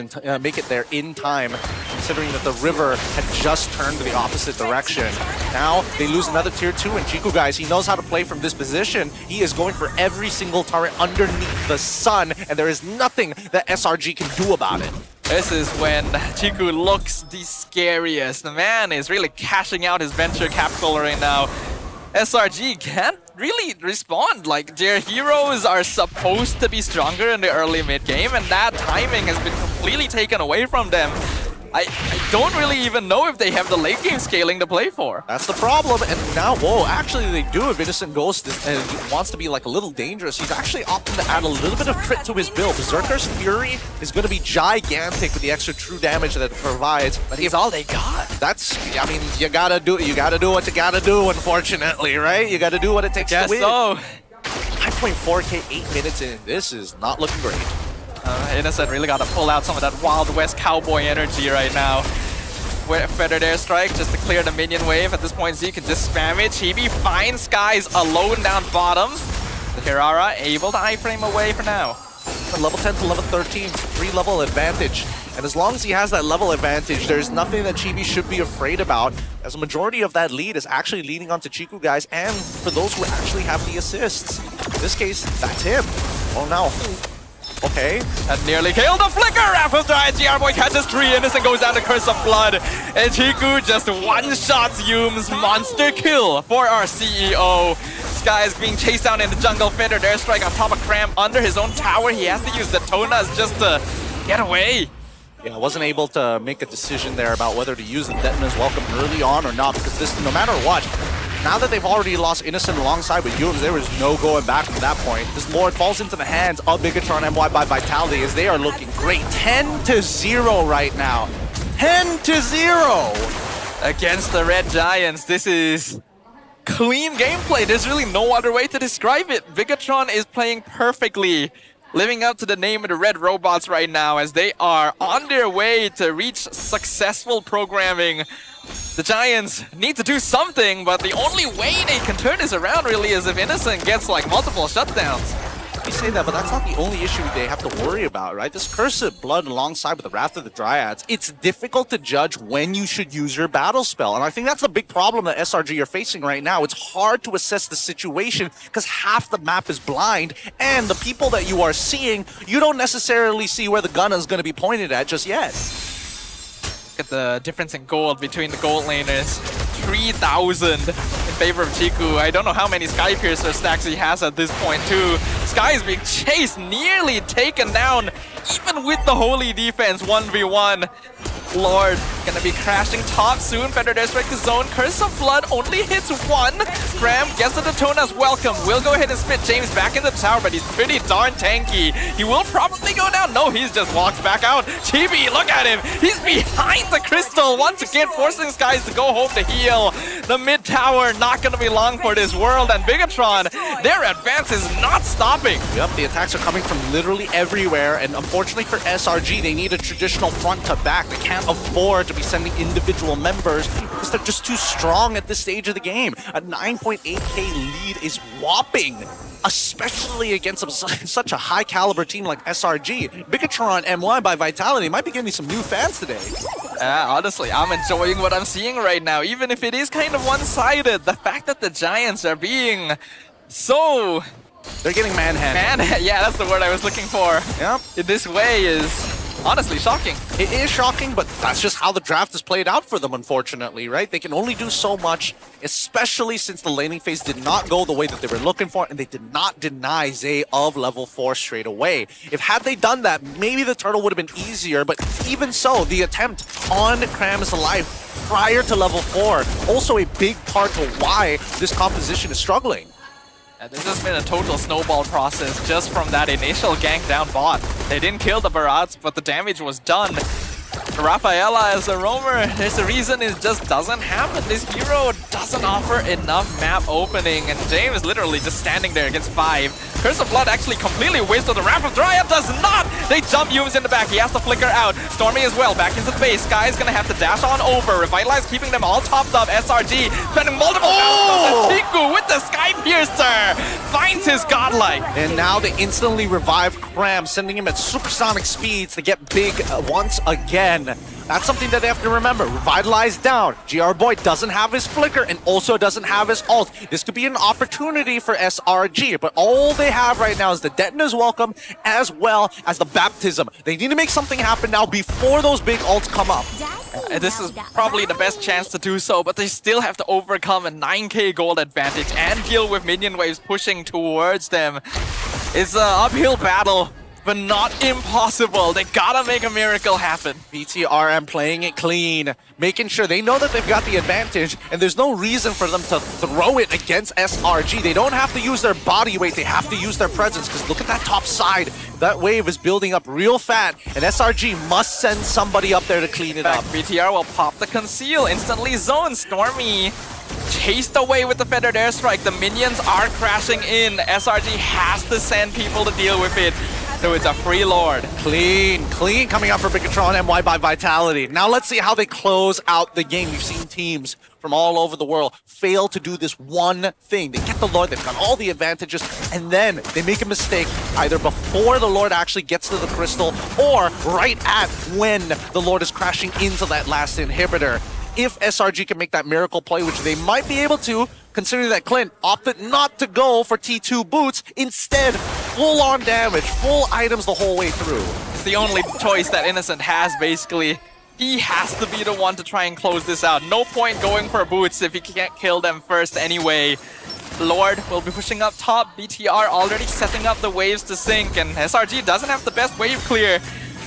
there in time, considering that the river had just turned to the opposite direction. Now they lose another tier 2, and Chiku, guys, he knows how to play from this position. He is going for every single turret underneath the sun, and there is nothing that SRG can do about it. This is when Chiku looks the scariest. The man is really cashing out his venture capital right now. SRG can't really respond. Like, their heroes are supposed to be stronger in the early mid game, and that timing has been completely taken away from them. I don't really even know if they have the late game scaling to play for. That's the problem, and now, whoa, actually they do. If Innocent Ghost wants to be like a little dangerous, he's actually opting to add a little bit of crit to his build. Berserker's Fury is going to be gigantic with the extra true damage that it provides. But he's all they got. That's, I mean, you gotta do what you gotta do, unfortunately, right? You gotta do what it takes to win. So. 9.4k, 8 minutes in. This is not looking great. Innocent really got to pull out some of that Wild West cowboy energy right now. With Feathered Airstrike just to clear the minion wave. At this point, Z can just spam it. Chibi finds Skies alone down bottom. The Hirara able to iframe away for now. From level 10 to level 13, 3-level advantage. And as long as he has that level advantage, there's nothing that Chibi should be afraid about, as a majority of that lead is actually leading onto Chiku, guys, and for those who actually have the assists. In this case, that's him. Oh, no. Okay. And nearly killed the flicker! Raffles dies, GR Boy catches 3, Innocent goes down to Curse of Blood. And Chiku just one-shots Yume's monster kill for our CEO. Sky is being chased down in the jungle. Fender airstrike on top of Cram under his own tower. He has to use the Tonas just to get away. Yeah, wasn't able to make a decision there about whether to use the Detona's Welcome early on or not, because this, no matter what, now that they've already lost Innocent alongside with Yums, there is no going back from that point. This Lord falls into the hands of Bigatron MY by Vitality as they are looking great. 10-0 right now. 10-0! Against the Red Giants, this is clean gameplay. There's really no other way to describe it. Bigatron is playing perfectly, living up to the name of the Red Robots right now as they are on their way to reach successful programming. The Giants need to do something, but the only way they can turn this around really is if Innocent gets like multiple shutdowns. You say that, but that's not the only issue they have to worry about, right? This Cursed Blood alongside with the Wrath of the Dryads, it's difficult to judge when you should use your battle spell. And I think that's the big problem that SRG are facing right now. It's hard to assess the situation because half the map is blind, and the people that you are seeing, you don't necessarily see where the gun is going to be pointed at just yet. Look at the difference in gold between the gold laners. 3,000 in favor of Chiku. I don't know how many Sky Piercer stacks he has at this point too. Sky is being chased, nearly taken down, even with the holy defense 1v1. Lord gonna be crashing top soon. Fender airstrike to zone. Curse of Blood only hits one. Cram gets the Detona's Welcome. Will go ahead and spit James back in the tower, but he's pretty darn tanky. He will probably go down. No, he's just walks back out. Chibi, look at him. He's behind the crystal once again, forcing Skies to go home to heal. The mid tower not gonna be long for this world, and Bigatron, their advance is not stopping. Yep, the attacks are coming from literally everywhere, and unfortunately for SRG, they need a traditional front to back. They can't afford to be sending individual members because they're just too strong at this stage of the game. A 9.8k lead is whopping, especially against such a high caliber team like SRG. Bigatron MY by Vitality might be getting some new fans today. Honestly, I'm enjoying what I'm seeing right now, even if it is kind of one-sided. The fact that the Giants are being so... They're getting manhandled. Yeah, that's the word I was looking for. Yep. In this way is honestly shocking. It is shocking, but that's just how the draft has played out for them, unfortunately, right? They can only do so much, especially since the laning phase did not go the way that they were looking for, and they did not deny Zay of level 4 straight away. If had they done that, maybe the turtle would have been easier, but even so, the attempt on Cram is alive prior to level 4, also a big part to why this composition is struggling. This has been a total snowball process just from that initial gank down bot. They didn't kill the Barats, but the damage was done. Rafaela as a roamer, there's a reason it just doesn't happen. This hero doesn't offer enough map opening, and James is literally just standing there against 5. Curse of Blood actually completely wasted. The Wrath of Dryad does not! They jump Yums in the back, he has to flicker out. Stormy as well, back into the base. Sky is gonna have to dash on over. Revitalize keeping them all topped up. SRG spending multiple battles. Chiku with the Sky Piercer finds his godlike. And now they instantly revive Cram, sending him at supersonic speeds to get big once again. That's something that they have to remember. Revitalize down. GR Boy doesn't have his flicker and also doesn't have his ult. This could be an opportunity for SRG, but all they have right now is the Detona's Welcome as well as the Baptism. They need to make something happen now before those big ults come up. This is probably the best chance to do so, but they still have to overcome a 9k gold advantage and deal with minion waves pushing towards them. It's an uphill battle, but not impossible. They gotta make a miracle happen. BTRM playing it clean, making sure they know that they've got the advantage, and there's no reason for them to throw it against SRG. They don't have to use their body weight, they have to use their presence, because look at that top side. That wave is building up real fat, and SRG must send somebody up there to clean it up. BTR will pop the conceal, instantly zone. Stormy chased away with the feathered airstrike. The minions are crashing in. SRG has to send people to deal with it. So it's a free Lord. Clean coming out for Bigatron MY by Vitality. Now let's see how they close out the game. We've seen teams from all over the world fail to do this one thing. They get the Lord, they've got all the advantages, and then they make a mistake either before the Lord actually gets to the crystal or right at when the Lord is crashing into that last inhibitor. If SRG can make that miracle play, which they might be able to, considering that Clint opted not to go for T2 boots, instead full-on damage, full items the whole way through. It's the only choice that Innocent has, basically. He has to be the one to try and close this out. No point going for boots if he can't kill them first anyway. Lord will be pushing up top. BTR already setting up the waves to sync, and SRG doesn't have the best wave clear.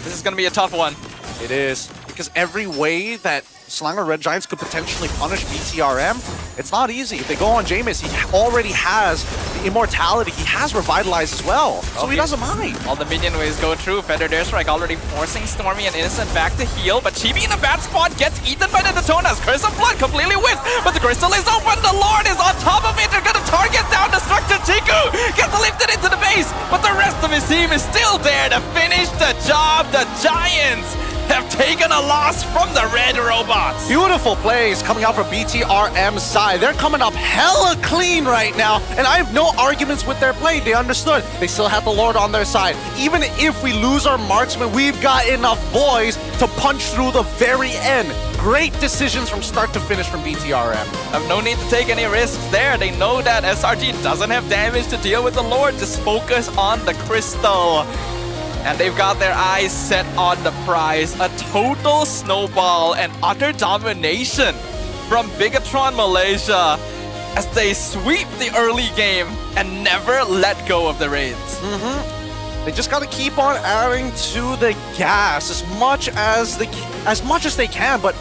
This is going to be a tough one. It is, because every way that Slanger Red Giants could potentially punish BTRM, it's not easy. If they go on Jameis, he already has the immortality. He has Revitalize as well, so he doesn't mind. All the minion waves go through. Feathered Airstrike already forcing Stormy and Innocent back to heal, but Chibi in a bad spot gets eaten by the Detonas. Curse of Blood completely whiffed, but the crystal is open. The Lord is on top of it. They're gonna target down Destructive Chiku. Gets lifted into the base, but the rest of his team is still there to finish the job. The Giants have taken a loss from the red robots. Beautiful plays coming out from BTRM's side. They're coming up hella clean right now, and I have no arguments with their play. They understood. They still have the Lord on their side. Even if we lose our marksman, we've got enough boys to punch through the very end. Great decisions from start to finish from BTRM. Have no need to take any risks there. They know that SRG doesn't have damage to deal with the Lord. Just focus on the crystal. And they've got their eyes set on the prize. A total snowball and utter domination from Bigatron Malaysia as they sweep the early game and never let go of the raids. They just got to keep on adding to the gas as much as they can, but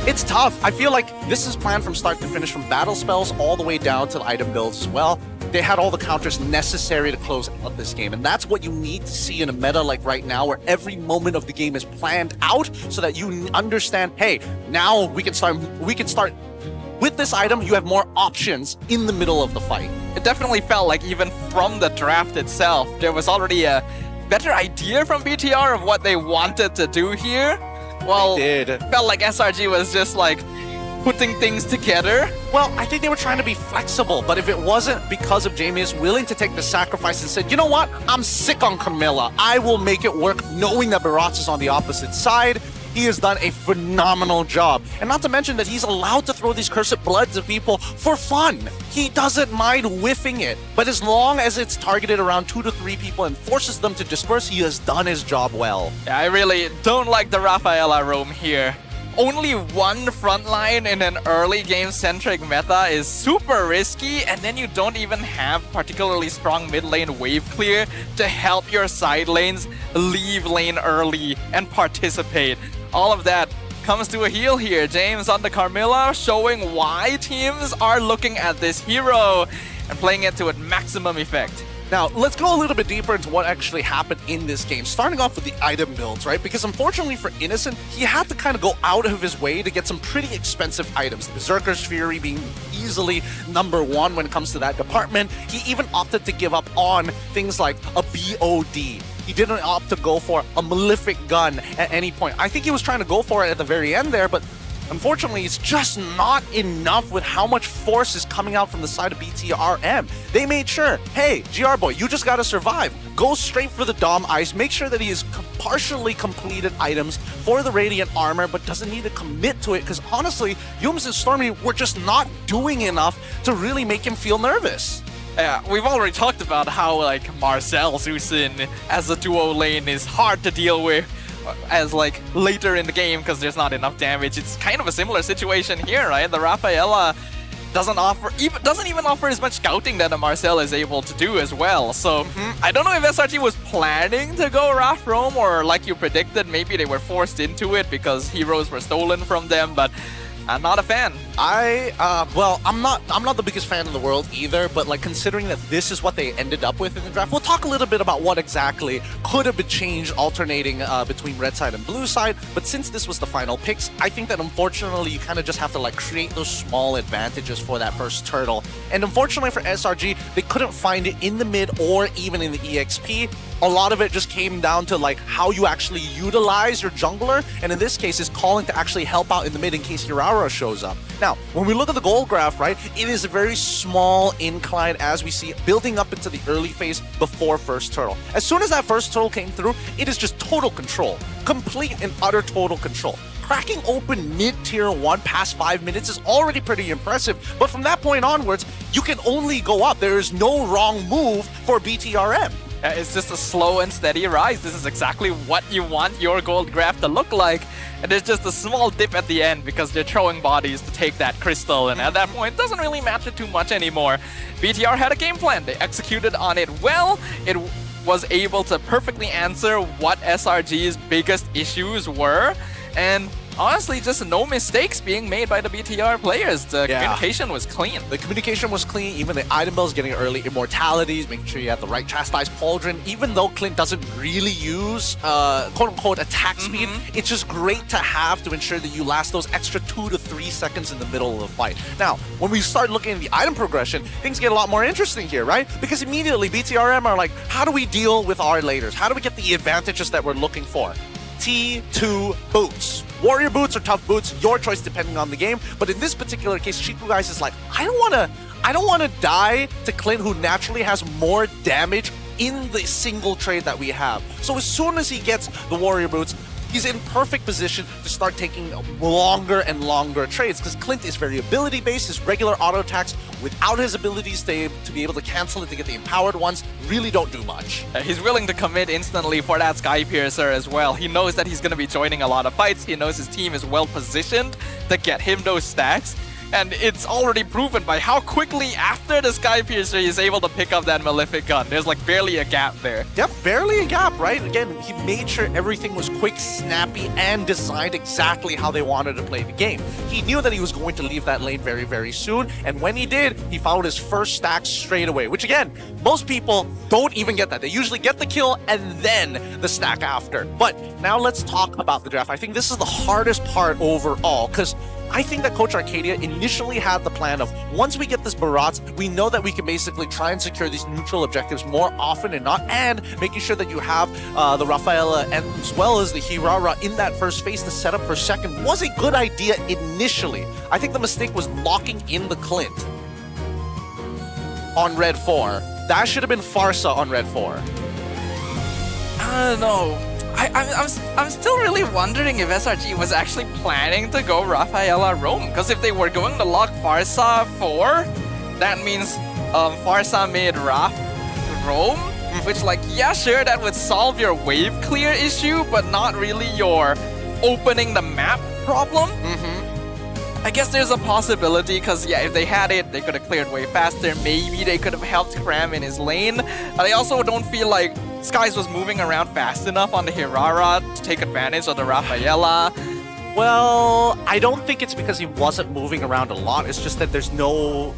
it's tough. I feel like this is planned from start to finish, from battle spells all the way down to the item builds as well. They had all the counters necessary to close out this game, and that's what you need to see in a meta like right now, where every moment of the game is planned out so that you understand, hey, now we can start with this item. You have more options in the middle of the fight. It definitely felt like even from the draft itself, there was already a better idea from BTR of what they wanted to do here. Well, they did. Felt like SRG was just like putting things together. Well, I think they were trying to be flexible, but if it wasn't because of Jameis willing to take the sacrifice and said, you know what, I'm sick on Camilla, I will make it work, knowing that Barats is on the opposite side, he has done a phenomenal job. And not to mention that he's allowed to throw these Cursed Bloods at people for fun. He doesn't mind whiffing it, but as long as it's targeted around 2 to 3 people and forces them to disperse, he has done his job well. Yeah, I really don't like the Rafaela roam here. Only one frontline in an early game-centric meta is super risky, and then you don't even have particularly strong mid lane wave clear to help your side lanes leave lane early and participate. All of that comes to a heel here. James on the Carmilla, showing why teams are looking at this hero and playing it to its maximum effect. Now, let's go a little bit deeper into what actually happened in this game, starting off with the item builds, right? Because unfortunately for Innocent, he had to kind of go out of his way to get some pretty expensive items. Berserker's Fury being easily #1 when it comes to that department. He even opted to give up on things like a BOD. He didn't opt to go for a Malefic gun at any point. I think he was trying to go for it at the very end there, but unfortunately, it's just not enough with how much force is coming out from the side of BTRM. They made sure, hey, GR Boy, you just gotta survive. Go straight for the Dom Ice. Make sure that he has partially completed items for the Radiant Armor, but doesn't need to commit to it, because honestly, Yums and Stormy were just not doing enough to really make him feel nervous. Yeah, we've already talked about how like Marcel Zusin as a duo lane is hard to deal with as like later in the game because there's not enough damage. It's kind of a similar situation here, right? The Rafaela doesn't even offer as much scouting that a Marcel is able to do as well. So I don't know if SRG was planning to go Raf Roam, or like you predicted, maybe they were forced into it because heroes were stolen from them, but I'm not a fan. Well, I'm not the biggest fan in the world either, but like considering that this is what they ended up with in the draft, we'll talk a little bit about what exactly could have been changed alternating between red side and blue side. But since this was the final picks, I think that unfortunately you kind of just have to like create those small advantages for that first turtle. And unfortunately for SRG, they couldn't find it in the mid or even in the EXP. A lot of it just came down to like how you actually utilize your jungler, and in this case is calling to actually help out in the mid in case Hirara shows up. Now, when we look at the goal graph, right, it is a very small incline as we see building up into the early phase before first turtle. As soon as that first turtle came through, it is just total control. Complete and utter total control. Cracking open mid-tier 1 past 5 minutes is already pretty impressive, but from that point onwards, you can only go up. There is no wrong move for BTRM. It's just a slow and steady rise. This is exactly what you want your gold graph to look like. And there's just a small dip at the end because they're throwing bodies to take that crystal. And at that point, it doesn't really matter too much anymore. BTR had a game plan. They executed on it well. It was able to perfectly answer what SRG's biggest issues were. And honestly, just no mistakes being made by the BTR players. The communication was clean. The communication was clean. Even the item bills getting early immortalities, making sure you have the right chastised pauldron. Even though Clint doesn't really use quote-unquote attack speed, it's just great to have to ensure that you last those extra 2 to 3 seconds in the middle of the fight. Now, when we start looking at the item progression, things get a lot more interesting here, right? Because immediately BTRM are like, how do we deal with our laters? How do we get the advantages that we're looking for? T2 boots. Warrior boots or tough boots, your choice depending on the game. But in this particular case, Chiku guys is like, I don't wanna die to Clint, who naturally has more damage in the single trade that we have. So as soon as he gets the warrior boots, he's in perfect position to start taking longer and longer trades, because Clint is very ability based. His regular auto attacks without his abilities to be able to cancel it to get the empowered ones really don't do much. He's willing to commit instantly for that Sky Piercer as well. He knows that he's going to be joining a lot of fights. He knows his team is well positioned to get him those stacks. And it's already proven by how quickly after the Sky Piercer he's able to pick up that Malefic gun. There's like barely a gap there. Yep, barely a gap, right? Again, he made sure everything was quick, snappy, and designed exactly how they wanted to play the game. He knew that he was going to leave that lane very, very soon. And when he did, he found his first stack straight away, which again, most people don't even get that. They usually get the kill and then the stack after. But now let's talk about the draft. I think this is the hardest part overall, because I think that Coach Arcadia initially had the plan of, once we get this Barats, we know that we can basically try and secure these neutral objectives more often than not, and making sure that you have the Rafaela and as well as the Hirara in that first phase to set up for second was a good idea initially. I think the mistake was locking in the Clint on Red 4. That should have been Farsa on Red 4. I don't know. I'm still really wondering if SRG was actually planning to go Rafaela Rome, because if they were going to lock Farsa 4, that means Farsa made Raf Rome, which, like, yeah, sure, that would solve your wave clear issue, but not really your opening the map problem. I guess there's a possibility, because yeah, if they had it, they could have cleared way faster. Maybe they could have helped Cram in his lane. I also don't feel like Skies was moving around fast enough on the Hirara to take advantage of the Rafaela. Well, I don't think it's because he wasn't moving around a lot. It's just that there's no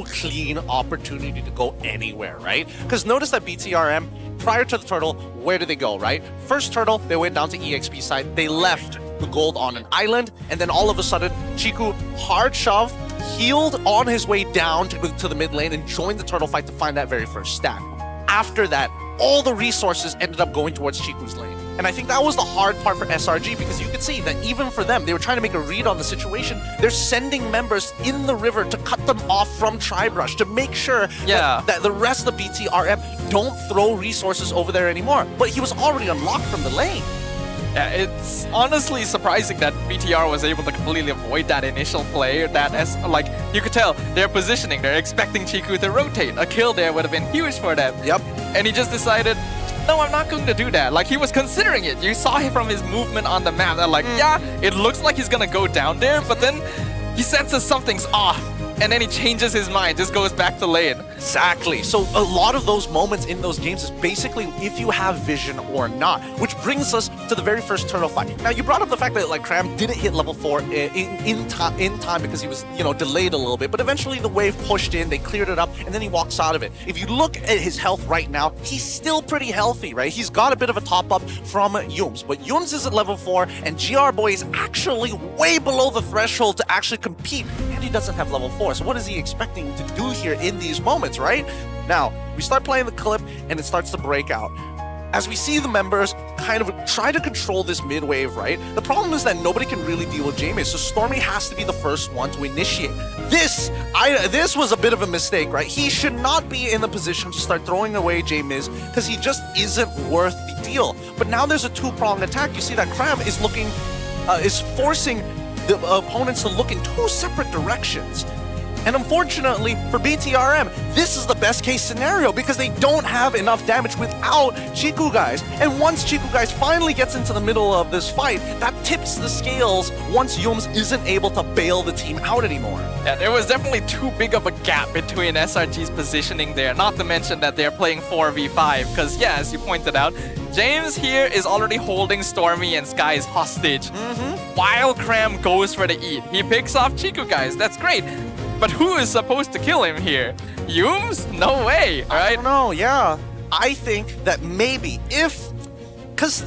clean opportunity to go anywhere, right? Because notice that BTRM, prior to the turtle, where did they go, right? First turtle, they went down to EXP side. They left the gold on an island, and then all of a sudden, Chiku hard shoved, healed on his way down to the mid lane, and joined the turtle fight to find that very first stack. After that, all the resources ended up going towards Chiku's lane. And I think that was the hard part for SRG, because you could see that even for them, they were trying to make a read on the situation. They're sending members in the river to cut them off from Tribrush to make sure that the rest of BTRM don't throw resources over there anymore. But he was already unlocked from the lane. Yeah, it's honestly surprising that BTR was able to completely avoid that initial play. Like, you could tell, they're positioning, they're expecting Chiku to rotate. A kill there would have been huge for them. Yep. And he just decided, no, I'm not going to do that. Like, he was considering it. You saw him from his movement on the map that, like, yeah, it looks like he's gonna go down there, but then he senses something's off. And then he changes his mind, just goes back to lane. Exactly. So a lot of those moments in those games is basically if you have vision or not, which brings us to the very first turtle fight. Now, you brought up the fact that, like, Cram didn't hit level 4 in time because he was, delayed a little bit, but eventually the wave pushed in, they cleared it up, and then he walks out of it. If you look at his health right now, he's still pretty healthy, right? He's got a bit of a top up from Yums, but Yums is at level 4, and GR Boy is actually way below the threshold to actually compete, and he doesn't have level 4. So what is he expecting to do here in these moments, right? Now, we start playing the clip and it starts to break out. As we see the members kind of try to control this mid wave, right? The problem is that nobody can really deal with Jameis, so Stormy has to be the first one to initiate. This was a bit of a mistake, right? He should not be in the position to start throwing away Jameis because he just isn't worth the deal. But now there's a two-pronged attack. You see that Cram is forcing the opponents to look in two separate directions. And unfortunately for BTRM, this is the best case scenario because they don't have enough damage without Chiku guys. And once Chiku guys finally gets into the middle of this fight, that tips the scales once Yums isn't able to bail the team out anymore. Yeah, there was definitely too big of a gap between SRG's positioning there, not to mention that they're playing 4v5, because yeah, as you pointed out, James here is already holding Stormy and Skies hostage. While Cram goes for the eat. He picks off Chiku guys, that's great. But who is supposed to kill him here? Yums? No way, right? I don't know, yeah. I think that maybe if... Because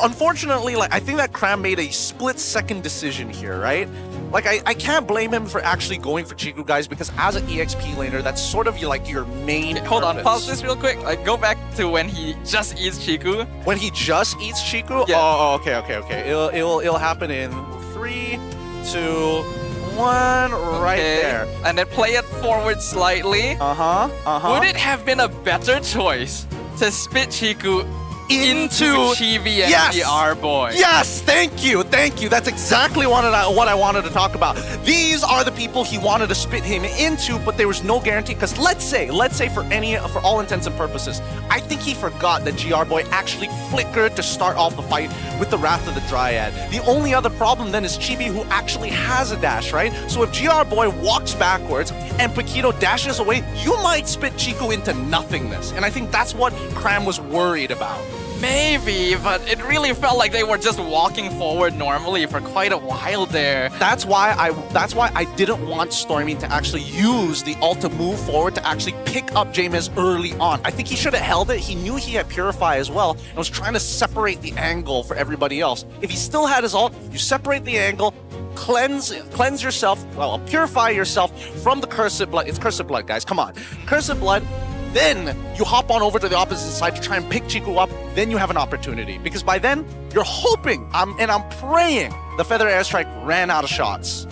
unfortunately, like, I think that Cram made a split-second decision here, right? Like, I can't blame him for actually going for Chiku guys because as an EXP laner, that's sort of like your main Hold on, purpose. pause this real quick. Go back to when he just eats Chiku. When he just eats Chiku? Yeah. Oh, okay. It'll happen in 3, 2, 1, right there. And then play it forward slightly. Would it have been a better choice to spit Chiku into Chibi and GR Boy? Yes, thank you. That's exactly what I wanted to talk about. These are the people he wanted to spit him into, but there was no guarantee. Because let's say for all intents and purposes, I think he forgot that GR Boy actually flickered to start off the fight with the Wrath of the Dryad. The only other problem then is Chibi, who actually has a dash, right? So if GR Boy walks backwards and Paquito dashes away, you might spit Chiku into nothingness. And I think that's what Cram was worried about. Maybe, but it really felt like they were just walking forward normally for quite a while there. That's why I didn't want Stormy to actually use the ult to move forward to actually pick up James early on. I think he should have held it. He knew he had Purify as well and was trying to separate the angle for everybody else. If he still had his ult, you separate the angle, cleanse yourself, purify yourself from the Cursed Blood. It's Cursed Blood, guys. Come on. Cursed Blood. Then you hop on over to the opposite side to try and pick Chiku up. Then you have an opportunity. Because by then, you're hoping, and I'm praying, the Feather Airstrike ran out of shots.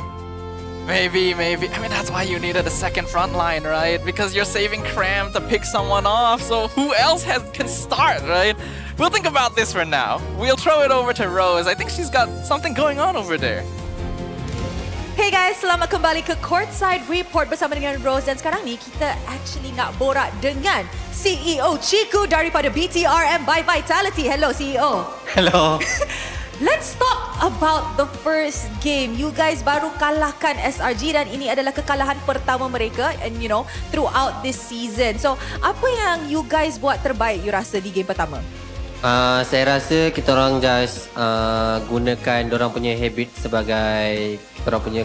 Maybe. I mean, that's why you needed a second front line, right? Because you're saving Cram to pick someone off. So who else can start, right? We'll think about this for now. We'll throw it over to Rose. I think she's got something going on over there. Hey guys, selamat kembali ke Courtside Report bersama dengan Rose. Dan sekarang ni kita actually nak borak dengan CEO Chiku daripada BTRM by Vitality. Hello CEO. Hello. Let's talk about the first game. You guys baru kalahkan SRG dan ini adalah kekalahan pertama mereka and you know throughout this season. So, apa yang you guys buat terbaik you rasa di game pertama? Saya rasa kita orang just gunakan dorang punya habit sebagai kita orang punya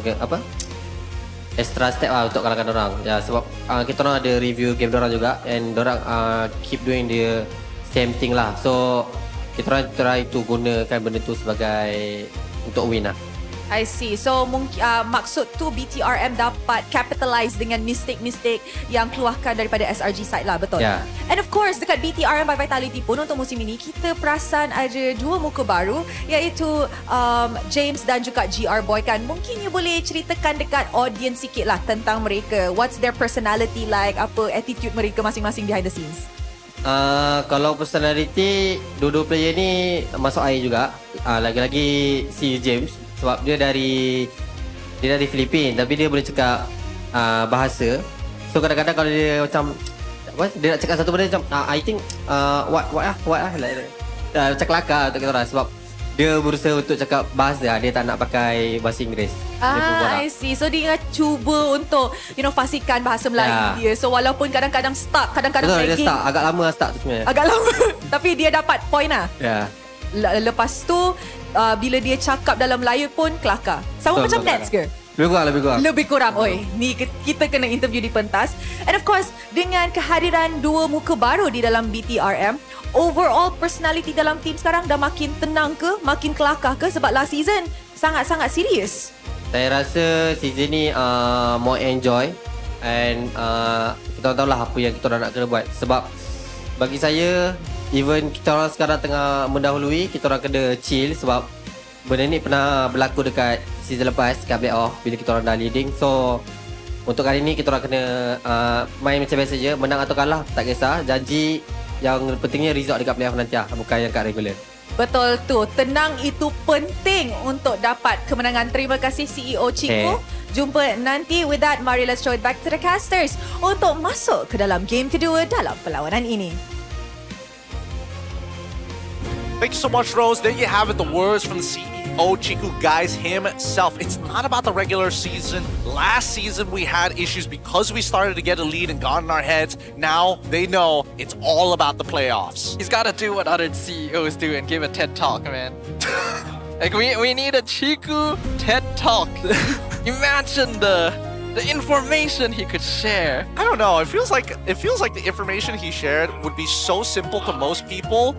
extra step lah untuk kalahkan dorang. Ya, sebab kita orang ada review game dorang juga and dorang keep doing the same thing lah. So kita orang try to gunakan benda tu sebagai untuk win lah. I see. So maksud tu BTRM dapat capitalize dengan mistake-mistake yang keluarkan daripada SRG side lah, betul? Yeah. And of course dekat BTRM by Vitality pun untuk musim ini kita perasan ada dua muka baru iaitu James dan juga GR Boy kan. Mungkin you boleh ceritakan dekat audience sikit lah tentang mereka. What's their personality like? Apa attitude mereka masing-masing behind the scenes? Kalau personality dua-dua player ni masuk air juga. Lagi-lagi si James sebab dia dari Filipina tapi dia boleh cakap bahasa. So kadang-kadang kalau dia macam dia nak cakap satu benda macam I think what macam kelakar untuk kita orang sebab dia berusaha untuk cakap bahasa dia tak nak pakai bahasa Inggeris. I see. So dia cuba untuk fasikan bahasa Melayu dia. So walaupun kadang-kadang stuck, kadang-kadang lagging. Dia stuck. Agak lama stuck tu sebenarnya. Agak lama. Tapi dia dapat point lah. Ya. Lepas tu bila dia cakap dalam Melayu pun kelakar. Sama macam Nets ke? Lebih kurang. Oi, ni kita kena interview di pentas. And of course, dengan kehadiran dua muka baru di dalam BTRM, overall personality dalam team sekarang dah makin tenang ke? Makin kelakar ke? Sebab last season sangat-sangat serius. Saya rasa season ni more enjoy and kita tahu lah apa yang kita orang nak kena buat. Sebab bagi saya, even kita orang sekarang tengah mendahului, kita orang kena chill sebab benda ni pernah berlaku dekat season lepas kat playoff bila kita orang dah leading. So untuk kali ni kita orang kena main macam biasa je, menang atau kalah tak kisah. Janji yang pentingnya result dekat playoff nanti lah, bukan yang kat regular. Betul tu, tenang itu penting untuk dapat kemenangan. Terima kasih CEO Chiku. jumpa nanti. With that, mari let's throw it back to the casters untuk masuk ke dalam game kedua dalam perlawanan ini. Thank you so much, Rose. There you have it, the words from the CEO, Chiku Guys himself. It's not about the regular season. Last season, we had issues because we started to get a lead and got in our heads. Now they know it's all about the playoffs. He's got to do what other CEOs do and give a TED Talk, man. Like, we need a Chiku TED Talk. Imagine the information he could share. I don't know. It feels like the information he shared would be so simple to most people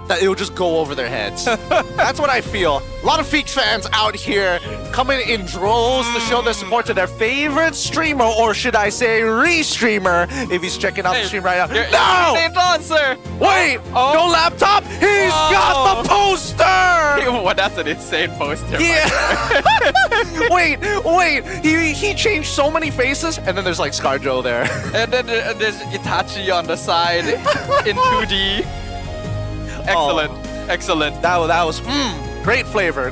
that it would just go over their heads. That's what I feel. A lot of Feeks fans out here coming in droves to show their support to their favorite streamer, or should I say re-streamer, if he's checking out the stream right now. No! Stay on, sir! Wait! No laptop! He's got the poster! Well, that's an insane poster. Yeah! wait! He changed so many faces, and then there's like ScarJo there. And then there's Itachi on the side in 2D. Excellent, excellent. That was great flavor,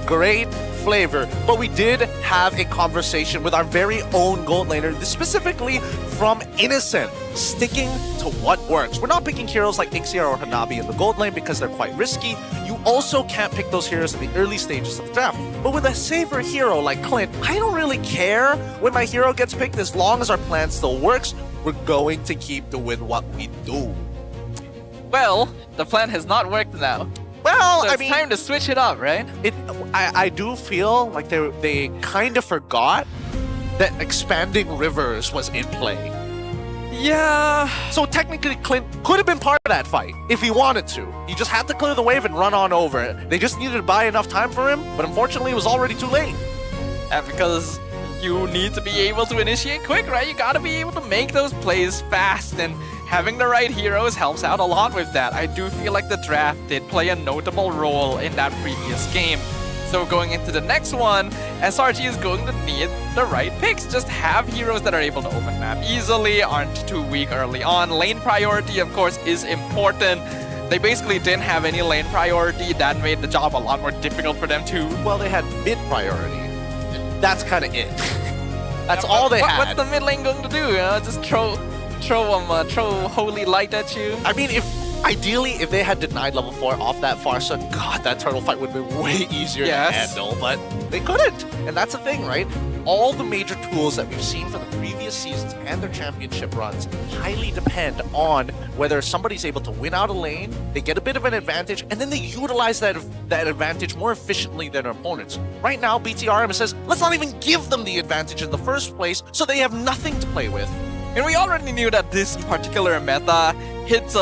But we did have a conversation with our very own gold laner, specifically from Innocent, sticking to what works. We're not picking heroes like Ixia or Hanabi in the gold lane because they're quite risky. You also can't pick those heroes in the early stages of the draft. But with a safer hero like Clint, I don't really care when my hero gets picked as long as our plan still works. We're going to keep doing what we do. Well, the plan has not worked now. Well, so it's time to switch it up, right? I do feel like they kind of forgot that expanding rivers was in play. Yeah. So technically, Clint could have been part of that fight if he wanted to. He just had to clear the wave and run on over it. They just needed to buy enough time for him, but unfortunately, it was already too late. And because you need to be able to initiate quick, right? You gotta be able to make those plays fast, and having the right heroes helps out a lot with that. I do feel like the draft did play a notable role in that previous game. So going into the next one, SRG is going to need the right picks. Just have heroes that are able to open map easily, aren't too weak early on. Lane priority, of course, is important. They basically didn't have any lane priority. That made the job a lot more difficult for them too. Well, they had mid priority. That's kind of it. That's all they had. What's the mid lane going to do? Just throw holy light at you? I mean, ideally, if they had denied level 4 off that Farsa, God, that turtle fight would have been way easier to handle, but they couldn't. And that's the thing, right? All the major tools that we've seen for the previous seasons and their championship runs highly depend on whether somebody's able to win out a lane, they get a bit of an advantage, and then they utilize that advantage more efficiently than their opponents. Right now, BTRM says, let's not even give them the advantage in the first place, so they have nothing to play with. And we already knew that this particular meta hits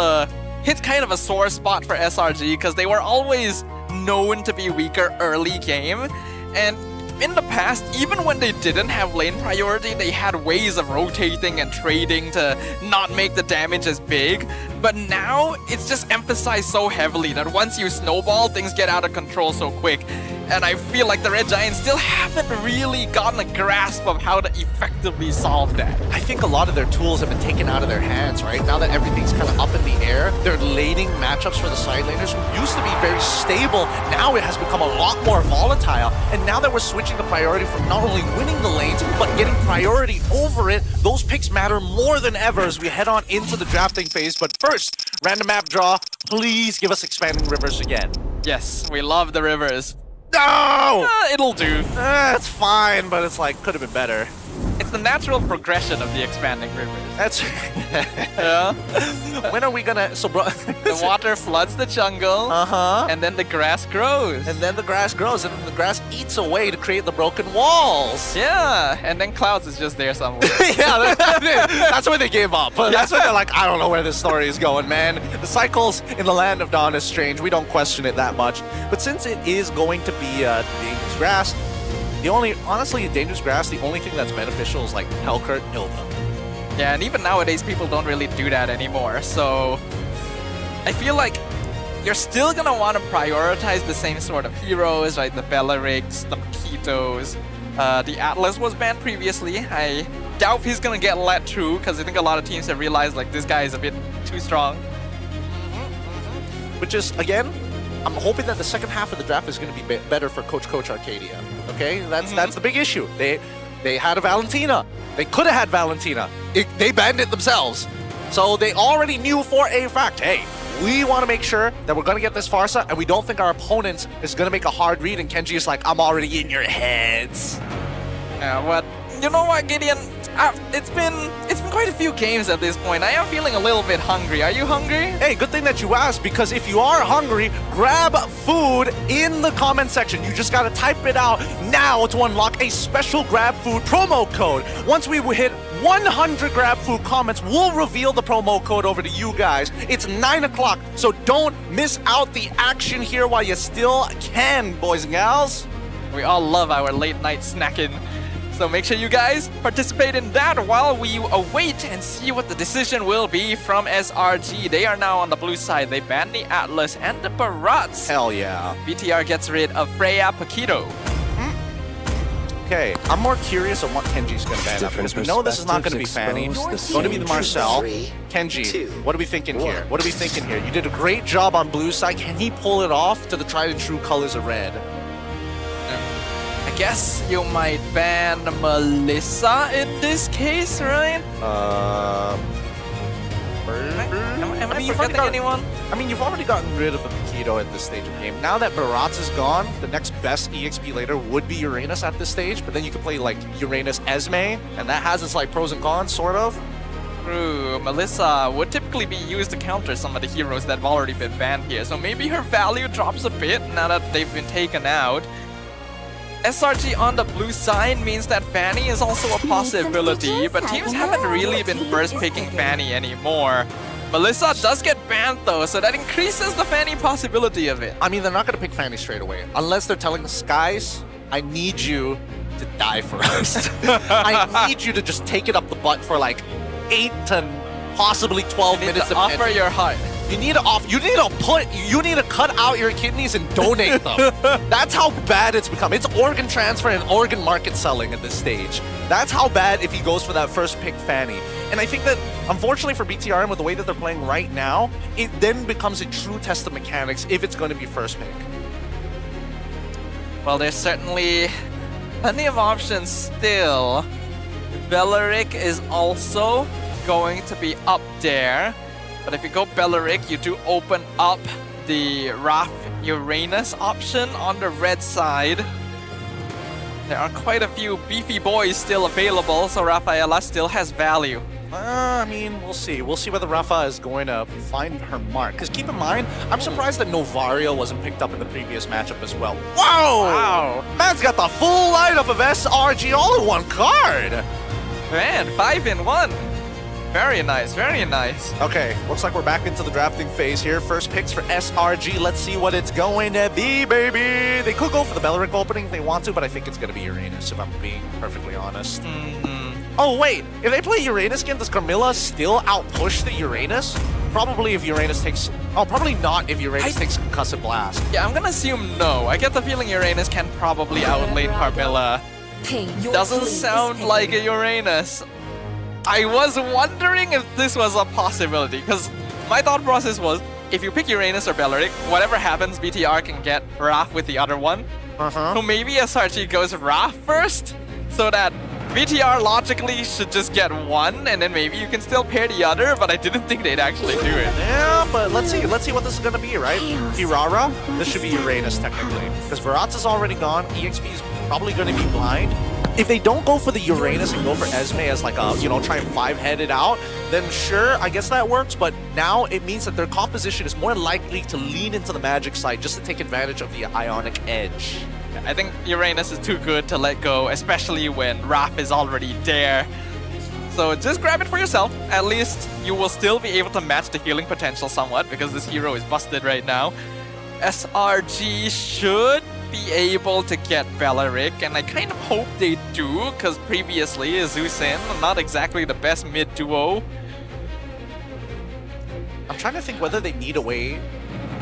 kind of a sore spot for SRG because they were always known to be weaker early game. And in the past, even when they didn't have lane priority, they had ways of rotating and trading to not make the damage as big. But now, it's just emphasized so heavily that once you snowball, things get out of control so quick. And I feel like the Red Giants still haven't really gotten a grasp of how to effectively solve that. I think a lot of their tools have been taken out of their hands, right? Now that everything's kind of up in the air, they're laning matchups for the side laners who used to be very stable. Now it has become a lot more volatile. And now that we're switching the priority from not only winning the lanes, but getting priority over it, those picks matter more than ever as we head on into the drafting phase. But first, random map draw, please give us expanding rivers again. Yes, we love the rivers. No! It'll do. It's fine, but it's like, could have been better. It's the natural progression of the expanding rivers. That's yeah. When are we gonna... So, bro... the water floods the jungle. And then the grass grows. And then the grass grows, and then the grass eats away to create the broken walls. Yeah, and then Clouds is just there somewhere. Yeah, that's when they gave up. That's when they're like, I don't know where this story is going, man. The cycles in the Land of Dawn is strange. We don't question it that much. But since it is going to be dangerous grass, honestly, dangerous grass, the only thing that's beneficial is like Hellcurt, Hilda. Yeah, and even nowadays, people don't really do that anymore. So I feel like you're still going to want to prioritize the same sort of heroes, right? The Bellarics, the Makitos. The Atlas was banned previously. I doubt he's going to get let through because I think a lot of teams have realized like this guy is a bit too strong. Which is, again, I'm hoping that the second half of the draft is going to be better for Coach Arcadia. Okay, that's the big issue. They had a Valentina. They could have had Valentina. They banned it themselves. So they already knew for a fact, hey, we want to make sure that we're going to get this Farsa, and we don't think our opponent is going to make a hard read, and Kenji is like, I'm already in your heads. Yeah, but you know what, Gideon? It's been quite a few games at this point. I am feeling a little bit hungry. Are you hungry? Hey, good thing that you asked, because if you are hungry, grab food in the comment section. You just got to type it out now to unlock a special grab food promo code. Once we hit 100 grab food comments, we'll reveal the promo code over to you guys. It's 9 o'clock, so don't miss out the action here while you still can, boys and gals. We all love our late night snacking. So make sure you guys participate in that while we await and see what the decision will be from SRG. They are now on the blue side. They ban the Atlas and the Barats. Hell yeah. BTR gets rid of Freya Paquito. Okay, I'm more curious on what Kenji's going to ban after this. We know this is not going to be Fanny. It's going to be the Marcel. Kenji, what are we thinking here? What are we thinking here? You did a great job on blue side. Can he pull it off to the tried and true colors of red? I guess you might ban Melissa in this case, right? Am I forgetting anyone? I mean, you've already gotten rid of the Paquito at this stage of the game. Now that Barats is gone, the next best EXP later would be Uranus at this stage, but then you could play like Uranus Esme, and that has its like pros and cons, sort of. True, Melissa would typically be used to counter some of the heroes that have already been banned here, so maybe her value drops a bit now that they've been taken out. SRG on the blue side means that Fanny is also a possibility, but teams haven't really been first picking Fanny anymore. Melissa does get banned though, so that increases the Fanny possibility of it. I mean, they're not going to pick Fanny straight away, unless they're telling us, guys, I need you to die for us. I need you to just take it up the butt for like 8 to possibly 12 minutes. To offer your heart. You need to cut out your kidneys and donate them. That's how bad it's become. It's organ transfer and organ market selling at this stage. That's how bad if he goes for that first pick Fanny. And I think that, unfortunately for BTRM, with the way that they're playing right now, it then becomes a true test of mechanics if it's going to be first pick. Well, there's certainly plenty of options still. Bellaric is also going to be up there. But if you go Bellaric, you do open up the Raph Uranus option on the red side. There are quite a few beefy boys still available, so Rafaela still has value. I mean, we'll see. We'll see whether Rafa is going to find her mark. Because keep in mind, I'm surprised that Novario wasn't picked up in the previous matchup as well. Whoa! Wow! Man's got the full lineup of SRG all in one card! Man, 5 in 1. Very nice, very nice. Okay, looks like we're back into the drafting phase here. First picks for SRG. Let's see what it's going to be, baby. They could go for the Bellaric opening if they want to, but I think it's going to be Uranus, if I'm being perfectly honest. Oh, wait. If they play Uranus again, does Carmilla still outpush the Uranus? Probably if Uranus takes... Oh, probably not if Uranus takes Concussive Blast. Yeah, I'm going to assume no. I get the feeling Uranus can probably outlane Carmilla. Doesn't sound like a Uranus. I was wondering if this was a possibility, because my thought process was, if you pick Uranus or Bellaric, whatever happens, BTR can get Raph with the other one. So maybe SRG goes Raph first, so that BTR logically should just get one, and then maybe you can still pair the other, but I didn't think they'd actually do it. Yeah, but let's see what this is going to be, right? Hirara, this should be Uranus technically, because Barats is already gone, EXP is probably going to be blind. If they don't go for the Uranus and go for Esme as like a, try and 5-head it out, then sure, I guess that works. But now it means that their composition is more likely to lean into the magic side just to take advantage of the Ionic Edge. I think Uranus is too good to let go, especially when Raph is already there. So just grab it for yourself. At least you will still be able to match the healing potential somewhat, because this hero is busted right now. SRG should be able to get Bellaric, and I kind of hope they do, because previously Zeusin, not exactly the best mid duo. I'm trying to think whether they need a way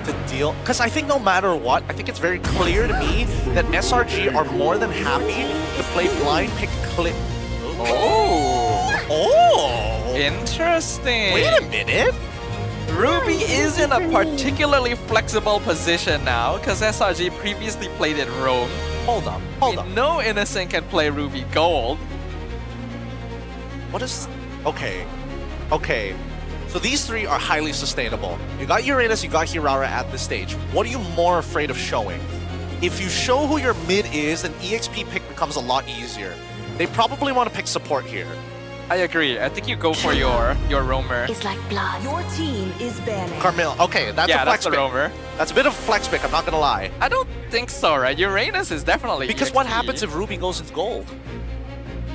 to deal, because I think no matter what, I think it's very clear to me that SRG are more than happy to play blind pick clip. Oh! Interesting. Wait a minute. Ruby is in a particularly flexible position now, because SRG previously played it roam. Hold on. No Innocent can play Ruby Gold, What is... Okay. Okay. So these three are highly sustainable. You got Uranus, you got Hirara at this stage. What are you more afraid of showing? If you show who your mid is, then EXP pick becomes a lot easier. They probably want to pick support here. I agree. I think you go for your roamer. It's like blood. Your team is banning. Carmel, okay, that's a flex that's the pick. roamer. That's a bit of a flex pick, I'm not gonna lie. I don't think so, right? Uranus is definitely Because EXP. what happens if Ruby goes into gold?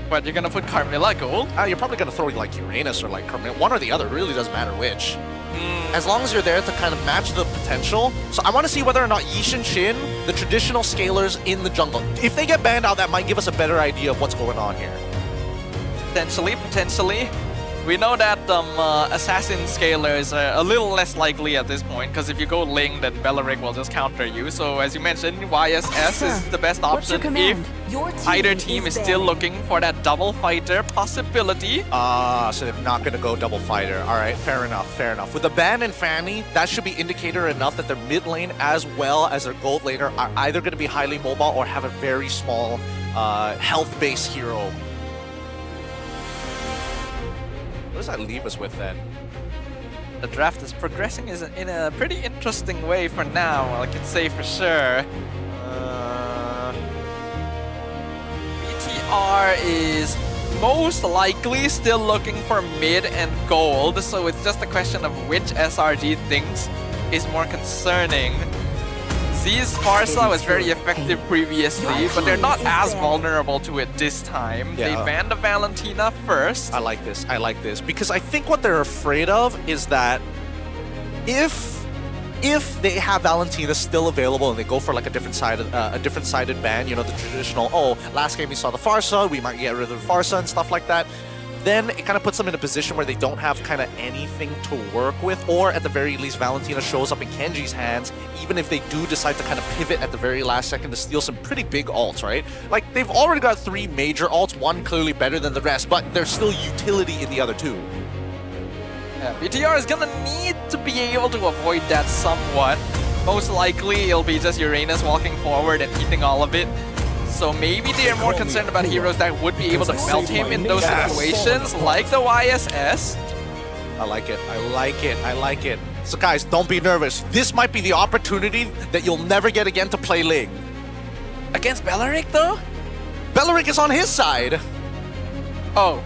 What, you're gonna put Carmilla gold? You're probably gonna throw like Uranus or like Carmel. One or the other, it really doesn't matter which. As long as you're there to kind of match the potential. So I want to see whether or not Yish and Shin, the traditional scalers in the jungle, if they get banned out, that might give us a better idea of what's going on here. Potentially. We know that assassin scalers are a little less likely at this point, because if you go Ling, then Belleric will just counter you. So as you mentioned, YSS is the best option if either team is still looking for that double fighter possibility. So they're not going to go double fighter. All right, fair enough, fair enough. With the ban and Fanny, that should be indicator enough that their mid lane as well as their gold laner are either going to be highly mobile or have a very small health-based hero. What does that leave us with then? The draft is progressing in a pretty interesting way for now, I can say for sure. BTR is most likely still looking for mid and gold, so it's just a question of which SRG thinks is more concerning. Z's Farsa was very effective previously, but they're not as vulnerable to it this time. Yeah. They banned the Valentina first. I like this, because I think what they're afraid of is that if they have Valentina still available and they go for like a different sided ban, you know, the traditional, oh, last game we saw the Farsa, we might get rid of the Farsa and stuff like that, then it kind of puts them in a position where they don't have kind of anything to work with, or at the very least Valentina shows up in Kenji's hands, even if they do decide to kind of pivot at the very last second to steal some pretty big ults, right? Like, they've already got 3 major ults, one clearly better than the rest, but there's still utility in the other 2. Yeah, BTR is gonna need to be able to avoid that somewhat. Most likely it'll be just Uranus walking forward and eating all of it. So maybe they are more concerned about heroes that would be able to melt him in those situations, like the YSS. I like it, I like it, I like it. So guys, don't be nervous. This might be the opportunity that you'll never get again to play Ling. Against Belleric though? Belleric is on his side. Oh.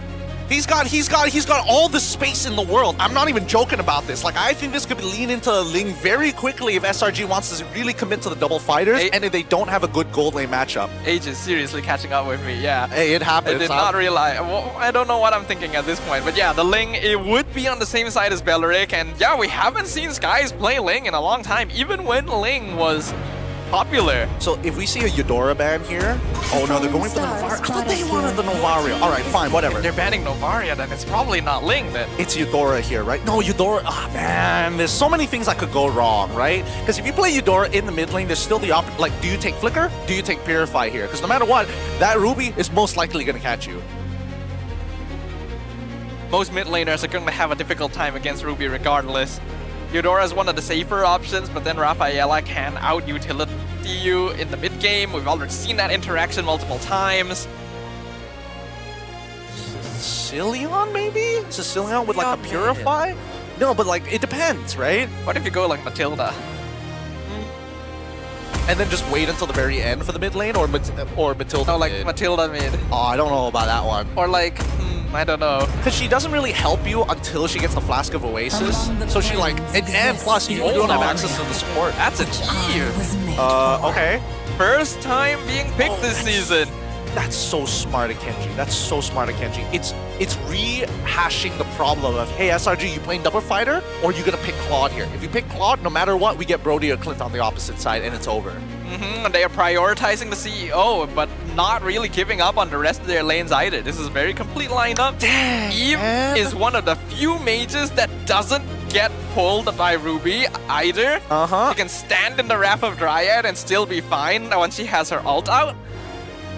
He's got all the space in the world. I'm not even joking about this. Like, I think this could lean into Ling very quickly if SRG wants to really commit to the double fighters and if they don't have a good gold lane matchup. Age is seriously catching up with me, yeah. Hey, it happens. I did not realize. Well, I don't know what I'm thinking at this point, but yeah, the Ling, it would be on the same side as Belleric, and yeah, we haven't seen Skies play Ling in a long time, even when Ling was popular. So if we see a Eudora ban here, oh no, they're going for the Novaria. I thought they wanted the Novaria. All right, fine, whatever. If they're banning Novaria, then it's probably not Ling then. It's Eudora here, right? No, Eudora, man, there's so many things that could go wrong, right? Because if you play Eudora in the mid lane, there's still the option, like, do you take Flicker? Do you take Purify here? Because no matter what, that Ruby is most likely going to catch you. Most mid laners are going to have a difficult time against Ruby regardless. Eudora is one of the safer options, but then Rafaela can out-utility you in the mid-game. We've already seen that interaction multiple times. Sicilian, maybe? Sicilian with like a Purify? No, but like, it depends, right? What if you go like Matilda? And then just wait until the very end for the mid lane, or Matilda No, like mid? Matilda mid. Oh, I don't know about that one. Or like, I don't know. Because she doesn't really help you until she gets the Flask of Oasis. So she like, and plus you don't have access to the support. That's a Eve. Okay. First time being picked this season. That's so smart of Kenji. That's so smart of Kenji. It's rehashing the problem of, hey, SRG, you playing double fighter, or you gonna pick Claude here? If you pick Claude, no matter what, we get Brody or Clint on the opposite side, and it's over. They are prioritizing the CEO, but not really giving up on the rest of their lanes either. This is a very complete lineup. Dang, Eve is one of the few mages that doesn't get pulled by Ruby either. She can stand in the Wrath of Dryad and still be fine once she has her ult out.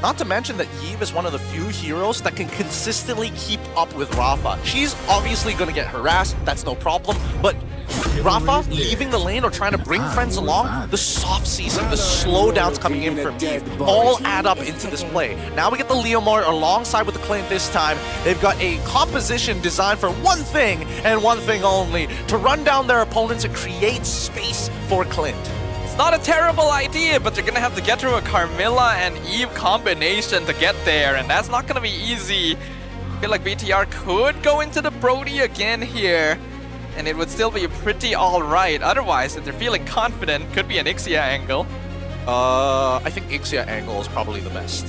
Not to mention that Yve is one of the few heroes that can consistently keep up with Rafa. She's obviously going to get harassed, that's no problem, but Rafa leaving the lane or trying to bring friends along, the soft season, the slowdowns coming in from Yve, all add up into this play. Now we get the Leomord alongside with the Clint this time. They've got a composition designed for one thing and one thing only, to run down their opponents and create space for Clint. It's not a terrible idea, but you're gonna have to get through a Carmilla and Yve combination to get there, and that's not gonna be easy. I feel like BTR could go into the Brody again here, and it would still be pretty alright. Otherwise, if they're feeling confident, could be an Ixia angle. I think Ixia angle is probably the best.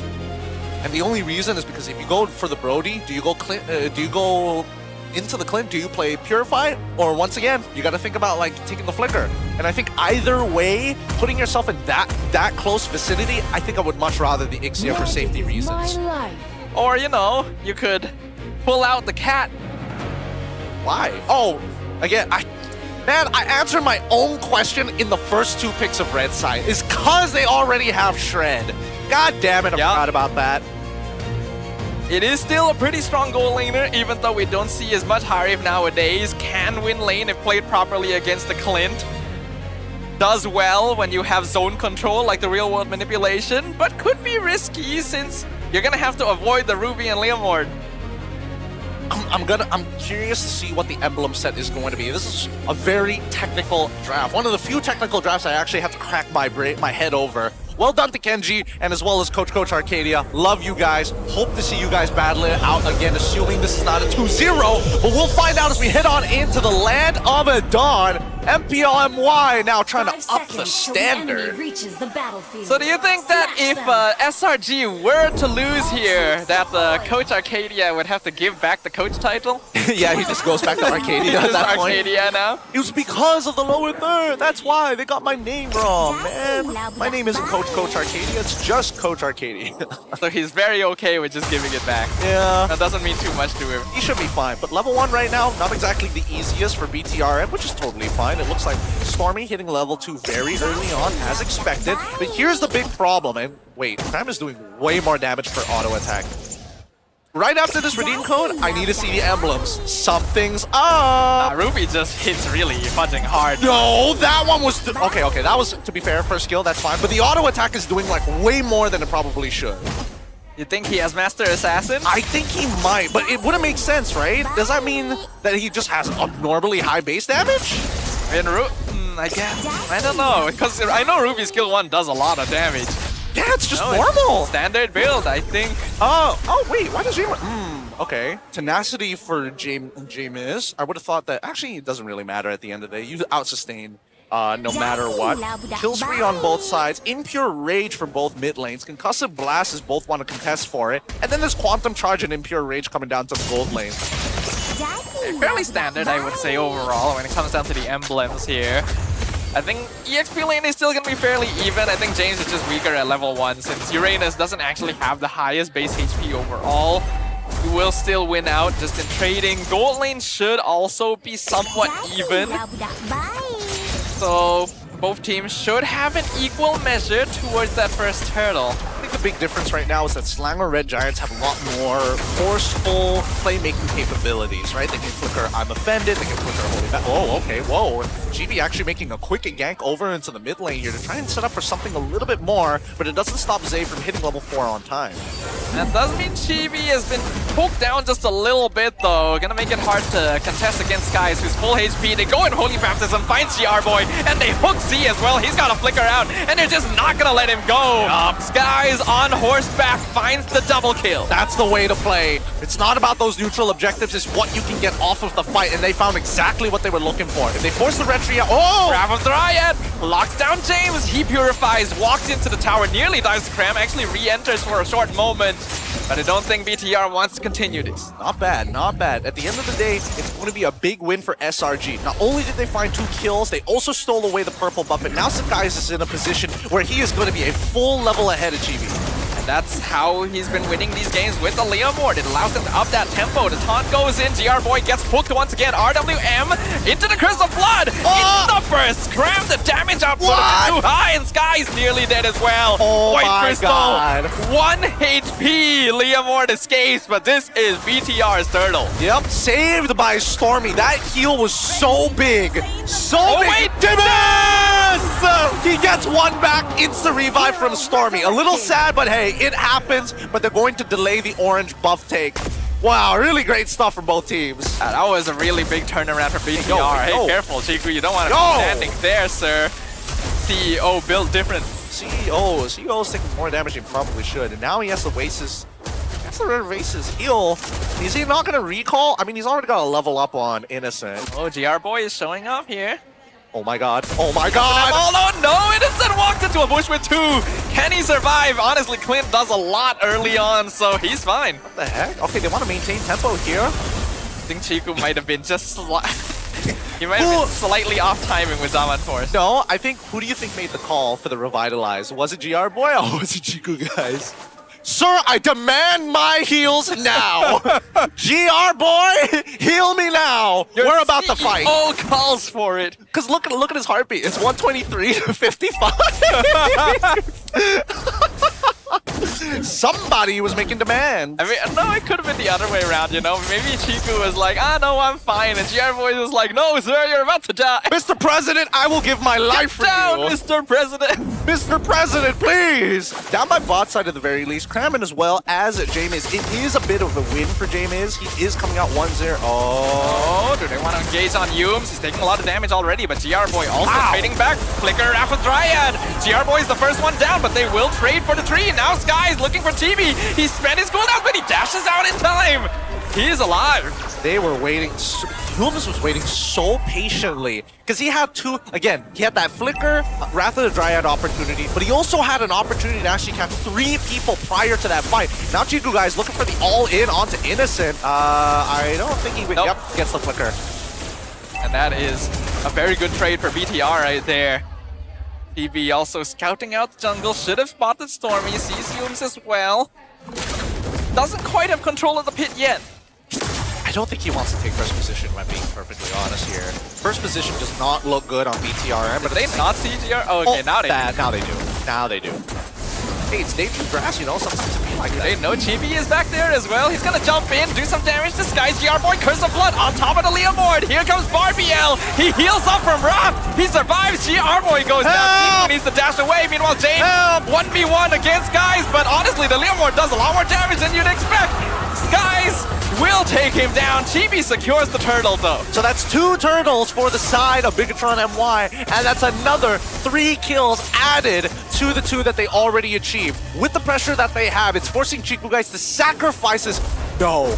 And the only reason is because if you go for the Brody, do you go into the Clint? Do you play Purify? Or once again, you got to think about like taking the Flicker. And I think either way, putting yourself in that close vicinity, I think I would much rather the Ixia for safety reasons. Or, you know, you could pull out the cat. Why? Oh, again, I answered my own question in the first 2 picks of red side. It's cause they already have Shred. God damn it, I forgot about that. It is still a pretty strong goal laner, even though we don't see as much Harif nowadays. Can win lane if played properly against the Clint. Does well when you have zone control, like the real world manipulation, but could be risky since you're gonna have to avoid the Ruby and Leomord. I'm curious to see what the emblem set is going to be. This is a very technical draft. One of the few technical drafts I actually have to crack my head over. Well done to Kenji, and as well as Coach Arcadia. Love you guys. Hope to see you guys battle it out again, assuming this is not a 2-0. But we'll find out as we head on into the land of Dawn. MPL MY now trying to up the standard. So do you think that if SRG were to lose here, that Coach Arcadia would have to give back the coach title? Yeah, he just goes back to Arcadia at that point. Arcadia now? It was because of the lower third. That's why they got my name wrong, man. My name isn't Coach Arcadia, it's just Coach Arcadia. So he's very okay with just giving it back. Yeah. That doesn't mean too much to him. He should be fine, but level 1 right now, not exactly the easiest for BTRM, which is totally fine. It looks like Stormy hitting level 2 very early on, as expected. But here's the big problem, and wait, Cram is doing way more damage per auto attack. Right after this redeem code, I need to see the emblems. Something's up! Ruby just hits really fudging hard. No, that one was... Okay, that was, to be fair, first skill, that's fine. But the auto attack is doing like way more than it probably should. You think he has Master Assassin? I think he might, but it wouldn't make sense, right? Does that mean that he just has abnormally high base damage? I guess. I don't know, because I know Ruby's skill 1 does a lot of damage. Yeah, it's just normal. It's standard build, I think. Oh wait, why does James... okay. Tenacity for James. I would have thought that... Actually, it doesn't really matter at the end of the day. You out-sustain no matter what. Kill spree on both sides. Impure Rage for both mid lanes. Concussive Blast is both want to contest for it. And then there's Quantum Charge and Impure Rage coming down to the gold lane. Fairly standard, I would say, overall, when it comes down to the emblems here. I think EXP lane is still going to be fairly even. I think James is just weaker at level 1 since Uranus doesn't actually have the highest base HP overall. You will still win out just in trading. Gold lane should also be somewhat even. So both teams should have an equal measure towards that first turtle. I think the big difference right now is that Slanger Red Giants have a lot more forceful playmaking capabilities, right? They can flicker I'm Offended, they can flicker Holy Battle. Oh, okay, whoa. GB actually making a quick gank over into the mid lane here to try and set up for something a little bit more, but it doesn't stop Zay from hitting level 4 on time. That does mean Chibi has been poked down just a little bit though. Gonna make it hard to contest against Skies who's full HP. They go in Holy Baptism, find GR Boy, and they hook Z as well. He's got to flicker out, and they're just not gonna let him go. Skies on horseback finds the double kill. That's the way to play. It's not about those neutral objectives, it's what you can get off of the fight, and they found exactly what they were looking for. If they force the retry out, Grab of Dryad, locks down James, he purifies, walks into the tower, nearly dies to Cram, actually re-enters for a short moment. But I don't think BTR wants to continue this. Not bad, not bad. At the end of the day, it's going to be a big win for SRG. Not only did they find 2 kills, they also stole away the purple buff, and now Sakai's is in a position where he is going to be a full level ahead of GB. that's how he's been winning these games with the Leomord. It allows him to up that tempo. The taunt goes in. GR Boy gets hooked once again. RWM into the Curse of Blood. It's the first cram. The damage output is too high, and Sky's nearly dead as well. Oh my Crystal, God. 1 HP. Leomord escapes, but this is BTR's turtle. Yep, saved by Stormy. That heal was so big. So big. Wait, He gets one back. Instant revive from Stormy. A little sad, but hey, it happens. But they're going to delay the orange buff take. Wow, really great stuff from both teams. That was a really big turnaround for BTR. Hey, careful, Chiku. You don't want to be standing there, sir. CEO built different. CEO's taking more damage than he probably should. And now he has to waste his... heal. Is he not going to recall? I mean, he's already got a level up on Innocent. Oh, GR Boy is showing up here. Oh my god. Oh my god! Oh no! Innocent walked into a bush with 2. Can he survive? Honestly, Clint does a lot early on, so he's fine. What the heck? Okay, they want to maintain tempo here. I think Chiku might have been just he might have been slightly off timing with Zaman Force. No, I think, who do you think made the call for the revitalize? Was it GR Boy or was it Chiku, guys? Sir, I demand my heals now! GR Boy, heal me now! We're about to fight. Oh, calls for it. Because look at his heartbeat. It's 123 to 55. Somebody was making demands. I mean, no, it could have been the other way around, you know? Maybe Chiku was like, no, I'm fine. And GR Boy was like, no, sir, you're about to die. Mr. President, I will give my life for down, you. Mr. President. Mr. President, please. Down by bot side at the very least. Cramming as well as J-Miz. It is a bit of a win for J-Miz. He is coming out 1-0. Oh, do they want to engage on Yums? He's taking a lot of damage already, but GR Boy also trading back. Flicker after Dryad. GR Boy is the first one down, but they will trade for the tree. Now Sky is looking for TB. He spent his cooldown, but he dashes out in time. He is alive. They were waiting. Yums was waiting so patiently because he had again, he had that flicker, Wrath of the Dryad opportunity, but he also had an opportunity to actually catch 3 people prior to that fight. Now Chiku guys looking for the all-in onto Innocent. I don't think he gets the flicker. And that is a very good trade for BTR right there. TB also scouting out the jungle, should have spotted Stormy, sees Yums as well. Doesn't quite have control of the pit yet. I don't think he wants to take first position, if I'm being perfectly honest here. First position does not look good on BTRM. But they not see GR? Oh, okay, now they do. Now they do. Now they do. Hey, it's dangerous grass, you know, sometimes it be like that. They know Chibi is back there as well. He's gonna jump in, do some damage to Sky's GR Boy, Curse of Blood on top of the Leomord. Here comes BTRM. He heals up from Wrath. He survives. GR Boy goes down. Chiku needs to dash away. Meanwhile, Jane 1v1 against Skies, but honestly, the Leomord does a lot more damage than you'd expect. Skies will take him down. Chibi secures the turtle though. So that's 2 turtles for the side of Bigatron MY, and that's another 3 kills added to the 2 that they already achieved. With the pressure that they have, it's forcing Chiku guys to sacrifice his... No.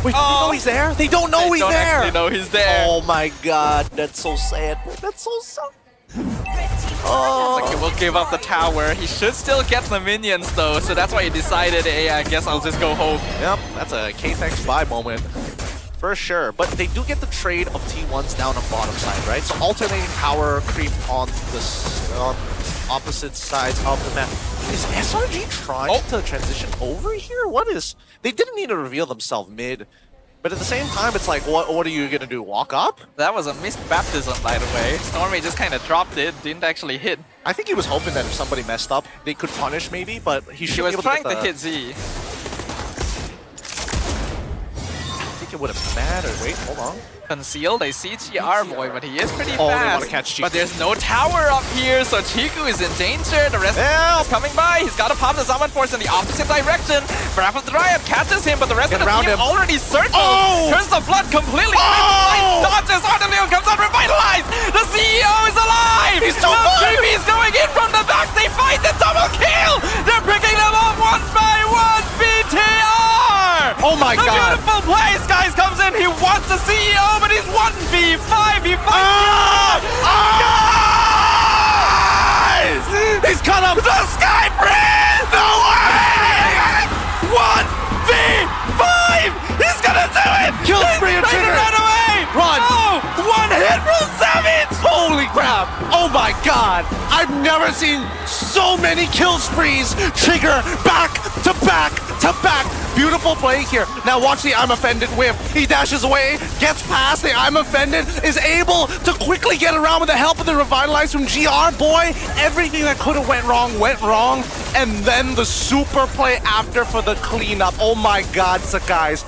Wait, they know he's there? They don't know he's there! They don't actually know he's there. Oh my god, that's so sad. That's so sad. Oh. Like, we'll give up the tower. He should still get the minions though, so that's why he decided, hey, I guess I'll just go home. Yep, that's a K-Thanks bye moment. For sure. But they do get the trade of T1s down on bottom side, right? So alternating power creep on the opposite sides of the map. Is SRG trying to transition over here? What is... They didn't need to reveal themselves mid. But at the same time, it's like, what are you going to do? Walk up? That was a missed baptism, by the way. Stormy just kind of dropped it, didn't actually hit. I think he was hoping that if somebody messed up, they could punish maybe, but he should be able to was trying to hit Z. I think it would have mattered. Wait, hold on. Concealed, I see GR Boy, but he is pretty fast. They want to catch Chiku. But there's no tower up here, so Chiku is in danger. The rest is coming by. He's got to pop the Zaman Force in the opposite direction. Wrath of the Dryad catches him, but the rest of the team already circled. Curse of Blood completely dodges. Artemio comes out revitalized. The CEO is alive. He's so good. He's going in from the back. They fight the double kill. They're picking them off one by one. BTR. Oh my god. The beautiful play. Skies comes in. He wants the CEO, but he's 1v5. He fights. Guys! He's cut up the Sky Prince! No way! 1v5! He's gonna do it! Kill spree and trigger! Run away! Run! Oh, one hit from Savage! Holy crap! Oh my my god! I've never seen so many kill sprees trigger back to back to back. Beautiful play here. Now watch the I'm Offended whip. He dashes away, gets past the I'm Offended, is able to quickly get around with the help of the Revitalize from GR. Boy, everything that could have went wrong. And then the super play after for the cleanup. Oh my god, Sakai's.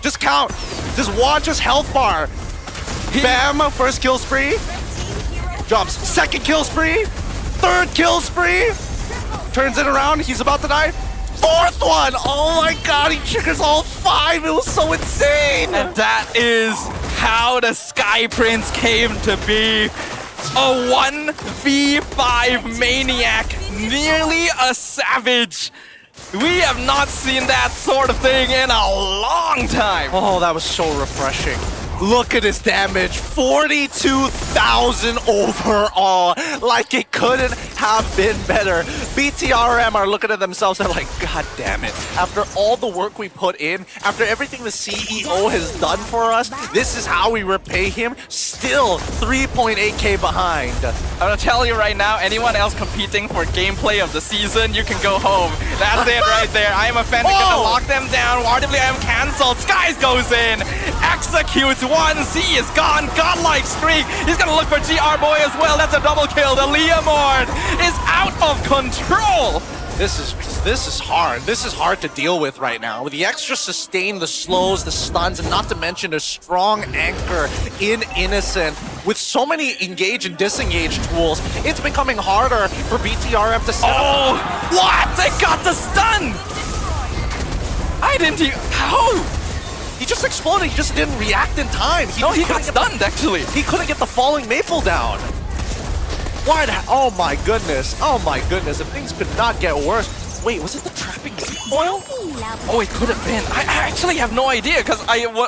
Just count. Just watch his health bar. Bam, first kill spree. Jumps, second kill spree. Third kill spree. Turns it around, he's about to die. Fourth one! Oh my god, he triggers all 5! It was so insane! And that is how the Sky Prince came to be. A 1v5 maniac, nearly a savage. We have not seen that sort of thing in a long time. Oh, that was so refreshing. Look at his damage, 42,000 overall. Like it couldn't have been better. BTRM are looking at themselves and like, god damn it. After all the work we put in, after everything the CEO has done for us, this is how we repay him. Still 3.8k behind. I'm gonna tell you right now, anyone else competing for gameplay of the season, you can go home. That's it right there. I am Offended, gonna lock them down. RWM cancelled. Skies goes in. Executes 1Z is gone. Godlike streak. He's gonna look for GR Boy as well. That's a double kill. The Leomord is out of control. This is hard. This is hard to deal with right now. With the extra sustain, the slows, the stuns, and not to mention a strong anchor in Innocent. With so many engage and disengage tools, it's becoming harder for BTRM to set up. Oh, what? They got the stun! I didn't even... How? He just exploded. He just didn't react in time. He got stunned, actually. He couldn't get the falling maple down. What? Oh my goodness. Oh my goodness. If things could not get worse. Wait, was it the trapping foil? Oh, it could have been. I actually have no idea, because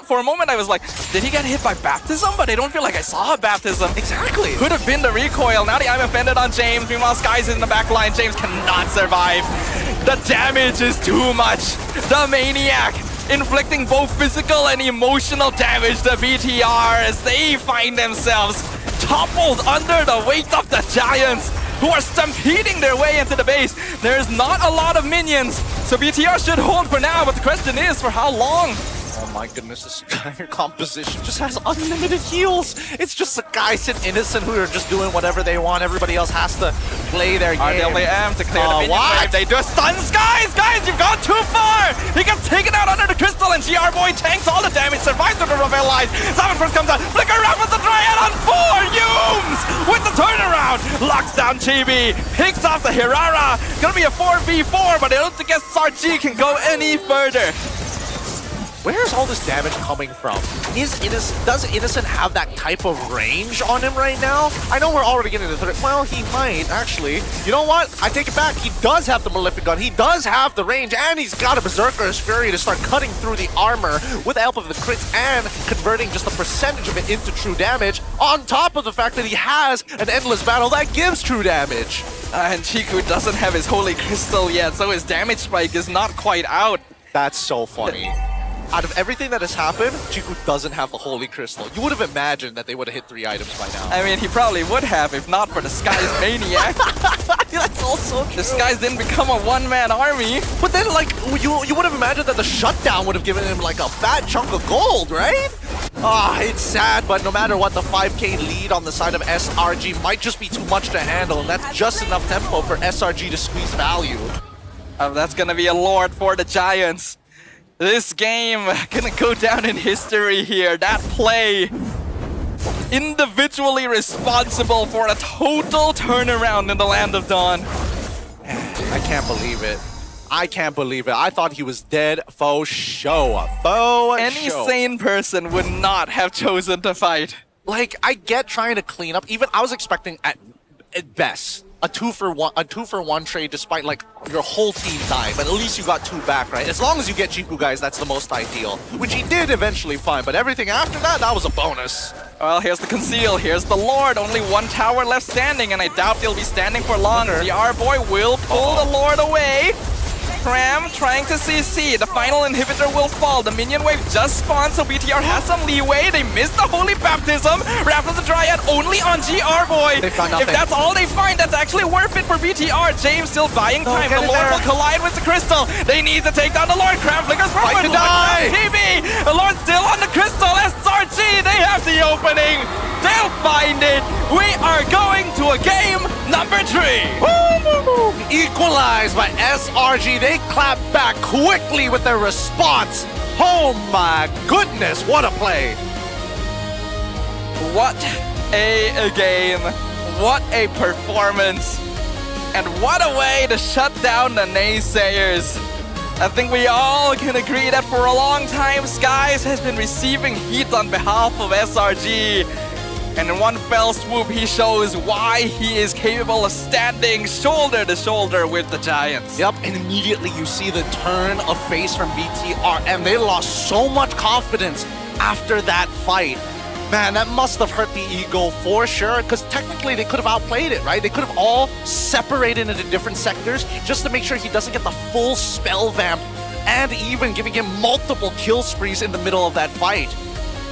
for a moment I was like, did he get hit by baptism? But I don't feel like I saw a baptism. Exactly. Could have been the recoil. Now I'm Offended on James. Meanwhile, Skies is in the back line. James cannot survive. The damage is too much. The Maniac inflicting both physical and emotional damage to BTR as they find themselves toppled under the weight of the Giants, who are stampeding their way into the base. There's not a lot of minions, so BTR should hold for now, but the question is, for how long? Oh my goodness, this entire composition just has unlimited heals. It's just the guys in Innocent who are just doing whatever they want. Everybody else has to play their game. RWM to clear the minion wave. They do stun Skies! Guys, you've gone too far! He gets taken out under the crystal, and GR Boy tanks all the damage, survives with the Revitalize. Seven first comes out, flicker around with the Dryad on 4! Yumes with the turnaround! Locks down Chibi, picks off the Hirara. Gonna be a 4v4, but I don't think SRG can go any further. Where's all this damage coming from? Does Innocent have that type of range on him right now? I know we're already getting into the third. Well, he might, actually. You know what? I take it back. He does have the Malefic Gun. He does have the range, and he's got a Berserker's Fury to start cutting through the armor with the help of the crits and converting just a percentage of it into true damage, on top of the fact that he has an Endless Battle that gives true damage. And Chiku doesn't have his Holy Crystal yet, so his damage spike is not quite out. That's so funny. Out of everything that has happened, Chiku doesn't have the Holy Crystal. You would have imagined that they would have hit 3 items by now. I mean, he probably would have if not for the Skies Maniac. That's also true. The Skies didn't become a one-man army. But then, like, you would have imagined that the shutdown would have given him, like, a fat chunk of gold, right? Ah, it's sad, but no matter what, the 5k lead on the side of SRG might just be too much to handle, and that's just enough tempo for SRG to squeeze value. That's gonna be a lord for the Giants. This game gonna go down in history here. That play, individually responsible for a total turnaround in the Land of Dawn. I can't believe it. I can't believe it. I thought he was dead for show. For Any show. sane person would not have chosen to fight. Like, I get trying to clean up. Even I was expecting at best a 2-for-1 trade, despite like your whole team dying, but at least you got 2 back, right? As long as you get Chiku, guys, that's the most ideal, which he did eventually find, but everything after that, that was a bonus. Well, here's the Conceal, here's the Lord, only 1 tower left standing, and I doubt they'll be standing for longer. The R-Boy will pull the Lord away. Cram trying to CC. The final inhibitor will fall. The minion wave just spawned, so BTR has some leeway. They missed the Holy Baptism. Wrath of the Dryad only on GR Boy. They've got nothing. If that's all they find, that's actually worth it for BTR. James still buying time. The Lord will collide with the Crystal. They need to take down the Lord. Cram flickers forward. Fight to die. TB. The Lord still on the Crystal. SRG, they have the opening. They'll find it. We are going to a game number 3. Woo! Equalized by SRG. They clap back quickly with their response. Oh my goodness, what a play. What a game. What a performance. And what a way to shut down the naysayers. I think we all can agree that for a long time, Skies has been receiving heat on behalf of SRG. And in one fell swoop, he shows why he is capable of standing shoulder to shoulder with the Giants. Yep, and immediately you see the turn of face from BTRM. They lost so much confidence after that fight. Man, that must have hurt the ego for sure, because technically they could have outplayed it, right? They could have all separated into different sectors just to make sure he doesn't get the full spell vamp, and even giving him multiple kill sprees in the middle of that fight.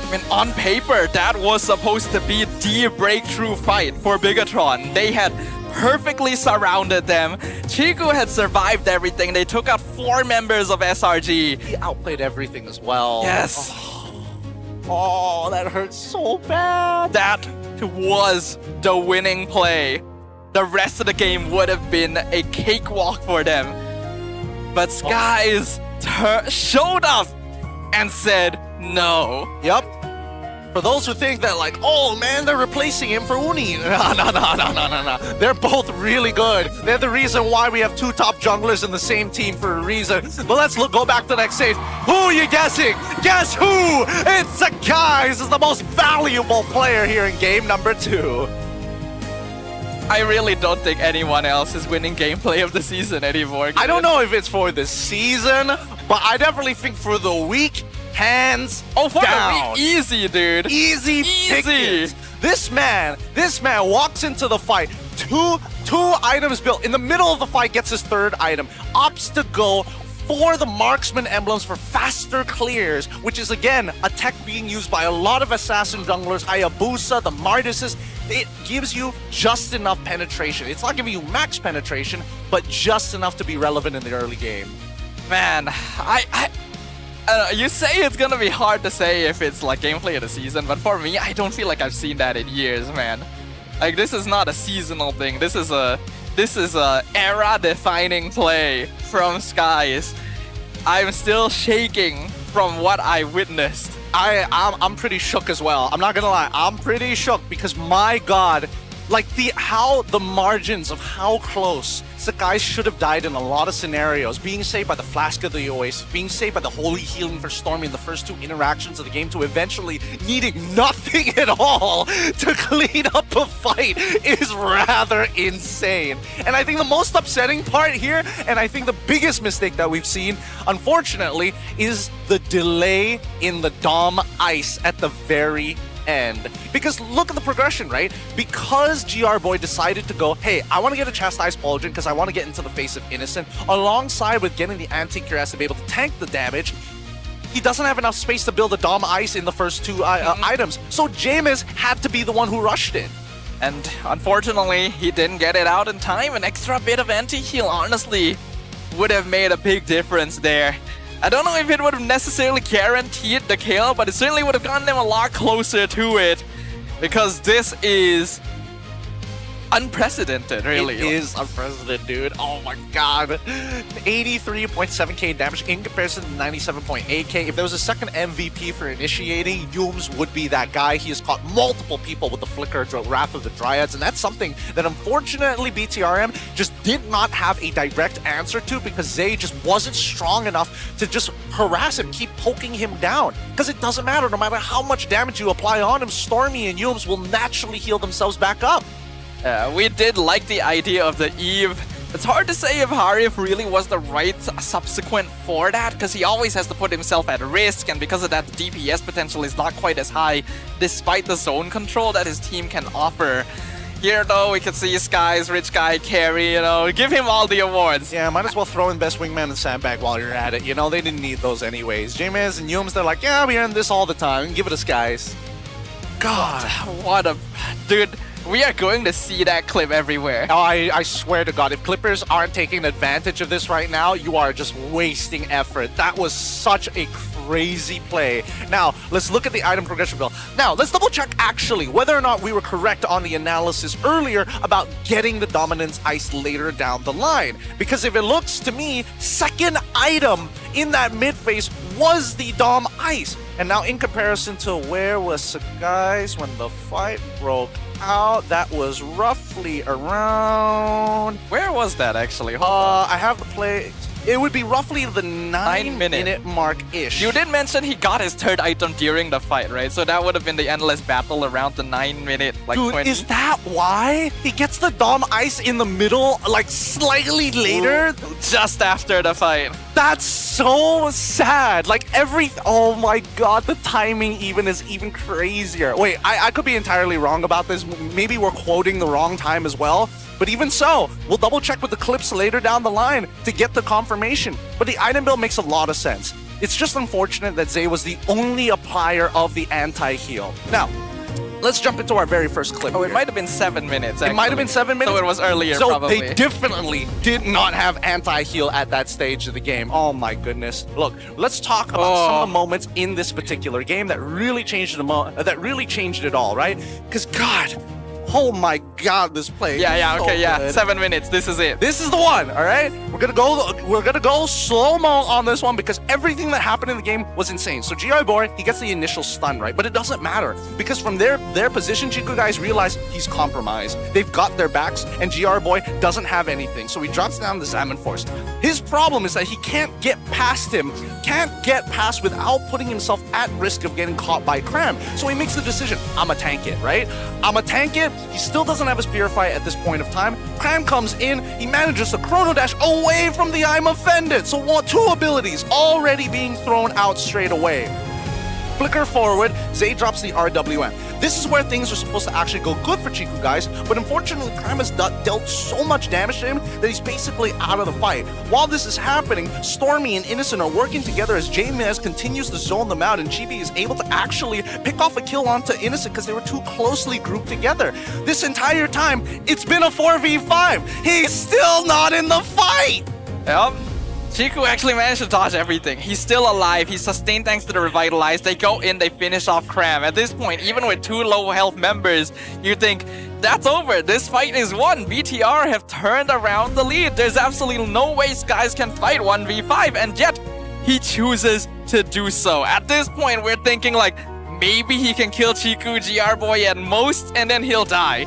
I mean, on paper, that was supposed to be the breakthrough fight for Bigatron. They had perfectly surrounded them. Chiku had survived everything. They took out 4 members of SRG. He outplayed everything as well. Yes. Oh, that hurts so bad. That was the winning play. The rest of the game would have been a cakewalk for them. But Skies showed up and said no. Yep. For those who think that, like, oh man, they're replacing him for Uni. No. They're both really good. They're the reason why we have 2 top junglers in the same team for a reason. But let's go back to the next stage. Who are you guessing? Guess who? It's Sakai. This is the most valuable player here in game number 2. I really don't think anyone else is winning gameplay of the season anymore. I don't know if it's for the season, but I definitely think for the week, hands for down. The week, easy, dude. Easy. Pickings. This man walks into the fight, two items built. In the middle of the fight, gets his 3rd item. Opts to go for the marksman emblems for faster clears, which is again a tech being used by a lot of assassin junglers, Hayabusa, the Marduses. It gives you just enough penetration. It's not giving you max penetration, but just enough to be relevant in the early game. Man, you say it's gonna be hard to say if it's like gameplay of the season, but for me, I don't feel like I've seen that in years, man. Like, this is not a seasonal thing. This is a era-defining play from Skies. I'm still shaking from what I witnessed. I'm pretty shook as well. I'm not gonna lie, I'm pretty shook because my god, like how the margins of how close Sakai should have died in a lot of scenarios. Being saved by the Flask of the Oasis, being saved by the Holy Healing for Stormy in the first 2 interactions of the game, to eventually needing nothing at all to clean up a fight is rather insane. And I think the most upsetting part here, and I think the biggest mistake that we've seen, unfortunately, is the delay in the Dom Ice at the very end. Because look at the progression, right? Because GR Boy decided to go, hey, I want to get a Chastised Pauldron because I want to get into the face of Innocent, alongside with getting the Anti-Cuirass to be able to tank the damage, he doesn't have enough space to build a Dom Ice in the first 2 items. So Jameis had to be the one who rushed it. And unfortunately, he didn't get it out in time. An extra bit of anti-heal, honestly, would have made a big difference there. I don't know if it would have necessarily guaranteed the kill, but it certainly would have gotten them a lot closer to it, because this is unprecedented, really. It is unprecedented, dude. Oh my god. 83.7k damage in comparison to 97.8k. If there was a second MVP for initiating, Yums would be that guy. He has caught multiple people with the Flicker, Wrath of the Dryads, and that's something that unfortunately BTRM just did not have a direct answer to, because Zay just wasn't strong enough to just harass him, keep poking him down. Because it doesn't matter, no matter how much damage you apply on him, Stormy and Yums will naturally heal themselves back up. We did like the idea of the Eve. It's hard to say if Harif really was the right subsequent for that, because he always has to put himself at risk, and because of that, the DPS potential is not quite as high, despite the zone control that his team can offer. Here though, we can see Sky's rich guy carry, give him all the awards. Yeah, might as well throw in best wingman and sandbag while you're at it. They didn't need those anyways. James and Yums, they're like, yeah, we earn this all the time. Give it to Skies. God, what a... Dude, we are going to see that clip everywhere. Oh, I swear to God, if Clippers aren't taking advantage of this right now, you are just wasting effort. That was such a crazy play. Now, let's look at the item progression bill. Now, let's double check actually whether or not we were correct on the analysis earlier about getting the dominance ice later down the line. Because if it looks to me, second item in that mid phase was the Dom ice. And now in comparison to where was Guys when the fight broke out, that was roughly around... Where was that actually? I have the play... It would be roughly the 9-minute mark-ish. You did mention he got his third item during the fight, right? So that would have been the endless battle around the 9-minute, like Dude, 20. is that why? He gets the Dom ice in the middle, like slightly later? Just after the fight. That's so sad. Like oh my God, the timing is even crazier. Wait, I could be entirely wrong about this. Maybe we're quoting the wrong time as well. But even so, we'll double check with the clips later down the line to get the confirmation. But the item build makes a lot of sense. It's just unfortunate that Zay was the only applier of the anti-heal. Now, let's jump into our very first clip. Oh, it might have been 7 minutes, actually. It might have been 7 minutes? So it was earlier, so probably. They definitely did not have anti-heal at that stage of the game. Oh my goodness. Look, let's talk about some of the moments in this particular game that really changed it all, right? Because God... Oh my God, this play. Yeah. 7 minutes. This is it. This is the one, all right? We're gonna go slow-mo on this one because everything that happened in the game was insane. So GR Boy, he gets the initial stun, right? But it doesn't matter because from their position, Chiku guys realize he's compromised. They've got their backs, and GR Boy doesn't have anything. So he drops down the Salmon Force. His problem is that he can't get past him, without putting himself at risk of getting caught by Cram. So he makes the decision, I'ma tank it, right? I'ma tank it. He still doesn't have his Purify at this point of time. Cram comes in, he manages to Chrono Dash away from the I'm Offended. So 2 abilities already being thrown out straight away. Flicker forward, Zay drops the RWM. This is where things are supposed to actually go good for Chiku guys, but unfortunately Cram has dealt so much damage to him that he's basically out of the fight. While this is happening, Stormy and Innocent are working together as J-Mez continues to zone them out, and Chibi is able to actually pick off a kill onto Innocent because they were too closely grouped together. This entire time, it's been a 4v5. He's still not in the fight! Yep. Chiku actually managed to dodge everything. He's still alive. He's sustained thanks to the Revitalize. They go in, they finish off Cram. At this point, even with 2 low health members, you think, that's over. This fight is won. BTR have turned around the lead. There's absolutely no way Skies can fight 1v5, and yet he chooses to do so. At this point, we're thinking like, maybe he can kill Chiku, GR Boy at most, and then he'll die.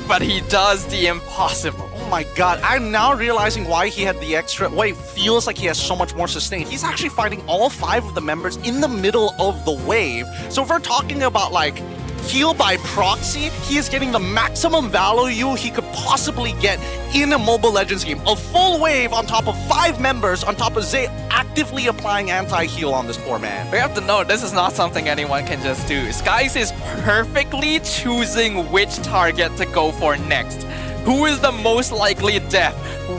But he does the impossible. Oh my God, I'm now realizing why he had the extra, why it feels like he has so much more sustain. He's actually fighting all 5 of the members in the middle of the wave. So if we're talking about like heal by proxy, he is getting the maximum value he could possibly get in a Mobile Legends game. A full wave on top of 5 members, on top of Zay actively applying anti-heal on this poor man. We have to know, this is not something anyone can just do. Skies is perfectly choosing which target to go for next. Who is the most likely death?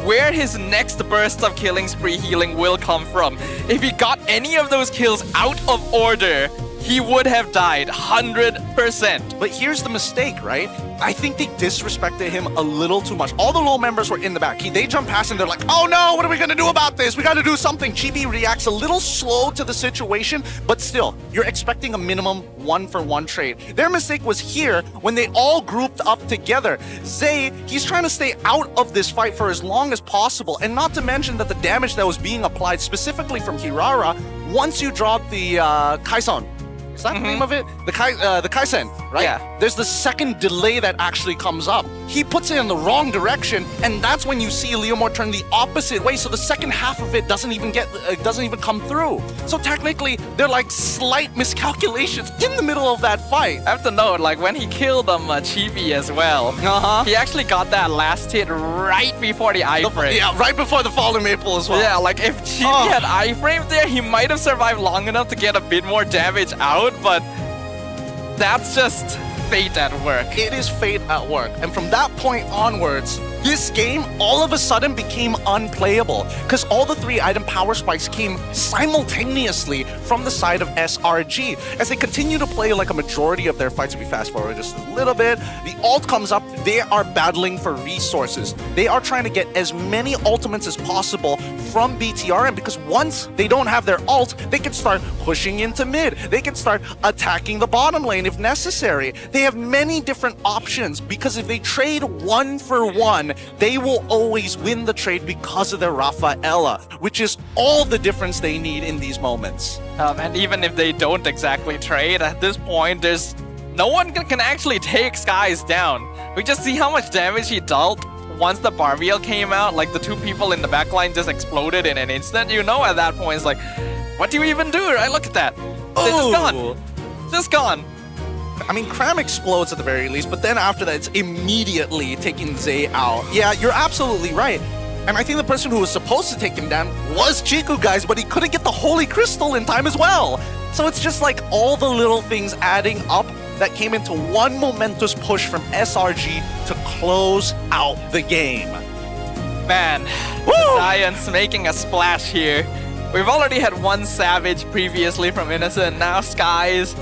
Where his next burst of killing spree healing will come from. If he got any of those kills out of order, he would have died 100%. But here's the mistake, right? I think they disrespected him a little too much. All the low members were in the back. They jump past and they're like, oh no, what are we gonna do about this? We gotta do something. Chibi reacts a little slow to the situation, but still, you're expecting a minimum 1-for-1 trade. Their mistake was here when they all grouped up together. Zay, he's trying to stay out of this fight for as long as possible, and not to mention that the damage that was being applied specifically from Hirara, once you drop the Kaison, is that the name of it? The Kaisen, right? Yeah. There's the second delay that actually comes up. He puts it in the wrong direction, and that's when you see Leomore turn the opposite way. So the second half of it doesn't even come through. So technically, they're like slight miscalculations in the middle of that fight. I have to note, like when he killed Chibi as well, he actually got that last hit right before the iframe. Yeah, right before the fallen maple as well. Yeah, like if Chibi had iframe there, he might have survived long enough to get a bit more damage out, but that's just fate at work. It is fate at work. And from that point onwards, this game all of a sudden became unplayable because all the 3 item power spikes came simultaneously from the side of SRG. As they continue to play like a majority of their fights, if we fast forward just a little bit, the ult comes up, they are battling for resources. They are trying to get as many ultimates as possible from BTRM because once they don't have their ult, they can start pushing into mid. They can start attacking the bottom lane if necessary. They have many different options because if they trade 1 for 1, they will always win the trade because of their Rafaela, which is all the difference they need in these moments. And even if they don't exactly trade, at this point, there's no one can actually take Skies down. We just see how much damage he dealt once the Barbiel came out, like the 2 people in the backline just exploded in an instant. You know at that point, it's like, what do you even do, right? Look at that. They're just gone. Just gone. I mean, Cram explodes at the very least, but then after that, it's immediately taking Zay out. Yeah, you're absolutely right. And I think the person who was supposed to take him down was Chiku, guys, but he couldn't get the Holy Crystal in time as well. So it's just like all the little things adding up that came into one momentous push from SRG to close out the game. Man, Giants making a splash here. We've already had 1 Savage previously from Innocent, now Skies.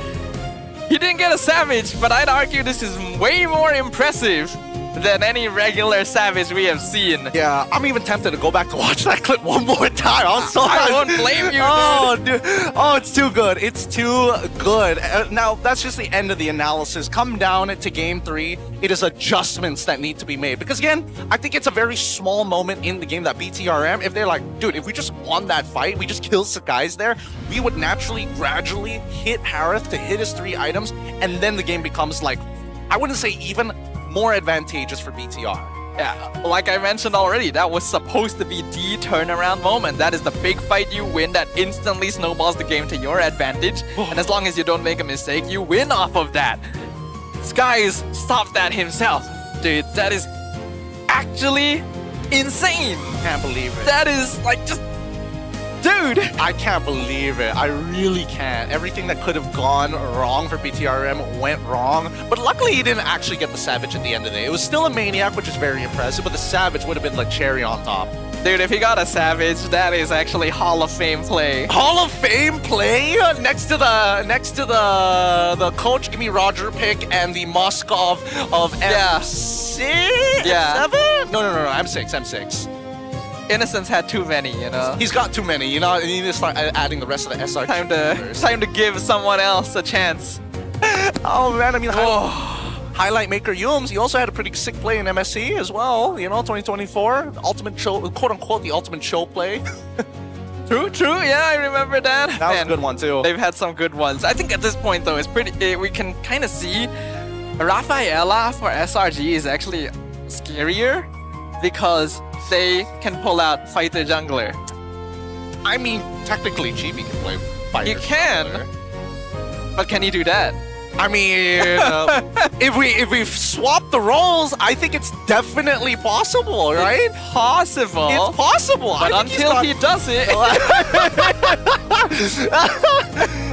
He didn't get a Savage, but I'd argue this is way more impressive than any regular Savage we have seen. Yeah, I'm even tempted to go back to watch that clip one more time. I won't blame you, dude. Oh, it's too good. It's too good. Now, that's just the end of the analysis. Come down to Game 3. It is adjustments that need to be made. Because again, I think it's a very small moment in the game that BTRM, if they're like, dude, if we just won that fight, we just killed some guys there, we would naturally, gradually hit Harith to hit his 3 items, and then the game becomes like, I wouldn't say even, more advantageous for BTR. Yeah, like I mentioned already, that was supposed to be the turnaround moment. That is the big fight you win that instantly snowballs the game to your advantage. And as long as you don't make a mistake, you win off of that. Skies stopped that himself. Dude, that is actually insane. Can't believe it. That is like just... Dude! I can't believe it. I really can't. Everything that could have gone wrong for BTRM went wrong. But luckily he didn't actually get the Savage at the end of the day. It was still a Maniac, which is very impressive, but the Savage would have been like cherry on top. Dude, if he got a Savage, that is actually Hall of Fame play. Hall of Fame play? Next to the Coach Gimme Roger pick and the Moskov of M6? Yeah. M7? No, M6. Innocence had too many, you know? He's got too many, you know? You need to start adding the rest of the SRG. Time to give someone else a chance. Oh man, I mean, Highlight Maker Yums, he also had a pretty sick play in MSC as well, you know, 2024. Ultimate show, quote unquote, the ultimate show play. True, yeah, I remember that. That was a good one too. They've had some good ones. I think at this point though, it's pretty, we can kind of see Rafaela for SRG is actually scarier because they can pull out Fighter Jungler. I mean, technically GB can play Fighter He can, Jungler. But can he do that? I mean, if we swap the roles, I think it's definitely possible, right? It's possible. It's possible. But until he does it.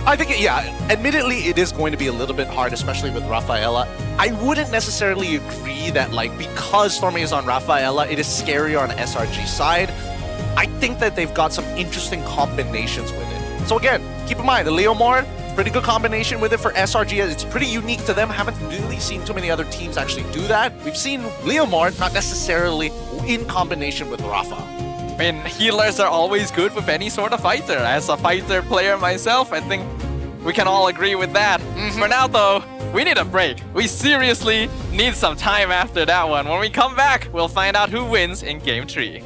I think, admittedly, it is going to be a little bit hard, especially with Rafaela. I wouldn't necessarily agree that, like, because Stormy is on Rafaela, it is scarier on SRG side. I think that they've got some interesting combinations with it. So again, keep in mind, the Leomord, pretty good combination with it for SRG. It's pretty unique to them. Haven't really seen too many other teams actually do that. We've seen Leomord, not necessarily in combination with Rafa. I mean, healers are always good with any sort of fighter. As a fighter player myself, I think we can all agree with that. For now though, we need a break. We seriously need some time after that one. When we come back, we'll find out who wins in Game 3.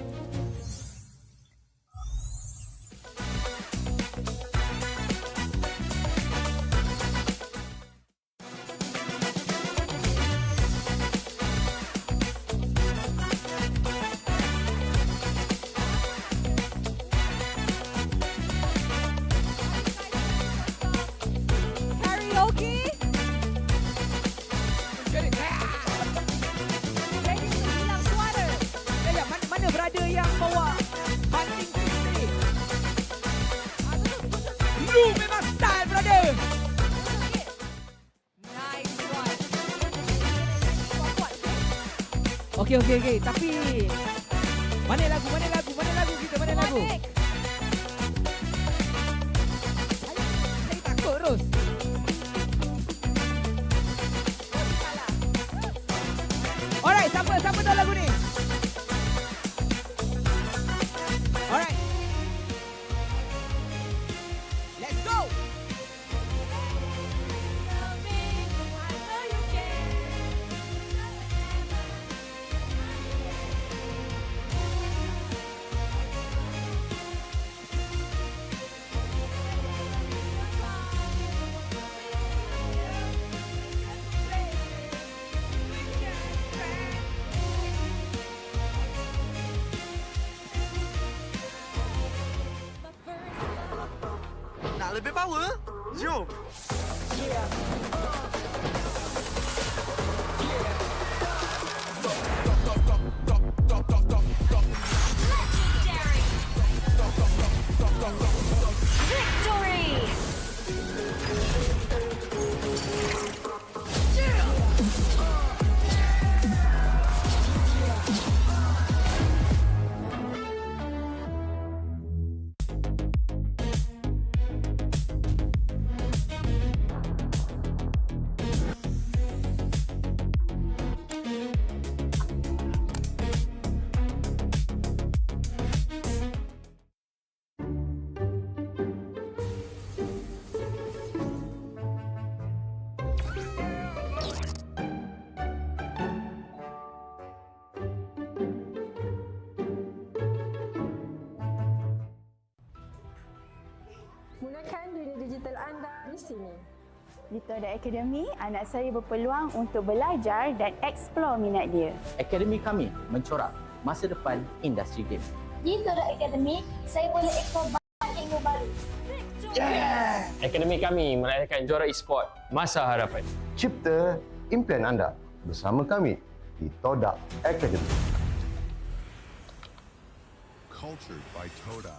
Nice one. Okey. Tapi mana lagu kita? Mana lagu? Saya takut Ros. Alright, siapa tahu lagu ni? Alright. Let's go. Nak lebih power? Jom. Mulakan dunia digital anda di sini. Di Toda Academy, anak saya berpeluang untuk belajar dan eksplor minat dia. Akademi kami mencorak masa depan industri game. Di Toda Academy, saya boleh eksplor banyak ilmu baru. Akademi kami melahirkan juara e-sport masa harapan. Cipta impian anda bersama kami di Toda Academy. Cultured by Toda.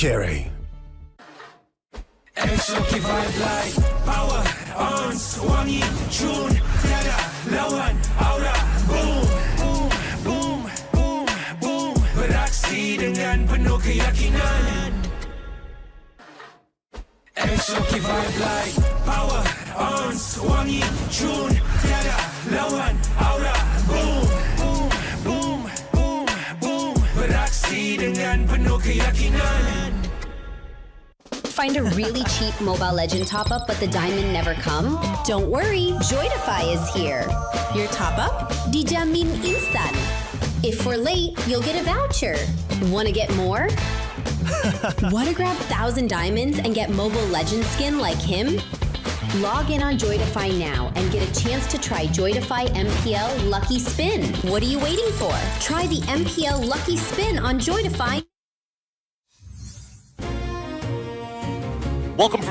Cherry. Exotic vibe like power on, wangi tune, tiada lawan aura, boom, boom, boom, boom, boom, beraksi dengan penuh keyakinan. Exotic vibe like power on, wangi tune, tiada lawan aura, boom, boom, boom, boom, boom, beraksi dengan penuh keyakinan. Find a really cheap Mobile Legend top-up but the diamond never come? Don't worry, Joydify is here. Your top-up? Dijamin instan. If we're late, you'll get a voucher. Wanna get more? Wanna grab 1,000 diamonds and get Mobile Legend skin like him? Log in on Joydify now and get a chance to try Joydify MPL Lucky Spin. What are you waiting for? Try the MPL Lucky Spin on Joydify. Welcome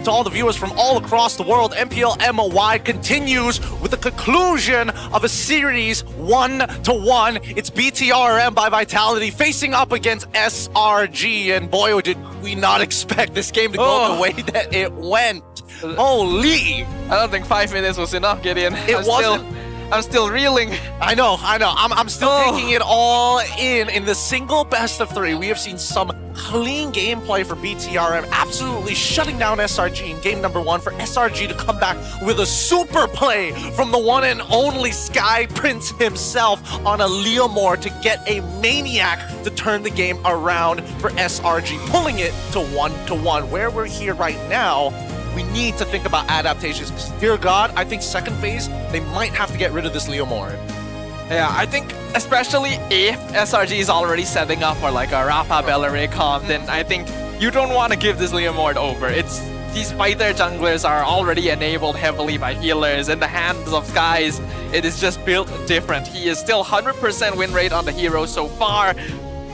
to all the viewers from all across the world. MPL MOY continues with the conclusion of a series 1-1. It's BTRM by Vitality facing up against SRG. And boy, did we not expect this game to go the way that it went. Holy! I don't think 5 minutes was enough, Gideon. It wasn't. I'm still reeling. I know. I'm still taking it all in the single best of 3. We have seen some clean gameplay for BTRM, absolutely shutting down SRG in game number 1, for SRG to come back with a super play from the one and only Sky Prince himself on a Leomore to get a Maniac to turn the game around for SRG, pulling it to 1-1. Where we're here right now, we need to think about adaptations. Dear God, I think second phase, they might have to get rid of this Leomore. Yeah, I think especially if SRG is already setting up for like a Rafa Bellary comp, then I think you don't want to give this Leomord over. These fighter junglers are already enabled heavily by healers. In the hands of Skies, it is just built different. He is still 100% win rate on the hero so far.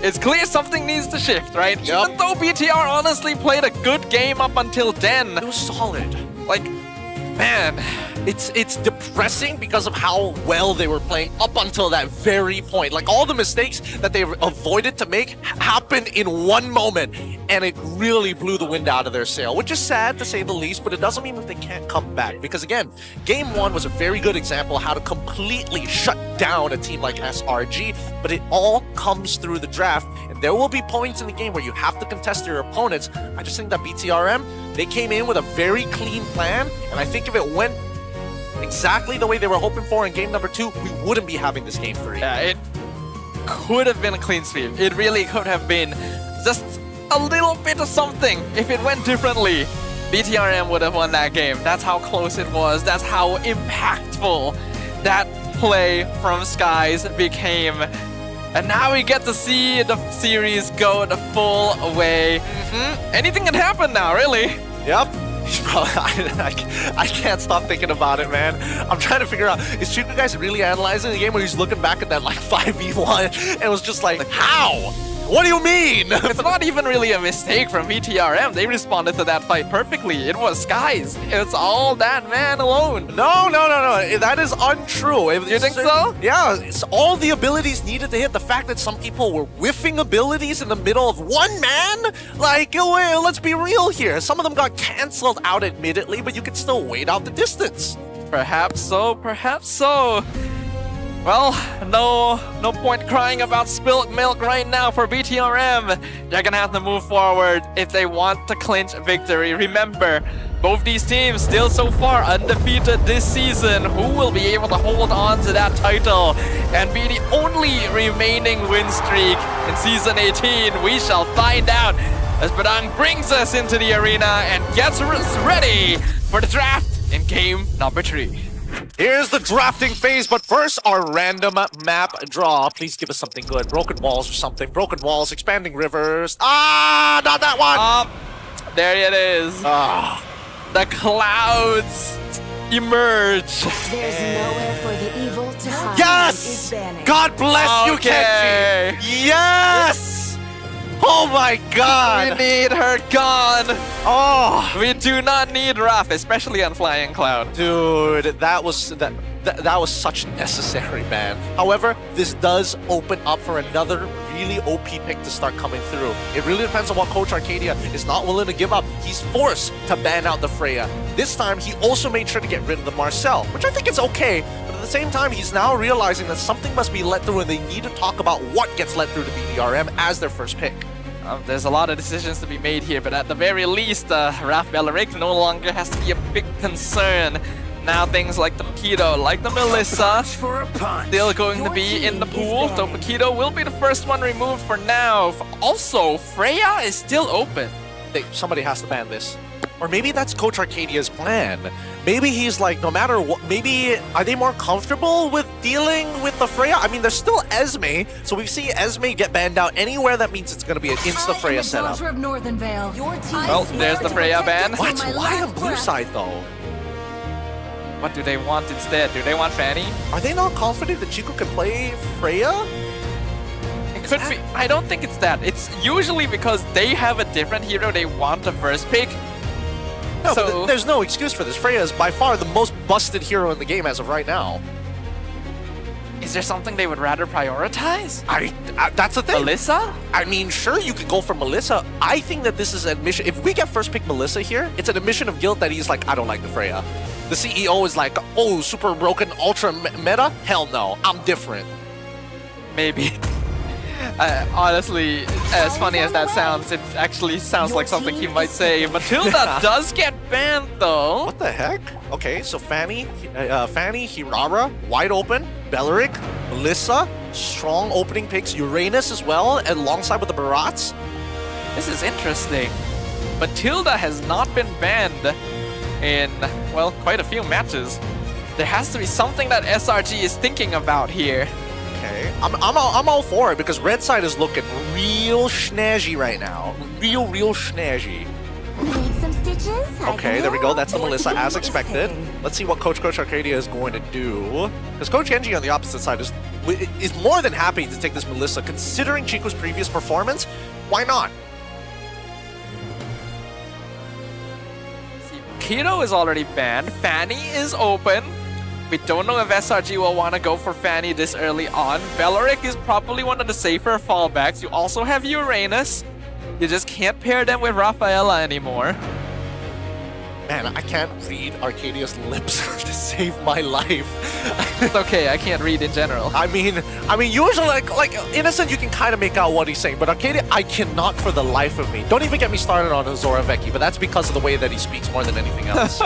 It's clear something needs to shift, right? Yep. Even though BTR honestly played a good game up until then. It was solid. Like, man, it's depressing because of how well they were playing up until that very point. Like, all the mistakes that they avoided to make happened in one moment, and it really blew the wind out of their sail, which is sad to say the least, but it doesn't mean that they can't come back. Because again, game 1 was a very good example of how to completely shut down a team like SRG, but it all comes through the draft, and there will be points in the game where you have to contest your opponents. I just think that BTRM, they came in with a very clean plan, and I think if it went exactly the way they were hoping for in game number 2, we wouldn't be having this game 3. Yeah, it could have been a clean sweep. It really could have been just a little bit of something. If it went differently, BTRM would have won that game. That's how close it was. That's how impactful that play from Skies became. And now we get to see the series go the full way. Anything can happen now, really. Yep. I can't stop thinking about it, man. I'm trying to figure out, is Chico guys really analyzing the game where he's looking back at that like 5v1 and was just like, how? What do you mean? It's not even really a mistake from BTRM. They responded to that fight perfectly. It was Skies. It's all that man alone. No. That is untrue. You think so? Yeah, it's all the abilities needed to hit. The fact that some people were whiffing abilities in the middle of one man? Like, let's be real here. Some of them got cancelled out admittedly, but you could still wait out the distance. Perhaps so, perhaps so. Well, no point crying about spilt milk right now for BTRM. They're gonna have to move forward if they want to clinch victory. Remember, both these teams still so far undefeated this season. Who will be able to hold on to that title and be the only remaining win streak in Season 18? We shall find out as Badang brings us into the arena and gets us ready for the draft in game number 3. Here's the drafting phase, but first, our random map draw. Please give us something good. Broken walls or something. Broken walls, expanding rivers. Ah, not that one! There it is. The clouds emerge. There's nowhere for the evil to hide. Yes! God bless you, Kenji! Yes! Oh my God! We need her gone. Oh, we do not need Raph, especially on Flying Cloud. Dude, that was such necessary, man. However, this does open up for another really OP pick to start coming through. It really depends on what Coach Arcadia is not willing to give up. He's forced to ban out the Freya. This time, he also made sure to get rid of the Marcel, which I think is okay. But at the same time, he's now realizing that something must be let through and they need to talk about what gets let through to BTRM as their first pick. There's a lot of decisions to be made here, but at the very least, Raph Bellaric no longer has to be a big concern. Now things like the Paquito, like the Melissa, still going to be in the pool. So Paquito will be the first one removed for now. Also, Freya is still open. Somebody has to ban this. Or maybe that's Coach Arcadia's plan. Maybe he's like, no matter what, maybe are they more comfortable with dealing with the Freya? I mean, there's still Esme, so we see Esme get banned out anywhere. That means it's going to be an insta Freya setup. Well, there's the Freya ban. What? Why on blue side though? What do they want instead? Do they want Fanny? Are they not confident that Chico can play Freya? It could be. I don't think it's that. It's usually because they have a different hero they want the first pick. No, so there's no excuse for this. Freya is by far the most busted hero in the game as of right now. Is there something they would rather prioritize? That's the thing. Melissa? I mean, sure, you could go for Melissa. I think that this is an admission. If we get first pick Melissa here, it's an admission of guilt that he's like, I don't like the Freya. The CEO is like, oh, super broken, ultra meta? Hell no, I'm different. Maybe. Honestly, as funny as that sounds, it actually sounds like something he might say. Matilda does get banned though. What the heck? Okay, so Fanny, Hirara, wide open. Belleric, Melissa, strong opening picks. Uranus as well, and alongside with the Barats. This is interesting. Matilda has not been banned in, well, quite a few matches. There has to be something that SRG is thinking about here. Okay, I'm all for it because red side is looking real snazzy right now. Real snazzy. Need some stitches? Okay, there we go. That's the Melissa as expected. Let's see what Coach Arcadia is going to do. Because Coach Genji on the opposite side is more than happy to take this Melissa. Considering Chico's previous performance, why not? Keto is already banned. Fanny is open. We don't know if SRG will want to go for Fanny this early on. Belleric is probably one of the safer fallbacks. You also have Uranus. You just can't pair them with Rafaela anymore. Man, I can't read Arcadia's lips to save my life. It's okay, I can't read in general. I mean, usually like Innocent, you can kind of make out what he's saying, but Arcadia, I cannot for the life of me. Don't even get me started on Azora Vecchi, but that's because of the way that he speaks more than anything else.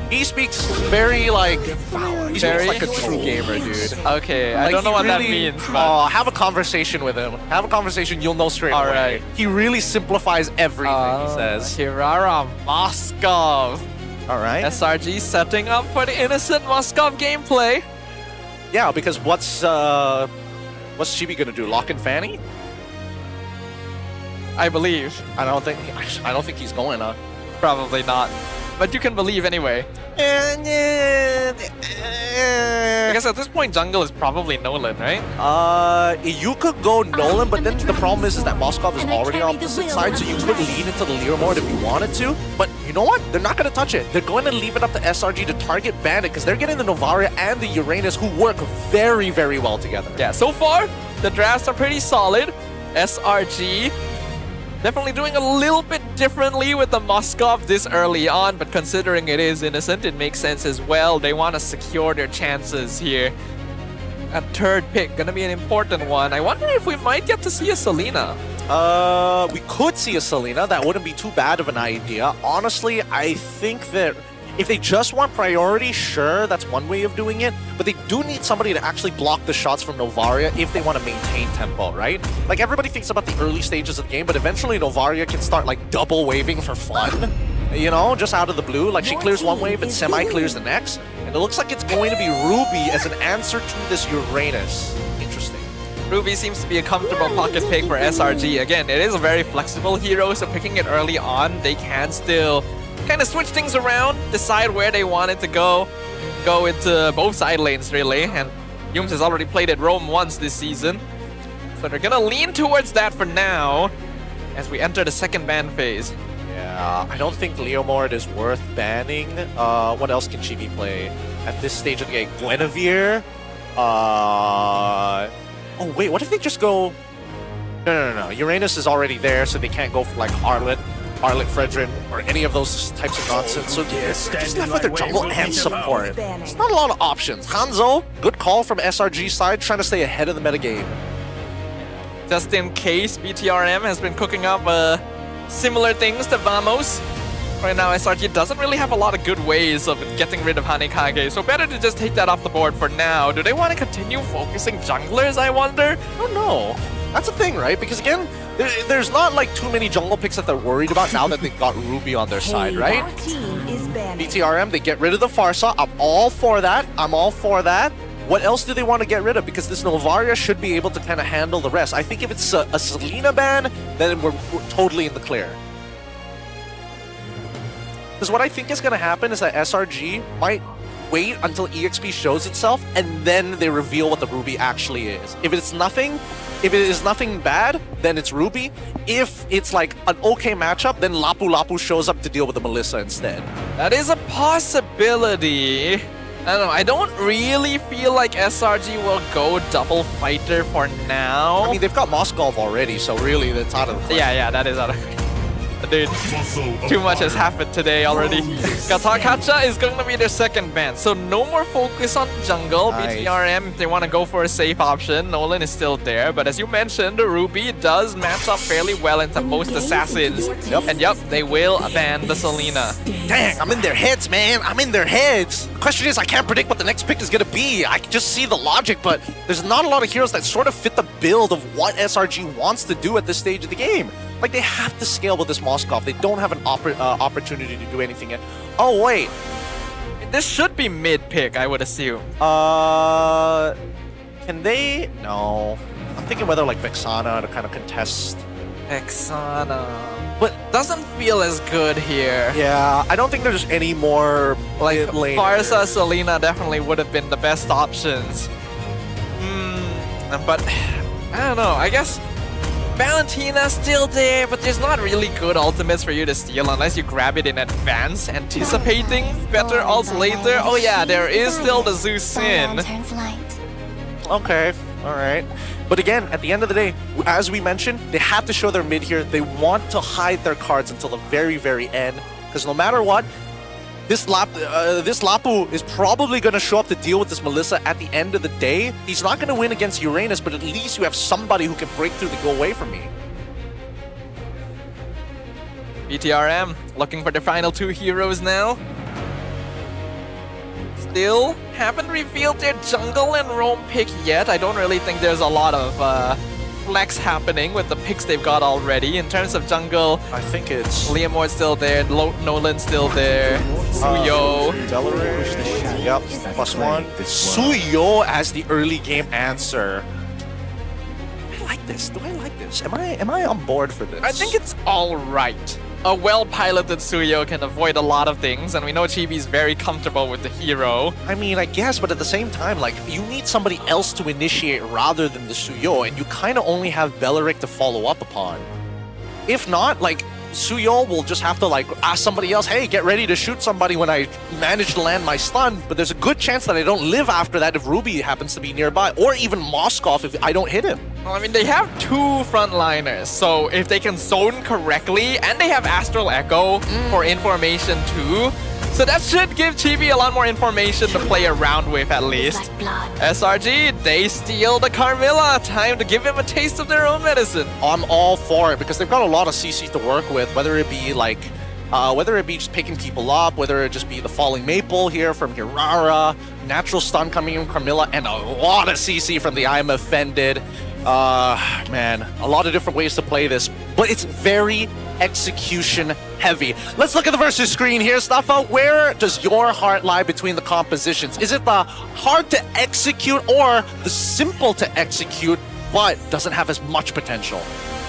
He speaks very like, he speaks like a true gamer, dude. Okay, I don't know what that means. But... have a conversation with him. Have a conversation, you'll know straight away. Alright. He really simplifies everything he says. Hirara Moskov. Alright. SRG setting up for the Innocent Moskov gameplay. Yeah, because what's Chibi gonna do? Lock in Fanny? I believe. I don't think he's going to. Probably not. But you can believe anyway. I guess at this point, jungle is probably Nolan, right? You could go Nolan, but then the problem is that Moskov is already on the opposite side, so you could lean into the Lear mode if you wanted to. But you know what? They're not going to touch it. They're going to leave it up to SRG to target Bandit because they're getting the Novaria and the Uranus who work very, very well together. Yeah, so far, the drafts are pretty solid. SRG definitely doing a little bit differently with the Moskov this early on, but considering it is Innocent, it makes sense as well. They want to secure their chances here. A third pick, gonna be an important one. I wonder if we might get to see a Selena. We could see a Selena. That wouldn't be too bad of an idea. Honestly, I think that if they just want priority, sure, that's one way of doing it. But they do need somebody to actually block the shots from Novaria if they want to maintain tempo, right? Like, everybody thinks about the early stages of the game, but eventually Novaria can start, like, double waving for fun. You know, just out of the blue. Like, she clears one wave and semi-clears the next. And it looks like it's going to be Ruby as an answer to this Uranus. Interesting. Ruby seems to be a comfortable pocket pick for SRG. Again, it is a very flexible hero, so picking it early on, they can still kind of switch things around, decide where they want it to go into both side lanes, really. And Yums has already played at Rome once this season. So they're gonna lean towards that for now as we enter the second ban phase. Yeah, I don't think Leomord is worth banning. What else can Chibi play at this stage of the game? Guinevere? Oh wait, what if they just go... No. Uranus is already there, so they can't go for like Harlot, Fredrin, or any of those types of nonsense. So they're just left with their jungle and support. It's not a lot of options. Hanzo, good call from SRG side, trying to stay ahead of the metagame. Just in case, BTRM has been cooking up similar things to Vamos. Right now, SRG doesn't really have a lot of good ways of getting rid of Hanekage, so better to just take that off the board for now. Do they want to continue focusing junglers, I wonder? I don't know. That's the thing, right? Because again, there's not like too many jungle picks that they're worried about now that they've got Ruby on their side, right? BTRM, they get rid of the Farsa. I'm all for that. What else do they want to get rid of? Because this Novaria should be able to kind of handle the rest. I think if it's a Selena ban, then we're totally in the clear. Because what I think is going to happen is that SRG might wait until EXP shows itself, and then they reveal what the Ruby actually is. If it is nothing bad, then it's Ruby. If it's like an okay matchup, then Lapu Lapu shows up to deal with the Melissa instead. That is a possibility. I don't know, I don't really feel like SRG will go double fighter for now. I mean, they've got Moskov already, so really that's out of the question. Yeah, that is out of the question. Dude, too much has happened today already. Katakacha is going to be their second ban, so no more focus on jungle. Nice. BTRM, if they want to go for a safe option, Nolan is still there, but as you mentioned, Ruby does match up fairly well into most assassins. And yep, they will ban the Selena. Dang, I'm in their heads, man. I'm in their heads. The question is, I can't predict what the next pick is going to be. I can just see the logic, but there's not a lot of heroes that sort of fit the build of what SRG wants to do at this stage of the game. Like, they have to scale with this Moskov. They don't have an opportunity to do anything yet. Oh, wait. This should be mid-pick, I would assume. Can they? No. I'm thinking whether, like, Vexana to kind of contest. Vexana. But doesn't feel as good here. Yeah, I don't think there's any more like lane. Farsa, Selena definitely would have been the best options. But I don't know. I guess Valentina's still there, but there's not really good ultimates for you to steal unless you grab it in advance, anticipating better ults later. Oh yeah, there is still the Zeus in. Okay, alright. But again, at the end of the day, as we mentioned, they have to show their mid here. They want to hide their cards until the very, very end. Because no matter what, this Lapu is probably going to show up to deal with this Melissa at the end of the day. He's not going to win against Uranus, but at least you have somebody who can break through to go away from me. BTRM looking for the final two heroes now. Still haven't revealed their jungle and roam pick yet. I don't really think there's a lot of flex happening with the picks they've got already. In terms of jungle, I think it's Liamor's still there, Nolan's still there, Suyo. Yep, +1. Suyo as the early game answer. I like this. Do I like this? Am I on board for this? I think it's all right. A well-piloted Suyo can avoid a lot of things, and we know Chibi's very comfortable with the hero. I mean, I guess, but at the same time, like, you need somebody else to initiate rather than the Suyo, and you kind of only have Beleric to follow up upon. If not, like, Suyo will just have to, like, ask somebody else, hey, get ready to shoot somebody when I manage to land my stun, but there's a good chance that I don't live after that if Ruby happens to be nearby, or even Moskov if I don't hit him. Well, I mean, they have two frontliners, so if they can zone correctly, and they have Astral Echo for information too, so that should give Chibi a lot more information to play around with at least. SRG, they steal the Carmilla. Time to give him a taste of their own medicine. I'm all for it because they've got a lot of CC to work with, whether it be like, whether it be just picking people up, whether it just be the Falling Maple here from Hirara, natural stun coming in from Carmilla, and a lot of CC from the I'm Offended. Man, a lot of different ways to play this, but it's very execution heavy. Let's look at the versus screen here, Staffa. Where does your heart lie between the compositions? Is it the hard to execute or the simple to execute but doesn't have as much potential?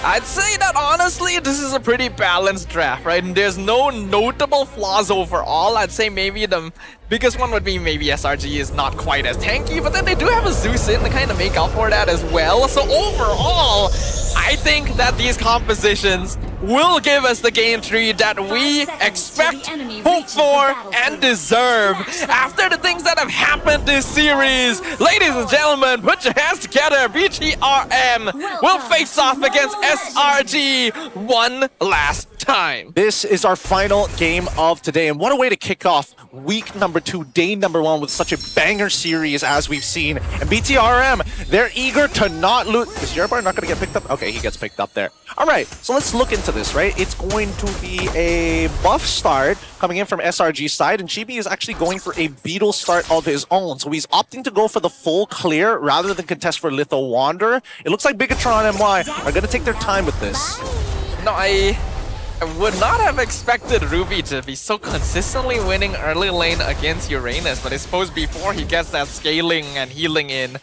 I'd say that honestly, this is a pretty balanced draft, right? And there's no notable flaws overall. I'd say maybe the biggest one would be maybe SRG is not quite as tanky, but then they do have a Zeus in to kind of make up for that as well. So overall, I think that these compositions will give us the game tree that we expect, hope for, and deserve. After the things that have happened this series, ladies and gentlemen, put your hands together. BTRM will face off against SRG one last time. This is our final game of today, and what a way to kick off week number 2, day number 1 with such a banger series as we've seen. And BTRM, they're eager to not lose. Is Jerbar not going to get picked up? Okay, he gets picked up there. All right, so let's look into this, right? It's going to be a buff start coming in from SRG's side, and Chibi is actually going for a beetle start of his own. So he's opting to go for the full clear rather than contest for Litho Wander. It looks like Bigatron and MY are going to take their time with this. No, I would not have expected Ruby to be so consistently winning early lane against Uranus, but I suppose before he gets that scaling and healing in,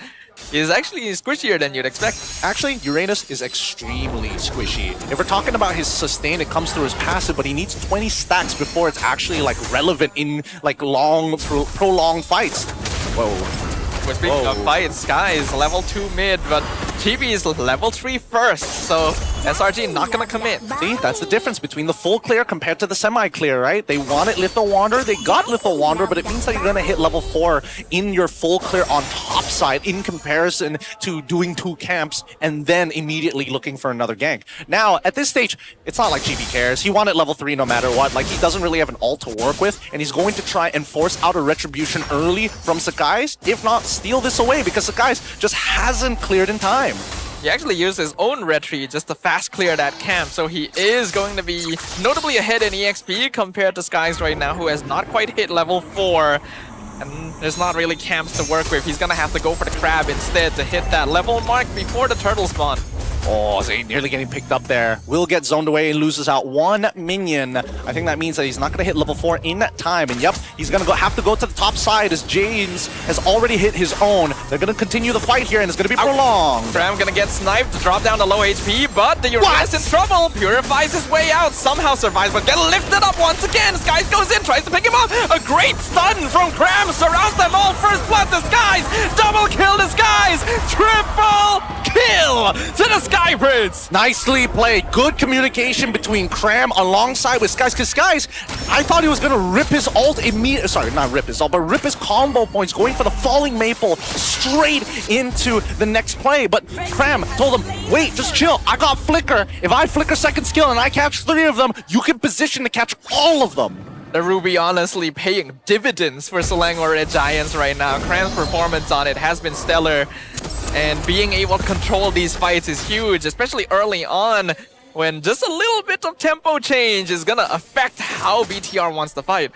he's actually squishier than you'd expect. Actually, Uranus is extremely squishy. If we're talking about his sustain, it comes through his passive, but he needs 20 stacks before it's actually like relevant in like long, prolonged fights. Whoa. Speaking of fights, Sky is level 2 mid, but Chibi is level 3 first, so SRG not gonna commit. See, that's the difference between the full clear compared to the semi-clear, right? They wanted Lethal Wanderer, they got Lethal Wanderer, but it means that you're gonna hit level 4 in your full clear on top side in comparison to doing 2 camps and then immediately looking for another gank. Now, at this stage, it's not like GB cares. He wanted level 3 no matter what. Like, he doesn't really have an ult to work with, and he's going to try and force out a retribution early from Sakai's, if not steal this away, because Sakai's just hasn't cleared in time. He actually used his own retreat just to fast clear that camp, so he is going to be notably ahead in EXP compared to Skies right now, who has not quite hit level 4. And there's not really camps to work with. He's gonna have to go for the crab instead to hit that level mark before the turtle spawn. Oh, Zay nearly getting picked up there. Will get zoned away and loses out 1 minion. I think that means that he's not going to hit level 4 in that time. And yep, he's going to have to go to the top side as James has already hit his own. They're going to continue the fight here and it's going to be prolonged. Cram gonna get sniped, drop down to low HP, but the Urias in trouble. Purifies his way out, somehow survives, but get lifted up once again. Skies goes in, tries to pick him up. A great stun from Cram surrounds them all. First blood to Skies. Double kill to Skies. Triple kill to the Sky Prince. Nicely played. Good communication between Cram alongside with Skies. Because Skies, I thought he was going to rip his ult immediately. Sorry, not rip his ult, but rip his combo points, going for the falling maple straight into the next play. But Cram told him, wait, just chill. I got Flicker. If I flicker second skill and I catch 3 of them, you can position to catch all of them. The Ruby honestly paying dividends for Selangor Red Giants right now. Cram's performance on it has been stellar. And being able to control these fights is huge, especially early on when just a little bit of tempo change is gonna affect how BTR wants to fight.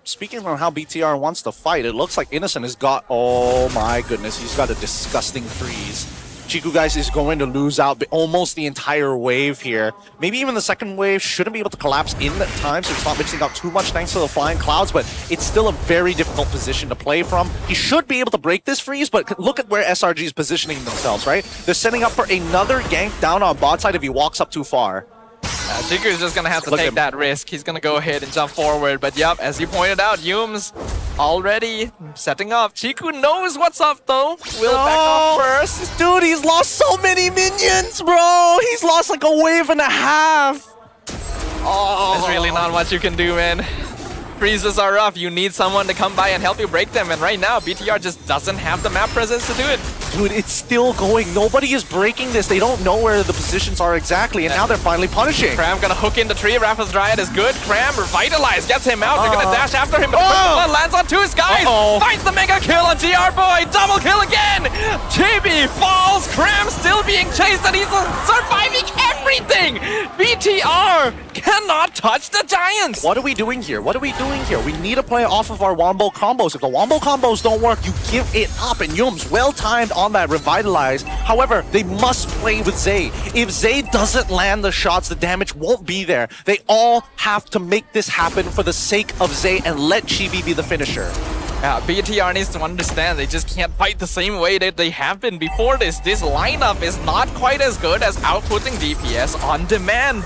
Speaking of how BTR wants to fight, it looks like Innocent has got, oh my goodness, he's got a disgusting freeze. Chiku, guys, is going to lose out almost the entire wave here. Maybe even the second wave shouldn't be able to collapse in that time, so he's not mixing out too much thanks to the flying clouds, but it's still a very difficult position to play from. He should be able to break this freeze, but look at where SRG is positioning themselves, right? They're setting up for another gank down on bot side if he walks up too far. Chiku is just gonna have to take that risk. He's gonna go ahead and jump forward, but yep, as you pointed out, Yum's already setting up. Chiku knows what's up though. Will back off first. Dude, he's lost so many minions, bro. He's lost like a wave and a half. Oh, there's really not much you can do, man. Freezes are rough. You need someone to come by and help you break them, and right now BTR just doesn't have the map presence to do it. Dude, it's still going. Nobody is breaking this. They don't know where the positions are exactly, and now they're finally punishing. Cram gonna hook in the tree. Raffles Dryad is good. Cram revitalized, gets him out. They're gonna dash after him, but blood lands on 2 Skies. Finds the mega kill on GR Boy. Double kill again. Chibi falls. Cram still being chased, and he's surviving everything. BTR cannot touch the Giants. What are we doing here? What are we doing here? We need to play off of our Wombo combos. If the Wombo combos don't work, you give it up, and Yum's well-timed on that revitalize. However, they must play with Zay. If Zay doesn't land the shots, the damage won't be there. They all have to make this happen for the sake of Zay and let Chibi be the finisher. Yeah, BTR needs to understand they just can't fight the same way that they have been before this. This lineup is not quite as good as outputting DPS on demand.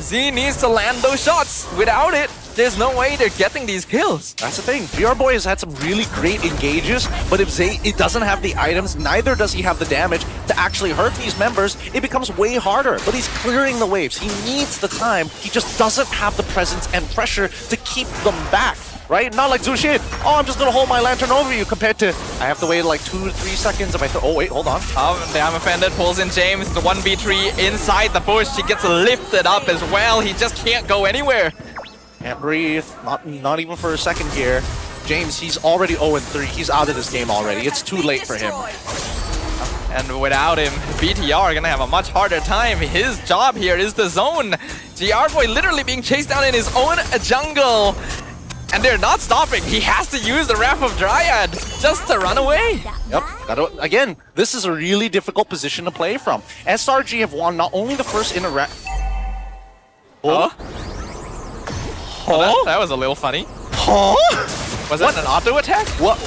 Z needs to land those shots. Without it, there's no way they're getting these kills. That's the thing. GR Boy has had some really great engages, but if Zay doesn't have the items, neither does he have the damage to actually hurt these members, it becomes way harder. But he's clearing the waves. He needs the time. He just doesn't have the presence and pressure to keep them back. Right? Not like Zushin. Oh, I'm just gonna hold my lantern over you compared to I have to wait like 2 to 3 seconds if I oh wait, hold on. Damn offended, pulls in James, the 1v3 inside the bush. He gets lifted up as well. He just can't go anywhere. Can't breathe. Not even for a second here. James, he's already 0-3. He's out of this game already. It's too late for him. And without him, BTR are gonna have a much harder time. His job here is the zone. GR Boy literally being chased down in his own jungle. And they're not stopping. He has to use the Wrath of Dryad just to run away. Yep. Again, this is a really difficult position to play from. SRG have won not only the first interaction. That was a little funny. Was that an auto attack? What?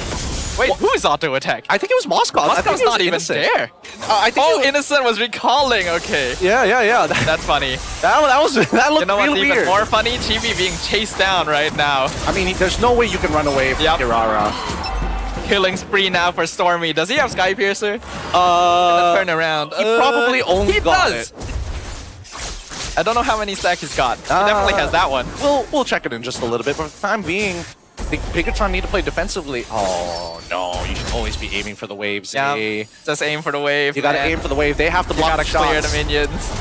Wait, who's auto attack? I think it was Moscow. Moscow's not even there. I think Innocent was recalling. Okay. Yeah. That's funny. That looked you know what's really even weird. more funny? Chibi being chased down right now. I mean, there's no way you can run away from Kirara. killing spree now for Stormy. Does he have Sky Piercer? Turn around. He probably only he got does. it. I don't know how many stacks he's got. He definitely has that one. We'll check it in just a little bit, but for the time being, Bigatron need to play defensively. Oh no, you should always be aiming for the waves. Yeah, just aim for the wave. You gotta aim for the wave. They have to block the shots. Clear the minions.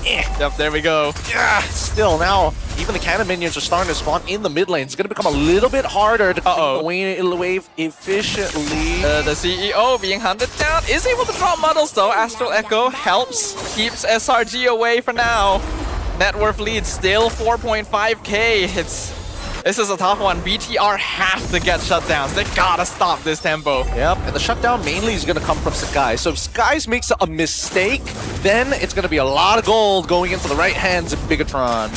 Yep, there we go. Yeah, still now, even the cannon minions are starting to spawn in the mid lane. It's gonna become a little bit harder to clear the wave efficiently. The CEO being hunted down is able to drop muddles though. Astral Echo helps, keeps SRG away for now. Net worth lead still 4.5k. This is a tough one. BTR have to get shutdowns. They gotta stop this tempo. Yep, and the shutdown mainly is gonna come from Sakai. So if Sakai makes a mistake, then it's gonna be a lot of gold going into the right hands of Bigatron.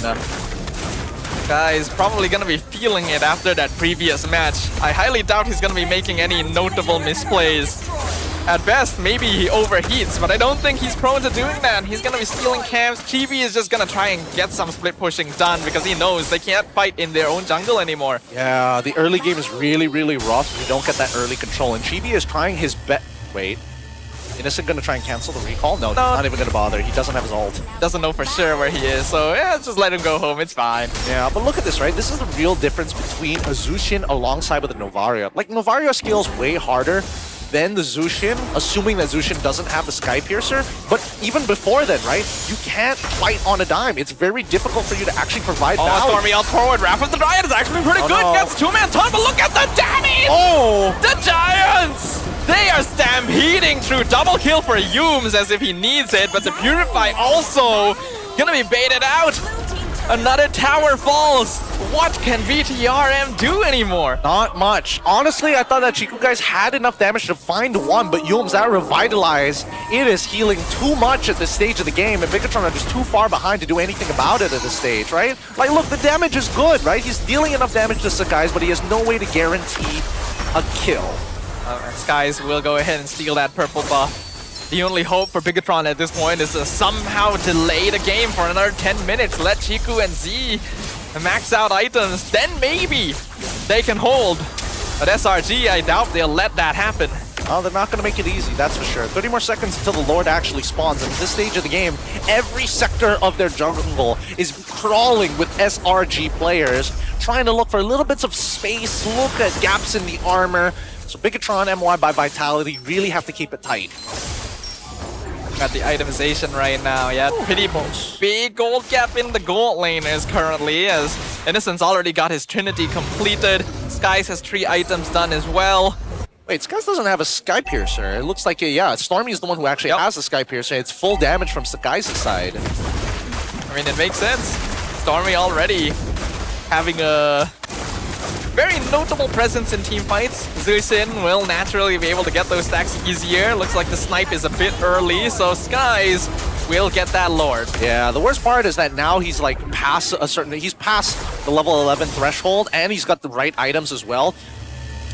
Guy's probably gonna be feeling it after that previous match. I highly doubt he's gonna be making any notable misplays. At best, maybe he overheats, but I don't think he's prone to doing that. He's gonna be stealing camps. Chibi is just gonna try and get some split pushing done because he knows they can't fight in their own jungle anymore. Yeah, the early game is really, really rough if you don't get that early control. And Chibi is trying his best. Wait. Innocent gonna try and cancel the recall? No, not even gonna bother. He doesn't have his ult. Doesn't know for sure where he is, so yeah, just let him go home. It's fine. Yeah, but look at this, right? This is the real difference between a Zushin alongside with a Novaria. Like, Novaria scales way harder than the Zushin, assuming that Zushin doesn't have the Sky Piercer. But even before then, right? You can't fight on a dime. It's very difficult for you to actually provide value. Stormy out forward. Wrath of the Dryad is actually pretty good. No. Gets two-man ton, but look at the damage! Oh! The Giants! They are stampeding through. Double kill for Yooms as if he needs it, but the Purify also gonna be baited out. Another tower falls. What can BTRM do anymore? Not much. Honestly, I thought that Chiku guys had enough damage to find one, but Yooms, that Revitalize, it is healing too much at this stage of the game, and Bigatron are just too far behind to do anything about it at this stage, right? Like, look, the damage is good, right? He's dealing enough damage to Sakai's, but he has no way to guarantee a kill. Skies will go ahead and steal that purple buff. The only hope for Bigatron at this point is to somehow delay the game for another 10 minutes. Let Chiku and Z max out items. Then maybe they can hold. But SRG, I doubt they'll let that happen. Oh, they're not going to make it easy, that's for sure. 30 more seconds until the Lord actually spawns. And at this stage of the game, every sector of their jungle is crawling with SRG players, trying to look for little bits of space, look at gaps in the armor. So Bigatron, MY by Vitality really have to keep it tight. Got the itemization right now, yeah. Pretty big gold gap in the gold laners currently, as Innocent's already got his Trinity completed. Skies has 3 items done as well. Wait, Skies doesn't have a Sky Piercer. It looks like, yeah, Stormy is the one who actually has a Sky Piercer. It's full damage from Sakai's side. I mean, it makes sense. Stormy already having a very notable presence in team fights. Zushin will naturally be able to get those stacks easier. Looks like the snipe is a bit early, so Skies will get that Lord. Yeah, the worst part is that now he's like past a certain, he's past the level 11 threshold, and he's got the right items as well.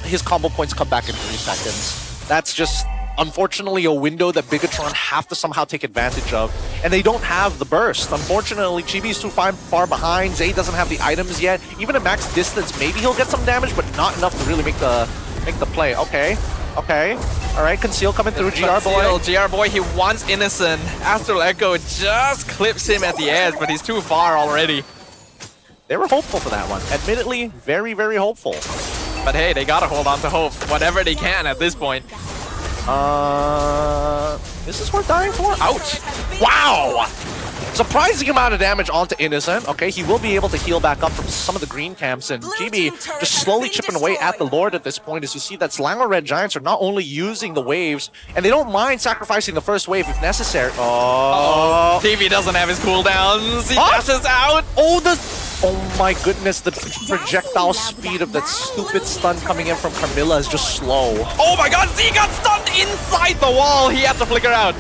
His combo points come back in 3 seconds. That's just, unfortunately, a window that Bigatron have to somehow take advantage of. And they don't have the burst. Unfortunately, Chibi's too far behind. Zay doesn't have the items yet. Even at max distance, maybe he'll get some damage, but not enough to really make the play. Okay. All right, Conceal coming through. GR Boy. GR Boy, he wants Innocent. Astral Echo just clips him at the edge, but he's too far already. They were hopeful for that one. Admittedly, very, very hopeful. But hey, they gotta hold on to hope, whatever they can at this point. This is worth dying for? Ouch! Wow! Surprising amount of damage onto Innocent. Okay, he will be able to heal back up from some of the green camps, and GB just slowly chipping away at the Lord at this point as you see that Slango Red Giants are not only using the waves, and they don't mind sacrificing the first wave if necessary. Oh! TV doesn't have his cooldowns. He dashes out. Oh my goodness, the projectile speed of that stupid stun coming in from Carmilla is just slow. Oh my god, Z got stunned inside the wall. He had to flicker out.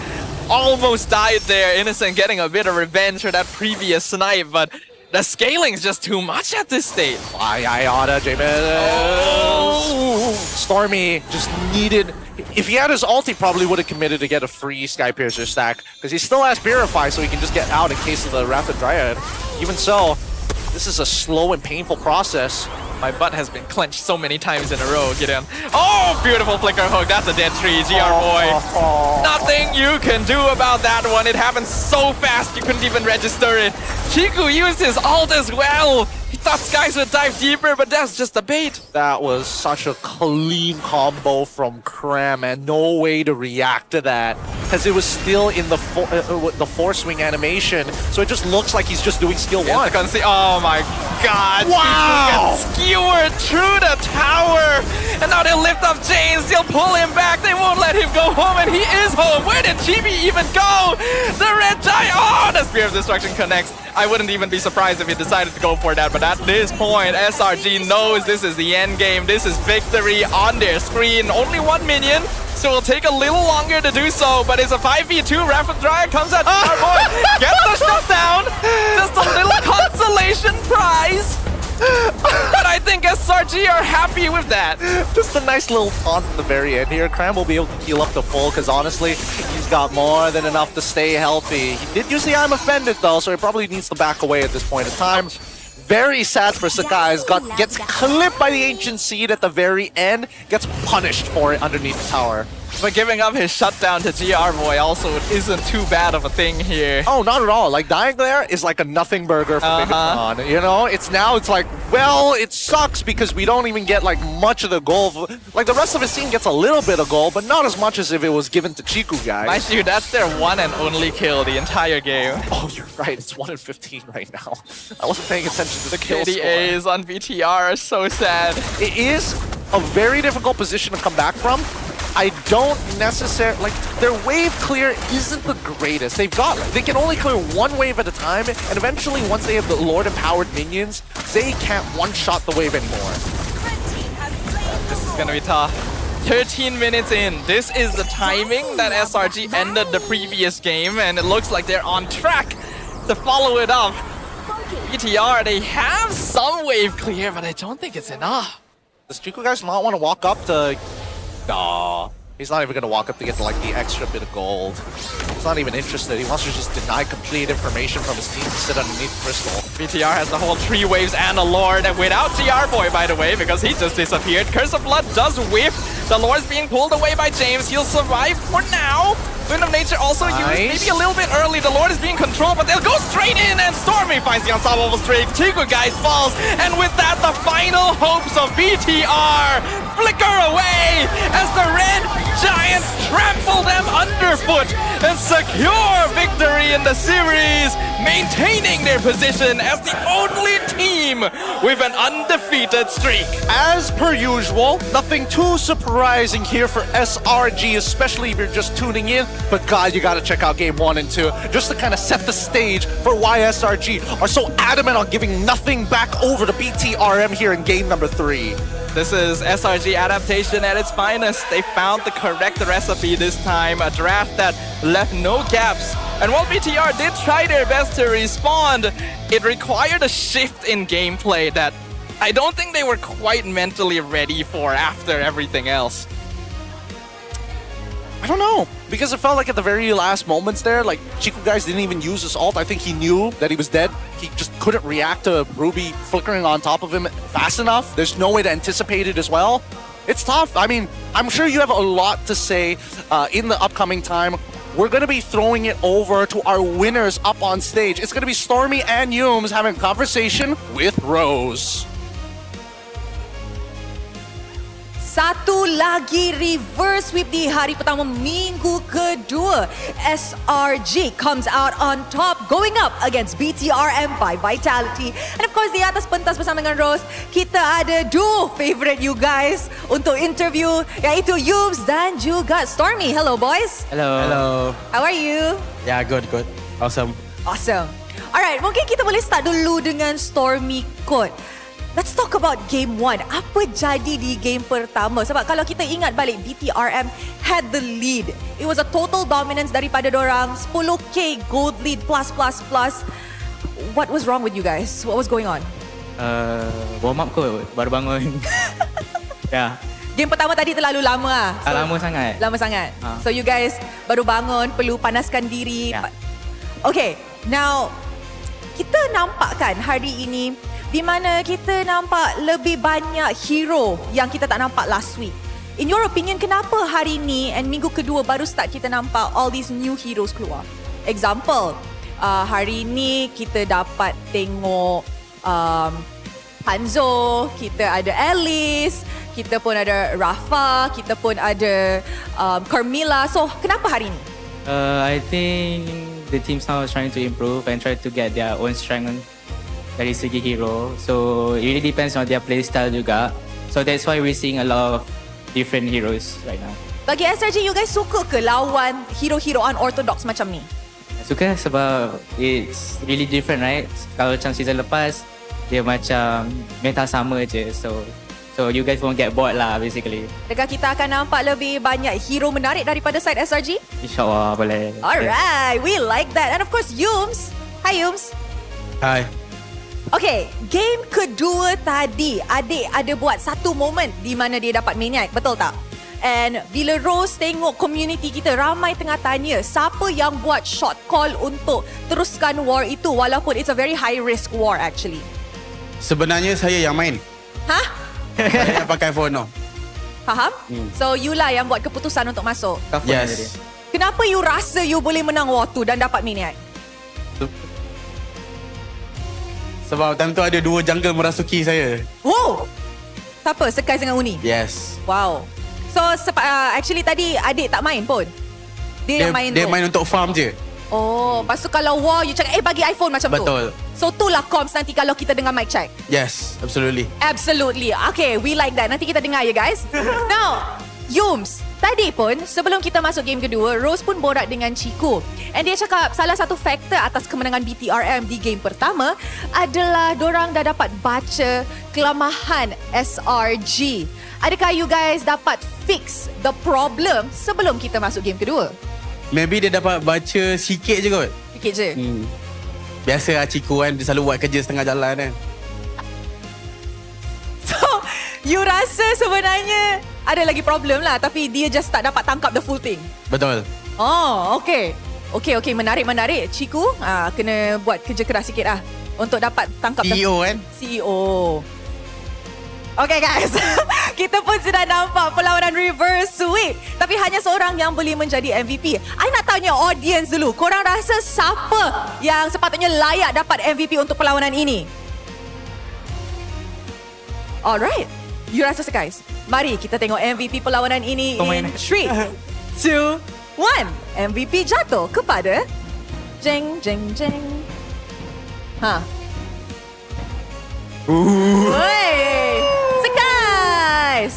Almost died there. Innocent getting a bit of revenge for that previous snipe, but the scaling is just too much at this stage. Iota, Jamin. Stormy just needed... If he had his ult, he probably would have committed to get a free Sky Piercer stack, because he still has Purify, so he can just get out in case of the Wrath of Dryad. Even so, this is a slow and painful process. My butt has been clenched so many times in a row, Gideon. Oh, beautiful flicker hook. That's a dead tree, GR boy. Nothing you can do about that one. It happened so fast you couldn't even register it. Chiku used his ult as well. He thought Skies would dive deeper, but that's just a bait. That was such a clean combo from Cram, and no way to react to that because it was still in the force swing animation, so it just looks like he's just doing skill 1. Oh my god! Wow! Skewered through the tower, and now they'll lift up James. They'll pull him back. They won't let him go home, and he is home. Where did Chibi even go? The red giant. Oh, the Spear of Destruction connects. I wouldn't even be surprised if he decided to go for that, but at this point, SRG knows this is the end game. This is victory on their screen. Only 1 minion, so it'll take a little longer to do so, but it's a 5v2. Rapid Drag comes out. Our boy gets the shutdown. Just a little consolation prize. But I think SRG are happy with that. Just a nice little taunt at the very end here. Cram will be able to heal up to full because honestly, he's got more than enough to stay healthy. He did use the I'm offended though, so he probably needs to back away at this point in time. Very sad for Sakai. Gets clipped by the Ancient Seed at the very end. Gets punished for it underneath the tower. But giving up his shutdown to GR Boy also isn't too bad of a thing here. Oh, not at all. Like, dying there is like a nothing burger for Megatron. You know, it's like, well, it sucks because we don't even get like much of the goal. Like, the rest of his team gets a little bit of goal, but not as much as if it was given to Chiku, guys. Mind you, that's their one and only kill the entire game. Oh, you're right. It's 1 in 15 right now. I wasn't paying attention to the kill KDAs score. on BTR are so sad. It is a very difficult position to come back from. I don't necessarily, like, their wave clear isn't the greatest. They can only clear one wave at a time, and eventually once they have the Lord empowered minions, they can't one-shot the wave anymore. This is gonna be tough. 13 minutes in. This is the timing that SRG ended the previous game, and it looks like they're on track to follow it up. BTR, they have some wave clear, but I don't think it's enough. Does Chiku guys not want to walk up to... Nah, he's not even going to walk up to get like the extra bit of gold. He's not even interested. He wants to just deny complete information from his team to sit underneath Crystal. BTR has the whole 3 waves and a Lord without GR Boy, by the way, because he just disappeared. Curse of Blood does whiff. The Lord's being pulled away by James. He'll survive for now. Wind of Nature also used maybe a little bit early. The Lord is being controlled, but they'll go straight in, and Stormy finds the unstoppable streak. Chiku guys falls, and with that, the final hopes of BTR flicker away as the Red Giants trample them underfoot and secure victory in the series, maintaining their position as the only team with an undefeated streak. As per usual, nothing too surprising here for SRG, especially if you're just tuning in. But God, you gotta check out game 1 and 2 just to kind of set the stage for why SRG are so adamant on giving nothing back over to BTRM here in game number 3. This is SRG adaptation at its finest. They found the correct recipe this time, a draft that left no gaps. And while BTR did try their best to respond, it required a shift in gameplay that I don't think they were quite mentally ready for after everything else. I don't know, because it felt like at the very last moments there, like Chiku guys didn't even use his ult. I think he knew that he was dead. He just couldn't react to Ruby flickering on top of him fast enough. There's no way to anticipate it as well. It's tough. I mean, I'm sure you have a lot to say in the upcoming time. We're going to be throwing it over to our winners up on stage. It's going to be Stormy and Yums having a conversation with Rose. Satu lagi reverse sweep di hari pertama minggu kedua. SRG comes out on top, going up against BTRM by Vitality. And of course, di atas pentas bersama dengan Rose, kita ada duo favorite you guys untuk interview, iaitu Yubs dan juga Stormy. Hello, boys. Hello. Hello. How are you? Yeah, good. Awesome. Awesome. Alright, mungkin kita boleh start dulu dengan Stormy Code. Let's talk about game 1. Apa jadi di game pertama? Sebab kalau kita ingat balik, BTRM had the lead. It was a total dominance daripada dorang. 10k gold lead plus. What was wrong with you guys? What was going on? Warm up kot. Baru bangun. Yeah. Game pertama tadi terlalu lama lah. So, lama sangat. Lama sangat. So you guys baru bangun, perlu panaskan diri. Yeah. Okay, now kita nampak kan hari ini di mana kita nampak lebih banyak hero yang kita tak nampak last week. In your opinion, kenapa hari ni and minggu kedua baru start kita nampak all these new heroes keluar? Example, hari ni kita dapat tengok Hanzo, kita ada Alice, kita pun ada Rafa, kita pun ada Carmilla. So, kenapa hari ni? I think the teams now is trying to improve and try to get their own strength dari segi hero. So it really depends on their play style juga. So that's why we're seeing a lot of different heroes right now. Bagi SRG, you guys suka ke lawan hero-hero unorthodox macam ni? Suka sebab it's really different, right? Kalau macam season lepas, dia macam meta sama je. So you guys won't get bored lah basically. Adakah kita akan nampak lebih banyak hero menarik daripada side SRG? InsyaAllah boleh. Alright, we like that. And of course, Yums. Hi Yums. Hi. Okay, game kedua tadi, adik ada buat satu moment di mana dia dapat maniac, betul tak? And bila Rose tengok community kita, ramai tengah tanya siapa yang buat shot call untuk teruskan war itu walaupun it's a very high risk war actually. Sebenarnya saya yang main. Hah? Saya yang pakai phone. Faham? So you lah yang buat keputusan untuk masuk. Yes. Kenapa you rasa you boleh menang war tu dan dapat maniac? Sebab time tu ada 2 jungle merasuki saya. Wow! Siapa? Sekais dengan Uni? Yes. Wow. So actually tadi adik tak main pun? Dia yang main Dia tu? main untuk farm je. Oh, lepas tu kalau war you cakap bagi iPhone macam tu? Betul. So itulah comms nanti kalau kita dengar mic check? Yes, absolutely. Absolutely. Okay, we like that. Nanti kita dengar ya guys. Now, Yums, tadi pun sebelum kita masuk game kedua, Rose pun borak dengan Chico. And dia cakap salah satu faktor atas kemenangan BTRM di game pertama adalah dorang dah dapat baca kelemahan SRG. Adakah you guys dapat fix the problem sebelum kita masuk game kedua? Maybe dia dapat baca sikit je kot. Sikit je? Biasa lah Chico kan, dia selalu buat kerja setengah jalan kan. So, you rasa sebenarnya ada lagi problem lah, tapi dia just tak dapat tangkap the full thing? Betul. Oh, okay. Okay, menarik. Chico, kena buat kerja keras sikit lah untuk dapat tangkap CEO kan? CEO. Okay guys, kita pun sudah nampak perlawanan reverse sweep. Tapi hanya seorang yang boleh menjadi MVP. I nak tanya audience dulu, korang rasa siapa yang sepatutnya layak dapat MVP untuk perlawanan ini? Alright, you rasa guys? Mari kita tengok MVP perlawanan ini in 3, 2, 1. MVP jatuh kepada Jeng. Wey, Sekais.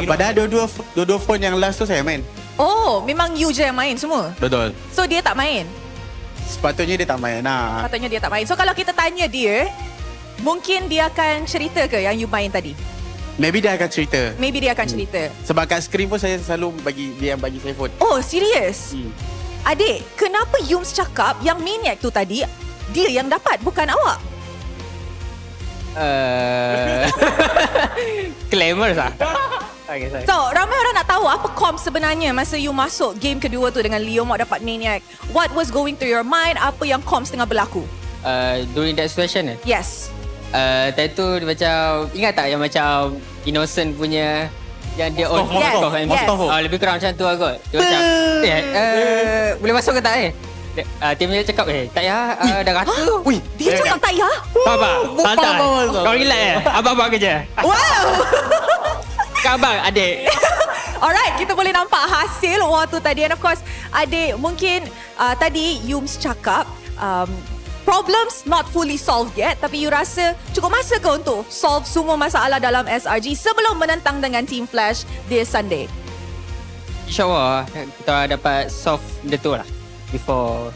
Padahal dua-dua phone yang last tu saya main. Oh, memang you je yang main semua? Betul. So dia tak main? Sepatutnya dia tak main lah. Sepatutnya dia tak main. So kalau kita tanya dia, mungkin dia akan cerita ke yang you main tadi? Maybe dia akan cerita. Maybe dia akan cerita. Sebab kat screen pun saya selalu dia yang bagi saya phone. Oh, serius? Adik, kenapa Yums cakap yang maniac tu tadi dia yang dapat, bukan awak? Claimers lah. Okay, so, ramai orang nak tahu apa comms sebenarnya masa you masuk game kedua tu dengan Leomord dapat maniac. What was going through your mind? Apa yang comms tengah berlaku? During that situation Yes. Time tu dia macam, ingat tak yang macam Innocent punya yang dia on lebih kurang macam tu lah kot. Dia macam boleh masuk ke tak tim dia cakap tak payah dah rata. Dia cakap tak payah? Abang, santai. Kau relax abang kerja. Wow. Abang, adik. Alright, kita boleh nampak hasil waktu tadi. And of course, adik mungkin tadi Yums cakap problems not fully solved yet, tapi you rasa cukup masa ke untuk solve semua masalah dalam SRG sebelum menentang dengan Team Flash this Sunday? InsyaAllah kita dapat solve benda tu lah before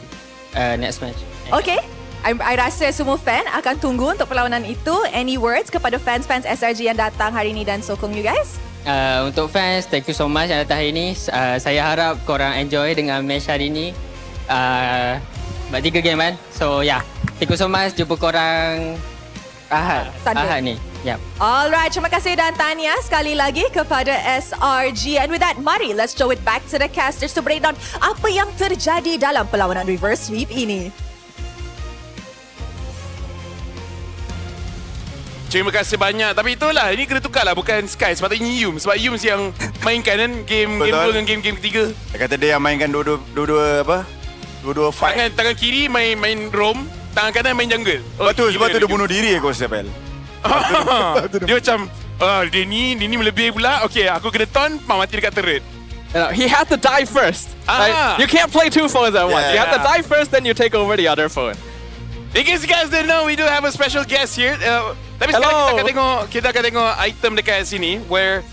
next match. Okay, I rasa semua fan akan tunggu untuk perlawanan itu. Any words kepada fans-fans SRG yang datang hari ini dan sokong you guys? Untuk fans, thank you so much yang datang hari ini. Saya harap korang enjoy dengan match hari ini. Buat 3 game kan. So thank you so much. Jumpa korang Ahad ni. Yep. Alright, terima kasih dan tahniah sekali lagi kepada SRG. And with that, mari let's throw it back to the casters to break down apa yang terjadi dalam perlawanan reverse sweep ini. Terima kasih banyak. Tapi itulah, ini kena tukar lah. Bukan Sky, sepatutnya Yums. Sebab Yums yang mainkan kan game Betul. dengan game ketiga. Dia kata dia yang mainkan dua-dua apa? Dua-dua fight. Tangan kiri main roam, tangan kanan main jungle. Betul, sebab tu dia bunuh diri aku rasa, Pel. Dia macam, dia ni melebihi pula. Okay, aku kena taunt, mati dekat turret. He had to die first. Right? You can't play two phones at once. You have to die first, then you take over the other phone. In case you guys didn't know, we do have a special guest here. Tapi sekarang kita akan tengok item dekat sini where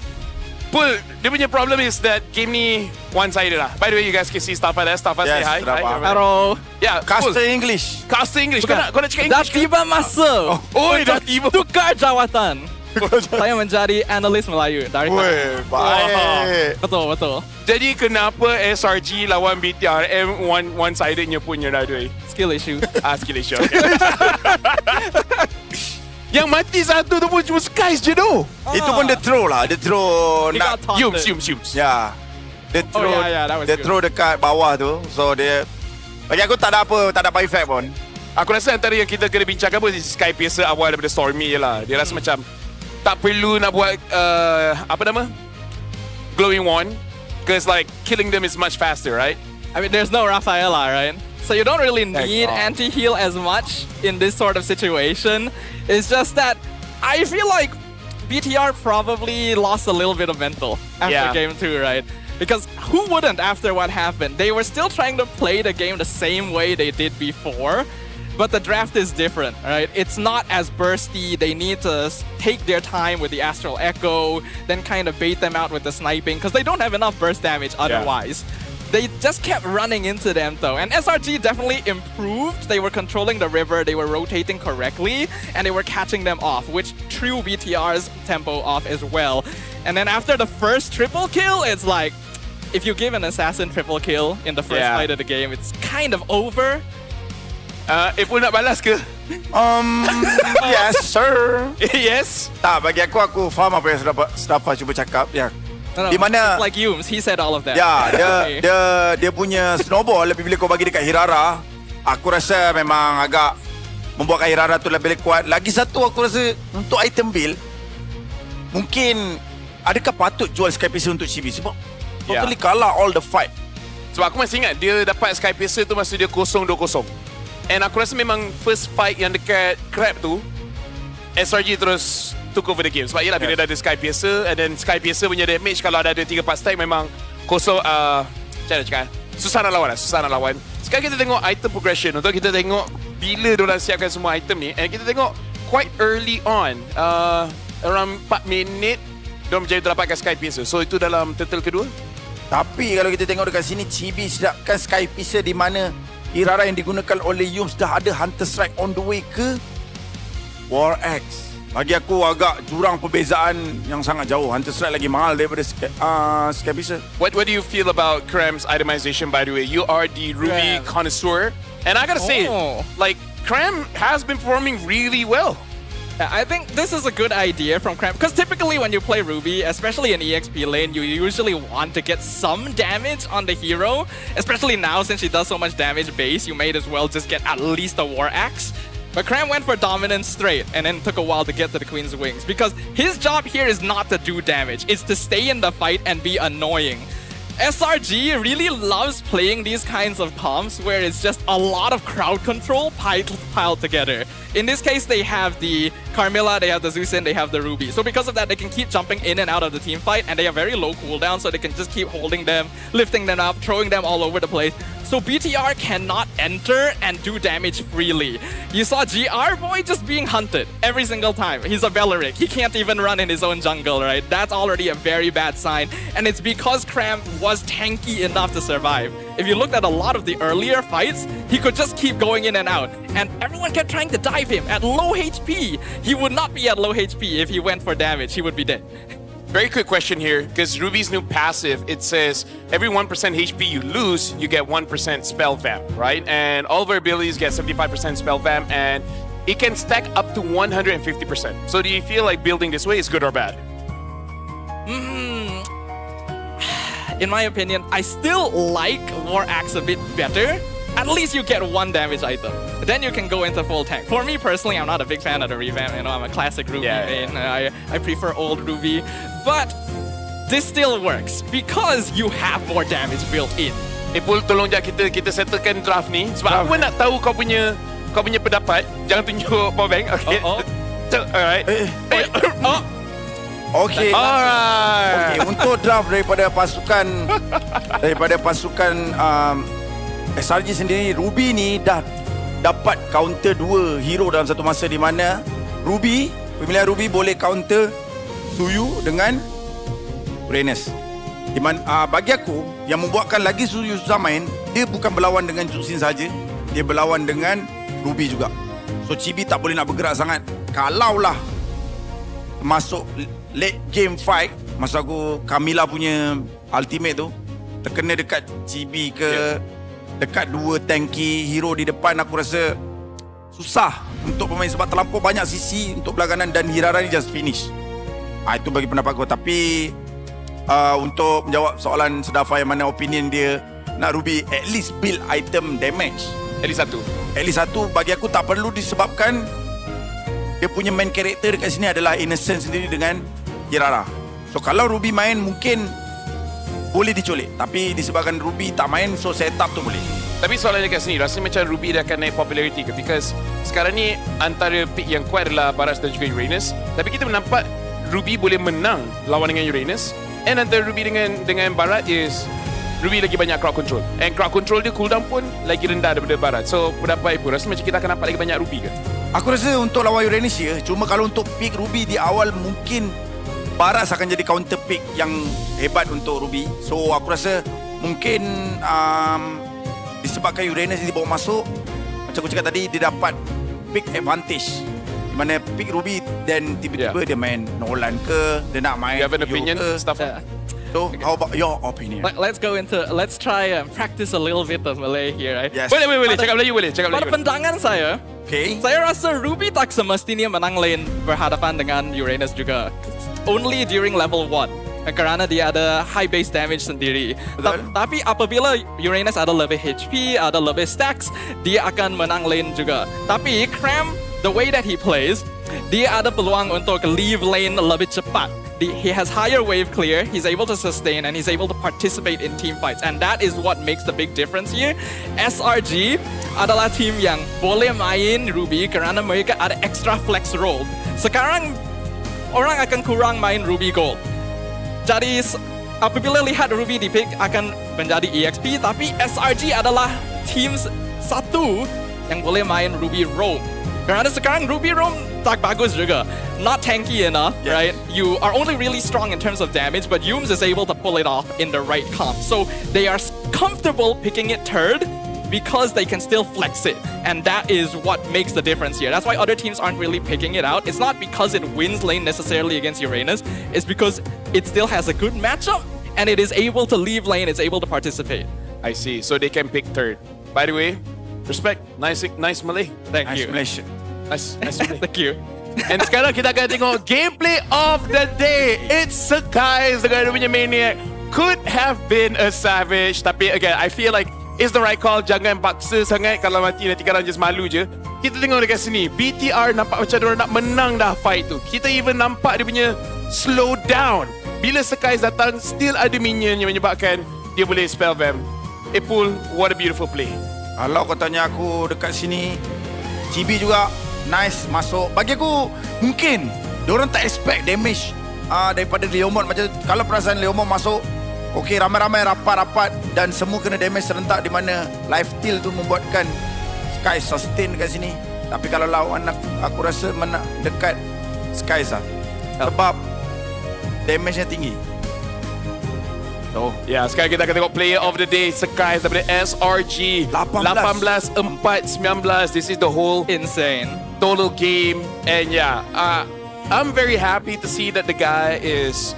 Pull, dia punya problem is that game ni one-sided lah. By the way, you guys can see Stafa there. Stafa say hi. Hello. Yeah, Caster English. Caster English. Kau nak cakap English? Dah tiba masa. Dah tiba. Tukar jawatan. Saya menjadi analis Melayu dari baik. Betul. Jadi kenapa SRG lawan BTRM one-sidednya punya dah dua? Skill issue. Skill issue. Yang mati satu tu pun cuma Sky je tu. Itu pun dia throw lah. Dia throw nak Yums. Ya. Dia throw dia throw dekat bawah tu. So dia bagi aku tak ada effect pun. Aku rasa antara yang kita kena bincangkan pun Sky biasa awal daripada Stormy je lah. Dia rasa macam tak perlu nak buat glowing wand because like killing them is much faster, right? I mean, there's no Rafaela, right? So you don't really need anti-heal as much in this sort of situation. It's just that I feel like BTR probably lost a little bit of mental after game 2, right? Because who wouldn't after what happened? They were still trying to play the game the same way they did before, but the draft is different, right? It's not as bursty. They need to take their time with the Astral Echo, then kind of bait them out with the sniping, because they don't have enough burst damage otherwise. They just kept running into them though, and SRG definitely improved. They were controlling the river, they were rotating correctly, and they were catching them off, which threw BTR's tempo off as well. And then after the first triple kill, it's like, if you give an assassin triple kill in the first fight of the game, it's kind of over. Pun nak balas ke? Yes, sir. Yes. Tak, bagi aku faham apa yang Stafa cuba cakap. Ya. Di mana like Yums, he said all of that. Ya, dia punya snowball lebih bila kau bagi dekat Hirara, aku rasa memang agak membuatkan Hirara tu lebih kuat. Lagi satu aku rasa untuk item build mungkin adakah patut jual Sky Pacer untuk CB sebab totally kalah all the fight. Sebab aku masih ingat dia dapat Sky Pacer tu masa dia 0-2-0. And aku rasa memang first fight yang dekat Crab tu SRG terus took over the game. Sebab yelah bila dah ada Sky Pacer, and then Sky Pacer punya damage kalau ada 3-4 stack memang kosong, macam mana cakap, susah nak lawan. Sekarang kita tengok item progression. Untuk kita tengok bila diorang siapkan semua item ni, and kita tengok quite early on, around 4 minit diorang menjadi dapatkan Sky Pacer. So itu dalam turtle kedua. Tapi kalau kita tengok dekat sini, Chibi siapkan Sky Pacer di mana Hirara yang digunakan oleh Yums dah ada Hunter Strike on the way ke War Axe. Bagi aku agak jurang perbezaan yang sangat jauh. Hunter Strike lagi mahal daripada Sky Pacer. What do you feel about Kram's itemization, by the way? You are the Ruby connoisseur. And I gotta say, like, Kram has been performing really well. I think this is a good idea from Kram, because typically when you play Ruby, especially in EXP lane, you usually want to get some damage on the hero. Especially now, since she does so much damage base, you might as well just get at least a War Axe. But Kram went for dominance straight and then took a while to get to the Queen's Wings because his job here is not to do damage, it's to stay in the fight and be annoying. SRG really loves playing these kinds of comps where it's just a lot of crowd control piled together. In this case, they have the Carmilla, they have the Zeus, and they have the Ruby. So because of that, they can keep jumping in and out of the team fight, and they have very low cooldown, so they can just keep holding them, lifting them up, throwing them all over the place. So BTR cannot enter and do damage freely. You saw GR Boy just being hunted every single time. He's a Beleric. He can't even run in his own jungle, right? That's already a very bad sign. And it's because Kram was tanky enough to survive. If you looked at a lot of the earlier fights, he could just keep going in and out. And everyone kept trying to dive him at low HP. He would not be at low HP if he went for damage. He would be dead. Very quick question here, because Ruby's new passive, it says every 1% HP you lose, you get 1% spell vamp, right? And all of our abilities get 75% spell vamp, and it can stack up to 150%. So do you feel like building this way is good or bad? In my opinion, I still like War Axe a bit better at least you get one damage item. Then you can go into full tank. For me personally, I'm not a big fan of the revamp. You know, I'm a classic Ruby main. I prefer old Ruby. But this still works because you have more damage built in. Pul, tolong jap kita settlekan draft ni sebab aku nak tahu kau punya pendapat. Jangan tunjuk power bank. Okay. Alright. Okay. Alright. Okay, untuk draft daripada pasukan SRG sendiri, Ruby ni dah dapat counter 2 hero dalam satu masa di mana pemilihan Ruby boleh counter Suyu dengan Uranus. Di mana bagi aku yang membuatkan lagi Suyu susah main, dia bukan berlawan dengan Jutsin saja, dia berlawan dengan Ruby juga. So Chibi tak boleh nak bergerak sangat. Kalaulah masuk late game fight, masa aku Camila punya ultimate tu terkena dekat Chibi ke dekat 2 tanky hero di depan, aku rasa susah untuk pemain sebab terlampau banyak sisi untuk belah kanan dan Hirara ni just finish. Itu bagi pendapat aku. Tapi untuk menjawab soalan Sedafa yang mana opinion dia nak Ruby at least build item damage. At least satu bagi aku tak perlu disebabkan dia punya main character dekat sini adalah Innocent sendiri dengan Hirara. So kalau Ruby main mungkin boleh diculik, tapi disebabkan Ruby tak main, so setup tu boleh. Tapi soalan dekat sini, rasanya macam Ruby dah akan naik popularity ke? Because sekarang ni antara pick yang kuat adalah Barat dan juga Uranus. Tapi kita nampak Ruby boleh menang lawan dengan Uranus. And antara Ruby dengan Barat is Ruby lagi banyak crowd control. And crowd control dia cooldown pun lagi rendah daripada Barat. So pendapat Ibu, rasa macam kita akan nampak lagi banyak Ruby ke? Aku rasa untuk lawan Uranus ya. Cuma kalau untuk pick Ruby di awal mungkin Barat akan jadi counter pick yang hebat untuk Ruby. So aku rasa mungkin disebabkan Uranus dibawa masuk, macam aku cakap tadi, dia dapat pick advantage. Di mana pick Ruby dan tiba-tiba dia main Nolan ke, dia nak main you have an opinion ke. stuff. So how about your opinion? Let's try and practice a little bit of Malay here, right? Yes. Boleh cakap Melayu boleh. Pada pandangan saya, saya rasa Ruby tak semestinya menang lane berhadapan dengan Uranus juga. Only during level 1. Kerana dia ada high base damage sendiri. Tapi apabila Uranus ada lebih HP, ada lebih stacks, dia akan menang lane juga. Tapi Cram, the way that he plays, dia ada peluang untuk leave lane lebih cepat. He has higher wave clear, he's able to sustain, and he's able to participate in team fights. And that is what makes the big difference here. SRG adalah team yang boleh main Ruby kerana mereka ada extra flex role. Sekarang, orang akan kurang main Ruby Gold. Jadi apabila lihat Ruby di pick akan menjadi EXP, tapi SRG adalah team satu yang boleh main Ruby Roam. Kerana sekarang Ruby Roam tak bagus juga. Not tanky enough, right? You are only really strong in terms of damage, but Yums is able to pull it off in the right comp. So they are comfortable picking it third because they can still flex it. And that is what makes the difference here. That's why other teams aren't really picking it out. It's not because it wins lane necessarily against Uranus. It's because it still has a good matchup and it is able to leave lane, it's able to participate. I see. So they can pick third. By the way, respect. Nice Malay. Thank Nice you. Malaysia. Nice Malay. Thank you. And sekarang kita akan tengok gameplay of the day. It's Sakai dengan dia punya Maniac. Could have been a savage. Tapi again, I feel like it's the right call. Jangan paksa sangat. Kalau mati nanti korang just malu je. Kita tengok dekat sini. BTR nampak macam diorang nak menang dah fight tu. Kita even nampak dia punya slow down. Bila Sakai datang, still ada minion yang menyebabkan dia boleh spell vamp. Epul, what a beautiful play. Kalau kau tanya aku dekat sini, Chibi juga nice masuk. Bagi aku mungkin diorang tak expect damage daripada Leomon. Macam kalau perasaan Leomon masuk, okey, ramai-ramai rapat-rapat dan semua kena damage serentak, di mana life steal tu membuatkan Sky sustain dekat sini. Tapi kalau lawan aku rasa dekat Sky sebab damage-nya tinggi. So, sekarang kita akan tengok player of the day, Sakai daripada SRG. 18-4-19. This is the whole insane total game. And I'm very happy to see that the guy is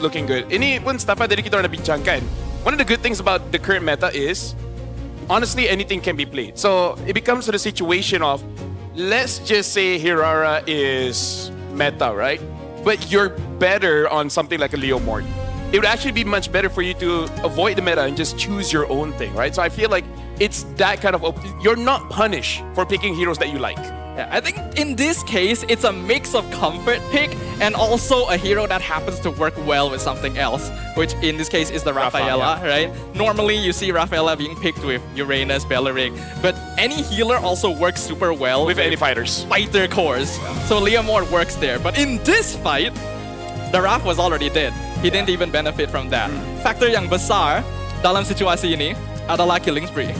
looking good. Ini pun stuff tadi kita orang dah bincangkan. One of the good things about the current meta is, honestly, anything can be played. So it becomes to the situation of, let's just say Hirara is meta, right? But you're better on something like a Leo Mort. It would actually be much better for you to avoid the meta and just choose your own thing, right? So I feel like it's that kind of you're not punished for picking heroes that you like. Yeah, I think in this case, it's a mix of comfort pick and also a hero that happens to work well with something else, which in this case is the Rafaela, right? Normally, you see Rafaela being picked with Uranus, Belleric, but any healer also works super well with any fighters. Fighter cores. So Leomord works there. But in this fight, the Raf was already dead. He didn't even benefit from that. Factor yang besar dalam situasi ini adalah killing spree.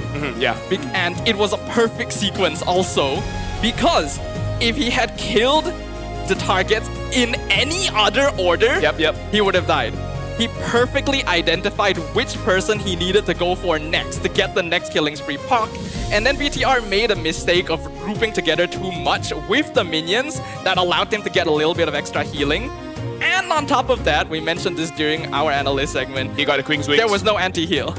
And it was a perfect sequence also, because if he had killed the targets in any other order, he would have died. He perfectly identified which person he needed to go for next to get the next killing spree proc. And then BTR made a mistake of grouping together too much with the minions that allowed him to get a little bit of extra healing. And on top of that, we mentioned this during our analyst segment. He got a Queen's Wings. There was no anti-heal.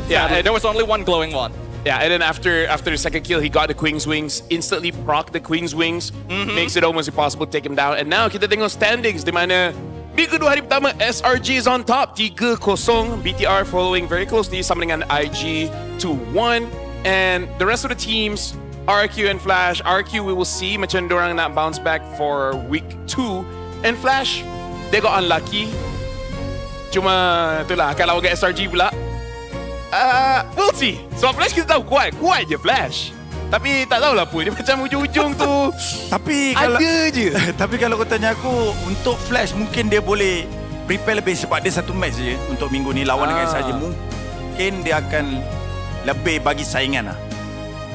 Yeah, there was only one glowing one. Yeah, and then after the second kill, he got the Queen's Wings, instantly proc the Queen's Wings, makes it almost impossible to take him down. And now kita tengok standings di mana minggu kedua hari pertama, SRG is on top, 3-0. BTR following very closely sama dengan IG 2-1. And the rest of the teams, RQ and Flash, RQ we will see macam dorang nak bounce back for week 2. And Flash, they got unlucky. Cuma itulah, kalau lawan SRG pula, we'll see. So Flash kita tahu kuat je Flash. Tapi tak tahulah pun, dia macam ujung-ujung tu tapi kalau, ada je. Tapi kalau kau tanya aku, untuk Flash mungkin dia boleh prepare lebih sebab dia satu match je untuk minggu ni lawan dengan saja. Mungkin dia akan lebih bagi saingan lah.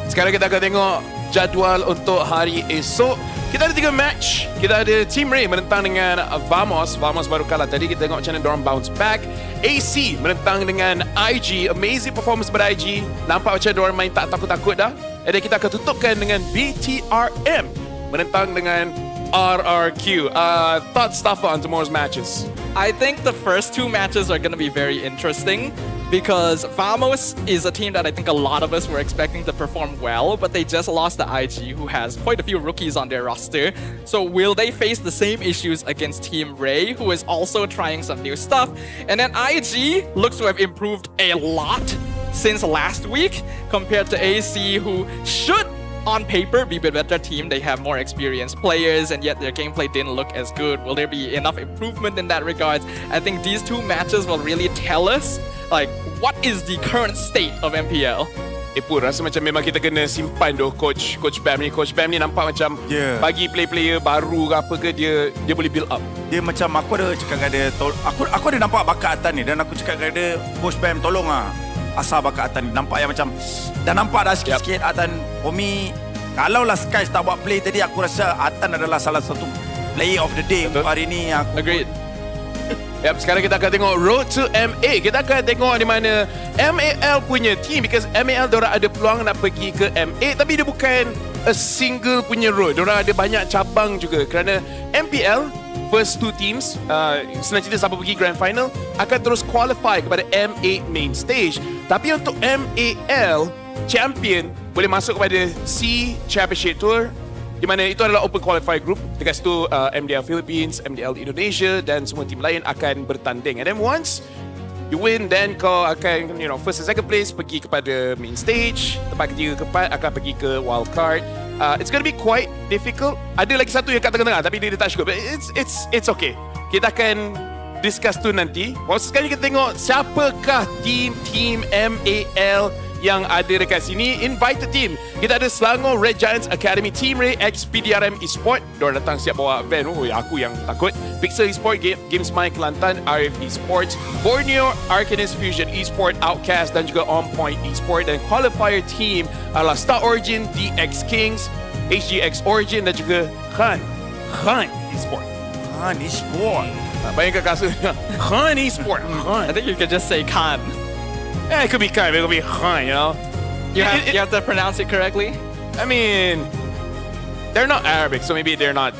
Sekarang kita akan tengok jadual untuk hari esok. Kita ada 3 match. Kita ada Team Ray menentang dengan Vamos. Vamos baru kalah tadi. Kita tengok macam mana diorang bounce back. AC menentang dengan IG. Amazing performance pada IG. Nampak macam diorang main tak takut-takut dah. Dan kita akan tutupkan dengan BTRM menentang dengan RRQ. Thoughts, Stafa, on tomorrow's matches? I think the first 2 matches are going to be very interesting because Vamos is a team that I think a lot of us were expecting to perform well, but they just lost to IG, who has quite a few rookies on their roster. So will they face the same issues against Team Ray, who is also trying some new stuff? And then IG looks to have improved a lot since last week compared to AC, who should on paper be a better team. They have more experienced players and yet their gameplay didn't look as good. Will there be enough improvement in that regards? I think these 2 matches will really tell us like what is the current state of MPL. Pun rasa macam memang kita kena simpan doh coach Bam ni. Coach Bam ni nampak macam bagi player baru ke apa ke dia boleh build up. Dia macam aku ada cakap dengan dia, aku ada nampak bakat Atan ni dan aku cakap dengan dia, Coach Bam tolong asal bakat Atan ni. Nampak yang macam dah nampak dah sikit-sikit Atan. For me, kalau lah Sky tak buat play tadi, aku rasa Atan adalah salah satu player of the day untuk hari ni. Agreed. Sekarang kita akan tengok Road to MA. Kita akan tengok di mana MAL punya team, because MAL diorang ada peluang nak pergi ke MA, tapi dia bukan a single punya road. Diorang ada banyak cabang juga kerana MPL first 2 teams, senang cerita siapa pergi grand final akan terus qualify kepada MA main stage. Tapi untuk MAL champion boleh masuk kepada C Championship Tour, di mana itu adalah open qualifier group. Dekat situ MDL Philippines, MDL Indonesia dan semua tim lain akan bertanding. And then once you win, then kau akan first and second place pergi kepada main stage. Tempat ketiga keempat akan pergi ke wild card. It's going to be quite difficult. Ada lagi satu yang kat tengah-tengah tapi dia tak cukup. But it's okay. Kita akan discuss tu nanti. Sekali kita tengok siapakah team MAL yang ada dekat sini. Invited team, kita ada Selangor Red Giants Academy, Team Ray X BTRM Esport. Diorang datang siap bawa van. Aku yang takut. Pixel Esport, Games My Kelantan, RF Esports, Borneo Arcanist Fusion Esport, Outcast dan juga On Point Esport. Dan qualifier team adalah Star Origin, DX Kings, HGX Origin dan juga Khan Esport. Khan Esport. Bayangkan kasut Khan Esport. I think you could just say Khan. Yeah, it could be Khan, it could be Khan, you know. You have to pronounce it correctly? I mean, they're not Arabic, so maybe they're not.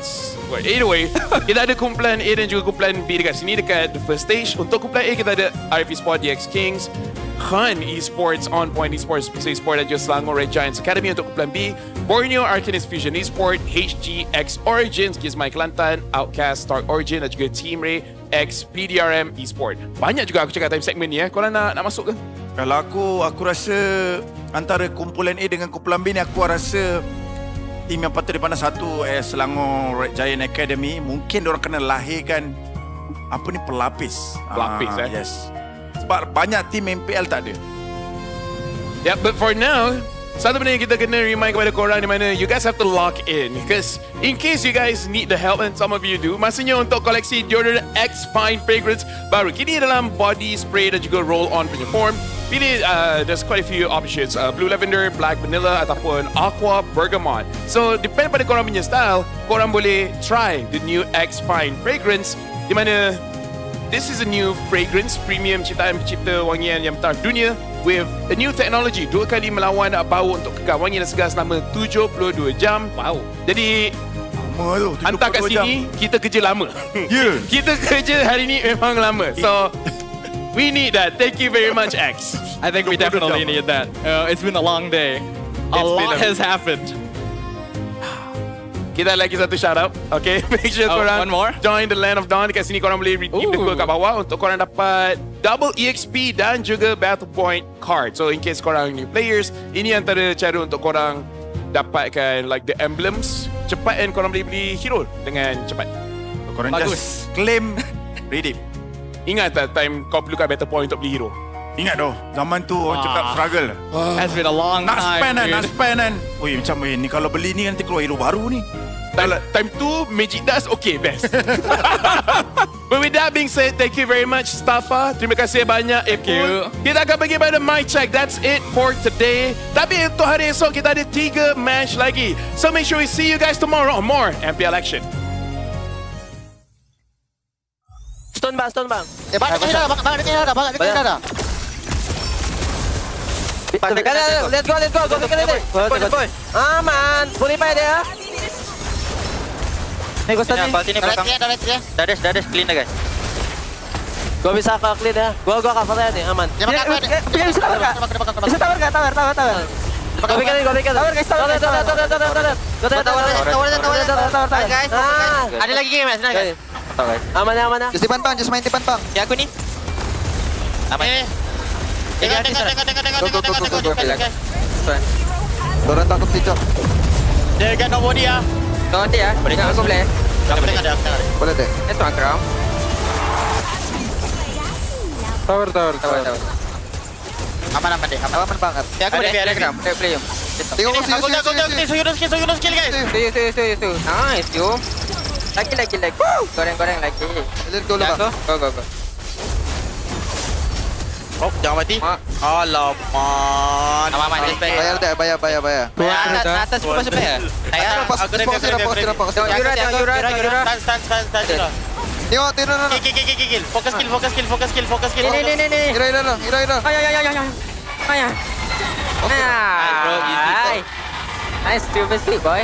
Either way, kita ada kumpulan A dan juga kumpulan B dekat sini, dekat the first stage. Untuk kumpulan A, kita ada RF Esport, DX Kings, Khan Esports, On Point Esports, Pixel Esport dan juga Selangor Red Giants Academy. Untuk kumpulan B, Borneo Arcanist Fusion Esport, HGX Origins, Games My Kelantan, Outcast, Stark Origin dan juga Team Ray X BTRM Esport. Banyak juga aku cakap time segment ni. Korang nak masuk ke? Kalau aku rasa antara kumpulan A dengan kumpulan B ni, aku rasa tim yang patut dipandang satu Selangor Red Giant Academy. Mungkin diorang kena lahirkan apa ni, pelapis. Yes. Sebab banyak tim MPL tak ada. Yeah, but for now, satu benda yang kita kena remind kepada korang di mana you guys have to lock in, because in case you guys need the help, and some of you do, masanya untuk koleksi deodorant X Fine Fragrance baru. Kini dalam body spray dan juga roll-on punya form. Pilih, there's quite a few options, blue lavender, black vanilla ataupun aqua bergamot. So depend pada korang punya style, korang boleh try the new X Fine Fragrance, di mana this is a new fragrance, premium ciptaan pencipta wangian yang bertaraf dunia with a new technology, 2 kali melawan bau untuk kekal wangi dan segar selama 72 jam. Wow. Jadi lama tu, hantar kat sini, kita kerja lama. Yeah. Kita kerja hari ni memang lama. So we need that. Thank you very much, X. I think we definitely need that. It's been a long day. A lot has happened. Kita lagi satu shout out. Okay, make sure korang one more. join the Land of Dawn. Dekat sini korang boleh redeem the code kat bawah untuk korang dapat double EXP dan juga Battle Point card. So in case korang new players, ini antara cara untuk korang dapatkan like the emblems cepat, and korang boleh beli hero dengan cepat. Korang just claim, redeem. Ingat tak time kau perlukan Battle Point untuk beli hero? Ingat doh, zaman tu orang cakap struggle. Has been a long nak time. nak spend kan. Oi, macam ni kalau beli ni nanti keluar hero baru ni. Time tu Magic Dust okay, best. But with that being said, thank you very much Stafa. Terima kasih banyak. Thank you. Kita akan bagi pada mic check. That's it for today. Tapi untuk hari esok kita ada 3 match lagi. So make sure we see you guys tomorrow on more MPL action. Stone bang. Bang dekat dah, bang dekat dah. Let's go. Go. Aman. Boleh main dia. Hey, go start ni. Dah ada clean dah guys. Gua bisa clean ya. Gua kat fasa ni aman. Bisa tower. Gua bikin. Tower guys, tower. Guys. Ada lagi game sana guys. Aman. Just main depan bang. Ya aku ni. Aman. Tengok. Dorang takut tincok. Dia kan nobody ah. Nanti ya, boleh kan aku boleh? Ada. Boleh deh. Itu akram. Tower. Aman deh. Aman banget. Ya aku boleh ada akram. Play yum. Tengok Suyun skill guys. Tu. Nice, yum. Lagi. Goreng lagi. Let's go bang. Go. Oh, jangan mati. Alamak. Aman, just back. Bayar. Atas semua sampai ya. Saya Rampak. Stand. Tengok, tidur. Kill. Fokus kill. Ini. Ira. Ayah. Nice, 2 boy.